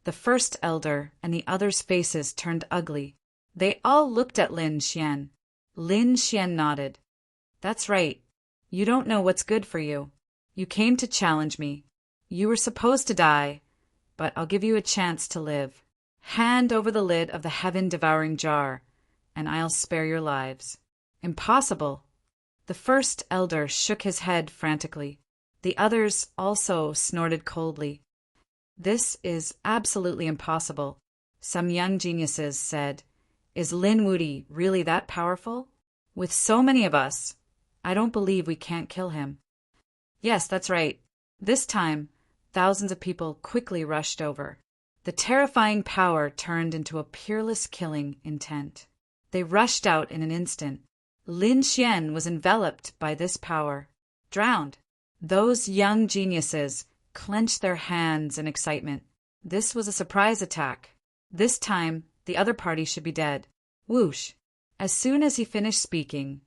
The first elder and the others' faces turned ugly. They all looked at Lin Xian. Lin Xian nodded. "That's right. You don't know what's good for you. You came to challenge me. You were supposed to die, but I'll give you a chance to live. Hand over the lid of the heaven-devouring jar, and I'll spare your lives." "Impossible." The first elder shook his head frantically. The others also snorted coldly. "This is absolutely impossible." Some young geniuses said, "Is Lin Wuti really that powerful? With so many of us, I don't believe we can't kill him." "Yes, that's right." This time, thousands of people quickly rushed over. The terrifying power turned into a peerless killing intent. They rushed out in an instant. Lin Xian was enveloped by this power. Drowned. Those young geniuses clenched their hands in excitement. This was a surprise attack. This time, the other party should be dead. Whoosh! As soon as he finished speaking,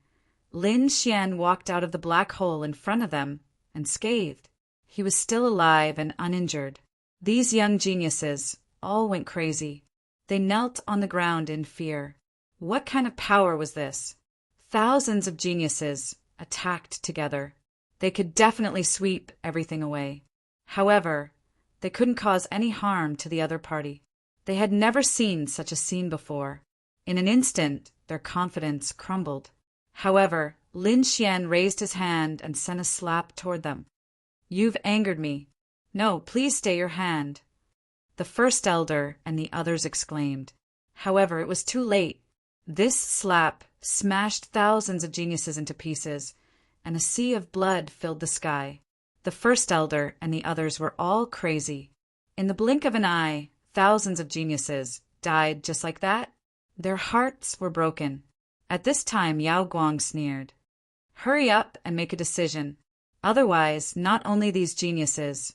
Lin Xian walked out of the black hole in front of them, unscathed. He was still alive and uninjured. These young geniuses all went crazy. They knelt on the ground in fear. What kind of power was this? Thousands of geniuses attacked together. They could definitely sweep everything away. However, they couldn't cause any harm to the other party. They had never seen such a scene before. In an instant, their confidence crumbled. However, Lin Xian raised his hand and sent a slap toward them. "You've angered me. No, please stay your hand." The first elder and the others exclaimed. However, it was too late. This slap smashed thousands of geniuses into pieces, and a sea of blood filled the sky. The first elder and the others were all crazy. In the blink of an eye, thousands of geniuses died just like that. Their hearts were broken. At this time, Yao Guang sneered. "Hurry up and make a decision. Otherwise, not only these geniuses,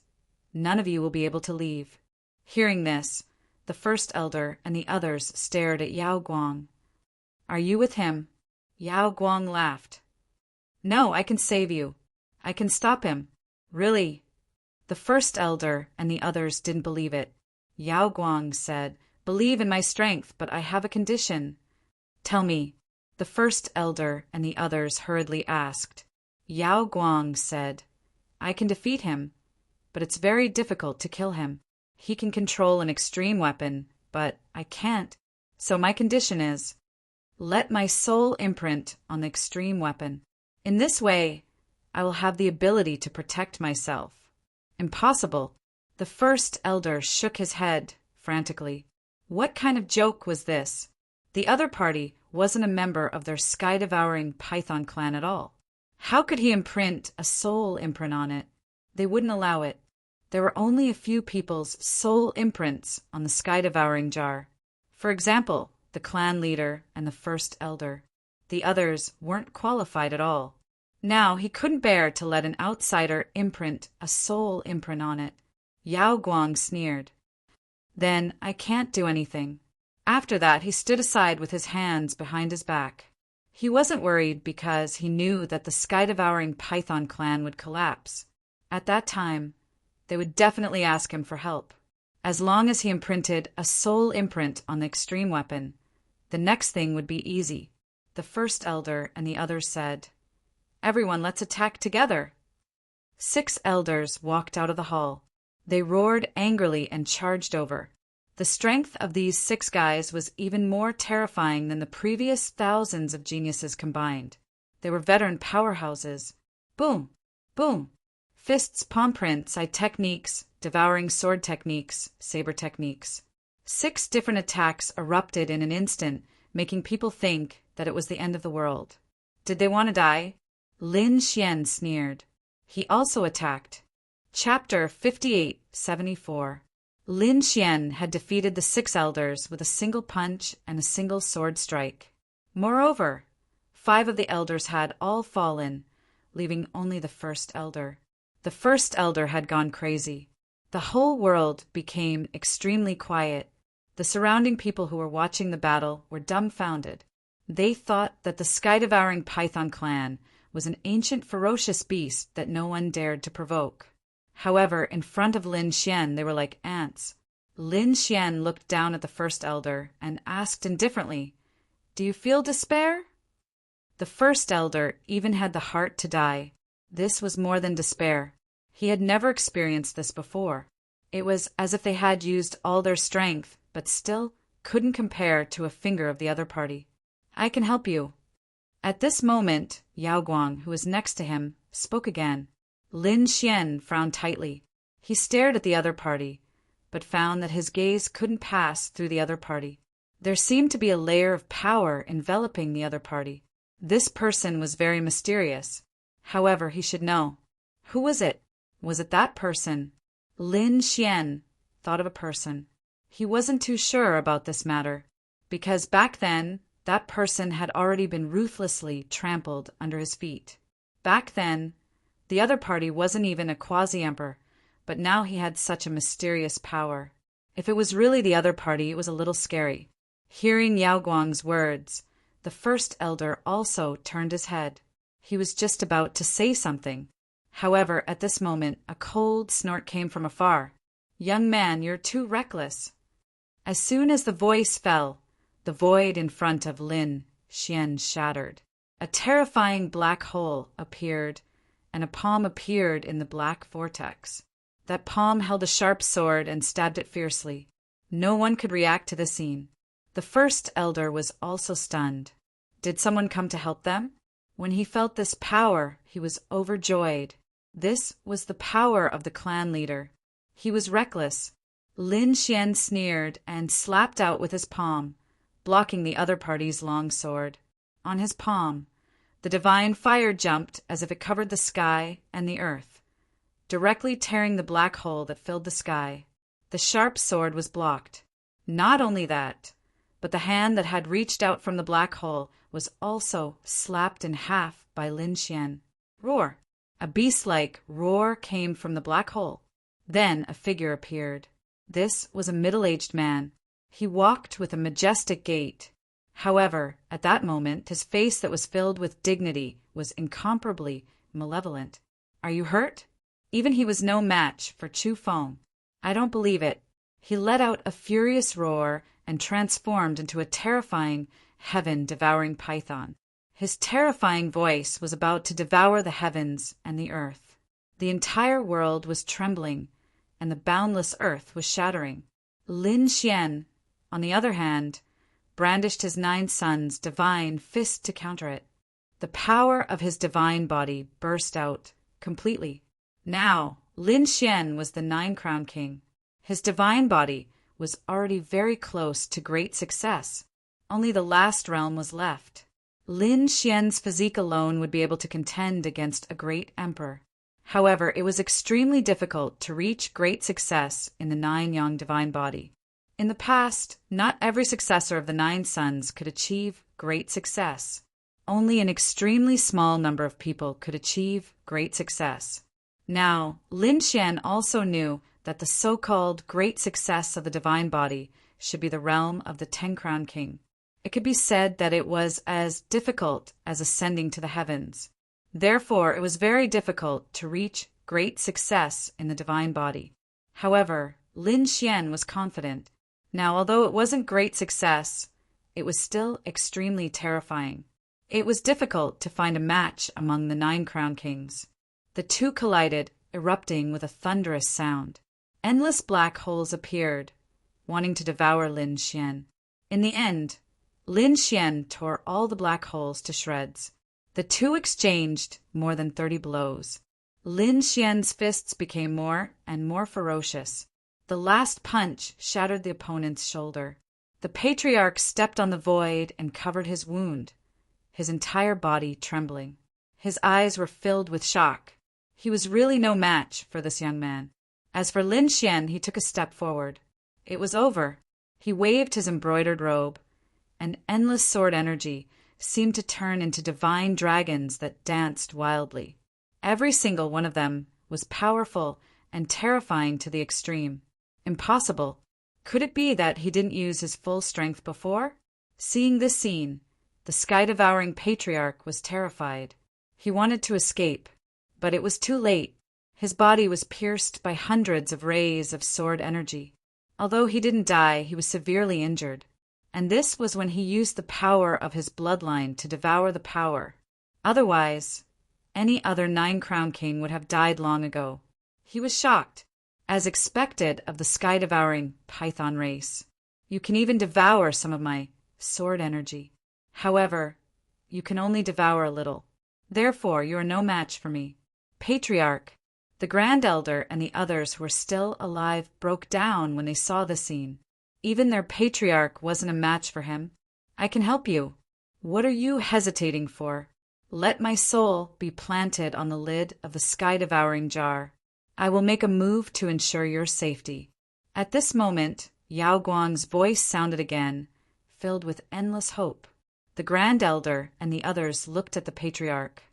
none of you will be able to leave." Hearing this, the first elder and the others stared at Yao Guang. "Are you with him?" Yao Guang laughed. "No, I can save you. I can stop him." "Really?" The first elder and the others didn't believe it. Yao Guang said, "Believe in my strength, but I have a condition." "Tell me." The first elder and the others hurriedly asked. Yao Guang said, I can defeat him, but it's very difficult to kill him. He can control an extreme weapon, but I can't. So my condition is, let my soul imprint on the extreme weapon. In this way, I will have the ability to protect myself. Impossible. The first elder shook his head frantically. What kind of joke was this? The other party wasn't a member of their sky-devouring python clan at all. How could he imprint a soul imprint on it? They wouldn't allow it. There were only a few people's soul imprints on the sky-devouring jar. For example, the clan leader and the first elder. The others weren't qualified at all. Now he couldn't bear to let an outsider imprint a soul imprint on it. Yao Guang sneered. Then I can't do anything. After that, he stood aside with his hands behind his back. He wasn't worried because he knew that the sky-devouring python clan would collapse. At that time, they would definitely ask him for help. As long as he imprinted a soul imprint on the extreme weapon, the next thing would be easy. The first elder and the others said, Everyone, let's attack together. 6 elders walked out of the hall. They roared angrily and charged over. The strength of these 6 guys was even more terrifying than the previous thousands of geniuses combined. They were veteran powerhouses. Boom! Boom! Fists, palm prints, eye techniques, devouring sword techniques, saber techniques. 6 different attacks erupted in an instant, making people think that it was the end of the world. Did they want to die? Lin Xian sneered. He also attacked. Chapter 58-74. Lin Xian had defeated the 6 elders with a single punch and a single sword strike. Moreover, 5 of the elders had all fallen, leaving only the first elder. The first elder had gone crazy. The whole world became extremely quiet. The surrounding people who were watching the battle were dumbfounded. They thought that the sky-devouring python clan was an ancient ferocious beast that no one dared to provoke. However, in front of Lin Xian, they were like ants. Lin Xian looked down at the first elder and asked indifferently, Do you feel despair? The first elder even had the heart to die. This was more than despair. He had never experienced this before. It was as if they had used all their strength, but still couldn't compare to a finger of the other party. I can help you. At this moment, Yao Guang, who was next to him, spoke again. Lin Xian frowned tightly. He stared at the other party, but found that his gaze couldn't pass through the other party. There seemed to be a layer of power enveloping the other party. This person was very mysterious. However, he should know. Who was it? Was it that person? Lin Xian thought of a person. He wasn't too sure about this matter, because back then, that person had already been ruthlessly trampled under his feet. Back then, the other party wasn't even a quasi-emperor, but now he had such a mysterious power. If it was really the other party, it was a little scary. Hearing Yao Guang's words, the first elder also turned his head. He was just about to say something. However, at this moment, a cold snort came from afar. Young man, you're too reckless. As soon as the voice fell, the void in front of Lin Xian shattered. A terrifying black hole appeared, and a palm appeared in the black vortex. That palm held a sharp sword and stabbed it fiercely. No one could react to the scene. The first elder was also stunned. Did someone come to help them? When he felt this power, he was overjoyed. This was the power of the clan leader. He was reckless. Lin Xian sneered and slapped out with his palm, blocking the other party's long sword. On his palm, the divine fire jumped as if it covered the sky and the earth, directly tearing the black hole that filled the sky. The sharp sword was blocked. Not only that, but the hand that had reached out from the black hole was also slapped in half by Lin Xian. Roar! A beast-like roar came from the black hole. Then a figure appeared. This was a middle-aged man. He walked with a majestic gait. However, at that moment, his face that was filled with dignity was incomparably malevolent. Are you hurt? Even he was no match for Chu Feng. I don't believe it. He let out a furious roar and transformed into a terrifying heaven-devouring python. His terrifying voice was about to devour the heavens and the earth. The entire world was trembling, and the boundless earth was shattering. Lin Xian, on the other hand, brandished his 9 sons' divine fist to counter it. The power of his divine body burst out completely. Now, Lin Xian was the 9-crown king. His divine body was already very close to great success. Only the last realm was left. Lin Xian's physique alone would be able to contend against a great emperor. However, it was extremely difficult to reach great success in the 9-yang divine body. In the past, not every successor of the 9 sons could achieve great success. Only an extremely small number of people could achieve great success. Now, Lin Xian also knew that the so-called great success of the divine body should be the realm of the 10-crown king. It could be said that it was as difficult as ascending to the heavens. Therefore, it was very difficult to reach great success in the divine body. However, Lin Xian was confident. Now, although it wasn't great success, it was still extremely terrifying. It was difficult to find a match among the 9 crown kings. The two collided, erupting with a thunderous sound. Endless black holes appeared, wanting to devour Lin Xian. In the end, Lin Xian tore all the black holes to shreds. The two exchanged more than 30 blows. Lin Xian's fists became more and more ferocious. The last punch shattered the opponent's shoulder. The patriarch stepped on the void and covered his wound, his entire body trembling. His eyes were filled with shock. He was really no match for this young man. As for Lin Xian, he took a step forward. It was over. He waved his embroidered robe, and endless sword energy seemed to turn into divine dragons that danced wildly. Every single one of them was powerful and terrifying to the extreme. Impossible. Could it be that he didn't use his full strength before? Seeing this scene, the sky-devouring patriarch was terrified. He wanted to escape, but it was too late. His body was pierced by hundreds of rays of sword energy. Although he didn't die, he was severely injured. And this was when he used the power of his bloodline to devour the power. Otherwise, any other 9-crown king would have died long ago. He was shocked, as expected of the sky-devouring python race. You can even devour some of my sword energy. However, you can only devour a little. Therefore, you are no match for me. Patriarch, the Grand Elder, and the others who were still alive broke down when they saw the scene. Even their patriarch wasn't a match for him. I can help you. What are you hesitating for? Let my soul be planted on the lid of the sky-devouring jar. I will make a move to ensure your safety. At this moment, Yao Guang's voice sounded again, filled with endless hope. The Grand Elder and the others looked at the patriarch.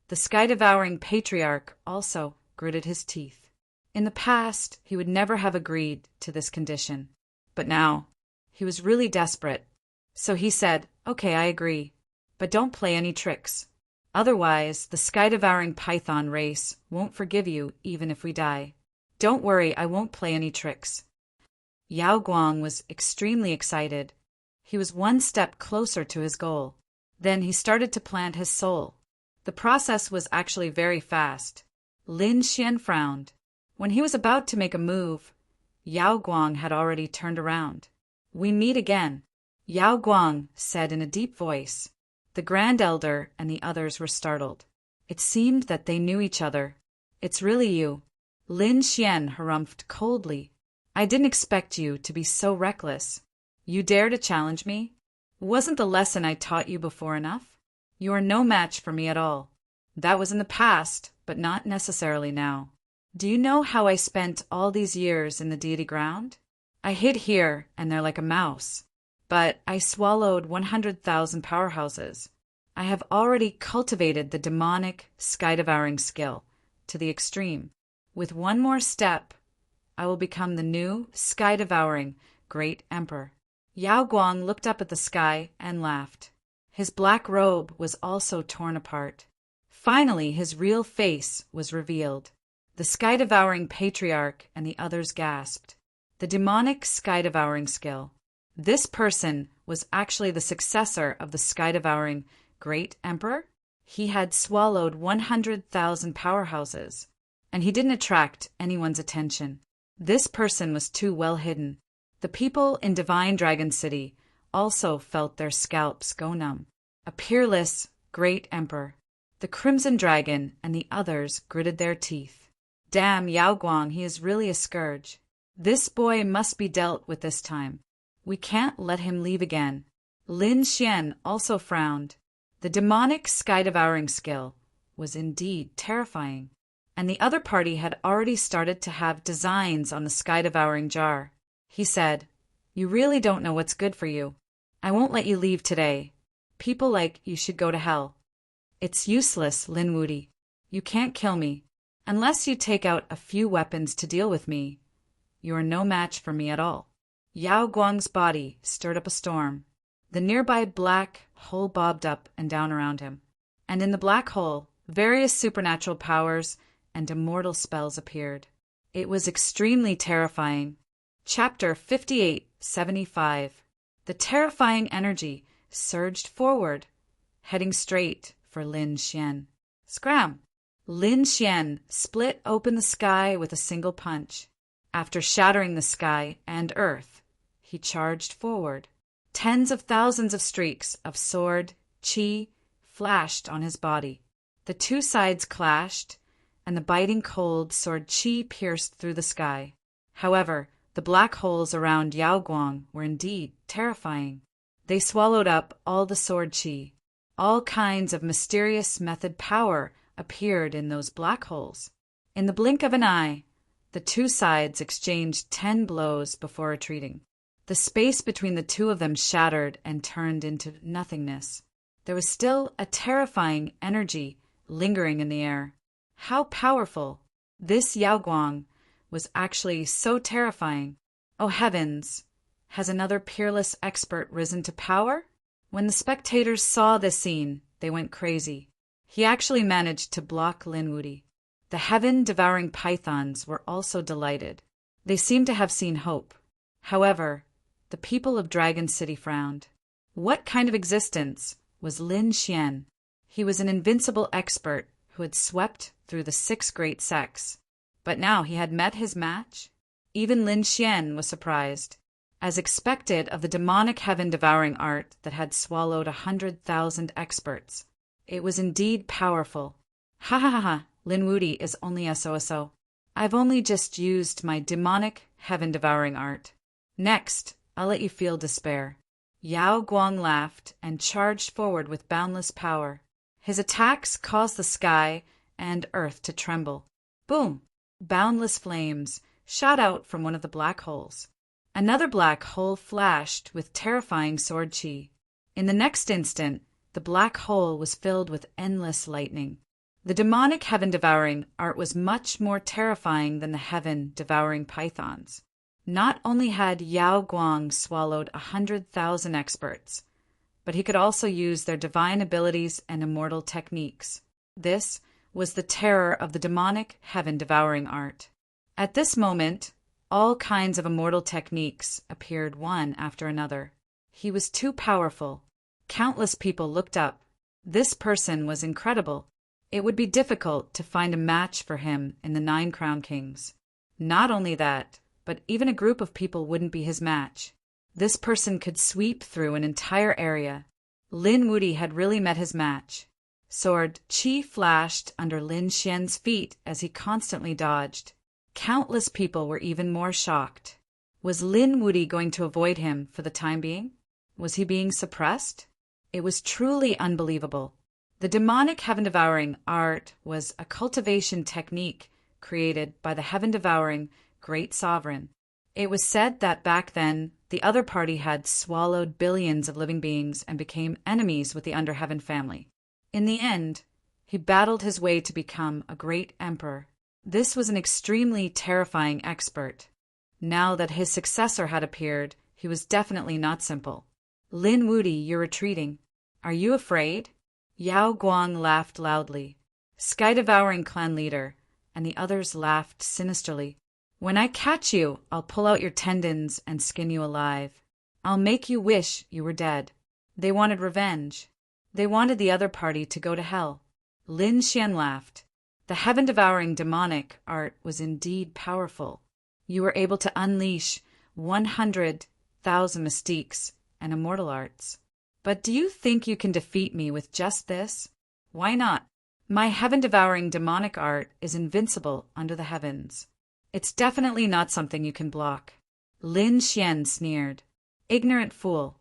The sky-devouring patriarch also gritted his teeth. In the past, he would never have agreed to this condition. But now, he was really desperate. So he said, "Okay, I agree. But don't play any tricks. Otherwise, the sky-devouring python race won't forgive you even if we die. Don't worry, I won't play any tricks." Yao Guang was extremely excited. He was one step closer to his goal. Then he started to plant his soul. The process was actually very fast. Lin Xian frowned. When he was about to make a move, Yao Guang had already turned around. "We meet again," Yao Guang said in a deep voice. The Grand Elder and the others were startled. It seemed that they knew each other. "It's really you." Lin Xian harumphed coldly. "I didn't expect you to be so reckless. You dare to challenge me? Wasn't the lesson I taught you before enough? You are no match for me at all. That was in the past, but not necessarily now. Do you know how I spent all these years in the Deity ground? I hid here, and there like a mouse. But I swallowed 100,000 powerhouses. I have already cultivated the demonic, sky-devouring skill to the extreme. With one more step, I will become the new, sky-devouring great emperor." Yao Guang looked up at the sky and laughed. His black robe was also torn apart. Finally, his real face was revealed. The sky-devouring patriarch and the others gasped. The demonic sky-devouring skill. This person was actually the successor of the sky-devouring great emperor. He had swallowed 100,000 powerhouses, and he didn't attract anyone's attention. This person was too well hidden. The people in Divine Dragon City also felt their scalps go numb. A peerless, great emperor. The Crimson Dragon and the others gritted their teeth. Damn Yao Guang, he is really a scourge. This boy must be dealt with this time. We can't let him leave again. Lin Xian also frowned. The demonic sky-devouring skill was indeed terrifying, and the other party had already started to have designs on the sky-devouring jar. He said, "You really don't know what's good for you. I won't let you leave today. People like you should go to hell." "It's useless, Lin Wudi. You can't kill me. Unless you take out a few weapons to deal with me, you are no match for me at all." Yao Guang's body stirred up a storm. The nearby black hole bobbed up and down around him, and in the black hole, various supernatural powers and immortal spells appeared. It was extremely terrifying. Chapter 5875. The terrifying energy surged forward, heading straight for Lin Xian. Scram! Lin Xian split open the sky with a single punch. After shattering the sky and earth, he charged forward. Tens of thousands of streaks of sword qi flashed on his body. The two sides clashed, and the biting cold sword qi pierced through the sky. However, the black holes around Yao Guang were indeed terrifying. They swallowed up all the sword qi. All kinds of mysterious method power appeared in those black holes. In the blink of an eye, the two sides exchanged 10 blows before retreating. The space between the two of them shattered and turned into nothingness. There was still a terrifying energy lingering in the air. How powerful! This Yao Guang was actually so terrifying. Oh heavens! Has another peerless expert risen to power? When the spectators saw this scene, they went crazy. He actually managed to block Lin Wudi. The heaven-devouring pythons were also delighted. They seemed to have seen hope. However, the people of Dragon City frowned. What kind of existence was Lin Xian? He was an invincible expert who had swept through the 6 great sects. But now he had met his match? Even Lin Xian was surprised. As expected of the demonic heaven-devouring art that had swallowed 100,000 experts, it was indeed powerful. Ha ha ha ha, Lin Wudi is only so. I've only just used my demonic heaven-devouring art. Next, I'll let you feel despair. Yao Guang laughed and charged forward with boundless power. His attacks caused the sky and earth to tremble. Boom! Boundless flames shot out from one of the black holes. Another black hole flashed with terrifying sword qi. In the next instant, the black hole was filled with endless lightning. The demonic heaven-devouring art was much more terrifying than the heaven-devouring pythons. Not only had Yao Guang swallowed 100,000 experts, but he could also use their divine abilities and immortal techniques. This was the terror of the demonic heaven-devouring art. At this moment, all kinds of immortal techniques appeared one after another. He was too powerful. Countless people looked up. This person was incredible. It would be difficult to find a match for him in the 9 Crown Kings. Not only that, but even a group of people wouldn't be his match. This person could sweep through an entire area. Lin Wudi had really met his match. Sword qi flashed under Lin Xian's feet as he constantly dodged. Countless people were even more shocked. Was Lin Wudi going to avoid him for the time being? Was he being suppressed? It was truly unbelievable. The demonic heaven-devouring art was a cultivation technique created by the heaven-devouring Great Sovereign. It was said that back then, the other party had swallowed billions of living beings and became enemies with the Underheaven family. In the end, he battled his way to become a great emperor. This was an extremely terrifying expert. Now that his successor had appeared, he was definitely not simple. Lin Wudi, you're retreating. Are you afraid? Yao Guang laughed loudly. Sky-devouring clan leader, and the others laughed sinisterly. When I catch you, I'll pull out your tendons and skin you alive. I'll make you wish you were dead. They wanted revenge. They wanted the other party to go to hell. Lin Xian laughed. The heaven-devouring demonic art was indeed powerful. You were able to unleash 100,000 mystiques and immortal arts. But do you think you can defeat me with just this? Why not? My heaven-devouring demonic art is invincible under the heavens. It's definitely not something you can block. Lin Xian sneered. Ignorant fool.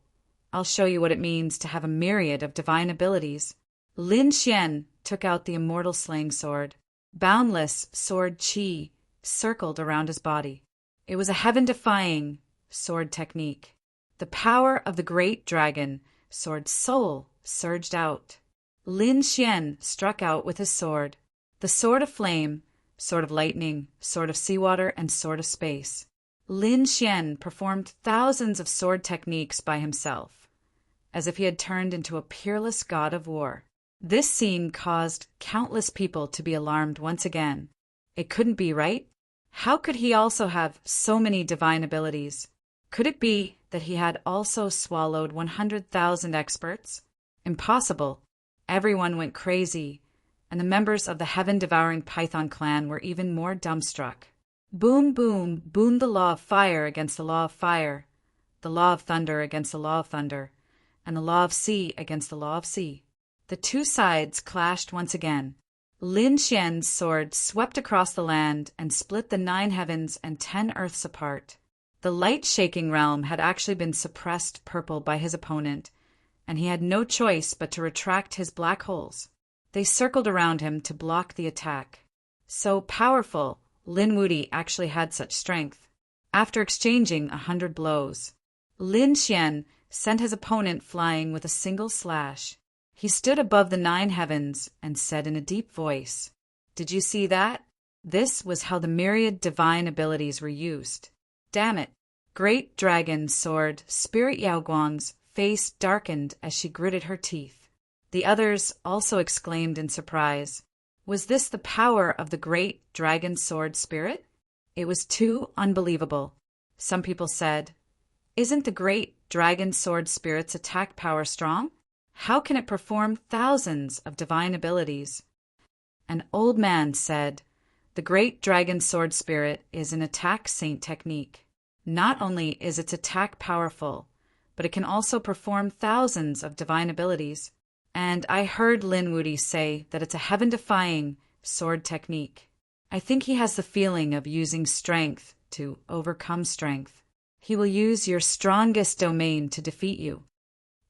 I'll show you what it means to have a myriad of divine abilities. Lin Xian took out the immortal slaying sword. Boundless sword qi circled around his body. It was a heaven-defying sword technique. The power of the great dragon sword soul surged out. Lin Xian struck out with his sword. The sword of flame, sword of lightning, sword of seawater, and sword of space. Lin Xian performed thousands of sword techniques by himself, as if he had turned into a peerless god of war. This scene caused countless people to be alarmed once again. It couldn't be right. How could he also have so many divine abilities? Could it be that he had also swallowed 100,000 experts? Impossible. Everyone went crazy, and the members of the heaven-devouring Python clan were even more dumbstruck. Boom, boom, boomed the law of fire against the law of fire, the law of thunder against the law of thunder, and the law of sea against the law of sea. The two sides clashed once again. Lin Xian's sword swept across the land and split the 9 heavens and 10 earths apart. The light-shaking realm had actually been suppressed purple by his opponent, and he had no choice but to retract his black holes. They circled around him to block the attack. So powerful, Lin Wuti actually had such strength. After exchanging 100 blows, Lin Xian sent his opponent flying with a single slash. He stood above the 9 heavens and said in a deep voice, "Did you see that? This was how the myriad divine abilities were used. Damn it!" Great Dragon Sword Spirit Yaoguang's face darkened as she gritted her teeth. The others also exclaimed in surprise. Was this the power of the Great Dragon Sword Spirit? It was too unbelievable. Some people said, "Isn't the Great Dragon Sword Spirit's attack power strong? How can it perform thousands of divine abilities?" An old man said, "The Great Dragon Sword Spirit is an attack saint technique. Not only is its attack powerful, but it can also perform thousands of divine abilities. And I heard Lin Wuti say that it's a heaven-defying sword technique. I think he has the feeling of using strength to overcome strength. He will use your strongest domain to defeat you."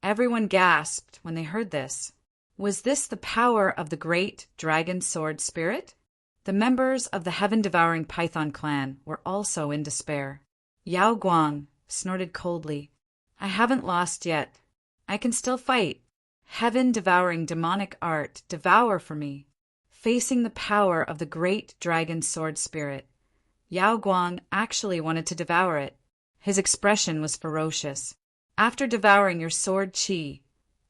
Everyone gasped when they heard this. Was this the power of the Great Dragon Sword Spirit? The members of the heaven-devouring Python clan were also in despair. Yao Guang snorted coldly. "I haven't lost yet. I can still fight. Heaven-devouring demonic art, devour for me." Facing the power of the Great Dragon Sword Spirit, Yao Guang actually wanted to devour it. His expression was ferocious. "After devouring your sword qi,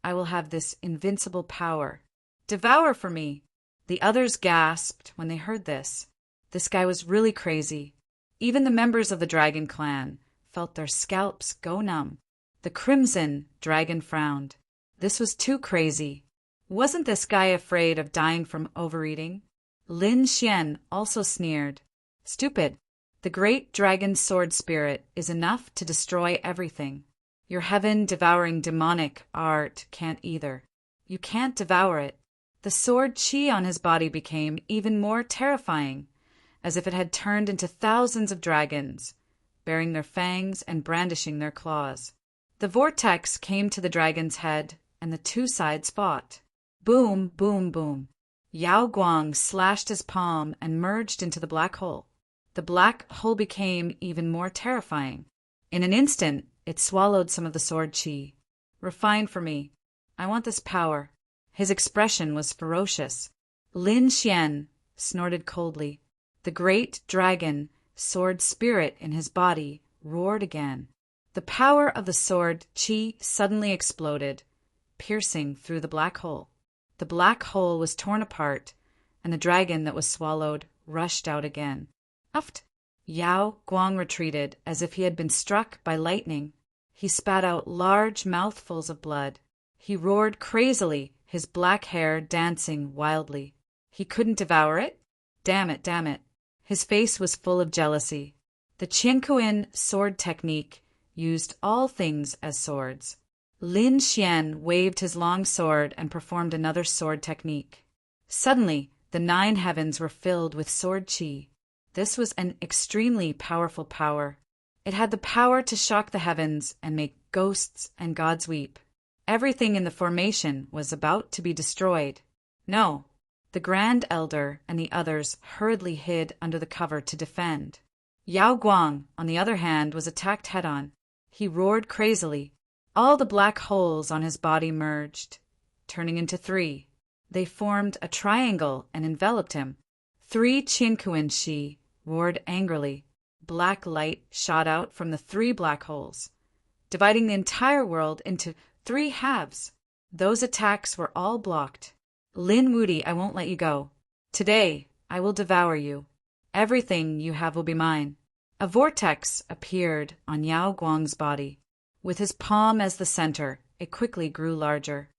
I will have this invincible power. Devour for me." The others gasped when they heard this. This guy was really crazy. Even the members of the dragon clan felt their scalps go numb. The crimson dragon frowned. This was too crazy. Wasn't this guy afraid of dying from overeating? Lin Xian also sneered. "Stupid. The Great Dragon Sword Spirit is enough to destroy everything. Your heaven-devouring demonic art can't either. You can't devour it." The sword qi on his body became even more terrifying, as if it had turned into thousands of dragons, baring their fangs and brandishing their claws. The vortex came to the dragon's head, and the two sides fought. Boom, boom, boom. Yao Guang slashed his palm and merged into the black hole. The black hole became even more terrifying. In an instant, it swallowed some of the sword qi. "Refine for me. I want this power." His expression was ferocious. Lin Xian snorted coldly. The great dragon, sword spirit in his body, roared again. The power of the sword qi suddenly exploded, piercing through the black hole. The black hole was torn apart, and the dragon that was swallowed rushed out again. Uft! Yao Guang retreated as if he had been struck by lightning. He spat out large mouthfuls of blood. He roared crazily, his black hair dancing wildly. He couldn't devour it? Damn it, damn it. His face was full of jealousy. The Qiankuan sword technique used all things as swords. Lin Xian waved his long sword and performed another sword technique. Suddenly, the 9 heavens were filled with sword qi. This was an extremely powerful power. It had the power to shock the heavens and make ghosts and gods weep. Everything in the formation was about to be destroyed. No, the Grand Elder and the others hurriedly hid under the cover to defend. Yao Guang, on the other hand, was attacked head-on. He roared crazily. All the black holes on his body merged, turning into 3. They formed a triangle and enveloped him. 3 Qiankuan Shi roared angrily. Black light shot out from the 3 black holes, dividing the entire world into 3 halves. Those attacks were all blocked. Lin Wudi, I won't let you go. Today, I will devour you. Everything you have will be mine. A vortex appeared on Yao Guang's body. With his palm as the center, it quickly grew larger.